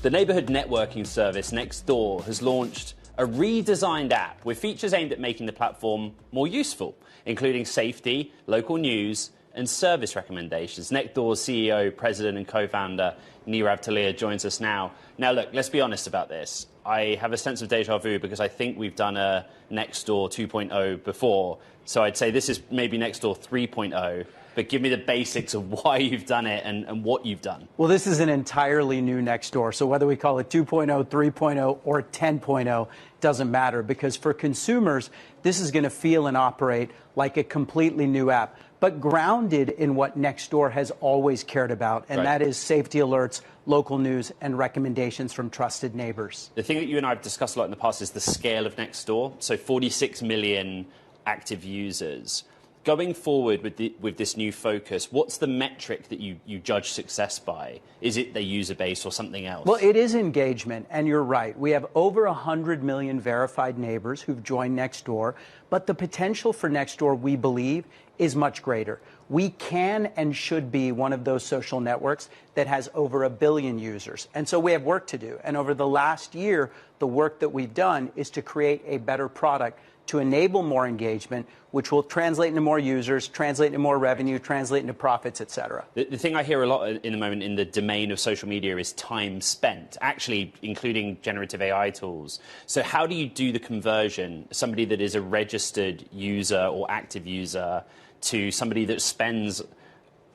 The neighborhood networking service Nextdoor has launched a redesigned app with features aimed at making the platform more useful, including safety, local news, and service recommendations. Nextdoor's CEO, president, and co-founder Nirav Talia joins us now. Now, look, let's be honest about this. I have a sense of deja vu because I think we've done a Nextdoor 2.0 before. So I'd say this is maybe Nextdoor 3.0. But give me the basics of why you've done it and what you've done. Well, this is an entirely new Nextdoor. So whether we call it 2.0, 3.0, or 10.0, doesn't matter, because for consumers, this is going to feel and operate like a completely new app, but grounded in what Nextdoor has always cared about, and that is safety alerts, local news, and recommendations from trusted neighbors. The thing that you and I have discussed a lot in the past is the scale of Nextdoor. So 46 million active users. Going forward with this new focus, what's the metric that you judge success by? Is it the user base or something else? Well, it is engagement, and you're right. We have over 100 million verified neighbors who've joined Nextdoor, but the potential for Nextdoor, we believe, is much greater. We can and should be one of those social networks that has over 1 billion users. And so we have work to do. And over the last year, the work that we've done is to create a better product to enable more engagement, which will translate into more users, translate into more revenue, translate into profits, et cetera. The thing I hear a lot in the moment in the domain of social media is time spent, actually including generative AI tools. So how do you do the conversion, somebody that is a registered user or active user to somebody that spends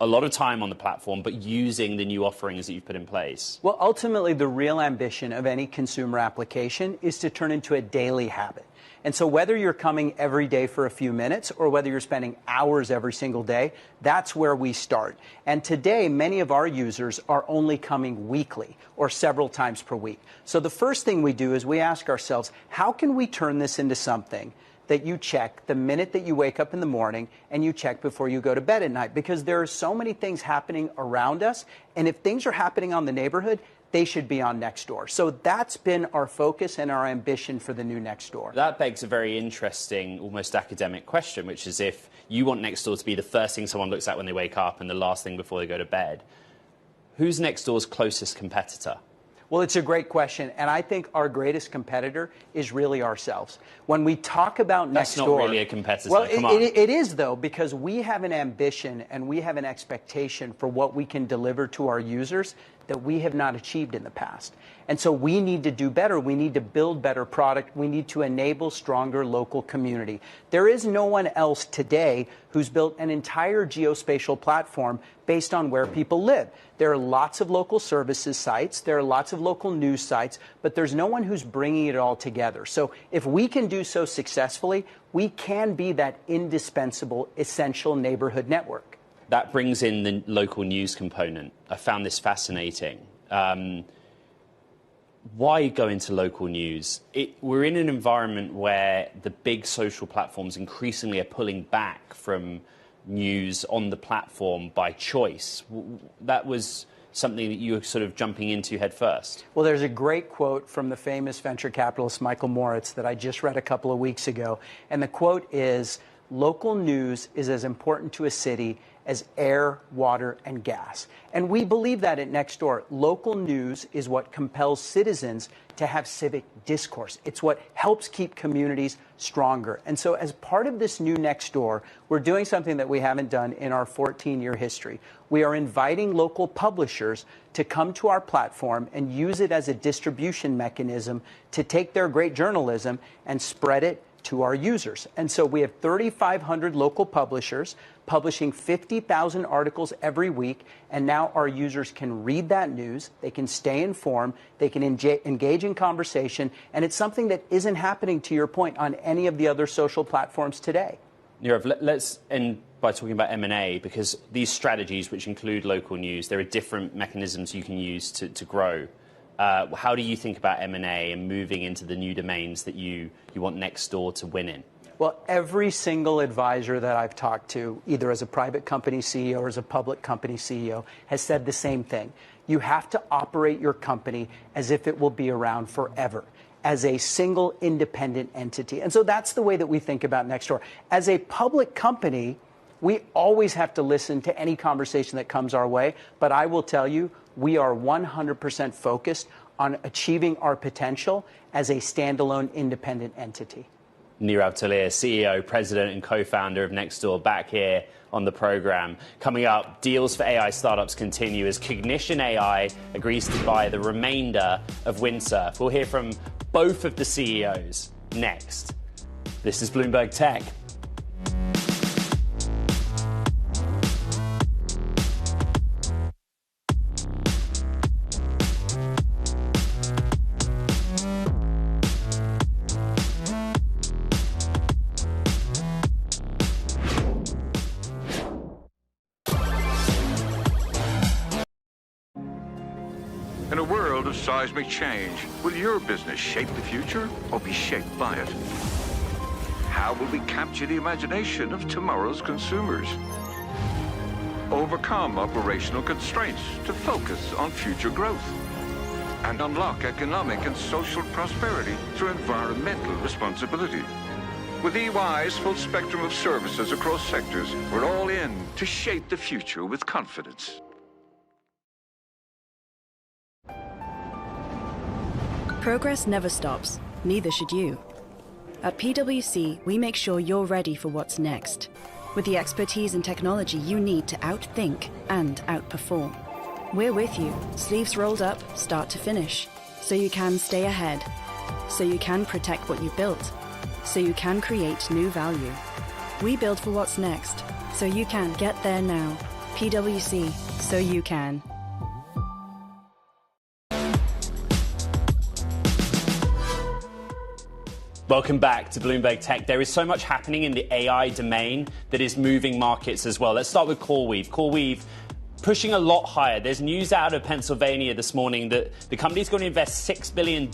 a lot of time on the platform, but using the new offerings that you've put in place? Well, ultimately, the real ambition of any consumer application is to turn into a daily habit. And so whether you're coming every day for a few minutes or whether you're spending hours every single day, that's where we start. And today, many of our users are only coming weekly or several times per week. So the first thing we do is we ask ourselves, how can we turn this into something that you check the minute that you wake up in the morning and you check before you go to bed at night? Because there are so many things happening around us. And if things are happening on the neighborhood, they should be on Nextdoor. So that's been our focus and our ambition for the new Nextdoor. That begs a very interesting, almost academic question, which is if you want Nextdoor to be the first thing someone looks at when they wake up and the last thing before they go to bed, who's Nextdoor's closest competitor? Well, it's a great question, and I think our greatest competitor is really ourselves. When we talk about Nextdoor... That's not really a competitor, well, come on. It is, though, because we have an ambition and we have an expectation for what we can deliver to our users that we have not achieved in the past. And so we need to do better. We need to build better product. We need to enable stronger local community. There is no one else today who's built an entire geospatial platform based on where people live. There are lots of local services sites. There are lots of local news sites, but there's no one who's bringing it all together. So if we can do so successfully, we can be that indispensable, essential neighborhood network. That brings in the local news component. I found this fascinating. Why go into local news? We're in an environment where the big social platforms increasingly are pulling back from news on the platform by choice. That was something that you were sort of jumping into head first. Well, there's a great quote from the famous venture capitalist Michael Moritz that I just read a couple of weeks ago. And the quote is, "Local news is as important to a city as air, water, and gas." And we believe that at Nextdoor. Local news is what compels citizens to have civic discourse. It's what helps keep communities stronger. And so as part of this new Nextdoor, we're doing something that we haven't done in our 14-year history. We are inviting local publishers to come to our platform and use it as a distribution mechanism to take their great journalism and spread it to our users. And so we have 3,500 local publishers publishing 50,000 articles every week, and now our users can read that news, they can stay informed, they can engage in conversation, and it's something that isn't happening, to your point, on any of the other social platforms today. Nirav, let's end by talking about M&A, because these strategies, which include local news, there are different mechanisms you can use to grow. How do you think about M&A and moving into the new domains that you want Nextdoor to win in? Well, every single advisor that I've talked to, either as a private company CEO or as a public company CEO, has said the same thing. You have to operate your company as if it will be around forever, as a single independent entity. And so that's the way that we think about Nextdoor. As a public company, we always have to listen to any conversation that comes our way. But I will tell you, we are 100% focused on achieving our potential as a standalone independent entity. Nirav Tolia, CEO, president and co-founder of Nextdoor, back here on the program. Coming up, deals for AI startups continue as Cognition AI agrees to buy the remainder of Windsurf. We'll hear from both of the CEOs next. This is Bloomberg Tech. In a world of seismic change, will your business shape the future or be shaped by it? How will we capture the imagination of tomorrow's consumers? Overcome operational constraints to focus on future growth, and unlock economic and social prosperity through environmental responsibility. With EY's full spectrum of services across sectors, we're all in to shape the future with confidence. Progress never stops, neither should you. At PwC, we make sure you're ready for what's next, with the expertise and technology you need to outthink and outperform. We're with you, sleeves rolled up, start to finish, so you can stay ahead, so you can protect what you built, so you can create new value. We build for what's next, so you can get there now. PwC, so you can. Welcome back to Bloomberg Tech. There is so much happening in the AI domain that is moving markets as well. Let's start with CoreWeave. CoreWeave pushing a lot higher. There's news out of Pennsylvania this morning that the company's going to invest $6 billion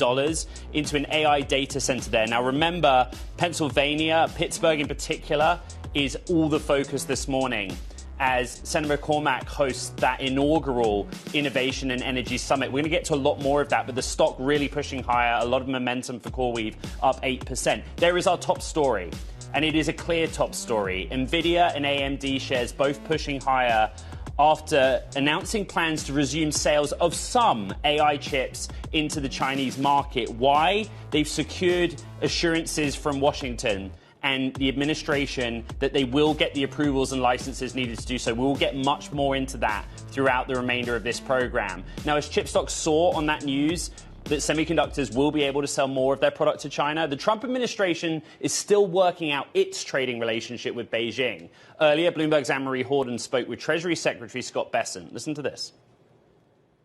into an AI data center there. Now, remember, Pennsylvania, Pittsburgh in particular, is all the focus this morning as Senator McCormack hosts that inaugural Innovation and Energy Summit. We're going to get to a lot more of that, but the stock really pushing higher, a lot of momentum for CoreWeave, up 8%. There is our top story, and it is a clear top story. Nvidia and AMD shares both pushing higher after announcing plans to resume sales of some AI chips into the Chinese market. Why? They've secured assurances from Washington and the administration that they will get the approvals and licenses needed to do so. We'll get much more into that throughout the remainder of this program. Now, as chip stocks saw on that news that semiconductors will be able to sell more of their product to China, the Trump administration is still working out its trading relationship with Beijing. Earlier, Bloomberg's Anne-Marie Horden spoke with Treasury Secretary Scott Bessent. Listen to this.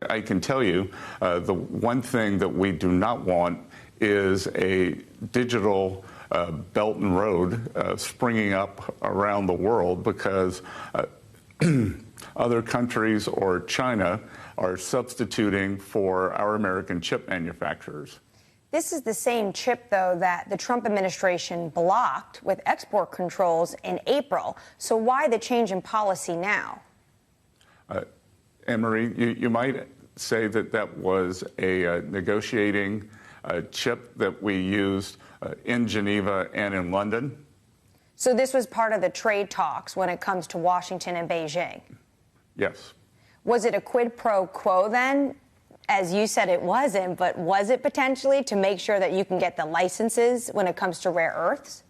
I can tell you the one thing that we do not want is a digital Belt and Road springing up around the world because other countries or China are substituting for our American chip manufacturers. This is the same chip, though, that the Trump administration blocked with export controls in April. So why the change in policy now? Anne-Marie, you might say that that was a negotiating chip that we used in Geneva and in London. So this was part of the trade talks when it comes to Washington and Beijing? Yes. Was it a quid pro quo then? As you said, it wasn't, but was it potentially to make sure that you can get the licenses when it comes to rare earths?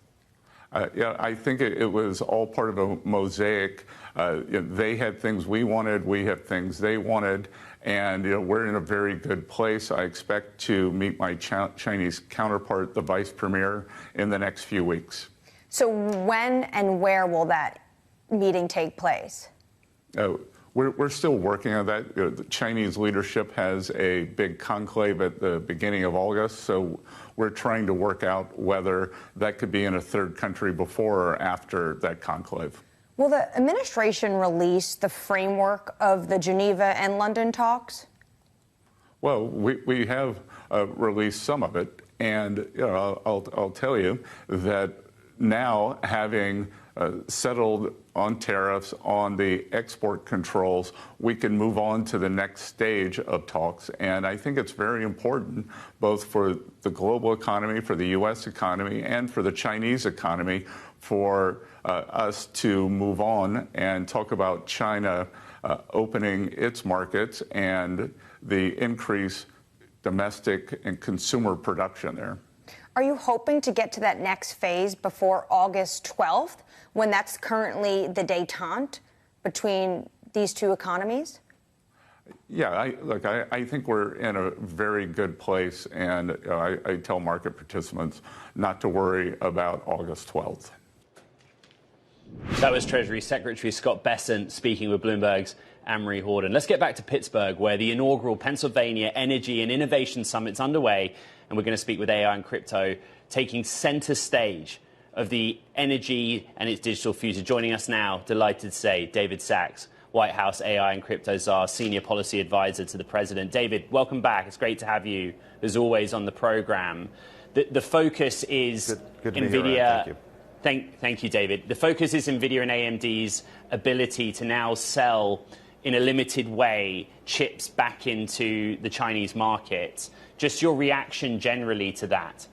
Yeah, I think it was all part of a mosaic. They had things we wanted, we have things they wanted, and we're in a very good place. I expect to meet my Chinese counterpart, the vice premier, in the next few weeks. So when and where will that meeting take place? We're still working on that. The Chinese leadership has a big conclave at the beginning of August, so we're trying to work out whether that could be in a third country before or after that conclave. Will the administration release the framework of the Geneva and London talks? Well, we have released some of it, and I'll tell you that now having settled on tariffs, on the export controls, we can move on to the next stage of talks. And I think it's very important, both for the global economy, for the U.S. economy, and for the Chinese economy, for us to move on and talk about China opening its markets and the increased domestic and consumer production there. Are you hoping to get to that next phase before August 12th, when that's currently the détente between these two economies? Yeah, I think we're in a very good place, and I tell market participants not to worry about August 12th. That was Treasury Secretary Scott Bessent speaking with Bloomberg's Anne-Marie Horden. Let's get back to Pittsburgh, where the inaugural Pennsylvania Energy and Innovation Summit's underway, and we're going to speak with AI and crypto taking center stage of the energy and its digital future. Joining us now, delighted to say, David Sachs, White House AI and crypto czar, senior policy advisor to the president. David, welcome back. It's great to have you, as always, on the program. The focus is good Nvidia Thank you, David. The focus is Nvidia and AMD's ability to now sell in a limited way chips back into the Chinese market. Just your reaction generally to that.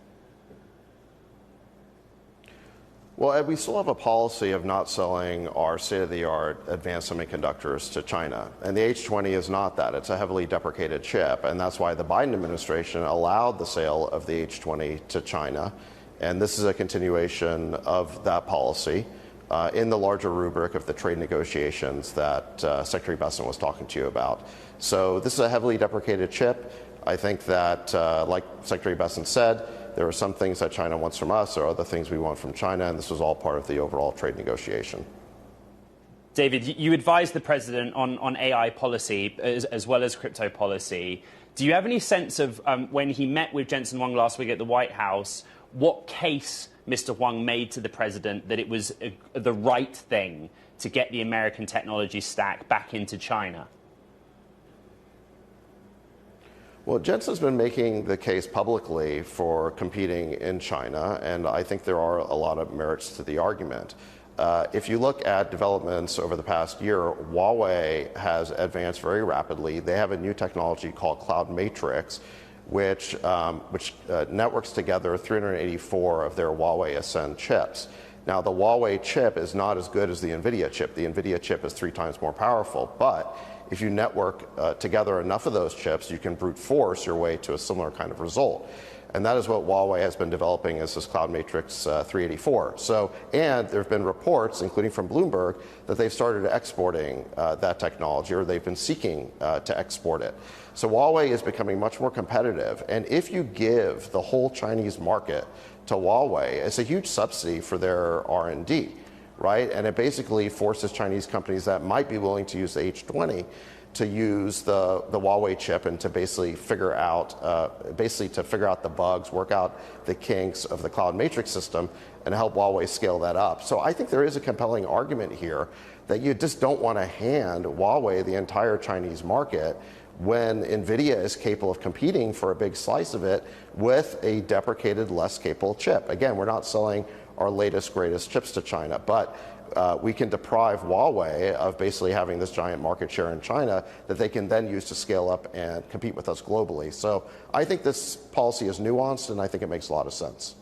Well, Ed, we still have a policy of not selling our state-of-the-art advanced semiconductors to China. And the H20 is not that. It's a heavily deprecated chip. And that's why the Biden administration allowed the sale of the H20 to China. And this is a continuation of that policy in the larger rubric of the trade negotiations that Secretary Bessent was talking to you about. So this is a heavily deprecated chip. I think that, like Secretary Bessent said, there are some things that China wants from us, there are other things we want from China, and this was all part of the overall trade negotiation. David, you advised the president on AI policy as well as crypto policy. Do you have any sense of when he met with Jensen Huang last week at the White House, what case Mr. Huang made to the president that it was the right thing to get the American technology stack back into China? Well, Jensen's been making the case publicly for competing in China, and I think there are a lot of merits to the argument. If you look at developments over the past year, Huawei has advanced very rapidly. They have a new technology called Cloud Matrix, which networks together 384 of their Huawei Ascend chips. Now, the Huawei chip is not as good as the Nvidia chip. The Nvidia chip is 3 times more powerful, but if you network together enough of those chips, you can brute force your way to a similar kind of result. And that is what Huawei has been developing as this Cloud Matrix 384. And there have been reports, including from Bloomberg, that they've started exporting that technology, or they've been seeking to export it. So Huawei is becoming much more competitive. And if you give the whole Chinese market to Huawei, it's a huge subsidy for their R&D. Right? And it basically forces Chinese companies that might be willing to use the H20 to use the Huawei chip and to basically figure out the bugs, work out the kinks of the Cloud Matrix system, and help Huawei scale that up. So I think there is a compelling argument here that you just don't want to hand Huawei the entire Chinese market when Nvidia is capable of competing for a big slice of it with a deprecated, less capable chip. Again, we're not selling our latest, greatest chips to China, but we can deprive Huawei of basically having this giant market share in China that they can then use to scale up and compete with us globally. So I think this policy is nuanced, and I think it makes a lot of sense.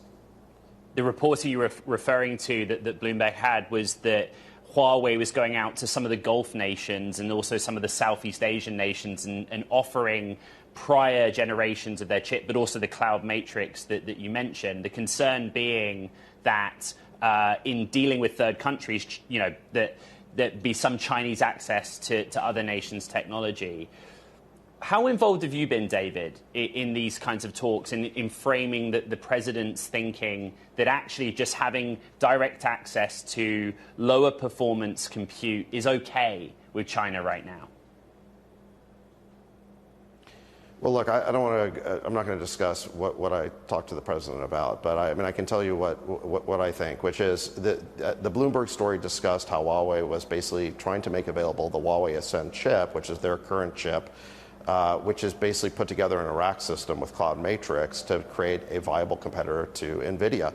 The reporting you were referring to that Bloomberg had was that Huawei was going out to some of the Gulf nations and also some of the Southeast Asian nations and offering prior generations of their chip, but also the Cloud Matrix that you mentioned. The concern being that in dealing with third countries, that there'd be some Chinese access to other nations' technology. How involved have you been, David, in these kinds of talks, in framing the president's thinking that actually just having direct access to lower performance compute is okay with China right now? Well, look, I'm not going to discuss what I talked to the president about, but I can tell you what I think, which is that the Bloomberg story discussed how Huawei was basically trying to make available the Huawei Ascend chip, which is their current chip, which is basically put together in a rack system with Cloud Matrix to create a viable competitor to Nvidia.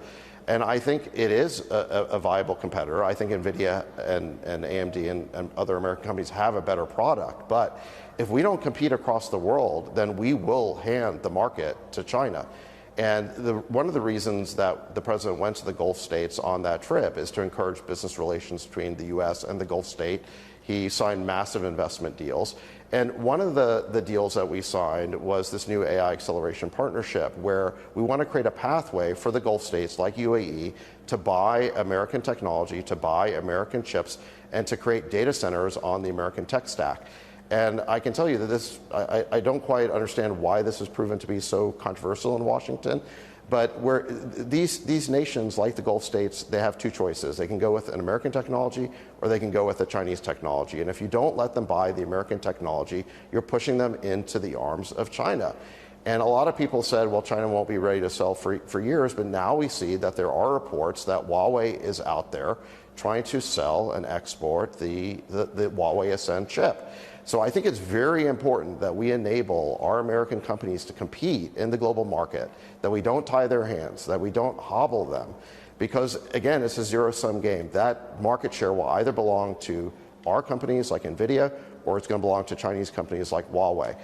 And I think it is a viable competitor. I think Nvidia and AMD and other American companies have a better product. But if we don't compete across the world, then we will hand the market to China. And one of the reasons that the president went to the Gulf states on that trip is to encourage business relations between the U.S. and the Gulf state. He signed massive investment deals. And one of the deals that we signed was this new AI acceleration partnership, where we want to create a pathway for the Gulf states like UAE to buy American technology, to buy American chips, and to create data centers on the American tech stack. And I can tell you that I don't quite understand why this has proven to be so controversial in Washington. But these nations, like the Gulf states, they have two choices. They can go with an American technology, or they can go with a Chinese technology. And if you don't let them buy the American technology, you're pushing them into the arms of China. And a lot of people said, well, China won't be ready to sell for years. But now we see that there are reports that Huawei is out there trying to sell and export the Huawei Ascend chip. So I think it's very important that we enable our American companies to compete in the global market, that we don't tie their hands, that we don't hobble them, because, again, it's a zero-sum game. That market share will either belong to our companies like Nvidia, or it's going to belong to Chinese companies like Huawei.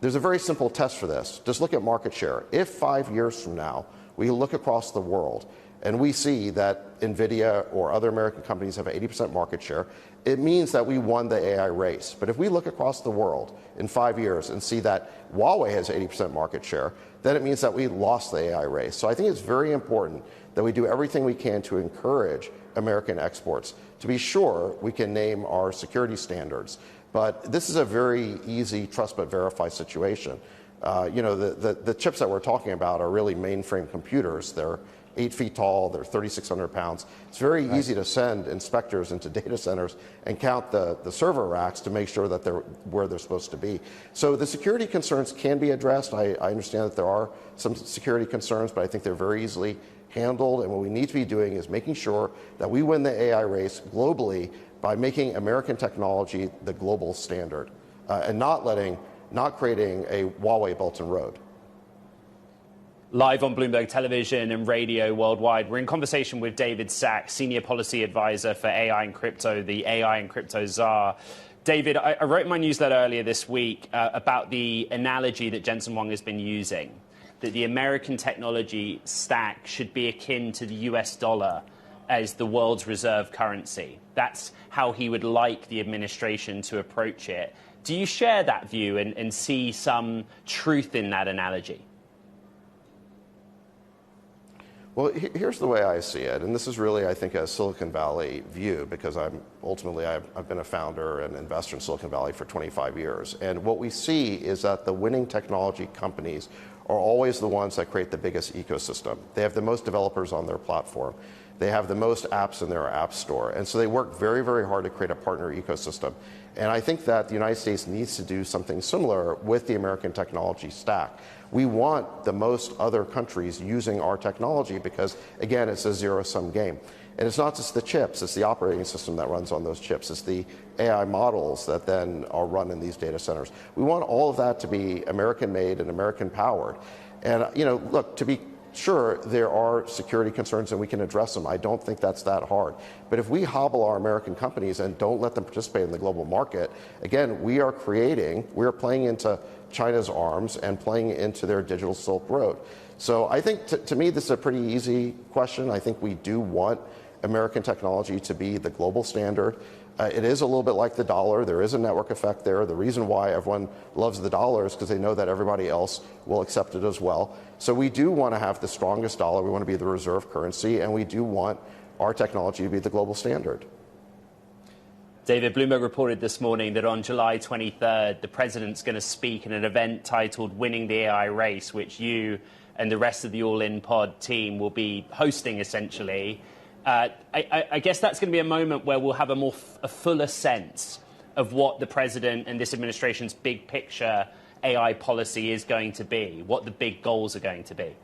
There's a very simple test for this. Just look at market share. If 5 years from now we look across the world and we see that Nvidia or other American companies have 80% market share, it means that we won the AI race. But if we look across the world in 5 years and see that Huawei has 80% market share, then it means that we lost the AI race. So I think it's very important that we do everything we can to encourage American exports. To be sure, we can name our security standards, but this is a very easy trust but verify situation. The chips that we're talking about are really mainframe computers. They're 8 feet tall, they're 3,600 pounds. It's very easy to send inspectors into data centers and count the server racks to make sure that they're where they're supposed to be. So the security concerns can be addressed. I understand that there are some security concerns, but I think they're very easily handled. And what we need to be doing is making sure that we win the AI race globally by making American technology the global standard and not creating a Huawei Belt and Road. Live on Bloomberg Television and radio worldwide, we're in conversation with David Sachs, Senior Policy Advisor for AI and Crypto, the AI and Crypto czar. David, I wrote in my newsletter earlier this week about the analogy that Jensen Huang has been using, that the American technology stack should be akin to the US dollar as the world's reserve currency. That's how he would like the administration to approach it. Do you share that view and see some truth in that analogy? Well, here's the way I see it, and this is really, I think, a Silicon Valley view, because I've been a founder and investor in Silicon Valley for 25 years. And what we see is that the winning technology companies are always the ones that create the biggest ecosystem. They have the most developers on their platform. They have the most apps in their app store. And so they work very, very hard to create a partner ecosystem. And I think that the United States needs to do something similar with the American technology stack. We want the most other countries using our technology because, again, it's a zero-sum game. And it's not just the chips, it's the operating system that runs on those chips. It's the AI models that then are run in these data centers. We want all of that to be American-made and American-powered. And, look, to be sure, there are security concerns and we can address them. I don't think that's that hard. But if we hobble our American companies and don't let them participate in the global market, again, we are playing into China's arms and playing into their digital Silk Road. So I think, to me, this is a pretty easy question. I think we do want American technology to be the global standard. It is a little bit like the dollar. There is a network effect there. The reason why everyone loves the dollar is because they know that everybody else will accept it as well. So we do want to have the strongest dollar. We want to be the reserve currency, and we do want our technology to be the global standard. David, Bloomberg reported this morning that on July 23rd, the president's going to speak in an event titled Winning the AI Race, which you and the rest of the All In Pod team will be hosting, essentially. I guess that's going to be a moment where we'll have a fuller sense of what the president and this administration's big picture AI policy is going to be, what the big goals are going to be.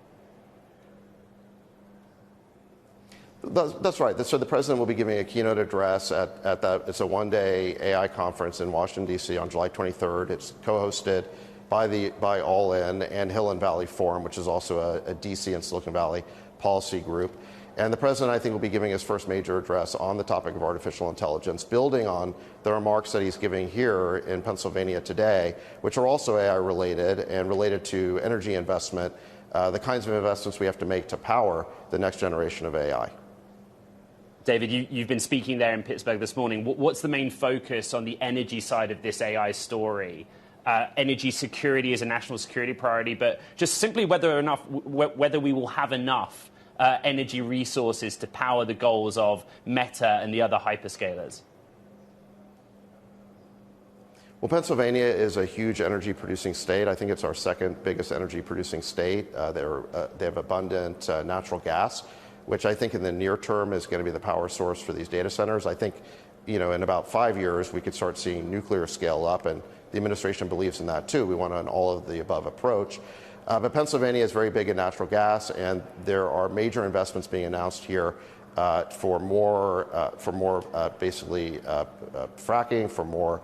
That's right. So the president will be giving a keynote address at that. It's a one-day AI conference in Washington, D.C. on July 23rd. It's co-hosted by All In and Hill and Valley Forum, which is also a D.C. and Silicon Valley policy group. And the president, I think, will be giving his first major address on the topic of artificial intelligence, building on the remarks that he's giving here in Pennsylvania today, which are also AI-related and related to energy investment, the kinds of investments we have to make to power the next generation of AI. David, you've been speaking there in Pittsburgh this morning. What's the main focus on the energy side of this AI story? Energy security is a national security priority, but just simply whether we will have enough energy resources to power the goals of Meta and the other hyperscalers. Well, Pennsylvania is a huge energy producing state. I think it's our second biggest energy producing state. They have abundant natural gas, which I think in the near term is going to be the power source for these data centers. I think, in about 5 years, we could start seeing nuclear scale up, and the administration believes in that too. We want an all of the above approach. But Pennsylvania is very big in natural gas, and there are major investments being announced here for more fracking, for more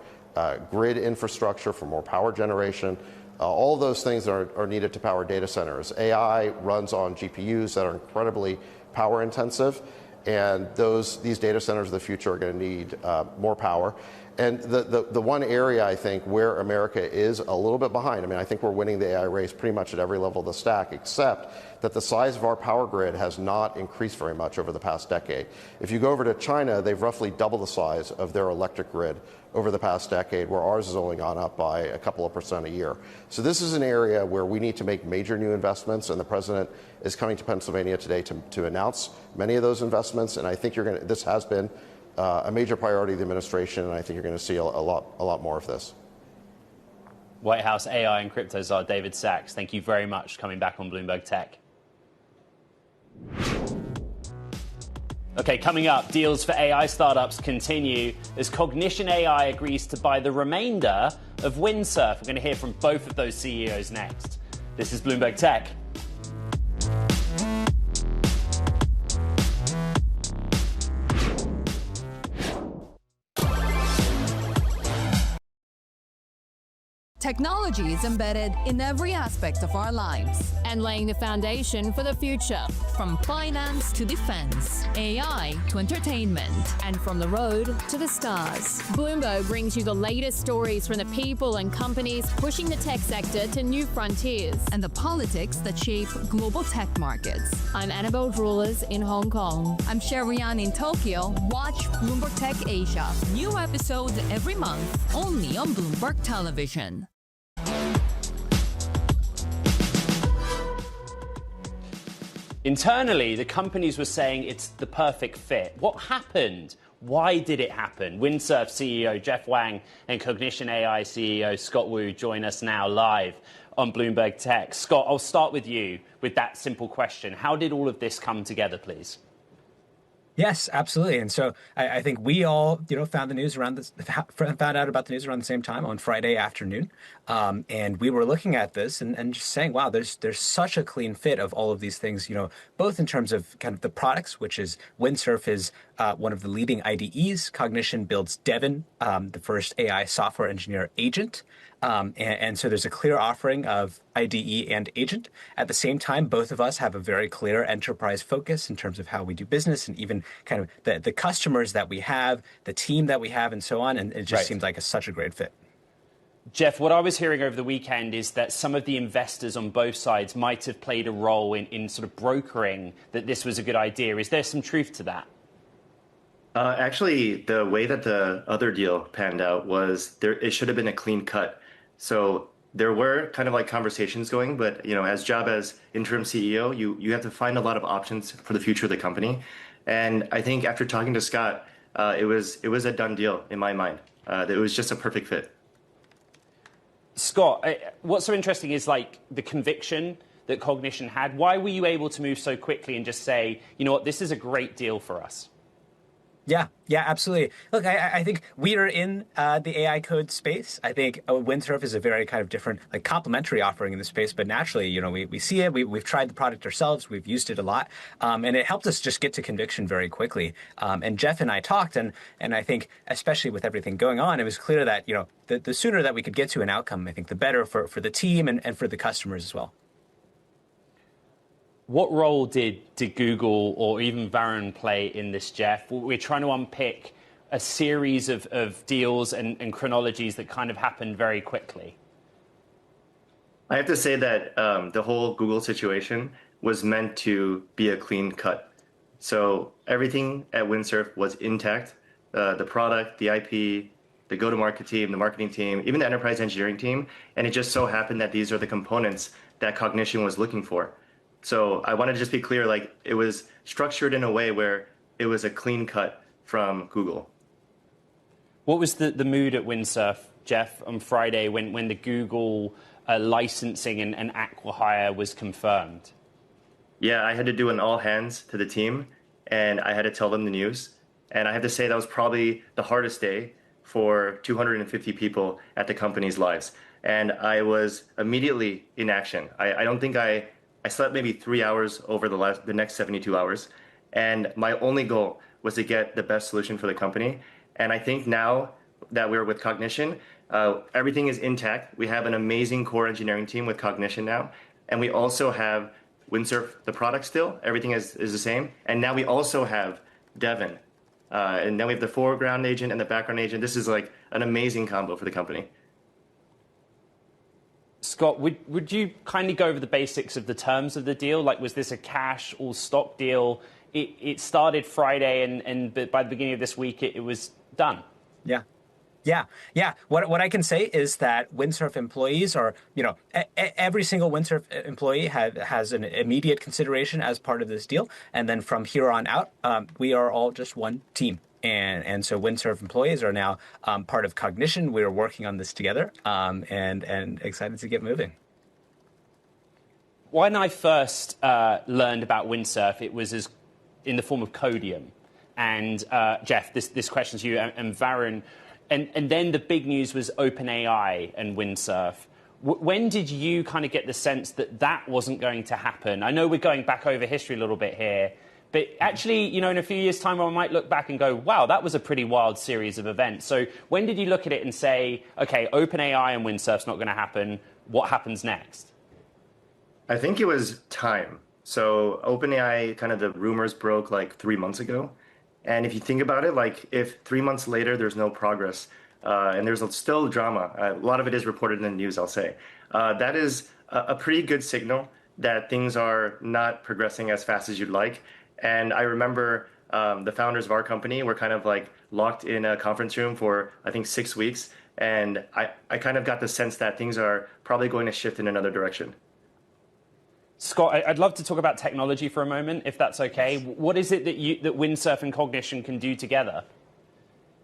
grid infrastructure, for more power generation. All of those things are needed to power data centers. AI runs on GPUs that are incredibly power intensive. And these data centers of the future are going to need more power. And the one area, I think, where America is a little bit behind, I mean, I think we're winning the AI race pretty much at every level of the stack, except that the size of our power grid has not increased very much over the past decade. If you go over to China, they've roughly doubled the size of their electric grid over the past decade, where ours has only gone up by a couple of % a year. So this is an area where we need to make major new investments, and the president is coming to Pennsylvania today to announce many of those investments. And I think this has been a major priority of the administration, and I think you're going to see a lot more of this. White House AI and crypto czar David Sachs, thank you very much for coming back on Bloomberg Tech. Okay, coming up, deals for AI startups continue as Cognition AI agrees to buy the remainder of Windsurf. We're going to hear from both of those CEOs next. This is Bloomberg Tech. Technology is embedded in every aspect of our lives and laying the foundation for the future. From finance to defense, AI to entertainment, and from the road to the stars. Bloomberg brings you the latest stories from the people and companies pushing the tech sector to new frontiers and the politics that shape global tech markets. I'm Annabelle Drulers in Hong Kong. I'm Sherian in Tokyo. Watch Bloomberg Tech Asia. New episodes every month, only on Bloomberg Television. Internally, the companies were saying it's the perfect fit. What happened? Why did it happen? Windsurf CEO Jeff Wang and Cognition AI CEO Scott Wu join us now live on Bloomberg Tech. Scott, I'll start with you with that simple question. How did all of this come together, please? Yes, absolutely. And so I think we all, found out about the news around the same time on Friday afternoon. And we were looking at this and just saying, wow, there's such a clean fit of all of these things, both in terms of kind of the products, which is Windsurf is one of the leading IDEs. Cognition builds Devin, the first AI software engineer agent. And so there's a clear offering of IDE and agent. At the same time, both of us have a very clear enterprise focus in terms of how we do business and even kind of the customers that we have, the team that we have, and so on. And it just seems like such a great fit. Jeff, what I was hearing over the weekend is that some of the investors on both sides might have played a role in sort of brokering that this was a good idea. Is there some truth to that? Actually, the way that the other deal panned out was it should have been a clean cut. So there were kind of like conversations going, but as job as interim CEO, you have to find a lot of options for the future of the company. And I think after talking to Scott, it was a done deal in my mind. It was just a perfect fit. Scott, what's so interesting is like the conviction that Cognition had. Why were you able to move so quickly and just say, you know what, this is a great deal for us? Yeah, absolutely. Look, I think we are in the AI code space. I think Windsurf is a very kind of different, complementary offering in the space. But naturally, we see it. We've tried the product ourselves. We've used it a lot. And it helped us just get to conviction very quickly. And Jeff and I talked. And I think, especially with everything going on, it was clear that, the sooner that we could get to an outcome, I think the better for the team and for the customers as well. What role did Google or even Varun play in this, Jeff? We're trying to unpick a series of deals and chronologies that kind of happened very quickly. I have to say that the whole Google situation was meant to be a clean cut. So everything at Windsurf was intact. The product, the IP, the go-to-market team, the marketing team, even the enterprise engineering team. And it just so happened that these are the components that Cognition was looking for. So I want to just be clear, it was structured in a way where it was a clean cut from Google. What was the mood at Windsurf, Jeff, on Friday when the Google licensing and acqui-hire was confirmed? Yeah, I had to do an all hands to the team, and I had to tell them the news. And I have to say that was probably the hardest day for 250 people at the company's lives. And I was immediately in action. I don't think I slept maybe 3 hours over the next 72 hours. And my only goal was to get the best solution for the company. And I think now that we're with Cognition, everything is intact. We have an amazing core engineering team with Cognition now. And we also have Windsurf, the product still. Everything is the same. And now we also have Devin. And now we have the foreground agent and the background agent. This is like an amazing combo for the company. Scott, would you kindly go over the basics of the terms of the deal? Like, was this a cash all stock deal? It started Friday, and by the beginning of this week, it was done. Yeah. What I can say is that Windsurf employees are, every single Windsurf employee has an immediate consideration as part of this deal. And then from here on out, we are all just one team. And so Windsurf employees are now part of Cognition. We're working on this together and excited to get moving. When I first learned about Windsurf, it was in the form of Codium. And Jeff, this question's you and Varun. And then the big news was OpenAI and Windsurf. When did you kind of get the sense that wasn't going to happen? I know we're going back over history a little bit here, but actually, in a few years' time, I might look back and go, wow, that was a pretty wild series of events. So when did you look at it and say, okay, OpenAI and Windsurf's not going to happen. What happens next? I think it was time. So OpenAI, kind of the rumors broke like 3 months ago. And if you think about it, like if 3 months later there's no progress and there's still drama, a lot of it is reported in the news, I'll say, that is a pretty good signal that things are not progressing as fast as you'd like. And I remember the founders of our company were kind of like locked in a conference room for, I think, 6 weeks. And I kind of got the sense that things are probably going to shift in another direction. Scott, I'd love to talk about technology for a moment, if that's okay. What is it that Windsurf and Cognition can do together?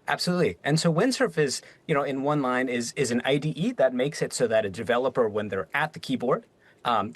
Absolutely. And so Windsurf is, in one line, is an IDE that makes it so that a developer, when they're at the keyboard,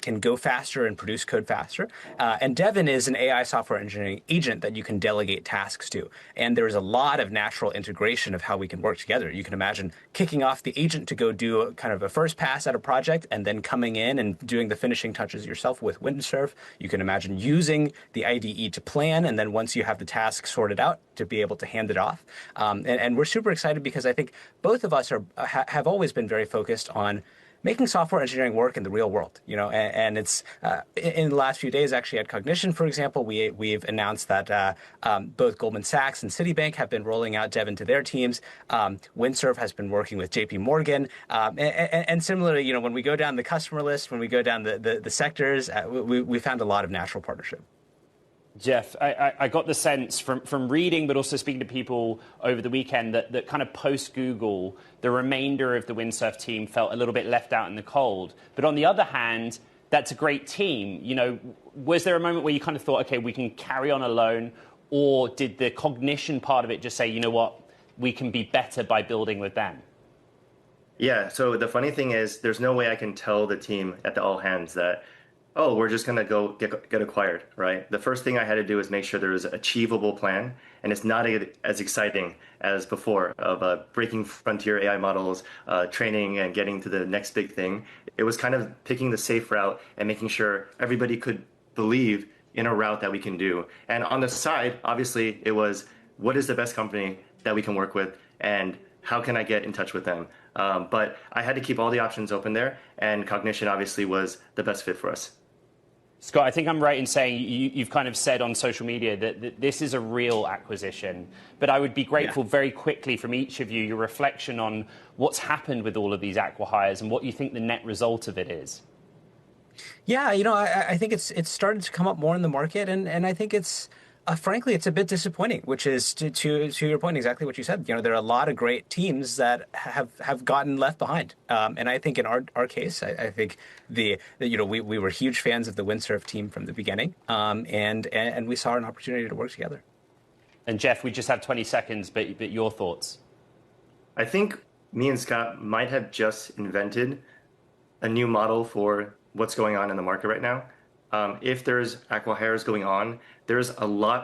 can go faster and produce code faster. And Devin is an AI software engineering agent that you can delegate tasks to. And there's a lot of natural integration of how we can work together. You can imagine kicking off the agent to go do a kind of a first pass at a project and then coming in and doing the finishing touches yourself with Windsurf. You can imagine using the IDE to plan, and then once you have the task sorted out, to be able to hand it off. And we're super excited because I think both of us have always been very focused on making software engineering work in the real world, and it's in the last few days, actually, at Cognition, for example, we've announced that both Goldman Sachs and Citibank have been rolling out Devin to their teams. Windsurf has been working with JP Morgan, and similarly, when we go down the customer list, when we go down the sectors, we found a lot of natural partnership. Jeff, I got the sense from reading, but also speaking to people over the weekend, that kind of post-Google, the remainder of the Windsurf team felt a little bit left out in the cold. But on the other hand, that's a great team. Was there a moment where you kind of thought, okay, we can carry on alone? Or did the Cognition part of it just say, you know what, we can be better by building with them? Yeah, so the funny thing is, there's no way I can tell the team at the all hands that, oh, we're just going to go get acquired, right? The first thing I had to do is make sure there was an achievable plan, and it's not as exciting as before of breaking frontier AI models, training and getting to the next big thing. It was kind of picking the safe route and making sure everybody could believe in a route that we can do. And on the side, obviously, it was, what is the best company that we can work with, and how can I get in touch with them? But I had to keep all the options open there, and Cognition obviously was the best fit for us. Scott, I think I'm right in saying you've kind of said on social media that this is a real acquisition. But I would be grateful very quickly from each of you, your reflection on what's happened with all of these acqui-hires and what you think the net result of it is. Yeah, I think it's started to come up more in the market, and I think it's frankly, it's a bit disappointing, which is to your point, exactly what you said. There are a lot of great teams that have gotten left behind. And I think in our case, I think we were huge fans of the Windsurf team from the beginning. And we saw an opportunity to work together. And Jeff, we just have 20 seconds, but your thoughts? I think me and Scott might have just invented a new model for what's going on in the market right now. If there's acqui-hires going on, there's a lot